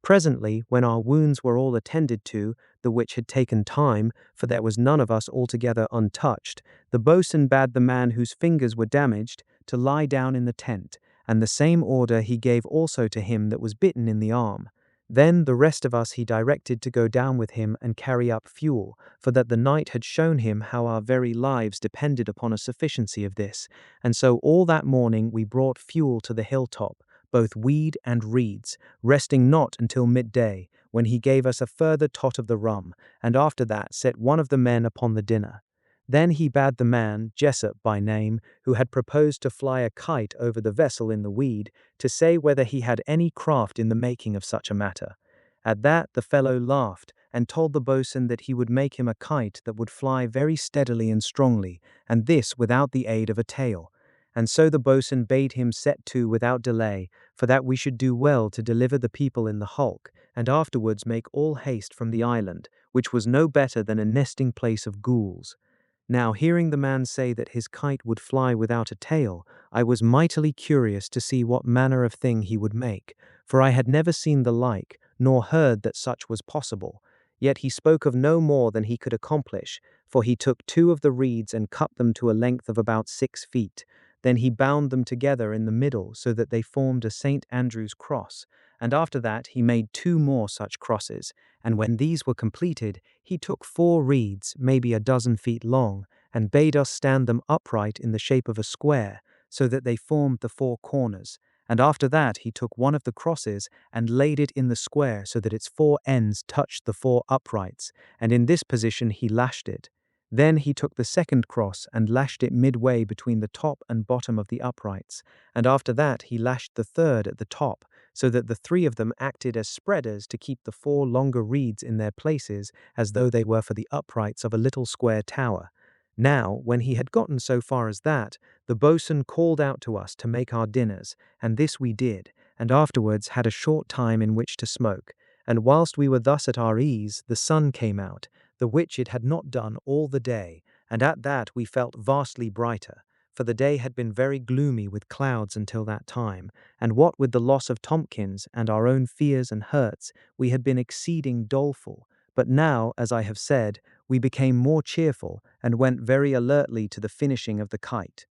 [SPEAKER 1] Presently, when our wounds were all attended to, the which had taken time, for there was none of us altogether untouched, the boatswain bade the man whose fingers were damaged to lie down in the tent, and the same order he gave also to him that was bitten in the arm. Then the rest of us he directed to go down with him and carry up fuel, for that the night had shown him how our very lives depended upon a sufficiency of this, and so all that morning we brought fuel to the hilltop, both weed and reeds, resting not until midday, when he gave us a further tot of the rum, and after that set one of the men upon the dinner. Then he bade the man, Jessup by name, who had proposed to fly a kite over the vessel in the weed, to say whether he had any craft in the making of such a matter. At that the fellow laughed, and told the boatswain that he would make him a kite that would fly very steadily and strongly, and this without the aid of a tail. And so the boatswain bade him set to without delay, for that we should do well to deliver the people in the hulk, and afterwards make all haste from the island, which was no better than a nesting place of ghouls. Now, hearing the man say that his kite would fly without a tail, I was mightily curious to see what manner of thing he would make, for I had never seen the like, nor heard that such was possible. Yet he spoke of no more than he could accomplish, for he took 2 of the reeds and cut them to a length of about 6 feet. Then he bound them together in the middle so that they formed a St. Andrew's cross, and after that he made 2 more such crosses, and when these were completed, he took 4 reeds, maybe a dozen feet long, and bade us stand them upright in the shape of a square, so that they formed the 4 corners, and after that he took one of the crosses and laid it in the square so that its 4 ends touched the 4 uprights, and in this position he lashed it. Then he took the second cross and lashed it midway between the top and bottom of the uprights, and after that he lashed the third at the top, so that the 3 of them acted as spreaders to keep the 4 longer reeds in their places as though they were for the uprights of a little square tower. Now, when he had gotten so far as that, the boatswain called out to us to make our dinners, and this we did, and afterwards had a short time in which to smoke, and whilst we were thus at our ease, the sun came out, the which it had not done all the day, and at that we felt vastly brighter, for the day had been very gloomy with clouds until that time, and what with the loss of Tompkins and our own fears and hurts, we had been exceeding doleful, but now, as I have said, we became more cheerful and went very alertly to the finishing of the kite.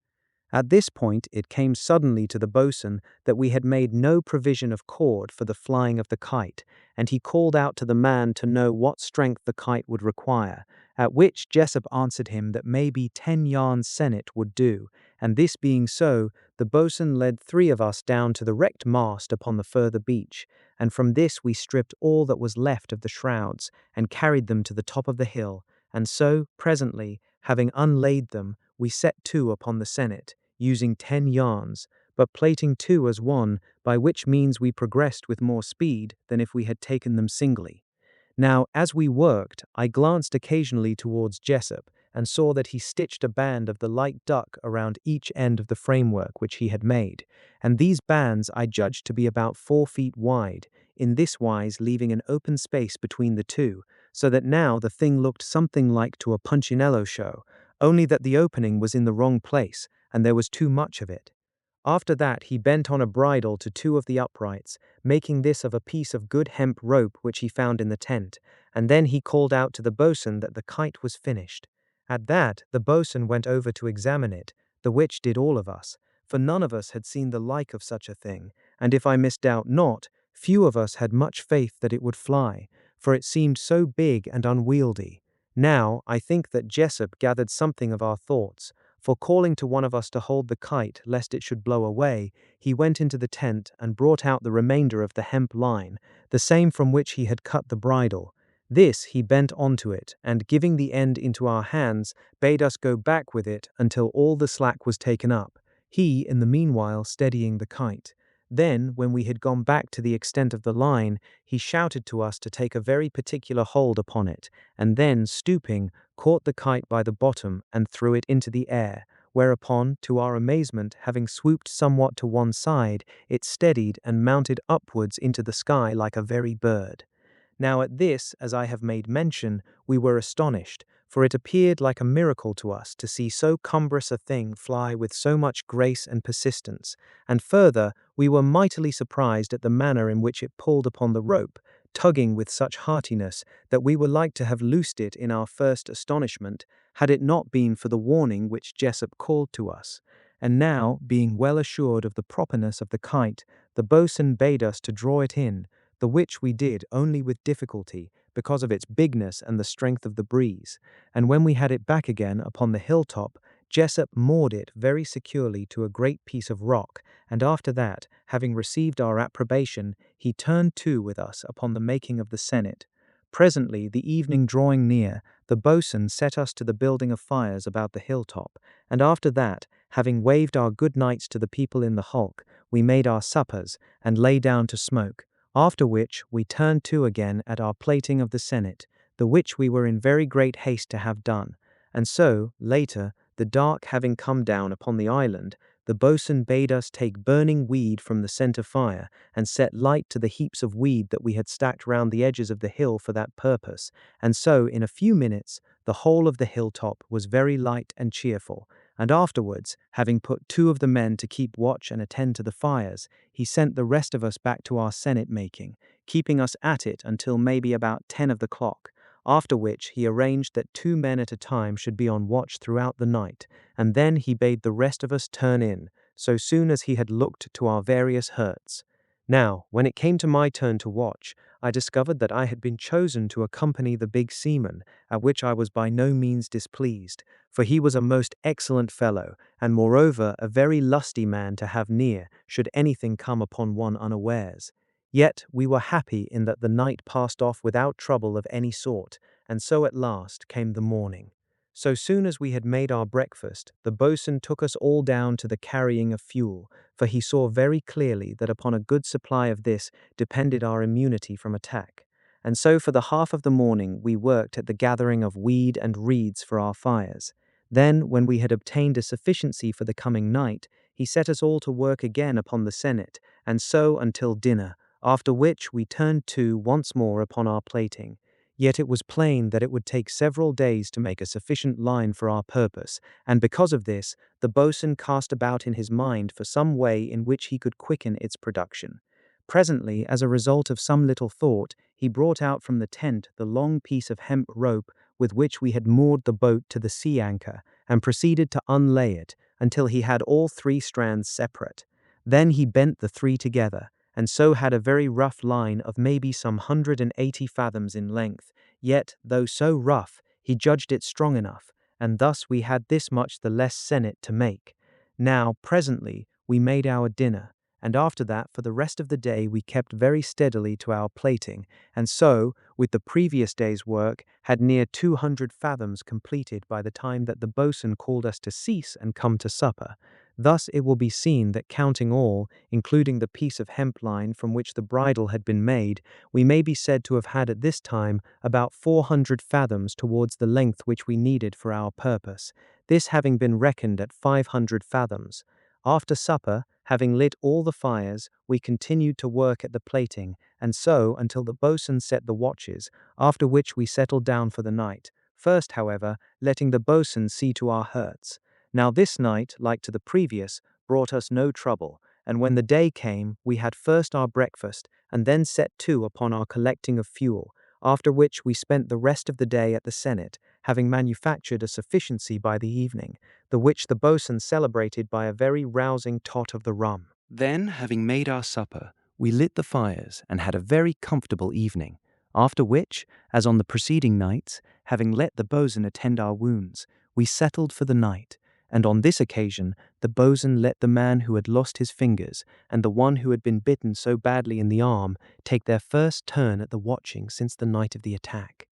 [SPEAKER 1] At this point, it came suddenly to the boatswain that we had made no provision of cord for the flying of the kite, and he called out to the man to know what strength the kite would require, at which Jessup answered him that maybe 10 yarns sennet would do, and this being so, the boatswain led 3 of us down to the wrecked mast upon the further beach, and from this we stripped all that was left of the shrouds, and carried them to the top of the hill, and so, presently, having unlaid them, we set to upon the sennet, using 10 yarns, but plating 2 as one, by which means we progressed with more speed than if we had taken them singly. Now, as we worked, I glanced occasionally towards Jessup, and saw that he stitched a band of the light duck around each end of the framework which he had made, and these bands I judged to be about 4 feet wide, in this wise leaving an open space between the two, so that now the thing looked something like to a Punchinello show, only that the opening was in the wrong place, and there was too much of it. After that he bent on a bridle to 2 of the uprights, making this of a piece of good hemp rope which he found in the tent, and then he called out to the boatswain that the kite was finished. At that the boatswain went over to examine it, the which did all of us, for none of us had seen the like of such a thing, and if I misdoubt not, few of us had much faith that it would fly, for it seemed so big and unwieldy. Now, I think that Jessup gathered something of our thoughts, for calling to one of us to hold the kite lest it should blow away, he went into the tent and brought out the remainder of the hemp line, the same from which he had cut the bridle. This he bent onto it, and giving the end into our hands, bade us go back with it until all the slack was taken up, he in the meanwhile steadying the kite. Then, when we had gone back to the extent of the line, he shouted to us to take a very particular hold upon it, and then, stooping, caught the kite by the bottom and threw it into the air, whereupon, to our amazement, having swooped somewhat to one side, it steadied and mounted upwards into the sky like a very bird. Now at this, as I have made mention, we were astonished, for it appeared like a miracle to us to see so cumbrous a thing fly with so much grace and persistence, and further, we were mightily surprised at the manner in which it pulled upon the rope, tugging with such heartiness that we were like to have loosed it in our first astonishment, had it not been for the warning which Jessup called to us. And now, being well assured of the properness of the kite, the boatswain bade us to draw it in, the which we did only with difficulty, because of its bigness and the strength of the breeze, and when we had it back again upon the hilltop, Jessup moored it very securely to a great piece of rock, and after that, having received our approbation, he turned to with us upon the making of the sennet. Presently, the evening drawing near, the boatswain set us to the building of fires about the hilltop, and after that, having waved our good nights to the people in the hulk, we made our suppers, and lay down to smoke. After which, we turned to again at our plating of the sennet, the which we were in very great haste to have done. And so, later, the dark having come down upon the island, the boatswain bade us take burning weed from the centre fire, and set light to the heaps of weed that we had stacked round the edges of the hill for that purpose, and so, in a few minutes, the whole of the hilltop was very light and cheerful, and afterwards, having put 2 of the men to keep watch and attend to the fires, he sent the rest of us back to our sennet making, keeping us at it until maybe about 10 of the clock, after which he arranged that 2 men at a time should be on watch throughout the night, and then he bade the rest of us turn in, so soon as he had looked to our various hurts. Now, when it came to my turn to watch, I discovered that I had been chosen to accompany the big seaman, at which I was by no means displeased, for he was a most excellent fellow, and moreover a very lusty man to have near, should anything come upon one unawares. Yet we were happy in that the night passed off without trouble of any sort, and so at last came the morning. So soon as we had made our breakfast, the boatswain took us all down to the carrying of fuel, for he saw very clearly that upon a good supply of this depended our immunity from attack. And so for the half of the morning we worked at the gathering of weed and reeds for our fires. Then, when we had obtained a sufficiency for the coming night, he set us all to work again upon the sennet, and so until dinner, after which we turned to once more upon our plating. Yet it was plain that it would take several days to make a sufficient line for our purpose, and because of this, the boatswain cast about in his mind for some way in which he could quicken its production. Presently, as a result of some little thought, he brought out from the tent the long piece of hemp rope with which we had moored the boat to the sea anchor, and proceeded to unlay it until he had all three strands separate. Then he bent the three together, and so had a very rough line of maybe some 180 fathoms in length, yet, though so rough, he judged it strong enough, and thus we had this much the less sennet to make. Now, presently, we made our dinner, and after that for the rest of the day we kept very steadily to our plating, and so, with the previous day's work, had near 200 fathoms completed by the time that the boatswain called us to cease and come to supper. Thus it will be seen that counting all, including the piece of hemp line from which the bridle had been made, we may be said to have had at this time about 400 fathoms towards the length which we needed for our purpose, this having been reckoned at 500 fathoms. After supper, having lit all the fires, we continued to work at the plating, and so until the boatswain set the watches, after which we settled down for the night, first, however, letting the boatswain see to our hurts. Now this night, like to the previous, brought us no trouble, and when the day came, we had first our breakfast, and then set to upon our collecting of fuel, after which we spent the rest of the day at the sennet, having manufactured a sufficiency by the evening, the which the boatswain celebrated by a very rousing tot of the rum. Then, having made our supper, we lit the fires and had a very comfortable evening, after which, as on the preceding nights, having let the boatswain attend our wounds, we settled for the night, and on this occasion the boatswain let the man who had lost his fingers and the one who had been bitten so badly in the arm take their first turn at the watching since the night of the attack.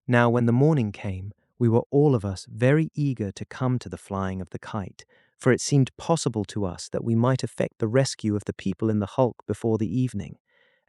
[SPEAKER 1] Now when the morning came, we were all of us very eager to come to the flying of the kite, for it seemed possible to us that we might effect the rescue of the people in the hulk before the evening,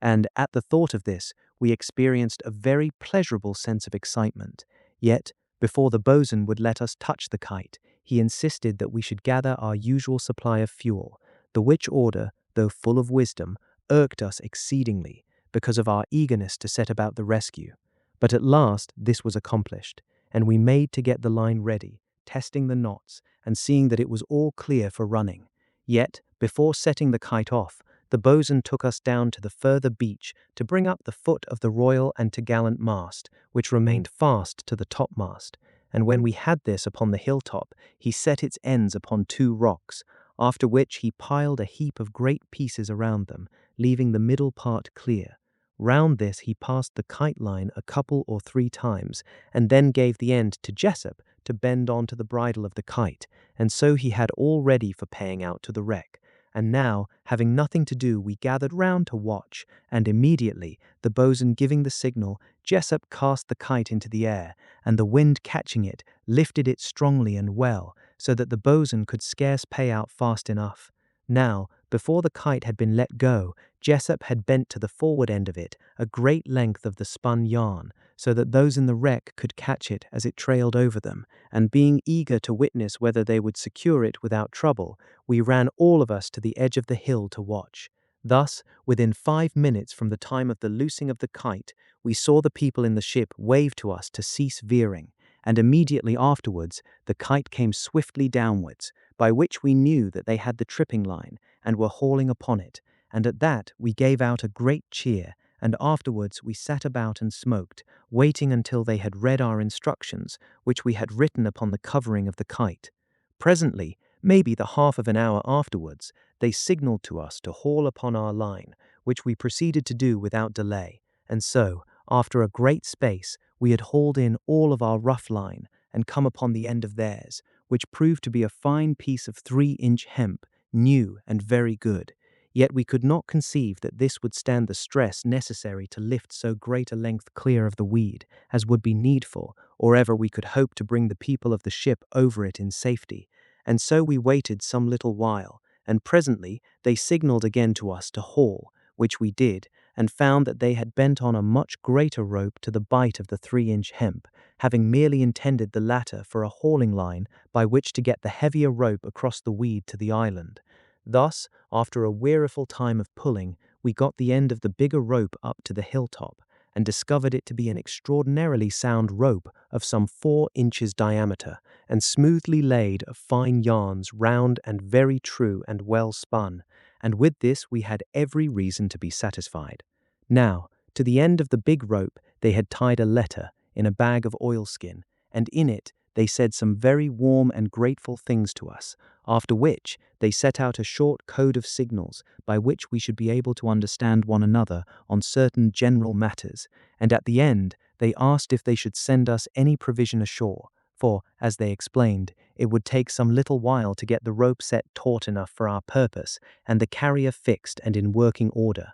[SPEAKER 1] and at the thought of this we experienced a very pleasurable sense of excitement. Yet, before the boatswain would let us touch the kite, he insisted that we should gather our usual supply of fuel, the which order, though full of wisdom, irked us exceedingly, because of our eagerness to set about the rescue. But at last this was accomplished, and we made to get the line ready, testing the knots, and seeing that it was all clear for running. Yet, before setting the kite off, the boatswain took us down to the further beach to bring up the foot of the royal and topgallant mast, which remained fast to the topmast, and when we had this upon the hilltop, he set its ends upon two rocks, after which he piled a heap of great pieces around them, leaving the middle part clear. Round this he passed the kite line a couple or three times, and then gave the end to Jessup to bend on to the bridle of the kite, and so he had all ready for paying out to the wreck. And now, having nothing to do, we gathered round to watch, and immediately, the boatswain giving the signal, Jessup cast the kite into the air, and the wind catching it, lifted it strongly and well, so that the boatswain could scarce pay out fast enough. Now, before the kite had been let go, Jessup had bent to the forward end of it a great length of the spun yarn, so that those in the wreck could catch it as it trailed over them, and being eager to witness whether they would secure it without trouble, we ran all of us to the edge of the hill to watch. Thus, within 5 minutes from the time of the loosing of the kite, we saw the people in the ship wave to us to cease veering, and immediately afterwards the kite came swiftly downwards, by which we knew that they had the tripping line, and were hauling upon it, and at that we gave out a great cheer, and afterwards we sat about and smoked, waiting until they had read our instructions, which we had written upon the covering of the kite. Presently, maybe the half of an hour afterwards, they signalled to us to haul upon our line, which we proceeded to do without delay, and so, after a great space, we had hauled in all of our rough line, and come upon the end of theirs, which proved to be a fine piece of 3-inch hemp, new and very good. Yet we could not conceive that this would stand the stress necessary to lift so great a length clear of the weed, as would be needful, or ever we could hope to bring the people of the ship over it in safety. And so we waited some little while, and presently they signalled again to us to haul, which we did, and found that they had bent on a much greater rope to the bight of the 3-inch hemp, having merely intended the latter for a hauling line by which to get the heavier rope across the weed to the island. Thus, after a weariful time of pulling, we got the end of the bigger rope up to the hilltop, and discovered it to be an extraordinarily sound rope of some 4 inches diameter, and smoothly laid of fine yarns, round and very true and well spun, and with this we had every reason to be satisfied. Now, to the end of the big rope they had tied a letter in a bag of oilskin, and in it they said some very warm and grateful things to us, after which they set out a short code of signals by which we should be able to understand one another on certain general matters, and at the end they asked if they should send us any provision ashore, for, as they explained, it would take some little while to get the rope set taut enough for our purpose, and the carrier fixed and in working order.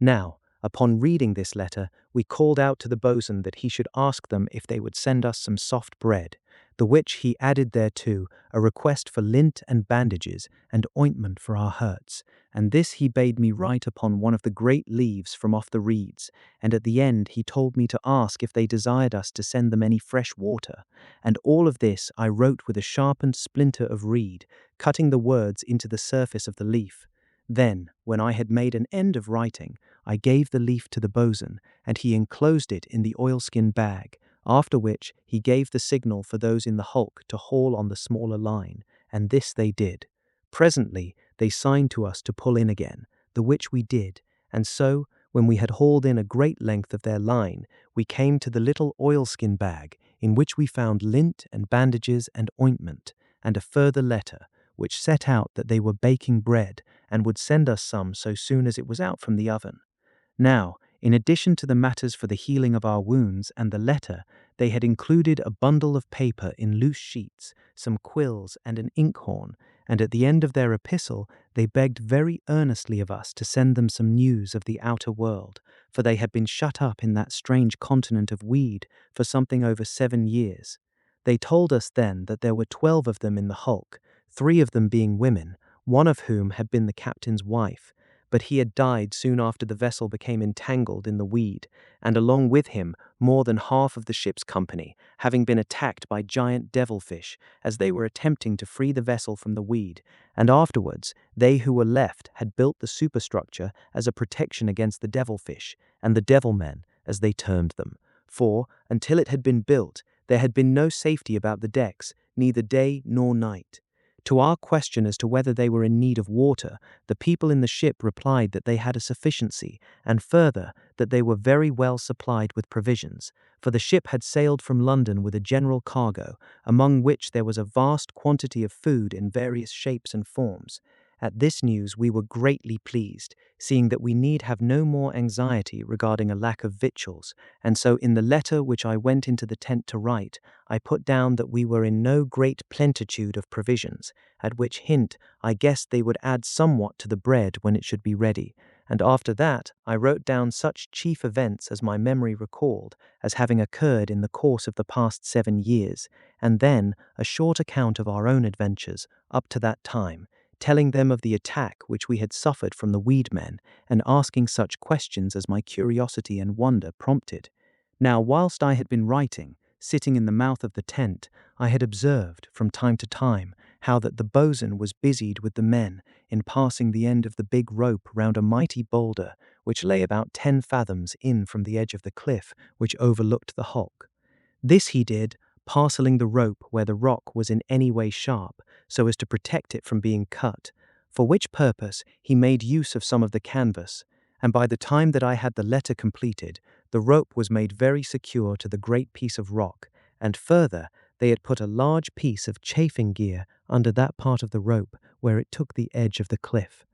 [SPEAKER 1] Now, upon reading this letter, we called out to the boatswain that he should ask them if they would send us some soft bread, the which he added thereto a request for lint and bandages and ointment for our hurts, and this he bade me write upon one of the great leaves from off the reeds, and at the end he told me to ask if they desired us to send them any fresh water, and all of this I wrote with a sharpened splinter of reed, cutting the words into the surface of the leaf. Then, when I had made an end of writing, I gave the leaf to the boatswain, and he enclosed it in the oilskin bag, after which he gave the signal for those in the hulk to haul on the smaller line, and this they did. Presently they signed to us to pull in again, the which we did, and so, when we had hauled in a great length of their line, we came to the little oilskin bag, in which we found lint and bandages and ointment, and a further letter, which set out that they were baking bread, and would send us some so soon as it was out from the oven. Now, in addition to the matters for the healing of our wounds and the letter, they had included a bundle of paper in loose sheets, some quills, and an inkhorn, and at the end of their epistle they begged very earnestly of us to send them some news of the outer world, for they had been shut up in that strange continent of weed for something over 7 years. They told us then that there were 12 of them in the hulk, 3 of them being women, one of whom had been the captain's wife, but he had died soon after the vessel became entangled in the weed, and along with him more than half of the ship's company, having been attacked by giant devilfish as they were attempting to free the vessel from the weed, and afterwards they who were left had built the superstructure as a protection against the devilfish, and the devilmen, as they termed them, for, until it had been built, there had been no safety about the decks, neither day nor night. To our question as to whether they were in need of water, the people in the ship replied that they had a sufficiency, and further, that they were very well supplied with provisions, for the ship had sailed from London with a general cargo, among which there was a vast quantity of food in various shapes and forms. At this news we were greatly pleased, seeing that we need have no more anxiety regarding a lack of victuals, and so in the letter which I went into the tent to write, I put down that we were in no great plenitude of provisions, at which hint I guessed they would add somewhat to the bread when it should be ready, and after that I wrote down such chief events as my memory recalled as having occurred in the course of the past 7 years, and then a short account of our own adventures up to that time, telling them of the attack which we had suffered from the weedmen, and asking such questions as my curiosity and wonder prompted. Now, whilst I had been writing, sitting in the mouth of the tent, I had observed, from time to time, how that the boatswain was busied with the men in passing the end of the big rope round a mighty boulder which lay about 10 fathoms in from the edge of the cliff which overlooked the hulk. This he did, parceling the rope where the rock was in any way sharp, so as to protect it from being cut, for which purpose he made use of some of the canvas, and by the time that I had the letter completed, the rope was made very secure to the great piece of rock, and further, they had put a large piece of chafing gear under that part of the rope where it took the edge of the cliff.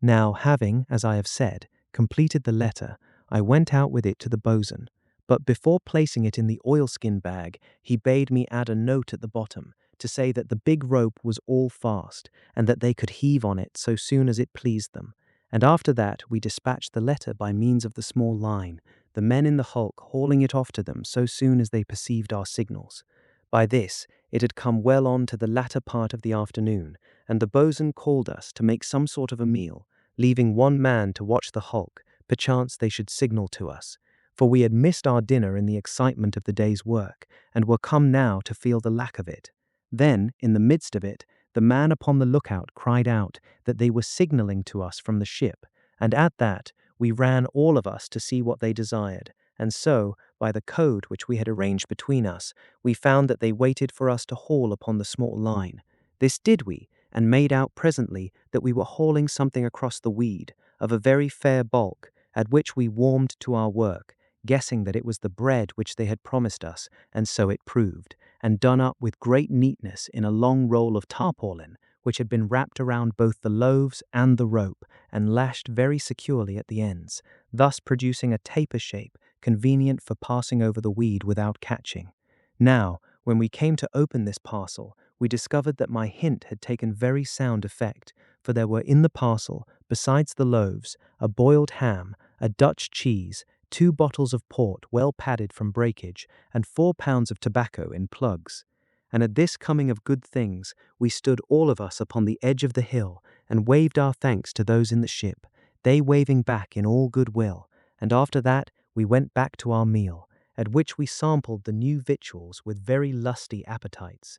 [SPEAKER 1] Now, having, as I have said, completed the letter, I went out with it to the boatswain, but before placing it in the oilskin bag, he bade me add a note at the bottom to say that the big rope was all fast, and that they could heave on it so soon as it pleased them. And after that we dispatched the letter by means of the small line, the men in the hulk hauling it off to them so soon as they perceived our signals. By this it had come well on to the latter part of the afternoon, and the boatswain called us to make some sort of a meal, leaving one man to watch the hulk, perchance they should signal to us, for we had missed our dinner in the excitement of the day's work, and were come now to feel the lack of it. Then, in the midst of it, the man upon the lookout cried out that they were signalling to us from the ship, and at that we ran all of us to see what they desired, and so, by the code which we had arranged between us, we found that they waited for us to haul upon the small line. This did we, and made out presently that we were hauling something across the weed, of a very fair bulk, at which we warmed to our work, guessing that it was the bread which they had promised us, and so it proved, and done up with great neatness in a long roll of tarpaulin, which had been wrapped around both the loaves and the rope, and lashed very securely at the ends, thus producing a taper shape convenient for passing over the weed without catching. Now, when we came to open this parcel, we discovered that my hint had taken very sound effect, for there were in the parcel, besides the loaves, a boiled ham, a Dutch cheese, 2 bottles of port well padded from breakage, and 4 pounds of tobacco in plugs. And at this coming of good things, we stood all of us upon the edge of the hill, and waved our thanks to those in the ship, they waving back in all good will, and after that we went back to our meal, at which we sampled the new victuals with very lusty appetites.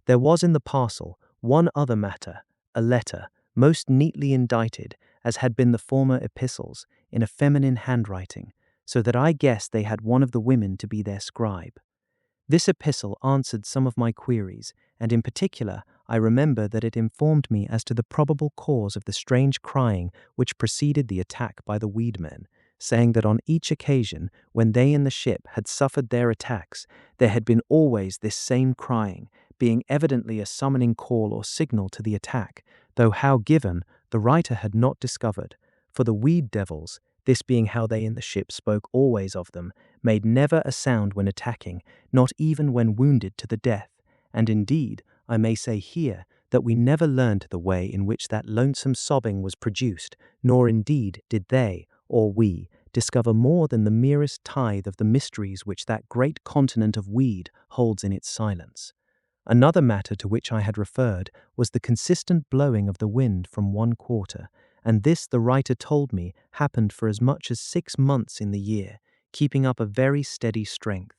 [SPEAKER 1] There was in the parcel one other matter, a letter, most neatly indited, as had been the former epistles, in a feminine handwriting, so that I guessed they had one of the women to be their scribe. This epistle answered some of my queries, and in particular I remember that it informed me as to the probable cause of the strange crying which preceded the attack by the weedmen, saying that on each occasion when they in the ship had suffered their attacks, there had been always this same crying, being evidently a summoning call or signal to the attack, though how given, the writer had not discovered, for the weed devils, this being how they in the ship spoke always of them, made never a sound when attacking, not even when wounded to the death, and indeed, I may say here, that we never learned the way in which that lonesome sobbing was produced, nor indeed did they, or we, discover more than the merest tithe of the mysteries which that great continent of weed holds in its silence. Another matter to which I had referred was the consistent blowing of the wind from one quarter, and this the writer told me happened for as much as 6 months in the year, keeping up a very steady strength.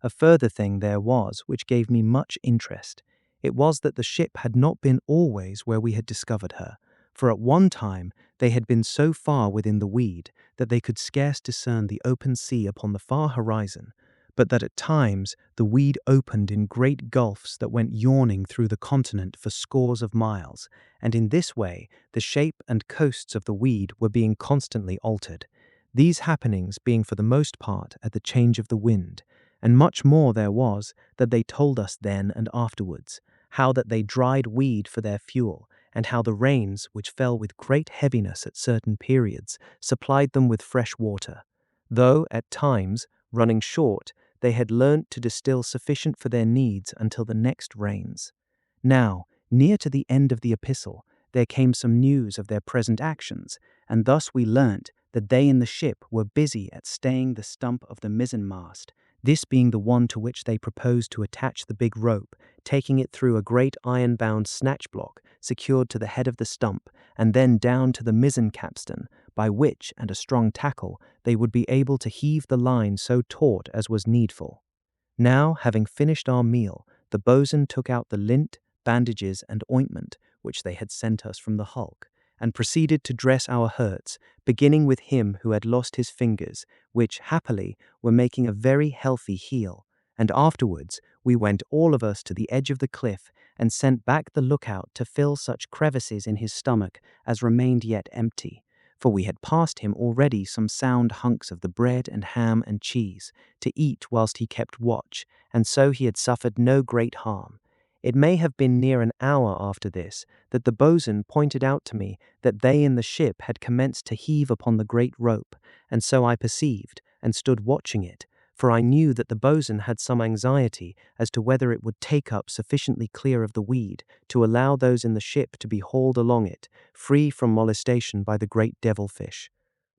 [SPEAKER 1] A further thing there was which gave me much interest. It was that the ship had not been always where we had discovered her, for at one time they had been so far within the weed that they could scarce discern the open sea upon the far horizon, but that at times the weed opened in great gulfs that went yawning through the continent for scores of miles, and in this way the shape and coasts of the weed were being constantly altered, these happenings being for the most part at the change of the wind, and much more there was that they told us then and afterwards, how that they dried weed for their fuel, and how the rains, which fell with great heaviness at certain periods, supplied them with fresh water, though, at times, running short, they had learnt to distill sufficient for their needs until the next rains. Now, near to the end of the epistle, there came some news of their present actions, and thus we learnt that they in the ship were busy at staying the stump of the mizzenmast, this being the one to which they proposed to attach the big rope, taking it through a great iron-bound snatch-block secured to the head of the stump, and then down to the mizzen capstan, by which, and a strong tackle, they would be able to heave the line so taut as was needful. Now, having finished our meal, the boatswain took out the lint, bandages, and ointment which they had sent us from the hulk, and proceeded to dress our hurts, beginning with him who had lost his fingers, which, happily, were making a very healthy heal, and afterwards we went all of us to the edge of the cliff, and sent back the lookout to fill such crevices in his stomach as remained yet empty, for we had passed him already some sound hunks of the bread and ham and cheese, to eat whilst he kept watch, and so he had suffered no great harm. It may have been near an hour after this that the boatswain pointed out to me that they in the ship had commenced to heave upon the great rope, and so I perceived, and stood watching it, for I knew that the boatswain had some anxiety as to whether it would take up sufficiently clear of the weed to allow those in the ship to be hauled along it, free from molestation by the great devilfish.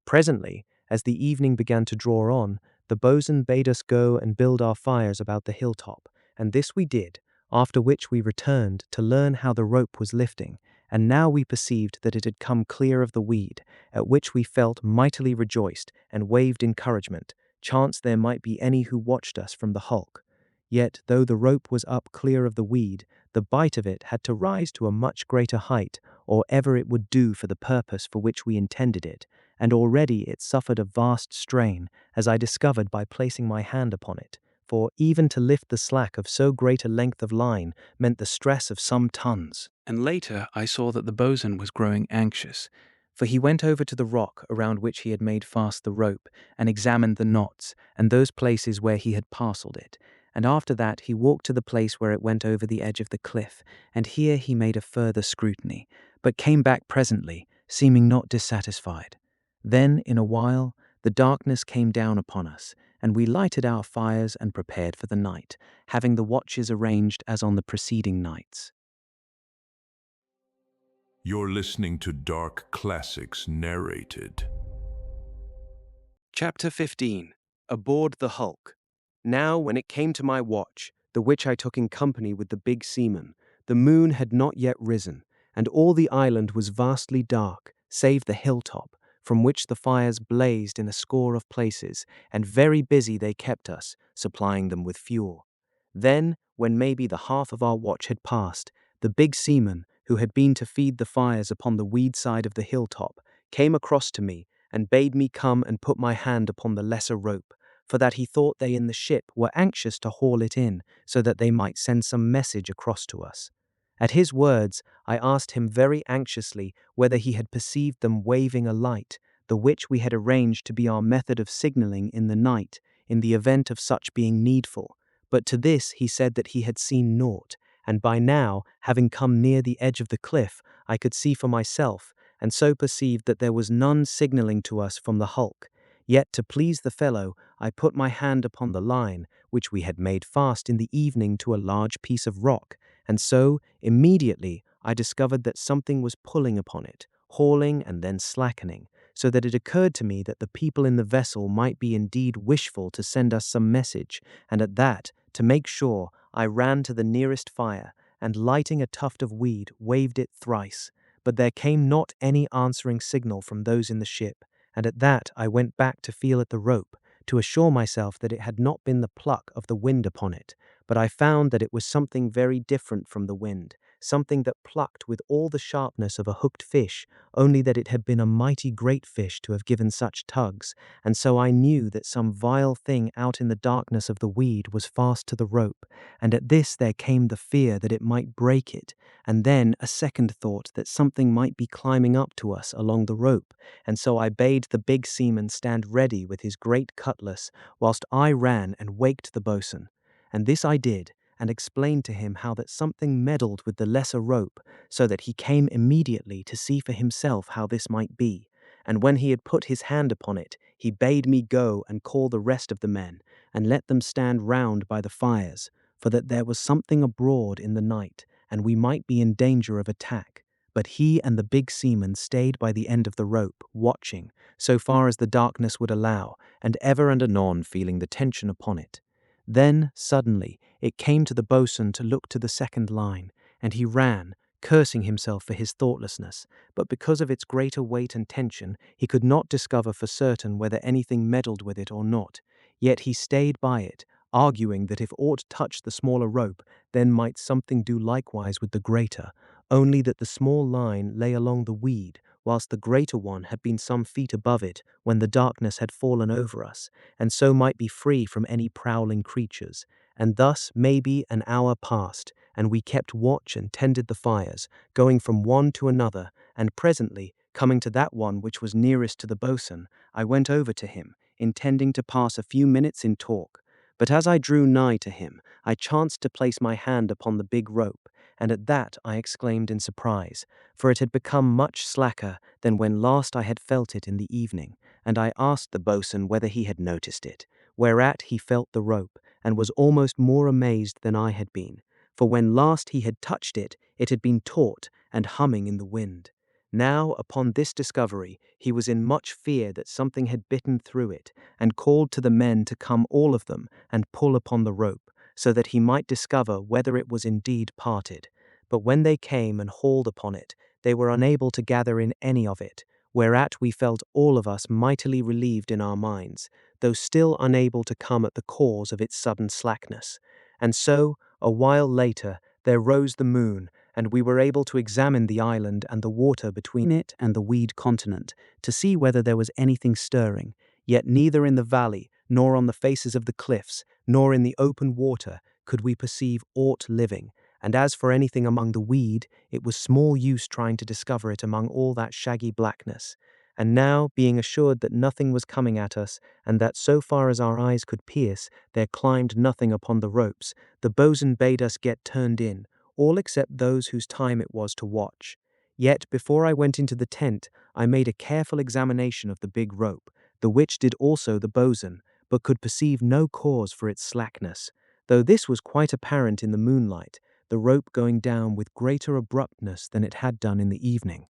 [SPEAKER 1] Presently, as the evening began to draw on, the boatswain bade us go and build our fires about the hilltop, and this we did, after which we returned to learn how the rope was lifting, and now we perceived that it had come clear of the weed, at which we felt mightily rejoiced and waved encouragement, chance there might be any who watched us from the hulk. Yet, though the rope was up clear of the weed, the bight of it had to rise to a much greater height, or ever it would do for the purpose for which we intended it, and already it suffered a vast strain, as I discovered by placing my hand upon it, for even to lift the slack of so great a length of line meant the stress of some tons. And later I saw that the bosun was growing anxious, for he went over to the rock around which he had made fast the rope and examined the knots and those places where he had parcelled it. And after that he walked to the place where it went over the edge of the cliff, and here he made a further scrutiny, but came back presently, seeming not dissatisfied. Then, in a while, the darkness came down upon us, and we lighted our fires and prepared for the night, having the watches arranged as on the preceding nights.
[SPEAKER 2] You're listening to Dark Classics Narrated.
[SPEAKER 1] Chapter 15. Aboard the Hulk. Now, when it came to my watch, the which I took in company with the big seaman, the moon had not yet risen, and all the island was vastly dark, save the hilltop, from which the fires blazed in a score of places, and very busy they kept us, supplying them with fuel. Then, when maybe the half of our watch had passed, the big seaman, who had been to feed the fires upon the weed side of the hilltop, came across to me, and bade me come and put my hand upon the lesser rope, for that he thought they in the ship were anxious to haul it in, so that they might send some message across to us. At his words, I asked him very anxiously whether he had perceived them waving a light, the which we had arranged to be our method of signalling in the night, in the event of such being needful. But to this he said that he had seen naught, and by now, having come near the edge of the cliff, I could see for myself, and so perceived that there was none signalling to us from the hulk. Yet, to please the fellow, I put my hand upon the line, which we had made fast in the evening to a large piece of rock, and so, immediately, I discovered that something was pulling upon it, hauling and then slackening, so that it occurred to me that the people in the vessel might be indeed wishful to send us some message, and at that, to make sure, I ran to the nearest fire, and lighting a tuft of weed, waved it thrice. But there came not any answering signal from those in the ship, and at that I went back to feel at the rope, to assure myself that it had not been the pluck of the wind upon it, but I found that it was something very different from the wind, something that plucked with all the sharpness of a hooked fish, only that it had been a mighty great fish to have given such tugs, and so I knew that some vile thing out in the darkness of the weed was fast to the rope, and at this there came the fear that it might break it, and then a second thought that something might be climbing up to us along the rope, and so I bade the big seaman stand ready with his great cutlass, whilst I ran and waked the boatswain. And this I did, and explained to him how that something meddled with the lesser rope, so that he came immediately to see for himself how this might be. And when he had put his hand upon it, he bade me go and call the rest of the men, and let them stand round by the fires, for that there was something abroad in the night, and we might be in danger of attack. But he and the big seaman stayed by the end of the rope, watching, so far as the darkness would allow, and ever and anon feeling the tension upon it. Then, suddenly, it came to the boatswain to look to the second line, and he ran, cursing himself for his thoughtlessness, but because of its greater weight and tension, he could not discover for certain whether anything meddled with it or not. Yet he stayed by it, arguing that if aught touched the smaller rope, then might something do likewise with the greater, only that the small line lay along the weed, whilst the greater one had been some feet above it when the darkness had fallen over us, and so might be free from any prowling creatures. And thus maybe an hour passed, and we kept watch and tended the fires, going from one to another, and presently, coming to that one which was nearest to the boatswain, I went over to him, intending to pass a few minutes in talk. But as I drew nigh to him, I chanced to place my hand upon the big rope, and at that I exclaimed in surprise, for it had become much slacker than when last I had felt it in the evening, and I asked the boatswain whether he had noticed it, whereat he felt the rope, and was almost more amazed than I had been, for when last he had touched it, it had been taut and humming in the wind. Now, upon this discovery, he was in much fear that something had bitten through it, and called to the men to come all of them and pull upon the rope, so that he might discover whether it was indeed parted. But when they came and hauled upon it, they were unable to gather in any of it, whereat we felt all of us mightily relieved in our minds, though still unable to come at the cause of its sudden slackness. And so, a while later, there rose the moon, and we were able to examine the island and the water between it and the weed continent, to see whether there was anything stirring, yet neither in the valley, nor on the faces of the cliffs, nor in the open water, could we perceive aught living, and as for anything among the weed, it was small use trying to discover it among all that shaggy blackness. And now, being assured that nothing was coming at us, and that so far as our eyes could pierce, there climbed nothing upon the ropes, the boatswain bade us get turned in, all except those whose time it was to watch. Yet, before I went into the tent, I made a careful examination of the big rope, the which did also the boatswain, but could perceive no cause for its slackness, though this was quite apparent in the moonlight, the rope going down with greater abruptness than it had done in the evening.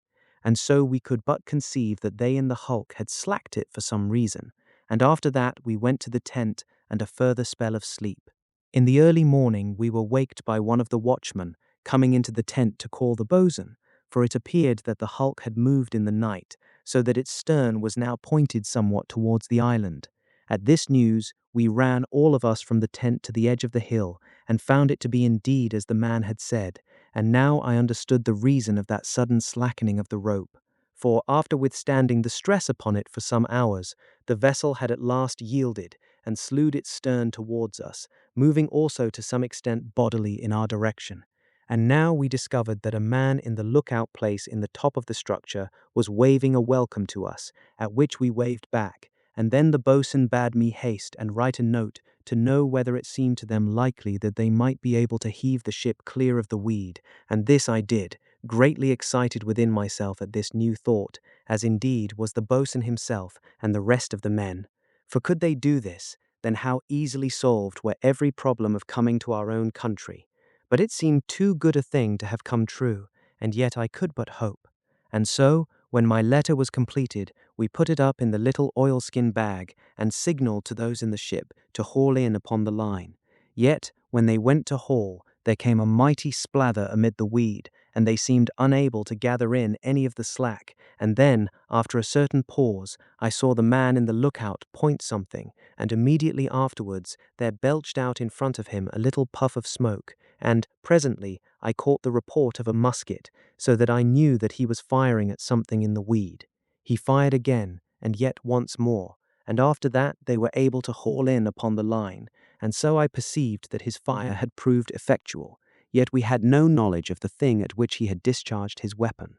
[SPEAKER 1] And so we could but conceive that they in the hulk had slacked it for some reason, and after that we went to the tent and a further spell of sleep. In the early morning we were waked by one of the watchmen coming into the tent to call the boatswain, for it appeared that the hulk had moved in the night, so that its stern was now pointed somewhat towards the island. At this news we ran all of us from the tent to the edge of the hill, and found it to be indeed as the man had said, and now I understood the reason of that sudden slackening of the rope. For, after withstanding the stress upon it for some hours, the vessel had at last yielded, and slewed its stern towards us, moving also to some extent bodily in our direction. And now we discovered that a man in the lookout place in the top of the structure was waving a welcome to us, at which we waved back, and then the boatswain bade me haste and write a note to know whether it seemed to them likely that they might be able to heave the ship clear of the weed, and this I did, greatly excited within myself at this new thought, as indeed was the boatswain himself and the rest of the men. For could they do this, then how easily solved were every problem of coming to our own country. But it seemed too good a thing to have come true, and yet I could but hope. And so, when my letter was completed, we put it up in the little oilskin bag and signaled to those in the ship to haul in upon the line. Yet, when they went to haul, there came a mighty splather amid the weed, and they seemed unable to gather in any of the slack, and then, after a certain pause, I saw the man in the lookout point something, and immediately afterwards there belched out in front of him a little puff of smoke, and, presently, I caught the report of a musket, so that I knew that he was firing at something in the weed. He fired again, and yet once more, and after that they were able to haul in upon the line, and so I perceived that his fire had proved effectual, yet we had no knowledge of the thing at which he had discharged his weapon.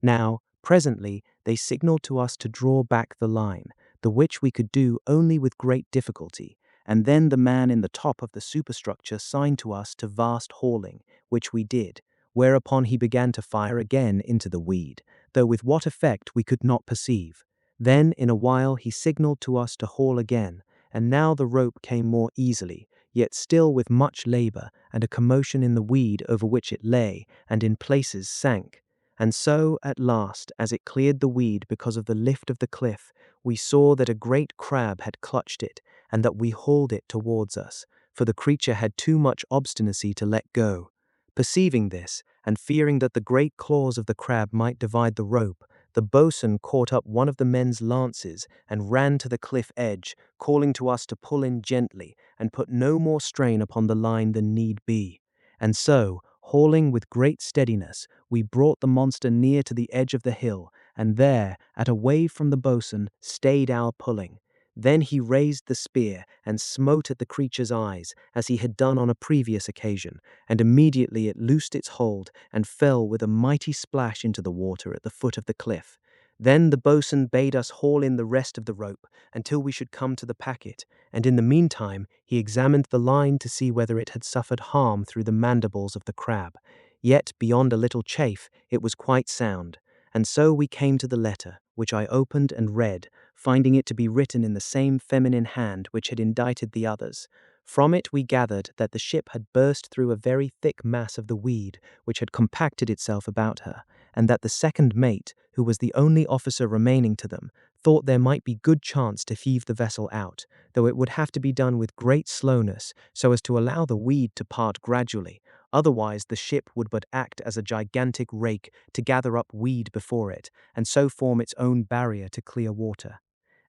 [SPEAKER 1] Now, presently, they signalled to us to draw back the line, the which we could do only with great difficulty, and then the man in the top of the superstructure signed to us to vast hauling, which we did, whereupon he began to fire again into the weed, though with what effect we could not perceive. Then, in a while, he signalled to us to haul again, and now the rope came more easily, yet still with much labour, and a commotion in the weed over which it lay, and in places sank. And so, at last, as it cleared the weed because of the lift of the cliff, we saw that a great crab had clutched it, and that we hauled it towards us, for the creature had too much obstinacy to let go. Perceiving this, and fearing that the great claws of the crab might divide the rope, the boatswain caught up one of the men's lances and ran to the cliff edge, calling to us to pull in gently and put no more strain upon the line than need be. And so, hauling with great steadiness, we brought the monster near to the edge of the hill, and there, at a wave from the boatswain, stayed our pulling. Then he raised the spear and smote at the creature's eyes, as he had done on a previous occasion, and immediately it loosed its hold and fell with a mighty splash into the water at the foot of the cliff. Then the boatswain bade us haul in the rest of the rope until we should come to the packet, and in the meantime he examined the line to see whether it had suffered harm through the mandibles of the crab. Yet, beyond a little chafe, it was quite sound. And so we came to the letter, which I opened and read, finding it to be written in the same feminine hand which had indited the others. From it we gathered that the ship had burst through a very thick mass of the weed which had compacted itself about her, and that the second mate, who was the only officer remaining to them, thought there might be good chance to heave the vessel out, though it would have to be done with great slowness so as to allow the weed to part gradually. Otherwise the ship would but act as a gigantic rake to gather up weed before it, and so form its own barrier to clear water.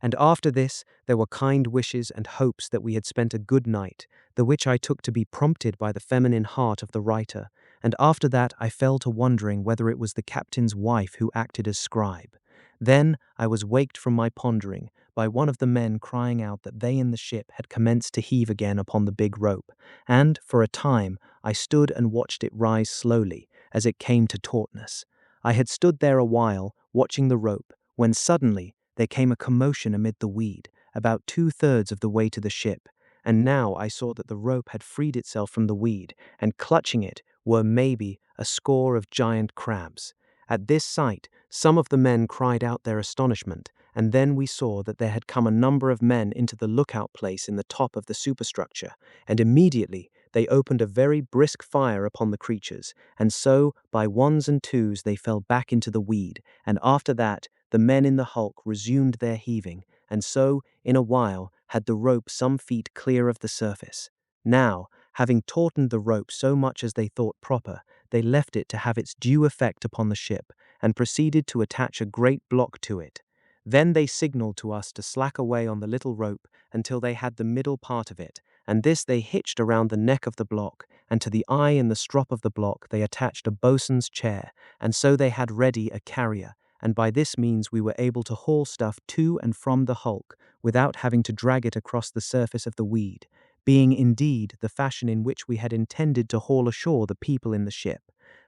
[SPEAKER 1] And after this there were kind wishes and hopes that we had spent a good night, the which I took to be prompted by the feminine heart of the writer, and after that I fell to wondering whether it was the captain's wife who acted as scribe. Then I was waked from my pondering by one of the men crying out that they in the ship had commenced to heave again upon the big rope, and, for a time, I stood and watched it rise slowly as it came to tautness. I had stood there a while, watching the rope, when suddenly there came a commotion amid the weed, about 2/3 of the way to the ship, and now I saw that the rope had freed itself from the weed, and clutching it were maybe a score of giant crabs. At this sight, some of the men cried out their astonishment, and then we saw that there had come a number of men into the lookout place in the top of the superstructure, and immediately they opened a very brisk fire upon the creatures, and so by ones and twos they fell back into the weed, and after that the men in the hulk resumed their heaving, and so, in a while, had the rope some feet clear of the surface. Now, having tautened the rope so much as they thought proper, they left it to have its due effect upon the ship, and proceeded to attach a great block to it. Then they signalled to us to slack away on the little rope until they had the middle part of it, and this they hitched around the neck of the block, and to the eye in the strop of the block they attached a boatswain's chair, and so they had ready a carrier, and by this means we were able to haul stuff to and from the hulk without having to drag it across the surface of the weed, being indeed the fashion in which we had intended to haul ashore the people in the ship.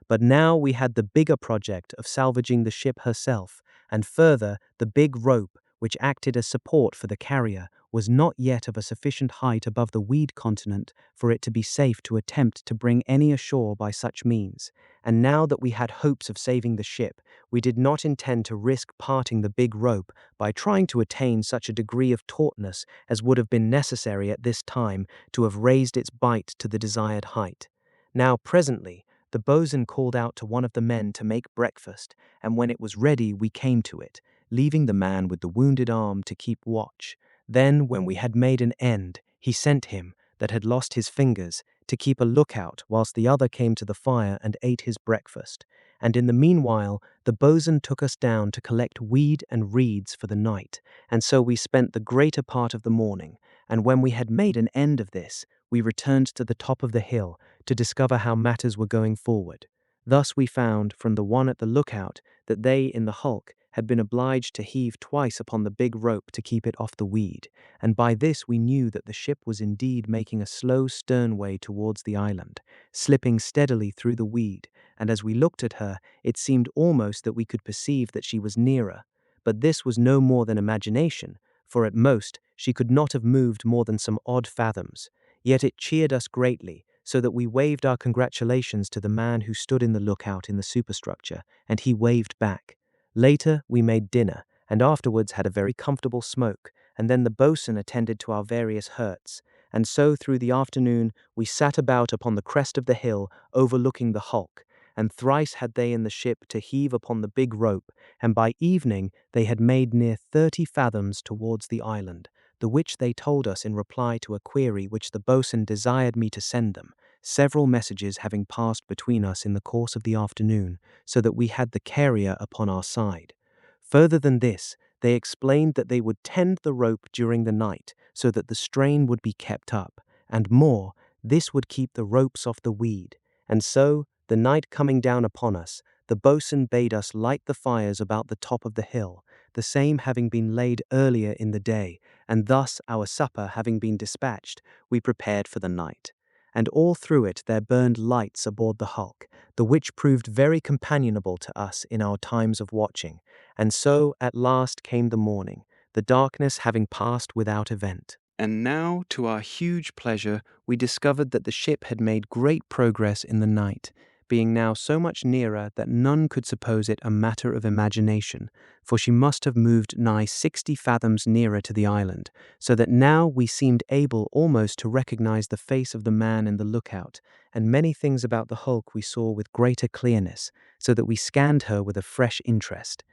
[SPEAKER 1] But now we had the bigger project of salvaging the ship herself, and further, the big rope, which acted as support for the carrier, was not yet of a sufficient height above the weed continent for it to be safe to attempt to bring any ashore by such means, and now that we had hopes of saving the ship, we did not intend to risk parting the big rope by trying to attain such a degree of tautness as would have been necessary at this time to have raised its bight to the desired height. Now presently, the boatswain called out to one of the men to make breakfast, and when it was ready we came to it, leaving the man with the wounded arm to keep watch. Then, when we had made an end, he sent him, that had lost his fingers, to keep a lookout whilst the other came to the fire and ate his breakfast. And in the meanwhile, the boatswain took us down to collect weed and reeds for the night, and so we spent the greater part of the morning, and when we had made an end of this, we returned to the top of the hill to discover how matters were going forward. Thus we found, from the one at the lookout, that they in the hulk had been obliged to heave twice upon the big rope to keep it off the weed, and by this we knew that the ship was indeed making a slow sternway towards the island, slipping steadily through the weed, and as we looked at her, it seemed almost that we could perceive that she was nearer. But this was no more than imagination, for at most she could not have moved more than some odd fathoms. Yet it cheered us greatly, so that we waved our congratulations to the man who stood in the lookout in the superstructure, and he waved back. Later, we made dinner, and afterwards had a very comfortable smoke, and then the boatswain attended to our various hurts, and so through the afternoon we sat about upon the crest of the hill overlooking the hulk, and thrice had they in the ship to heave upon the big rope, and by evening they had made near 30 fathoms towards the island, the which they told us in reply to a query which the boatswain desired me to send them, several messages having passed between us in the course of the afternoon, so that we had the carrier upon our side. Further than this, they explained that they would tend the rope during the night, so that the strain would be kept up, and more, this would keep the ropes off the weed. And so, the night coming down upon us, the boatswain bade us light the fires about the top of the hill, the same having been laid earlier in the day, and thus our supper having been dispatched, we prepared for the night. And all through it there burned lights aboard the hulk, the which proved very companionable to us in our times of watching, and so at last came the morning, the darkness having passed without event. And now, to our huge pleasure, we discovered that the ship had made great progress in the night, being now so much nearer that none could suppose it a matter of imagination, for she must have moved nigh 60 fathoms nearer to the island, so that now we seemed able almost to recognize the face of the man in the lookout, and many things about the hulk we saw with greater clearness, so that we scanned her with a fresh interest.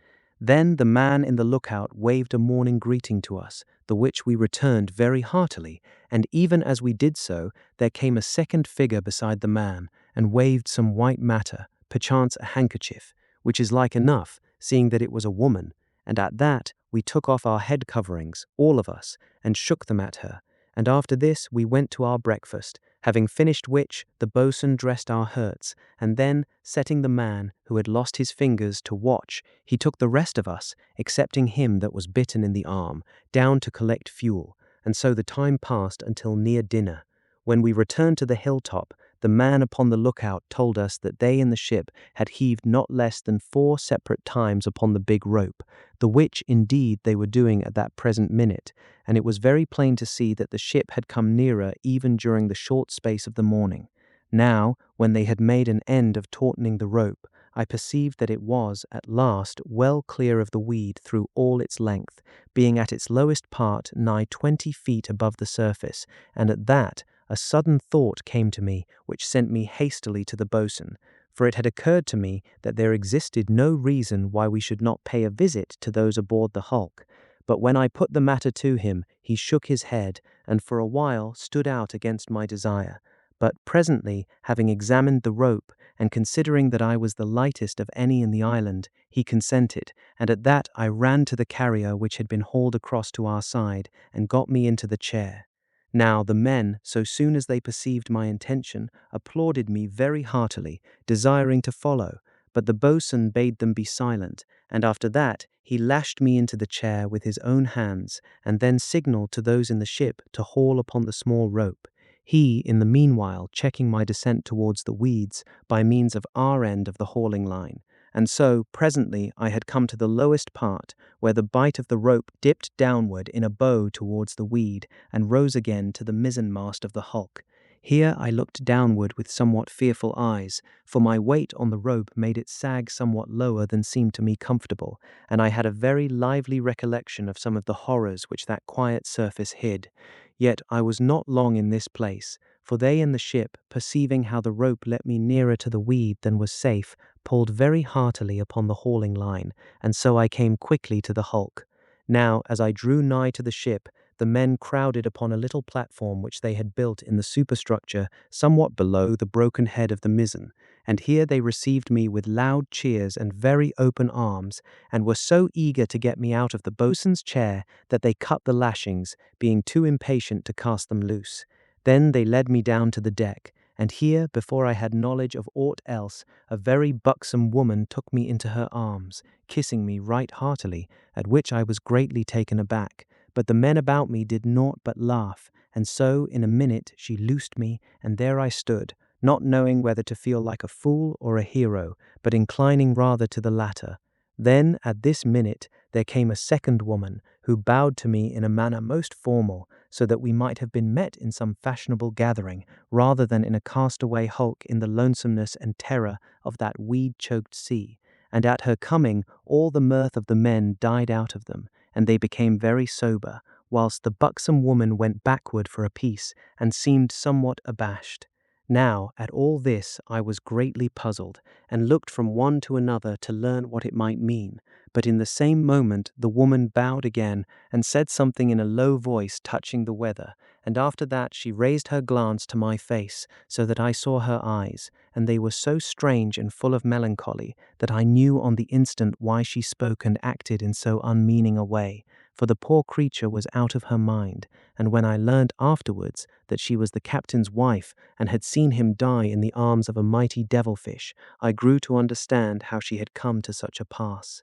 [SPEAKER 1] Then the man in the lookout waved a morning greeting to us, the which we returned very heartily, and even as we did so, there came a second figure beside the man, and waved some white matter, perchance a handkerchief, which is like enough, seeing that it was a woman, and at that we took off our head coverings, all of us, and shook them at her, and after this we went to our breakfast, having finished which the boatswain dressed our hurts, and then, setting the man who had lost his fingers to watch, he took the rest of us, excepting him that was bitten in the arm, down to collect fuel, and so the time passed until near dinner. When we returned to the hilltop, the man upon the lookout told us that they in the ship had heaved not less than 4 separate times upon the big rope, the which indeed they were doing at that present minute, and it was very plain to see that the ship had come nearer even during the short space of the morning. Now, when they had made an end of tautening the rope, I perceived that it was, at last, well clear of the weed through all its length, being at its lowest part nigh 20 feet above the surface, and at that a sudden thought came to me which sent me hastily to the boatswain, for it had occurred to me that there existed no reason why we should not pay a visit to those aboard the hulk. But when I put the matter to him, he shook his head, and for a while stood out against my desire. But presently, having examined the rope, and considering that I was the lightest of any in the island, he consented, and at that I ran to the carrier which had been hauled across to our side, and got me into the chair. Now the men, so soon as they perceived my intention, applauded me very heartily, desiring to follow, but the boatswain bade them be silent, and after that he lashed me into the chair with his own hands, and then signalled to those in the ship to haul upon the small rope, he, in the meanwhile, checking my descent towards the weeds by means of our end of the hauling line. And so, presently, I had come to the lowest part, where the bight of the rope dipped downward in a bow towards the weed, and rose again to the mizzen-mast of the hulk. Here I looked downward with somewhat fearful eyes, for my weight on the rope made it sag somewhat lower than seemed to me comfortable, and I had a very lively recollection of some of the horrors which that quiet surface hid. Yet I was not long in this place, for they in the ship, perceiving how the rope let me nearer to the weed than was safe, pulled very heartily upon the hauling line, and so I came quickly to the hulk. Now, as I drew nigh to the ship, the men crowded upon a little platform which they had built in the superstructure somewhat below the broken head of the mizzen, and here they received me with loud cheers and very open arms, and were so eager to get me out of the boatswain's chair that they cut the lashings, being too impatient to cast them loose. Then they led me down to the deck, and here, before I had knowledge of aught else, a very buxom woman took me into her arms, kissing me right heartily, at which I was greatly taken aback. But the men about me did naught but laugh, and so in a minute she loosed me, and there I stood, not knowing whether to feel like a fool or a hero, but inclining rather to the latter. Then, at this minute, there came a second woman, who bowed to me in a manner most formal, so that we might have been met in some fashionable gathering, rather than in a castaway hulk in the lonesomeness and terror of that weed-choked sea. And at her coming, all the mirth of the men died out of them, and they became very sober, whilst the buxom woman went backward for a piece, and seemed somewhat abashed. Now, at all this, I was greatly puzzled, and looked from one to another to learn what it might mean. But in the same moment the woman bowed again, and said something in a low voice touching the weather, and after that she raised her glance to my face, so that I saw her eyes, and they were so strange and full of melancholy, that I knew on the instant why she spoke and acted in so unmeaning a way, for the poor creature was out of her mind, and when I learned afterwards that she was the captain's wife and had seen him die in the arms of a mighty devilfish, I grew to understand how she had come to such a pass.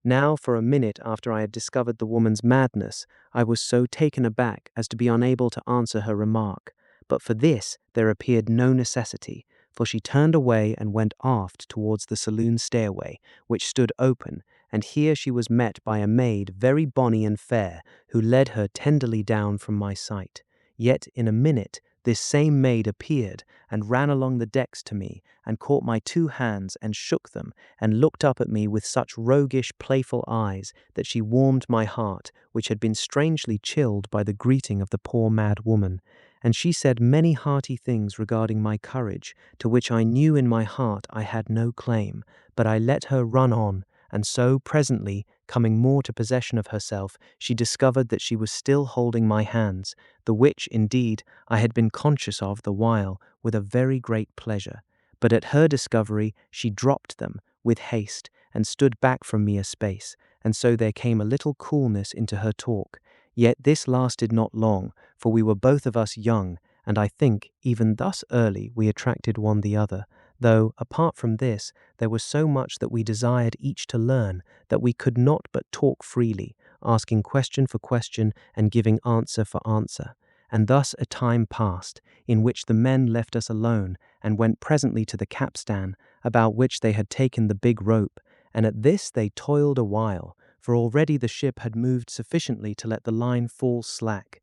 [SPEAKER 1] Now, for a minute after I had discovered the woman's madness, I was so taken aback as to be unable to answer her remark, but for this there appeared no necessity, for she turned away and went aft towards the saloon stairway, which stood open, and here she was met by a maid very bonny and fair, who led her tenderly down from my sight. Yet in a minute this same maid appeared, and ran along the decks to me, and caught my 2 hands, and shook them, and looked up at me with such roguish, playful eyes, that she warmed my heart, which had been strangely chilled by the greeting of the poor mad woman. And she said many hearty things regarding my courage, to which I knew in my heart I had no claim, but I let her run on, and so presently, coming more to possession of herself, she discovered that she was still holding my hands, the which, indeed, I had been conscious of the while with a very great pleasure. But at her discovery she dropped them with haste, and stood back from me a space, and so there came a little coolness into her talk. Yet this lasted not long, for we were both of us young, and I think, even thus early, we attracted one the other, though, apart from this, there was so much that we desired each to learn that we could not but talk freely, asking question for question and giving answer for answer. And thus a time passed, in which the men left us alone and went presently to the capstan, about which they had taken the big rope, and at this they toiled a while, for already the ship had moved sufficiently to let the line fall slack.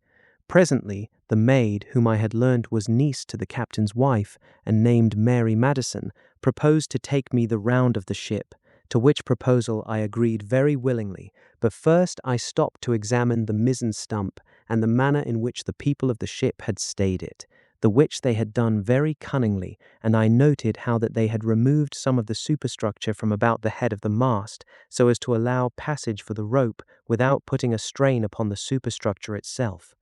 [SPEAKER 1] Presently, the maid, whom I had learned was niece to the captain's wife, and named Mary Madison, proposed to take me the round of the ship, to which proposal I agreed very willingly, but first I stopped to examine the mizzen stump and the manner in which the people of the ship had stayed it, the which they had done very cunningly, and I noted how that they had removed some of the superstructure from about the head of the mast, so as to allow passage for the rope without putting a strain upon the superstructure itself.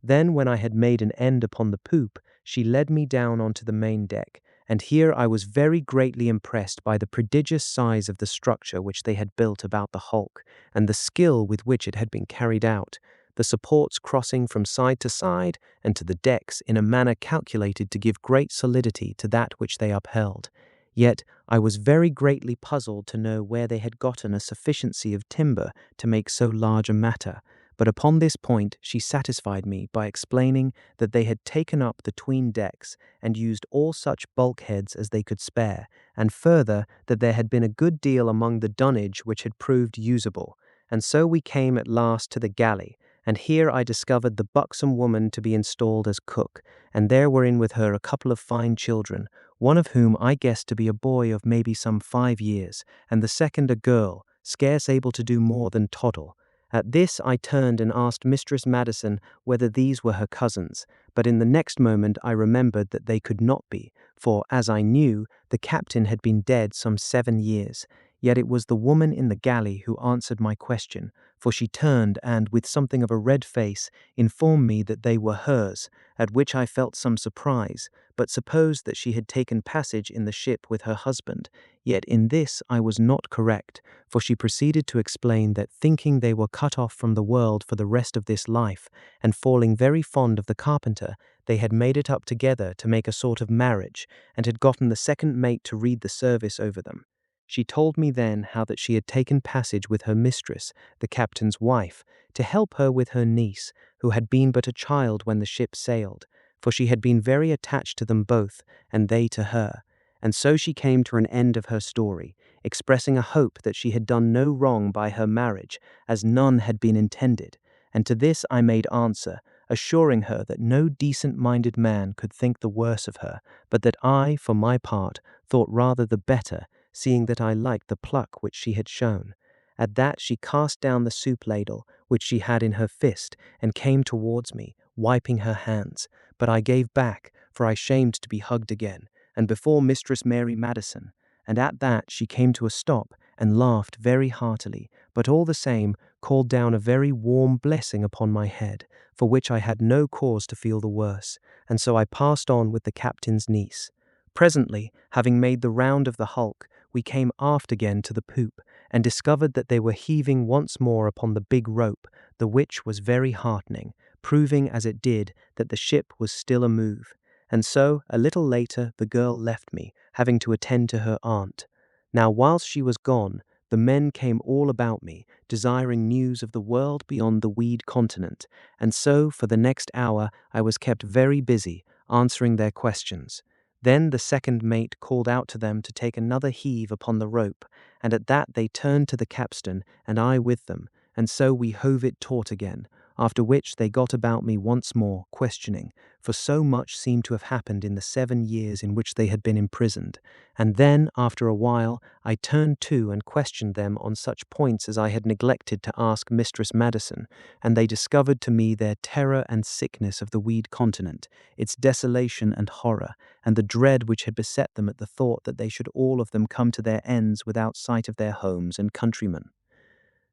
[SPEAKER 1] Then, when I had made an end upon the poop, she led me down onto the main deck, and here I was very greatly impressed by the prodigious size of the structure which they had built about the hulk, and the skill with which it had been carried out, the supports crossing from side to side and to the decks in a manner calculated to give great solidity to that which they upheld. Yet I was very greatly puzzled to know where they had gotten a sufficiency of timber to make so large a matter, but upon this point she satisfied me by explaining that they had taken up the 'tween decks and used all such bulkheads as they could spare, and further that there had been a good deal among the dunnage which had proved usable. And so we came at last to the galley, and here I discovered the buxom woman to be installed as cook, and there were in with her a couple of fine children, one of whom I guessed to be a boy of maybe some 5 years, and the second a girl, scarce able to do more than toddle. At this I turned and asked Mistress Madison whether these were her cousins, but in the next moment I remembered that they could not be, for, as I knew, the captain had been dead some 7 years. Yet it was the woman in the galley who answered my question, for she turned and, with something of a red face, informed me that they were hers, at which I felt some surprise, but supposed that she had taken passage in the ship with her husband. Yet in this I was not correct, for she proceeded to explain that, thinking they were cut off from the world for the rest of this life, and falling very fond of the carpenter, they had made it up together to make a sort of marriage, and had gotten the second mate to read the service over them. She told me then how that she had taken passage with her mistress, the captain's wife, to help her with her niece, who had been but a child when the ship sailed, for she had been very attached to them both, and they to her. And so she came to an end of her story, expressing a hope that she had done no wrong by her marriage, as none had been intended. And to this I made answer, assuring her that no decent-minded man could think the worse of her, but that I, for my part, thought rather the better, seeing that I liked the pluck which she had shown. At that she cast down the soup ladle, which she had in her fist, and came towards me, wiping her hands. But I gave back, for I shamed to be hugged again, and before Mistress Mary Madison. And at that she came to a stop, and laughed very heartily, but all the same called down a very warm blessing upon my head, for which I had no cause to feel the worse, and so I passed on with the captain's niece. Presently, having made the round of the hulk, we came aft again to the poop, and discovered that they were heaving once more upon the big rope, the which was very heartening, proving as it did that the ship was still a move. And so, a little later, the girl left me, having to attend to her aunt. Now, whilst she was gone, the men came all about me, desiring news of the world beyond the weed continent, and so, for the next hour, I was kept very busy, answering their questions. Then the second mate called out to them to take another heave upon the rope, and at that they turned to the capstan, and I with them, and so we hove it taut again, after which they got about me once more, questioning, for so much seemed to have happened in the 7 years in which they had been imprisoned. And then, after a while, I turned to and questioned them on such points as I had neglected to ask Mistress Madison, and they discovered to me their terror and sickness of the weed continent, its desolation and horror, and the dread which had beset them at the thought that they should all of them come to their ends without sight of their homes and countrymen.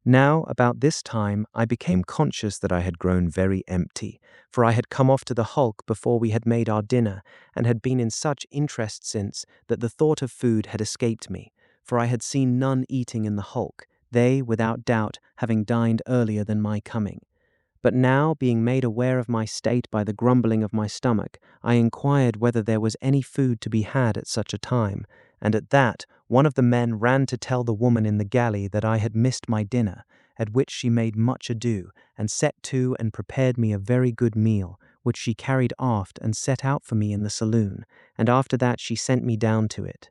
[SPEAKER 1] Now, about this time, I became conscious that I had grown very empty, for I had come off to the hulk before we had made our dinner, and had been in such interest since that the thought of food had escaped me, for I had seen none eating in the hulk, they, without doubt, having dined earlier than my coming. But now, being made aware of my state by the grumbling of my stomach, I inquired whether there was any food to be had at such a time, and at that one of the men ran to tell the woman in the galley that I had missed my dinner, at which she made much ado, and set to and prepared me a very good meal, which she carried aft and set out for me in the saloon, and after that she sent me down to it.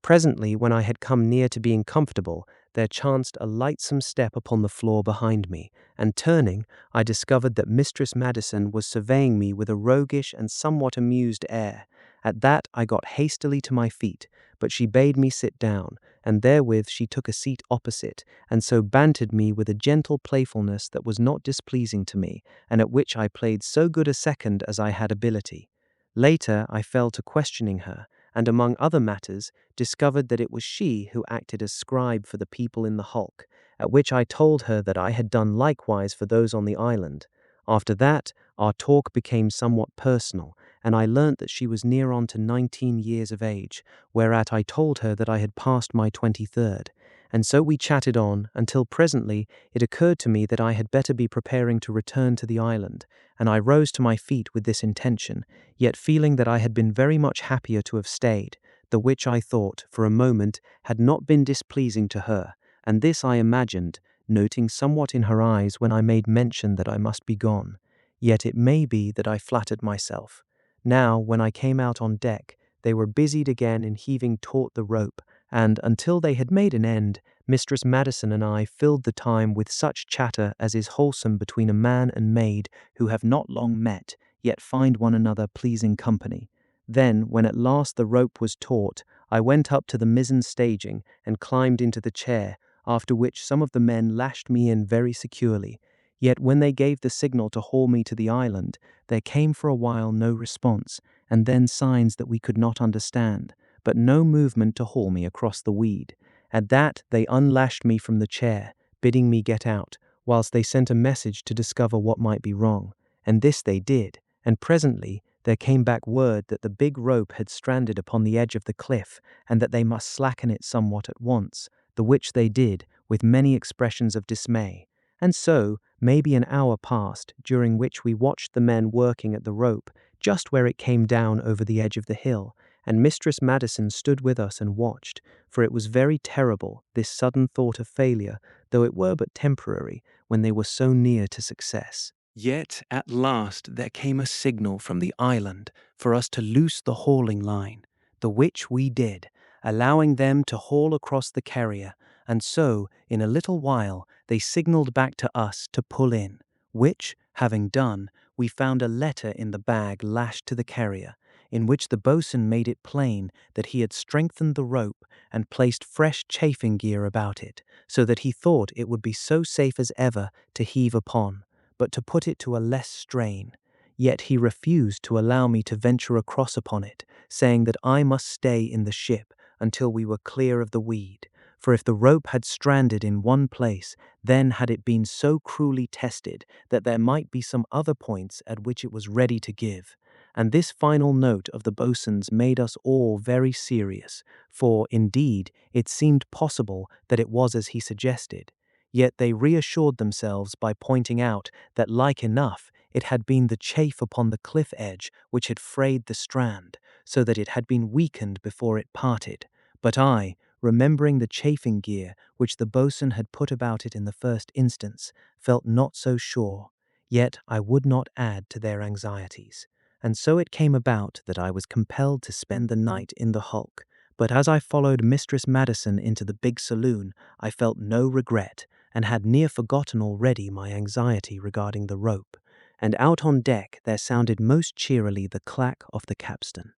[SPEAKER 1] Presently, when I had come near to being comfortable, there chanced a lightsome step upon the floor behind me, and turning, I discovered that Mistress Madison was surveying me with a roguish and somewhat amused air. At that I got hastily to my feet, but she bade me sit down, and therewith she took a seat opposite, and so bantered me with a gentle playfulness that was not displeasing to me, and at which I played so good a second as I had ability. Later I fell to questioning her, and among other matters discovered that it was she who acted as scribe for the people in the hulk, at which I told her that I had done likewise for those on the island. After that, our talk became somewhat personal, and I learnt that she was near on to 19 years of age, whereat I told her that I had passed my 23rd. And so we chatted on, until presently it occurred to me that I had better be preparing to return to the island, and I rose to my feet with this intention, yet feeling that I had been very much happier to have stayed, the which I thought, for a moment, had not been displeasing to her, and this I imagined, noting somewhat in her eyes when I made mention that I must be gone. Yet it may be that I flattered myself. Now, when I came out on deck, they were busied again in heaving taut the rope, and, until they had made an end, Mistress Madison and I filled the time with such chatter as is wholesome between a man and maid who have not long met, yet find one another pleasing company. Then, when at last the rope was taut, I went up to the mizzen staging and climbed into the chair, after which some of the men lashed me in very securely. Yet when they gave the signal to haul me to the island, there came for a while no response, and then signs that we could not understand, but no movement to haul me across the weed. At that they unlashed me from the chair, bidding me get out, whilst they sent a message to discover what might be wrong. And this they did, and presently there came back word that the big rope had stranded upon the edge of the cliff, and that they must slacken it somewhat at once, the which they did, with many expressions of dismay. And so, maybe an hour passed, during which we watched the men working at the rope, just where it came down over the edge of the hill, and Mistress Madison stood with us and watched, for it was very terrible, this sudden thought of failure, though it were but temporary, when they were so near to success. Yet at last there came a signal from the island for us to loose the hauling line, the which we did, allowing them to haul across the carrier, and so, in a little while, they signalled back to us to pull in, which, having done, we found a letter in the bag lashed to the carrier, in which the boatswain made it plain that he had strengthened the rope and placed fresh chafing gear about it, so that he thought it would be so safe as ever to heave upon, but to put it to a less strain. Yet he refused to allow me to venture across upon it, saying that I must stay in the ship until we were clear of the weed, for if the rope had stranded in one place, then had it been so cruelly tested that there might be some other points at which it was ready to give. And this final note of the boatswain's made us all very serious, for, indeed, it seemed possible that it was as he suggested. Yet they reassured themselves by pointing out that, like enough, it had been the chafe upon the cliff edge which had frayed the strand, so that it had been weakened before it parted. But I, remembering the chafing gear which the boatswain had put about it in the first instance, felt not so sure. Yet I would not add to their anxieties. And so it came about that I was compelled to spend the night in the hulk. But as I followed Mistress Madison into the big saloon, I felt no regret, and had near forgotten already my anxiety regarding the rope. And out on deck there sounded most cheerily the clack of the capstan.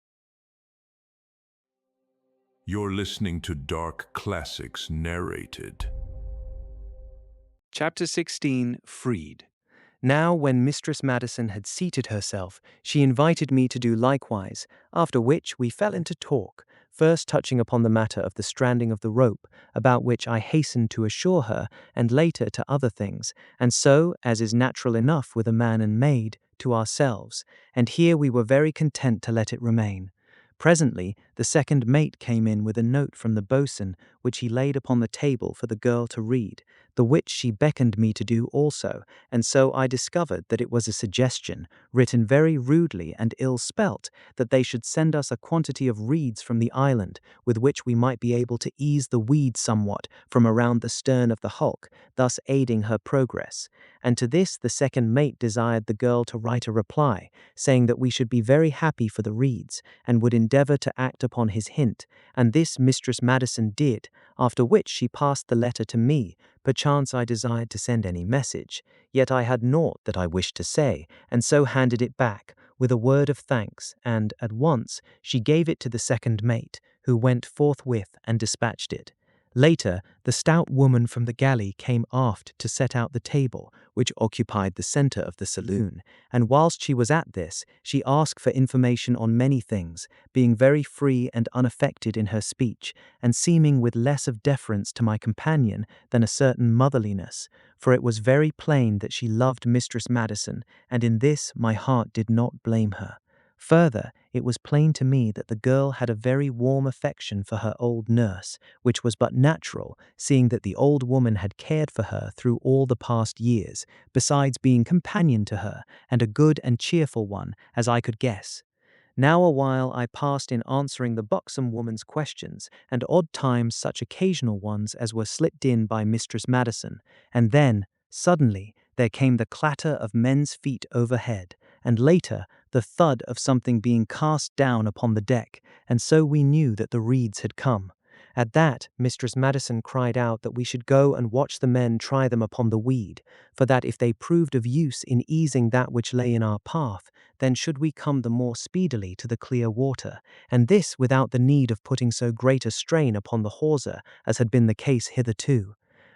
[SPEAKER 2] You're listening to Dark Classics Narrated.
[SPEAKER 1] Chapter 16, Freed. Now, when Mistress Madison had seated herself, she invited me to do likewise, after which we fell into talk, first touching upon the matter of the stranding of the rope, about which I hastened to assure her, and later to other things, and so, as is natural enough with a man and maid, to ourselves, and here we were very content to let it remain. Presently, the second mate came in with a note from the boatswain, which he laid upon the table for the girl to read, the which she beckoned me to do also, and so I discovered that it was a suggestion, written very rudely and ill-spelt, that they should send us a quantity of reeds from the island, with which we might be able to ease the weed somewhat from around the stern of the hulk, thus aiding her progress. And to this the second mate desired the girl to write a reply, saying that we should be very happy for the reeds, and would endeavour to act upon his hint, and this Mistress Madison did, after which she passed the letter to me, perchance I desired to send any message, yet I had naught that I wished to say, and so handed it back, with a word of thanks, and, at once, she gave it to the second mate, who went forthwith and dispatched it. Later, the stout woman from the galley came aft to set out the table, which occupied the centre of the saloon, and whilst she was at this, she asked for information on many things, being very free and unaffected in her speech, and seeming with less of deference to my companion than a certain motherliness, for it was very plain that she loved Mistress Madison, and in this my heart did not blame her. Further, it was plain to me that the girl had a very warm affection for her old nurse, which was but natural, seeing that the old woman had cared for her through all the past years, besides being companion to her, and a good and cheerful one, as I could guess. Now a while I passed in answering the buxom woman's questions, and odd times such occasional ones as were slipped in by Mistress Madison, and then, suddenly, there came the clatter of men's feet overhead, and later, the thud of something being cast down upon the deck, and so we knew that the reeds had come. At that, Mistress Madison cried out that we should go and watch the men try them upon the weed, for that if they proved of use in easing that which lay in our path, then should we come the more speedily to the clear water, and this without the need of putting so great a strain upon the hawser as had been the case hitherto.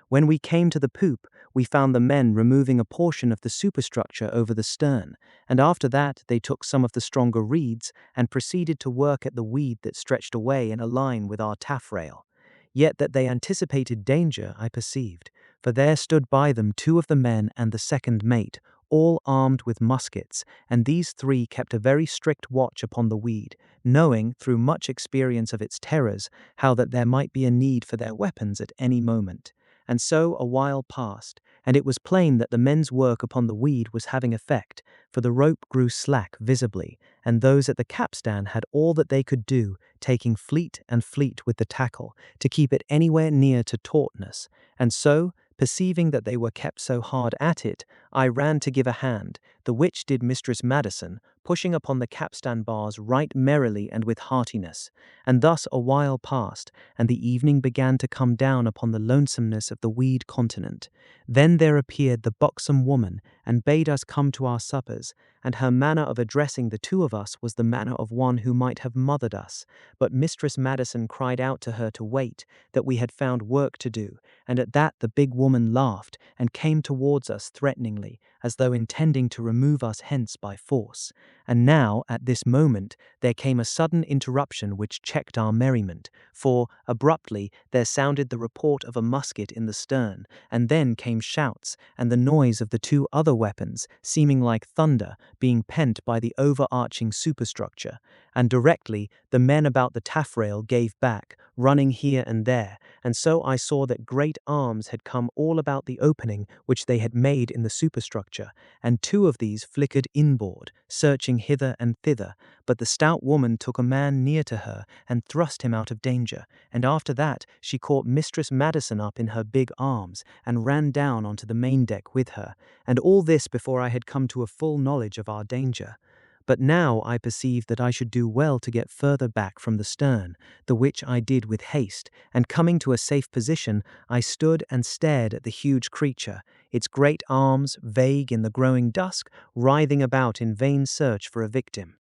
[SPEAKER 1] When we came to the poop, we found the men removing a portion of the superstructure over the stern, and after that they took some of the stronger reeds and proceeded to work at the weed that stretched away in a line with our taffrail. Yet that they anticipated danger I perceived, for there stood by them two of the men and the second mate, all armed with muskets, and these three kept a very strict watch upon the weed, knowing, through much experience of its terrors, how that there might be a need for their weapons at any moment. And so a while passed, and it was plain that the men's work upon the weed was having effect, for the rope grew slack visibly, and those at the capstan had all that they could do, taking fleet and fleet with the tackle, to keep it anywhere near to tautness, and so, perceiving that they were kept so hard at it, I ran to give a hand, the which did Mistress Madison, pushing upon the capstan bars right merrily and with heartiness, and thus a while passed, and the evening began to come down upon the lonesomeness of the weed continent. Then there appeared the buxom woman, and bade us come to our suppers, and her manner of addressing the two of us was the manner of one who might have mothered us, but Mistress Madison cried out to her to wait, that we had found work to do, and at that the big woman laughed, and came towards us threateningly, as though intending to remove us hence by force. And now, at this moment, there came a sudden interruption which checked our merriment, for, abruptly, there sounded the report of a musket in the stern, and then came shouts, and the noise of the two other weapons, seeming like thunder, being pent by the overarching superstructure, and directly the men about the taffrail gave back, running here and there, and so I saw that great arms had come all about the opening which they had made in the superstructure, and two of these flickered inboard, searching hither and thither, but the stout woman took a man near to her and thrust him out of danger, and after that she caught Mistress Madison up in her big arms and ran down onto the main deck with her, and all this before I had come to a full knowledge of our danger. But now I perceived that I should do well to get further back from the stern, the which I did with haste, and coming to a safe position, I stood and stared at the huge creature, its great arms, vague in the growing dusk, writhing about in vain search for a victim.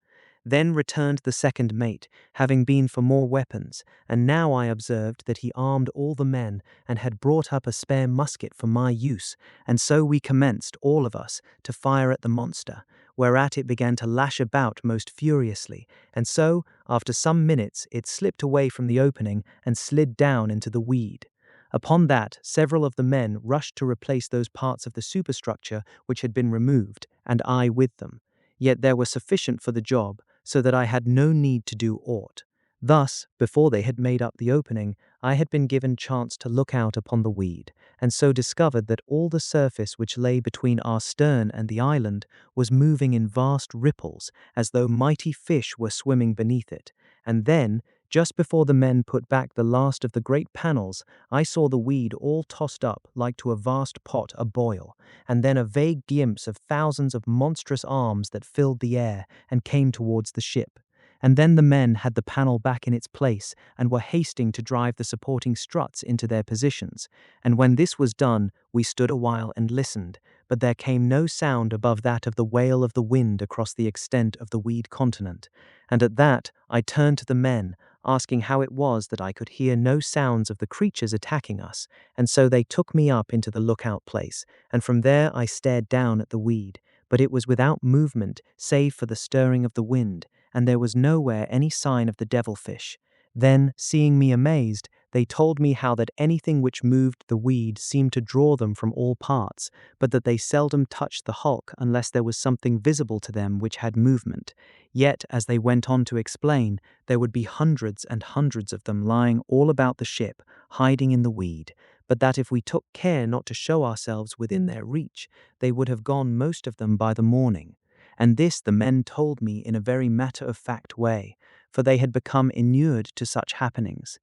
[SPEAKER 1] Then returned the second mate, having been for more weapons, and now I observed that he armed all the men, and had brought up a spare musket for my use, and so we commenced, all of us, to fire at the monster, whereat it began to lash about most furiously, and so, after some minutes, it slipped away from the opening and slid down into the weed. Upon that, several of the men rushed to replace those parts of the superstructure which had been removed, and I with them. Yet there were sufficient for the job, so that I had no need to do aught. Thus, before they had made up the opening, I had been given chance to look out upon the weed, and so discovered that all the surface which lay between our stern and the island was moving in vast ripples, as though mighty fish were swimming beneath it. And then, just before the men put back the last of the great panels, I saw the weed all tossed up like to a vast pot a-boil, and then a vague glimpse of thousands of monstrous arms that filled the air and came towards the ship. And then the men had the panel back in its place and were hasting to drive the supporting struts into their positions. And when this was done, we stood a while and listened, but there came no sound above that of the wail of the wind across the extent of the weed continent. And at that I turned to the men, asking how it was that I could hear no sounds of the creatures attacking us, and so they took me up into the lookout place, and from there I stared down at the weed, but it was without movement save for the stirring of the wind, and there was nowhere any sign of the devilfish. Then, seeing me amazed, they told me how that anything which moved the weed seemed to draw them from all parts, but that they seldom touched the hulk unless there was something visible to them which had movement. Yet, as they went on to explain, there would be hundreds and hundreds of them lying all about the ship, hiding in the weed, but that if we took care not to show ourselves within their reach, they would have gone most of them by the morning. And this the men told me in a very matter-of-fact way, for they had become inured to such happenings.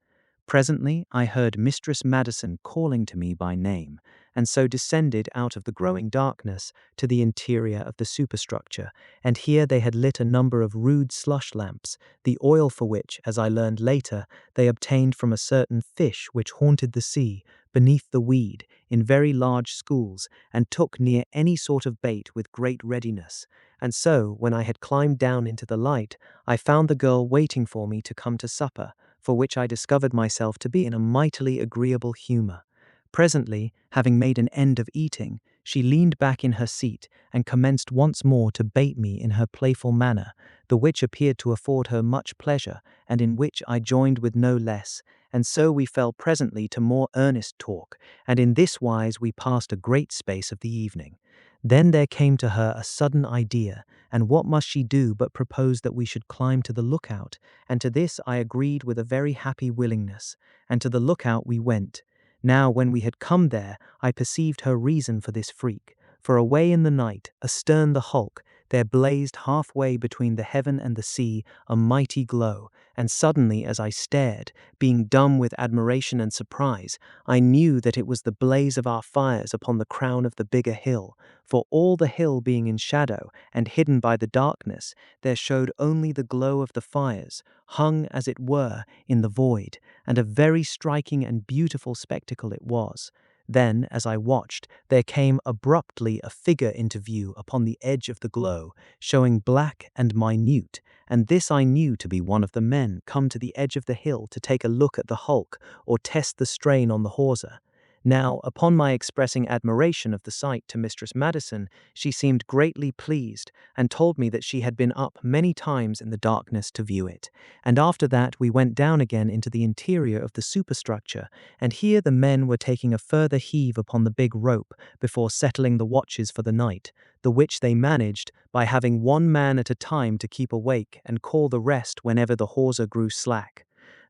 [SPEAKER 1] Presently I heard Mistress Madison calling to me by name, and so descended out of the growing darkness to the interior of the superstructure, and here they had lit a number of rude slush lamps, the oil for which, as I learned later, they obtained from a certain fish which haunted the sea, beneath the weed, in very large schools, and took near any sort of bait with great readiness. And so, when I had climbed down into the light, I found the girl waiting for me to come to supper, for which I discovered myself to be in a mightily agreeable humor. Presently, having made an end of eating, she leaned back in her seat and commenced once more to bait me in her playful manner, the which appeared to afford her much pleasure, and in which I joined with no less, and so we fell presently to more earnest talk, and in this wise we passed a great space of the evening. Then there came to her a sudden idea, and what must she do but propose that we should climb to the lookout, and to this I agreed with a very happy willingness, and to the lookout we went. Now when we had come there, I perceived her reason for this freak, for away in the night, astern the hulk, there blazed halfway between the heaven and the sea a mighty glow, and suddenly as I stared, being dumb with admiration and surprise, I knew that it was the blaze of our fires upon the crown of the bigger hill, for all the hill being in shadow and hidden by the darkness, there showed only the glow of the fires, hung, as it were, in the void, and a very striking and beautiful spectacle it was. Then, as I watched, there came abruptly a figure into view upon the edge of the glow, showing black and minute, and this I knew to be one of the men come to the edge of the hill to take a look at the hulk or test the strain on the hawser. Now, upon my expressing admiration of the sight to Mistress Madison, she seemed greatly pleased, and told me that she had been up many times in the darkness to view it. And after that we went down again into the interior of the superstructure, and here the men were taking a further heave upon the big rope before settling the watches for the night, the which they managed by having one man at a time to keep awake and call the rest whenever the hawser grew slack.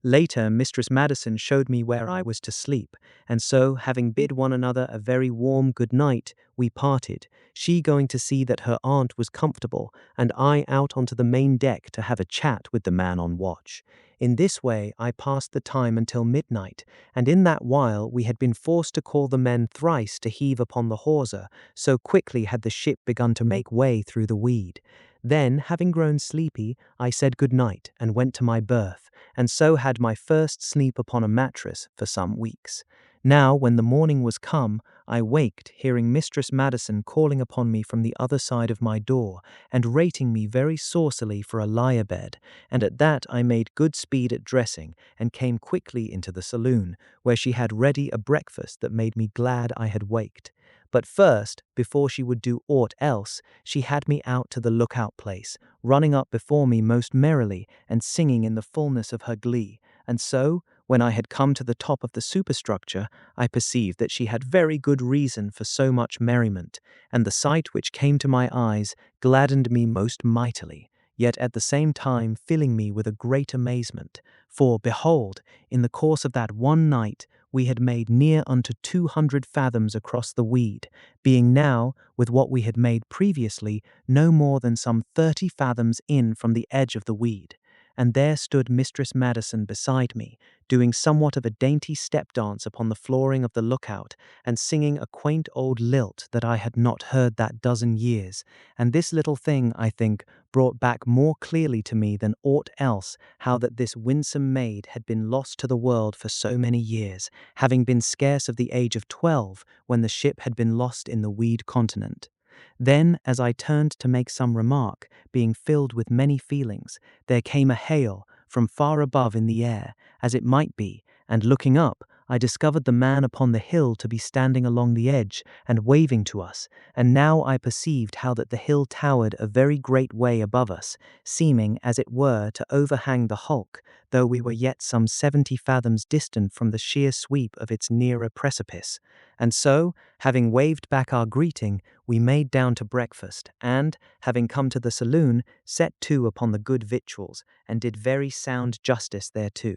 [SPEAKER 1] Later, Mistress Madison showed me where I was to sleep, and so, having bid one another a very warm good night, we parted, she going to see that her aunt was comfortable, and I out onto the main deck to have a chat with the man on watch. In this way I passed the time until midnight, and in that while we had been forced to call the men thrice to heave upon the hawser, so quickly had the ship begun to make way through the weed. Then, having grown sleepy, I said good night and went to my berth, and so had my first sleep upon a mattress for some weeks. Now, when the morning was come, I waked, hearing Mistress Madison calling upon me from the other side of my door, and rating me very saucily for a lie-a-bed, and at that I made good speed at dressing, and came quickly into the saloon, where she had ready a breakfast that made me glad I had waked. But first, before she would do aught else, she had me out to the lookout place, running up before me most merrily, and singing in the fullness of her glee, and so, when I had come to the top of the superstructure, I perceived that she had very good reason for so much merriment, and the sight which came to my eyes gladdened me most mightily. yet at the same time filling me with a great amazement. For, behold, in the course of that one night we had made near unto 200 fathoms across the weed, being now, with what we had made previously, no more than some 30 fathoms in from the edge of the weed. And there stood Mistress Madison beside me, doing somewhat of a dainty step dance upon the flooring of the lookout, and singing a quaint old lilt that I had not heard that dozen years. And this little thing, I think, brought back more clearly to me than aught else how that this winsome maid had been lost to the world for so many years, having been scarce of the age of 12 when the ship had been lost in the weed continent. Then, as I turned to make some remark, being filled with many feelings, there came a hail from far above in the air, as it might be, and looking up, I discovered the man upon the hill to be standing along the edge and waving to us, and now I perceived how that the hill towered a very great way above us, seeming, as it were, to overhang the hulk, though we were yet some 70 fathoms distant from the sheer sweep of its nearer precipice. And so, having waved back our greeting, we made down to breakfast, and, having come to the saloon, set to upon the good victuals, and did very sound justice thereto.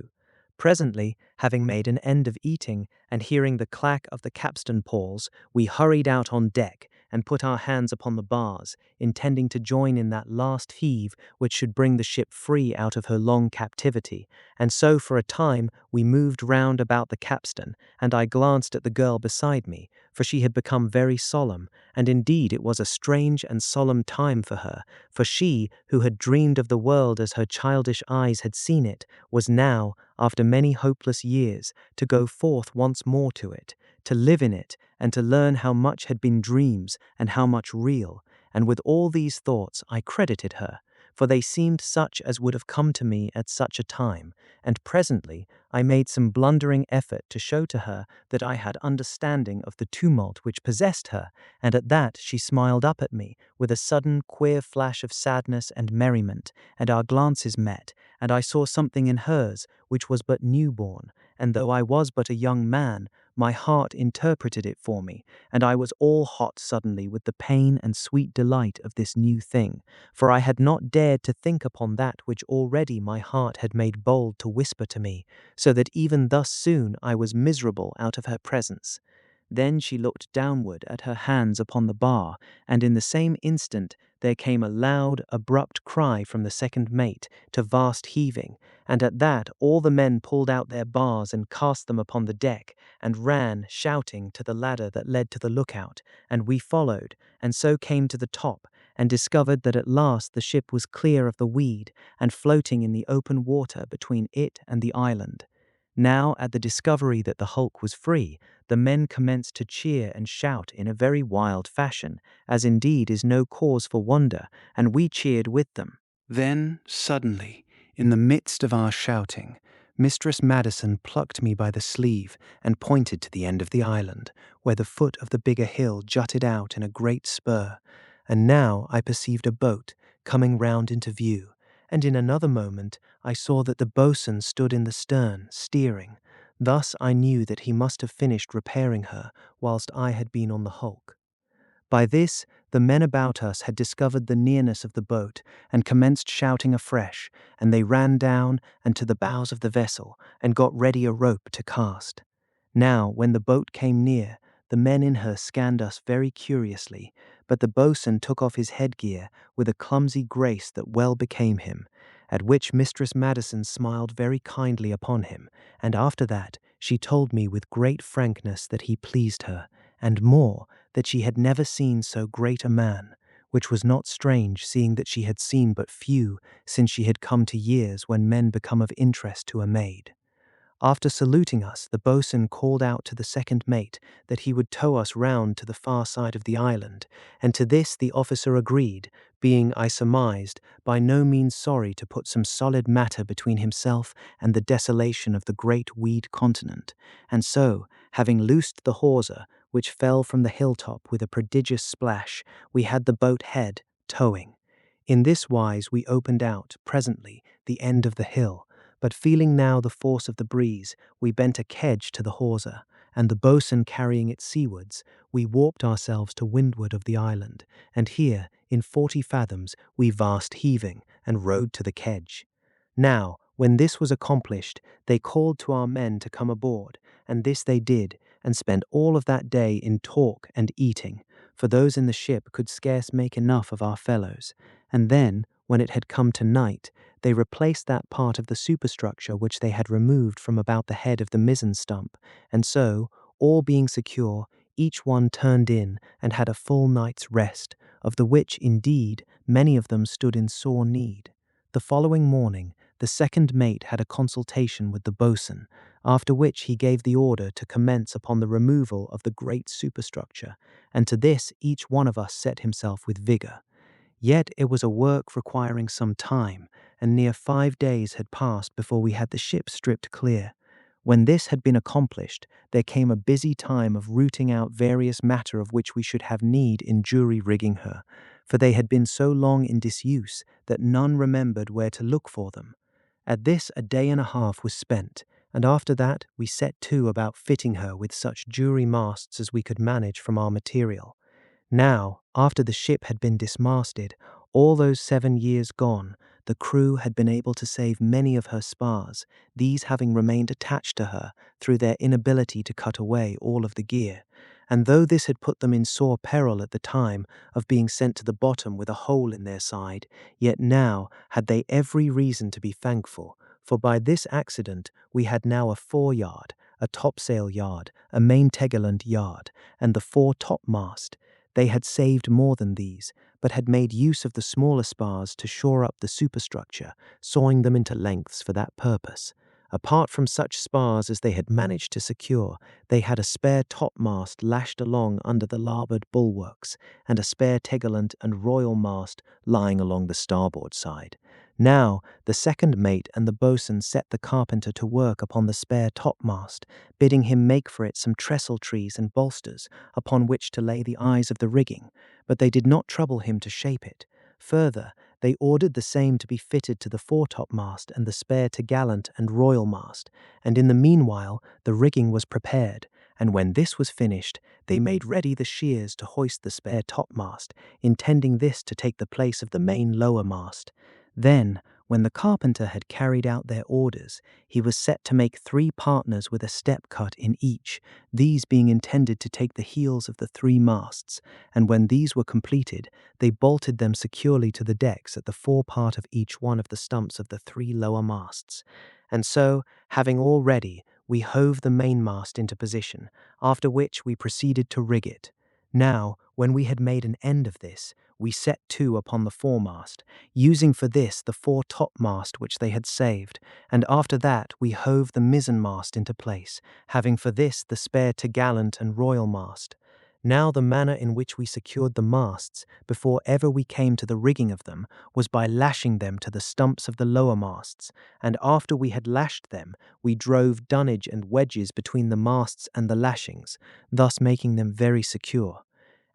[SPEAKER 1] Presently, having made an end of eating, and hearing the clack of the capstan pawls, we hurried out on deck, and put our hands upon the bars, intending to join in that last heave which should bring the ship free out of her long captivity. And so for a time we moved round about the capstan, and I glanced at the girl beside me, for she had become very solemn, and indeed it was a strange and solemn time for her, for she, who had dreamed of the world as her childish eyes had seen it, was now, after many hopeless years, to go forth once more to it, to live in it, and to learn how much had been dreams and how much real. And with all these thoughts I credited her, for they seemed such as would have come to me at such a time, and presently I made some blundering effort to show to her that I had understanding of the tumult which possessed her, and at that she smiled up at me with a sudden queer flash of sadness and merriment, and our glances met, and I saw something in hers which was but newborn, and though I was but a young man, my heart interpreted it for me, and I was all hot suddenly with the pain and sweet delight of this new thing, for I had not dared to think upon that which already my heart had made bold to whisper to me, so that even thus soon I was miserable out of her presence. Then she looked downward at her hands upon the bar, and in the same instant there came a loud, abrupt cry from the second mate to vast heaving, and at that all the men pulled out their bars and cast them upon the deck, and ran, shouting, to the ladder that led to the lookout, and we followed, and so came to the top, and discovered that at last the ship was clear of the weed, and floating in the open water between it and the island. Now, at the discovery that the hulk was free, the men commenced to cheer and shout in a very wild fashion, as indeed is no cause for wonder, and we cheered with them. Then, suddenly, in the midst of our shouting, Mistress Madison plucked me by the sleeve and pointed to the end of the island, where the foot of the bigger hill jutted out in a great spur, and now I perceived a boat coming round into view, and in another moment I saw that the boatswain stood in the stern, steering. Thus I knew that he must have finished repairing her whilst I had been on the hulk. By this, the men about us had discovered the nearness of the boat, and commenced shouting afresh, and they ran down and to the bows of the vessel, and got ready a rope to cast. Now, when the boat came near, the men in her scanned us very curiously, but the boatswain took off his headgear with a clumsy grace that well became him, at which Mistress Madison smiled very kindly upon him, and after that she told me with great frankness that he pleased her, and more, that she had never seen so great a man, which was not strange, seeing that she had seen but few since she had come to years when men become of interest to a maid. After saluting us, the boatswain called out to the second mate that he would tow us round to the far side of the island, and to this the officer agreed, being, I surmised, by no means sorry to put some solid matter between himself and the desolation of the great weed continent, and so, having loosed the hawser, which fell from the hilltop with a prodigious splash, we had the boat head, towing. In this wise we opened out, presently, the end of the hill, but feeling now the force of the breeze, we bent a kedge to the hawser, and the boatswain carrying it seawards, we warped ourselves to windward of the island, and here, in 40 fathoms, we vast heaving, and rowed to the kedge. Now, when this was accomplished, they called to our men to come aboard, and this they did, and spent all of that day in talk and eating, for those in the ship could scarce make enough of our fellows. And then, when it had come to night, they replaced that part of the superstructure which they had removed from about the head of the mizzen stump, and so, all being secure, each one turned in and had a full night's rest, of the which, indeed, many of them stood in sore need. The following morning, the second mate had a consultation with the boatswain, after which he gave the order to commence upon the removal of the great superstructure, and to this each one of us set himself with vigour. Yet it was a work requiring some time, and near 5 days had passed before we had the ship stripped clear. When this had been accomplished, there came a busy time of rooting out various matter of which we should have need in jury rigging her, for they had been so long in disuse that none remembered where to look for them. At this a day and a half was spent, and after that we set to about fitting her with such jury masts as we could manage from our material. Now, after the ship had been dismasted, all those 7 years gone, the crew had been able to save many of her spars, these having remained attached to her through their inability to cut away all of the gear. And though this had put them in sore peril at the time of being sent to the bottom with a hole in their side, yet now had they every reason to be thankful, for by this accident we had now a foreyard, a topsail yard, a main topgallant yard, and the fore topmast. They had saved more than these, but had made use of the smaller spars to shore up the superstructure, sawing them into lengths for that purpose. Apart from such spars as they had managed to secure, they had a spare topmast lashed along under the larboard bulwarks, and a spare topgallant and royal mast lying along the starboard side. Now, the second mate and the boatswain set the carpenter to work upon the spare topmast, bidding him make for it some trestle trees and bolsters, upon which to lay the eyes of the rigging, but they did not trouble him to shape it. Further, they ordered the same to be fitted to the foretopmast and the spare topgallant and royal mast, and in the meanwhile the rigging was prepared, and when this was finished, they made ready the shears to hoist the spare topmast, intending this to take the place of the main lower mast. Then, when the carpenter had carried out their orders, he was set to make 3 partners with a step cut in each, these being intended to take the heels of the 3 masts, and when these were completed, they bolted them securely to the decks at the forepart of each one of the stumps of the 3 lower masts. And so, having all ready, we hove the mainmast into position, after which we proceeded to rig it. Now, when we had made an end of this, we set to upon the foremast, using for this the fore topmast which they had saved, and after that we hove the mizzenmast into place, having for this the spare topgallant and royal mast. Now the manner in which we secured the masts, before ever we came to the rigging of them, was by lashing them to the stumps of the lower masts, and after we had lashed them, we drove dunnage and wedges between the masts and the lashings, thus making them very secure.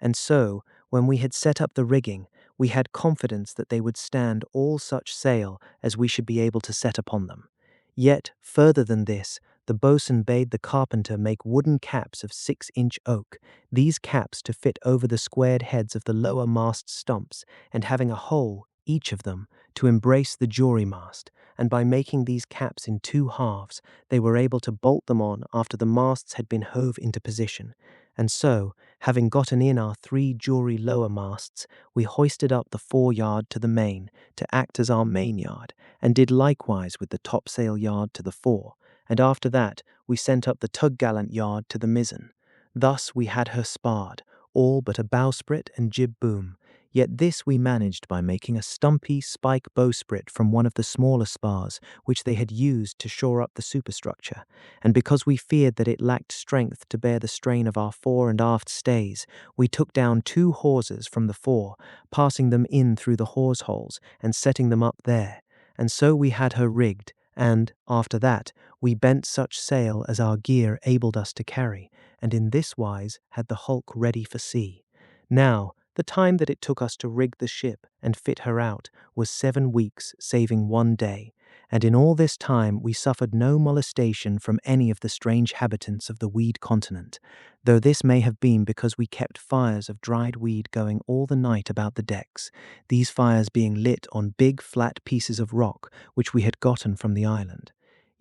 [SPEAKER 1] And so, when we had set up the rigging, we had confidence that they would stand all such sail as we should be able to set upon them. Yet, further than this, the boatswain bade the carpenter make wooden caps of 6-inch oak, these caps to fit over the squared heads of the lower mast stumps, and having a hole, each of them, to embrace the jury mast, and by making these caps in 2 halves, they were able to bolt them on after the masts had been hove into position. And so, having gotten in our 3 jury lower masts, we hoisted up the foreyard to the main, to act as our main yard, and did likewise with the topsail yard to the fore, and after that we sent up the topgallant yard to the mizzen. Thus we had her sparred, all but a bowsprit and jib boom, yet this we managed by making a stumpy spike bowsprit from one of the smaller spars which they had used to shore up the superstructure, and because we feared that it lacked strength to bear the strain of our fore and aft stays, we took down 2 hawsers from the fore, passing them in through the hawse holes and setting them up there, and so we had her rigged, and, after that, we bent such sail as our gear abled us to carry, and in this wise had the hulk ready for sea. Now, the time that it took us to rig the ship and fit her out was 7 weeks, saving 1 day, and in all this time we suffered no molestation from any of the strange habitants of the weed continent, though this may have been because we kept fires of dried weed going all the night about the decks, these fires being lit on big flat pieces of rock which we had gotten from the island.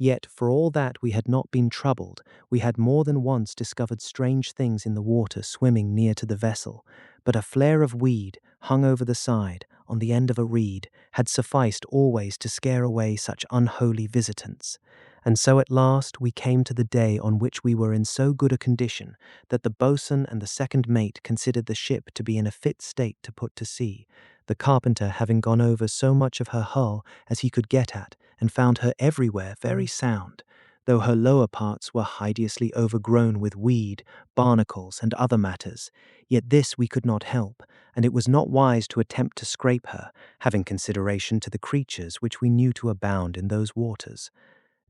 [SPEAKER 1] Yet, for all that we had not been troubled, we had more than once discovered strange things in the water swimming near to the vessel, but a flare of weed, hung over the side, on the end of a reed, had sufficed always to scare away such unholy visitants. And so at last we came to the day on which we were in so good a condition that the boatswain and the second mate considered the ship to be in a fit state to put to sea, the carpenter having gone over so much of her hull as he could get at, and found her everywhere very sound, though her lower parts were hideously overgrown with weed, barnacles, and other matters. Yet this we could not help, and it was not wise to attempt to scrape her, having consideration to the creatures which we knew to abound in those waters.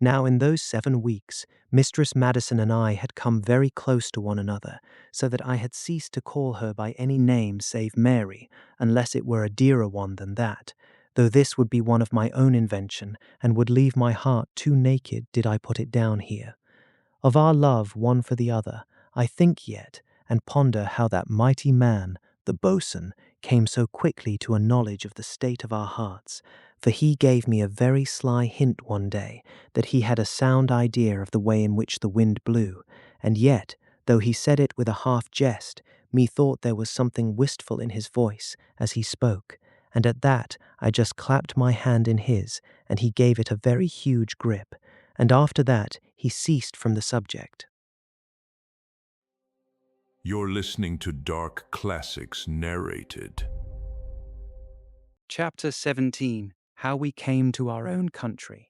[SPEAKER 1] Now in those 7 weeks, Mistress Madison and I had come very close to one another, so that I had ceased to call her by any name save Mary, unless it were a dearer one than that, though this would be one of my own invention, and would leave my heart too naked did I put it down here. Of our love one for the other, I think yet, and ponder how that mighty man, the boatswain, came so quickly to a knowledge of the state of our hearts, for he gave me a very sly hint one day that he had a sound idea of the way in which the wind blew, and yet, though he said it with a half jest, methought there was something wistful in his voice as he spoke, and at that I just clapped my hand in his, and he gave it a very huge grip, and after that he ceased from the subject.
[SPEAKER 2] You're listening to Dark Classics Narrated.
[SPEAKER 1] Chapter 17. How we came to our own country.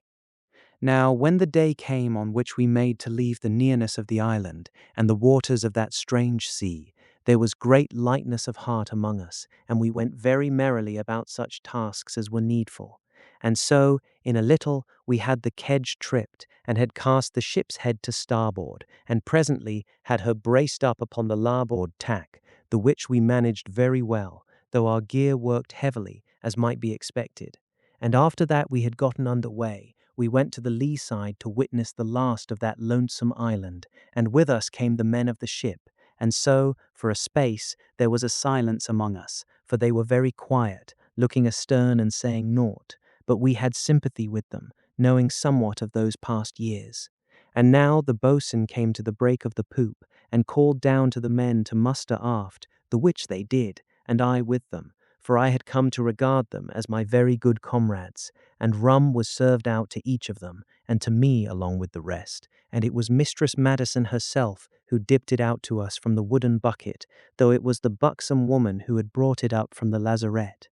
[SPEAKER 1] Now, when the day came on which we made to leave the nearness of the island and the waters of that strange sea, there was great lightness of heart among us, and we went very merrily about such tasks as were needful. And so, in a little, we had the kedge tripped, and had cast the ship's head to starboard, and presently had her braced up upon the larboard tack, the which we managed very well, though our gear worked heavily, as might be expected. And after that we had gotten under way, we went to the lee side to witness the last of that lonesome island, and with us came the men of the ship, and so, for a space, there was a silence among us, for they were very quiet, looking astern and saying naught, but we had sympathy with them, knowing somewhat of those past years. And now the boatswain came to the break of the poop, and called down to the men to muster aft, the which they did, and I with them, for I had come to regard them as my very good comrades, and rum was served out to each of them, and to me along with the rest, and it was Mistress Madison herself who dipped it out to us from the wooden bucket, though it was the buxom woman who had brought it up from the lazarette.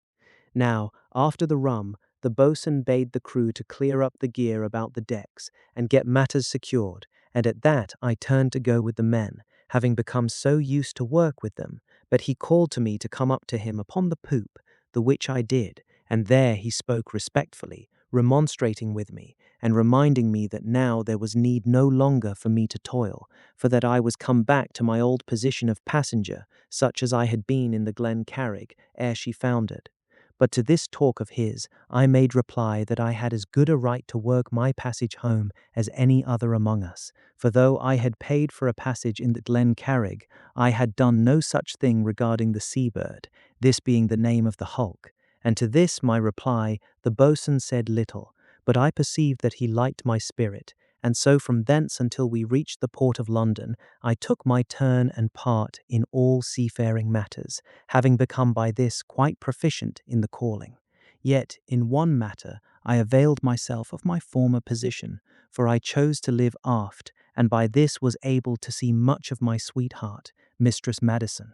[SPEAKER 1] Now, after the rum, the boatswain bade the crew to clear up the gear about the decks, and get matters secured, and at that I turned to go with the men, having become so used to work with them, but he called to me to come up to him upon the poop, the which I did, and there he spoke respectfully, remonstrating with me, and reminding me that now there was need no longer for me to toil, for that I was come back to my old position of passenger, such as I had been in the Glen Carrig ere she foundered. But to this talk of his, I made reply that I had as good a right to work my passage home as any other among us, for though I had paid for a passage in the Glen Carrig, I had done no such thing regarding the Seabird, this being the name of the hulk. And to this my reply the boatswain said little, but I perceived that he liked my spirit, and so from thence until we reached the port of London, I took my turn and part in all seafaring matters, having become by this quite proficient in the calling. Yet in one matter I availed myself of my former position, for I chose to live aft, and by this was able to see much of my sweetheart, Mistress Madison.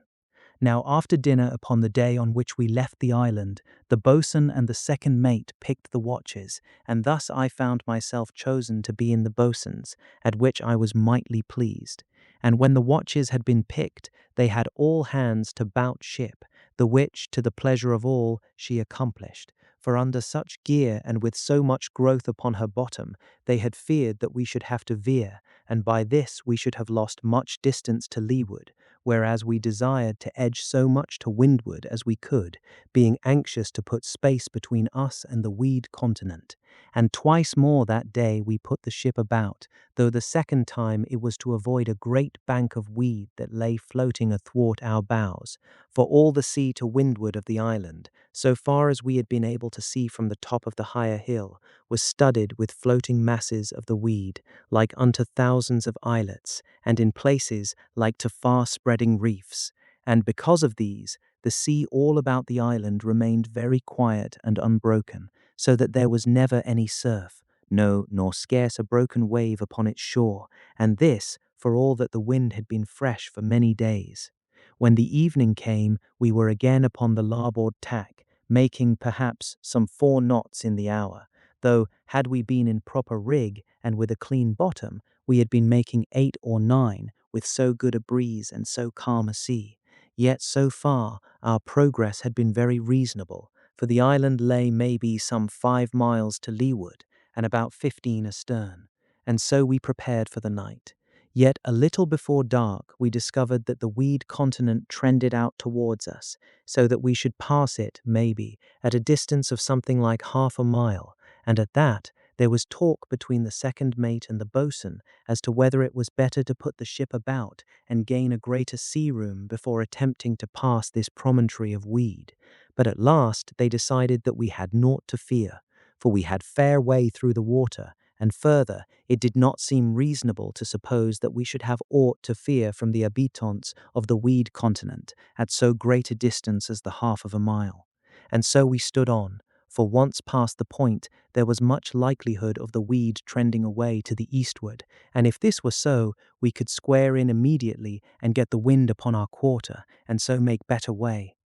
[SPEAKER 1] Now after dinner upon the day on which we left the island, the boatswain and the second mate picked the watches, and thus I found myself chosen to be in the boatswain's, at which I was mightily pleased. And when the watches had been picked, they had all hands to bout ship, the which, to the pleasure of all, she accomplished. For under such gear and with so much growth upon her bottom, they had feared that we should have to veer, and by this we should have lost much distance to leeward, whereas we desired to edge so much to windward as we could, being anxious to put space between us and the weed continent. And twice more that day we put the ship about, though the second time it was to avoid a great bank of weed that lay floating athwart our bows, for all the sea to windward of the island, so far as we had been able to see from the top of the higher hill, was studded with floating masses of the weed, like unto thousands of islets, and in places like to far-spreading reefs. And because of these, the sea all about the island remained very quiet and unbroken, so that there was never any surf, no, nor scarce a broken wave upon its shore, and this, for all that the wind had been fresh for many days. When the evening came, we were again upon the larboard tack, making perhaps some 4 knots in the hour, though had we been in proper rig and with a clean bottom, we had been making 8 or 9, with so good a breeze and so calm a sea. Yet so far our progress had been very reasonable, for the island lay maybe some 5 miles to leeward, and about 15 astern, and so we prepared for the night. Yet a little before dark we discovered that the weed continent trended out towards us, so that we should pass it, maybe, at a distance of something like half a mile, and at that there was talk between the second mate and the boatswain as to whether it was better to put the ship about and gain a greater sea room before attempting to pass this promontory of weed. But at last they decided that we had naught to fear, for we had fair way through the water, and further, it did not seem reasonable to suppose that we should have aught to fear from the habitants of the weed continent at so great a distance as the half of a mile. And so we stood on, for once past the point there was much likelihood of the weed trending away to the eastward, and if this were so, we could square in immediately and get the wind upon our quarter, and so make better way.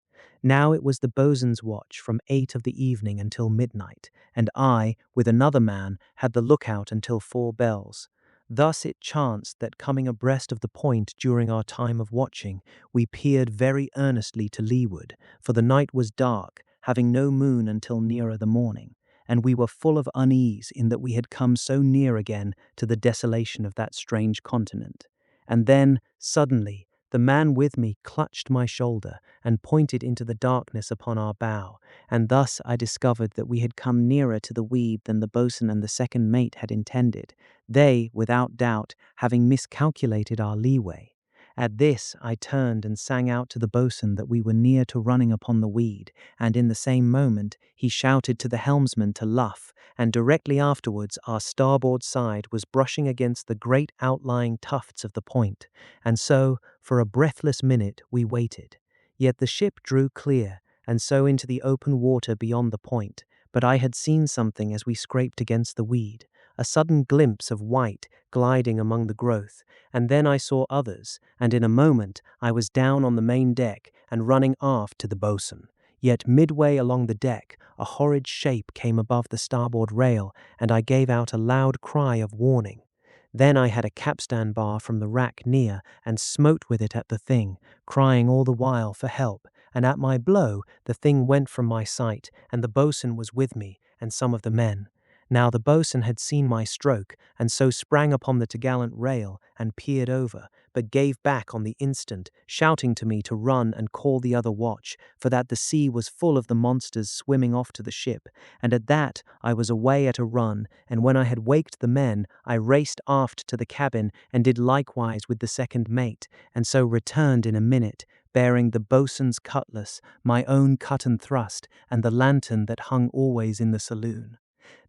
[SPEAKER 1] Now it was the boatswain's watch from 8 of the evening until midnight, and I, with another man, had the lookout until 4 bells. Thus it chanced that coming abreast of the point during our time of watching, we peered very earnestly to leeward, for the night was dark, having no moon until nearer the morning, and we were full of unease in that we had come so near again to the desolation of that strange continent. And then, suddenly, the man with me clutched my shoulder and pointed into the darkness upon our bow, and thus I discovered that we had come nearer to the weed than the boatswain and the second mate had intended, they, without doubt, having miscalculated our leeway. At this I turned and sang out to the boatswain that we were near to running upon the weed, and in the same moment he shouted to the helmsman to luff, and directly afterwards our starboard side was brushing against the great outlying tufts of the point, and so, for a breathless minute, we waited. Yet the ship drew clear, and so into the open water beyond the point, but I had seen something as we scraped against the weed, a sudden glimpse of white gliding among the growth, and then I saw others, and in a moment I was down on the main deck and running aft to the boatswain. Yet midway along the deck, a horrid shape came above the starboard rail, and I gave out a loud cry of warning. Then I had a capstan bar from the rack near, and smote with it at the thing, crying all the while for help, and at my blow the thing went from my sight, and the boatswain was with me, and some of the men. Now the boatswain had seen my stroke, and so sprang upon the topgallant rail and peered over, but gave back on the instant, shouting to me to run and call the other watch, for that the sea was full of the monsters swimming off to the ship, and at that I was away at a run, and when I had waked the men, I raced aft to the cabin and did likewise with the second mate, and so returned in a minute, bearing the boatswain's cutlass, my own cut and thrust, and the lantern that hung always in the saloon.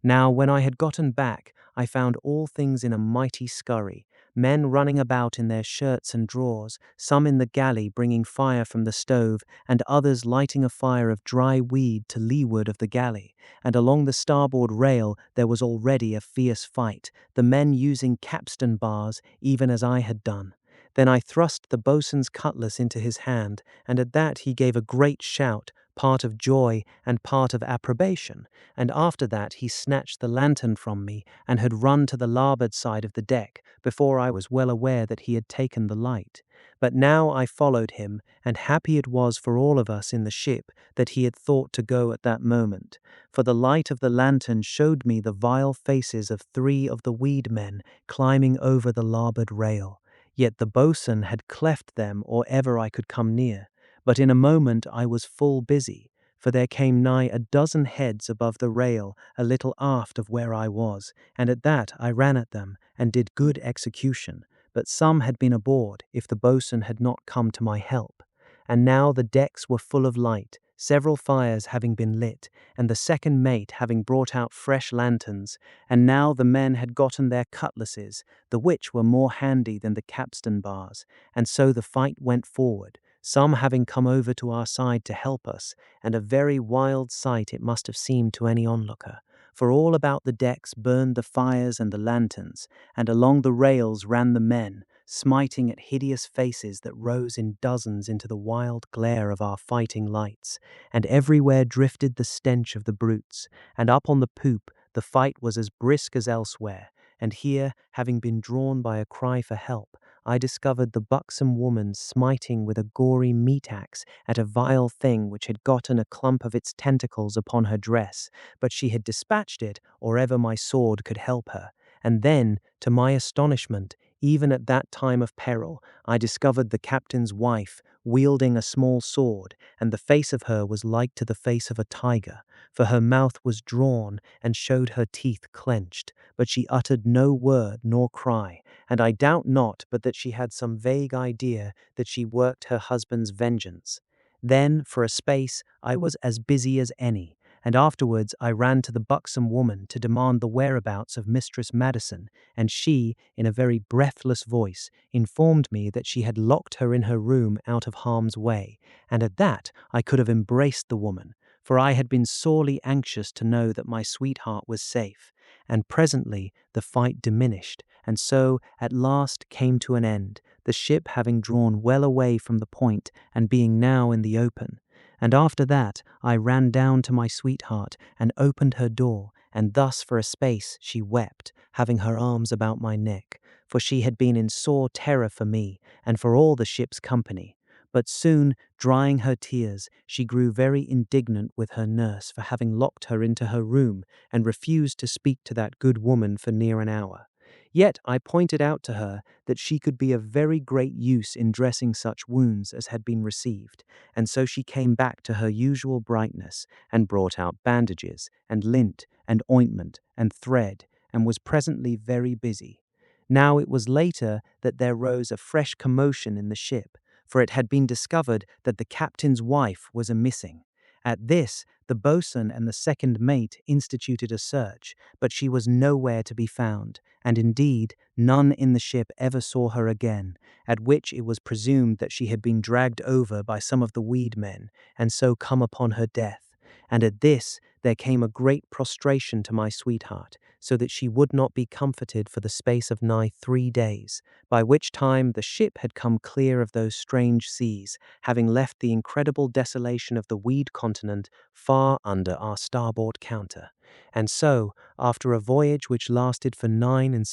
[SPEAKER 1] Now, when I had gotten back, I found all things in a mighty scurry, men running about in their shirts and drawers, some in the galley bringing fire from the stove, and others lighting a fire of dry weed to leeward of the galley, and along the starboard rail there was already a fierce fight, the men using capstan bars, even as I had done. Then I thrust the boatswain's cutlass into his hand, and at that he gave a great shout, part of joy and part of approbation, and after that he snatched the lantern from me and had run to the larboard side of the deck before I was well aware that he had taken the light. But now I followed him, and happy it was for all of us in the ship that he had thought to go at that moment, for the light of the lantern showed me the vile faces of 3 of the weed men climbing over the larboard rail. yet the boatswain had cleft them or ever I could come near. But in a moment I was full busy, for there came nigh a dozen heads above the rail a little aft of where I was, and at that I ran at them, and did good execution. But some had been aboard, if the boatswain had not come to my help. And now the decks were full of light, several fires having been lit, and the second mate having brought out fresh lanterns, and now the men had gotten their cutlasses, the which were more handy than the capstan bars, and so the fight went forward, some having come over to our side to help us, and a very wild sight it must have seemed to any onlooker, for all about the decks burned the fires and the lanterns, and along the rails ran the men, smiting at hideous faces that rose in dozens into the wild glare of our fighting lights, and everywhere drifted the stench of the brutes, and up on the poop the fight was as brisk as elsewhere, and here, having been drawn by a cry for help, I discovered the buxom woman smiting with a gory meat-axe at a vile thing which had gotten a clump of its tentacles upon her dress, but she had dispatched it or ever my sword could help her. And then, to my astonishment, even at that time of peril, I discovered the captain's wife wielding a small sword, and the face of her was like to the face of a tiger, for her mouth was drawn and showed her teeth clenched, but she uttered no word nor cry, and I doubt not but that she had some vague idea that she worked her husband's vengeance. Then, for a space, I was as busy as any, and afterwards I ran to the buxom woman to demand the whereabouts of Mistress Madison, and she, in a very breathless voice, informed me that she had locked her in her room out of harm's way, and at that I could have embraced the woman, for I had been sorely anxious to know that my sweetheart was safe, and presently the fight diminished, and so at last came to an end, the ship having drawn well away from the point and being now in the open. And after that I ran down to my sweetheart and opened her door, and thus for a space she wept, having her arms about my neck, for she had been in sore terror for me and for all the ship's company. But soon, drying her tears, she grew very indignant with her nurse for having locked her into her room and refused to speak to that good woman for near an hour. Yet I pointed out to her that she could be of very great use in dressing such wounds as had been received, and so she came back to her usual brightness, and brought out bandages, and lint, and ointment, and thread, and was presently very busy. Now it was later that there rose a fresh commotion in the ship, for it had been discovered that the captain's wife was a-missing. At this, the boatswain and the second mate instituted a search, but she was nowhere to be found, and indeed none in the ship ever saw her again, at which it was presumed that she had been dragged over by some of the weed men, and so come upon her death. And at this there came a great prostration to my sweetheart, so that she would not be comforted for the space of nigh 3 days, by which time the ship had come clear of those strange seas, having left the incredible desolation of the weed continent far under our starboard counter. And so, after a voyage which lasted for 79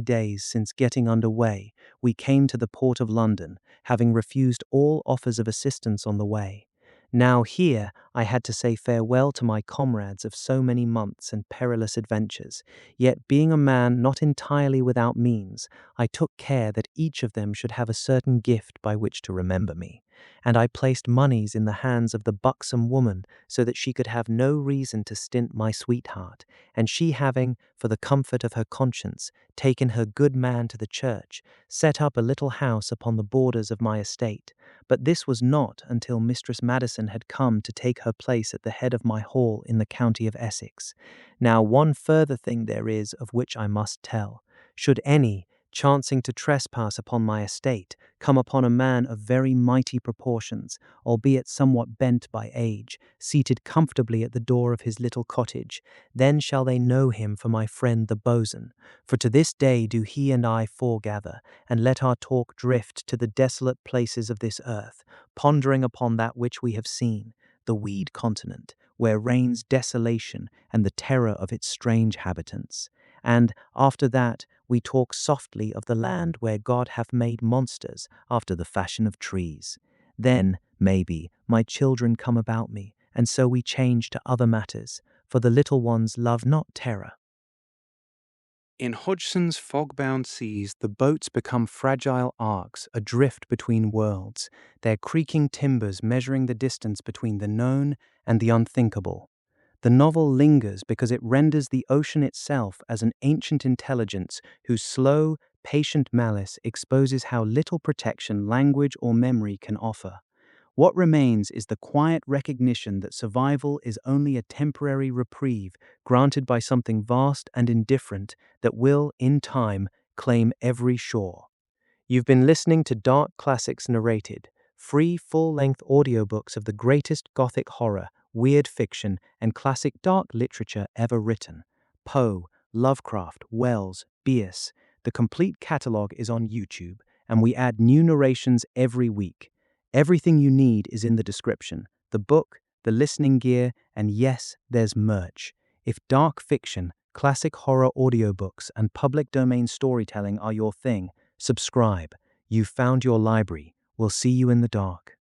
[SPEAKER 1] days since getting under way, we came to the port of London, having refused all offers of assistance on the way. Now here I had to say farewell to my comrades of so many months and perilous adventures, yet being a man not entirely without means, I took care that each of them should have a certain gift by which to remember me, and I placed moneys in the hands of the buxom woman so that she could have no reason to stint my sweetheart, and she having, for the comfort of her conscience, taken her good man to the church, set up a little house upon the borders of my estate. But this was not until Mistress Madison had come to take her place at the head of my hall in the county of Essex. Now one further thing there is of which I must tell. Should any, chancing to trespass upon my estate, come upon a man of very mighty proportions, albeit somewhat bent by age, seated comfortably at the door of his little cottage, then shall they know him for my friend the boatswain. For to this day do he and I foregather, and let our talk drift to the desolate places of this earth, pondering upon that which we have seen, the weed continent, where reigns desolation and the terror of its strange habitants. And after that we talk softly of the land where God hath made monsters after the fashion of trees. Then, maybe, my children come about me, and so we change to other matters, for the little ones love not terror. In Hodgson's fog-bound seas, the boats become fragile arcs adrift between worlds, their creaking timbers measuring the distance between the known and the unthinkable. The novel lingers because it renders the ocean itself as an ancient intelligence whose slow, patient malice exposes how little protection language or memory can offer. What remains is the quiet recognition that survival is only a temporary reprieve granted by something vast and indifferent that will, in time, claim every shore. You've been listening to Dark Classics Narrated, free full-length audiobooks of the greatest Gothic horror, weird fiction, and classic dark literature ever written. Poe, Lovecraft, Wells, Bierce. The complete catalog is on YouTube, and we add new narrations every week. Everything you need is in the description. The book, the listening gear, and yes, there's merch. If dark fiction, classic horror audiobooks, and public domain storytelling are your thing, subscribe. You've found your library. We'll see you in the dark.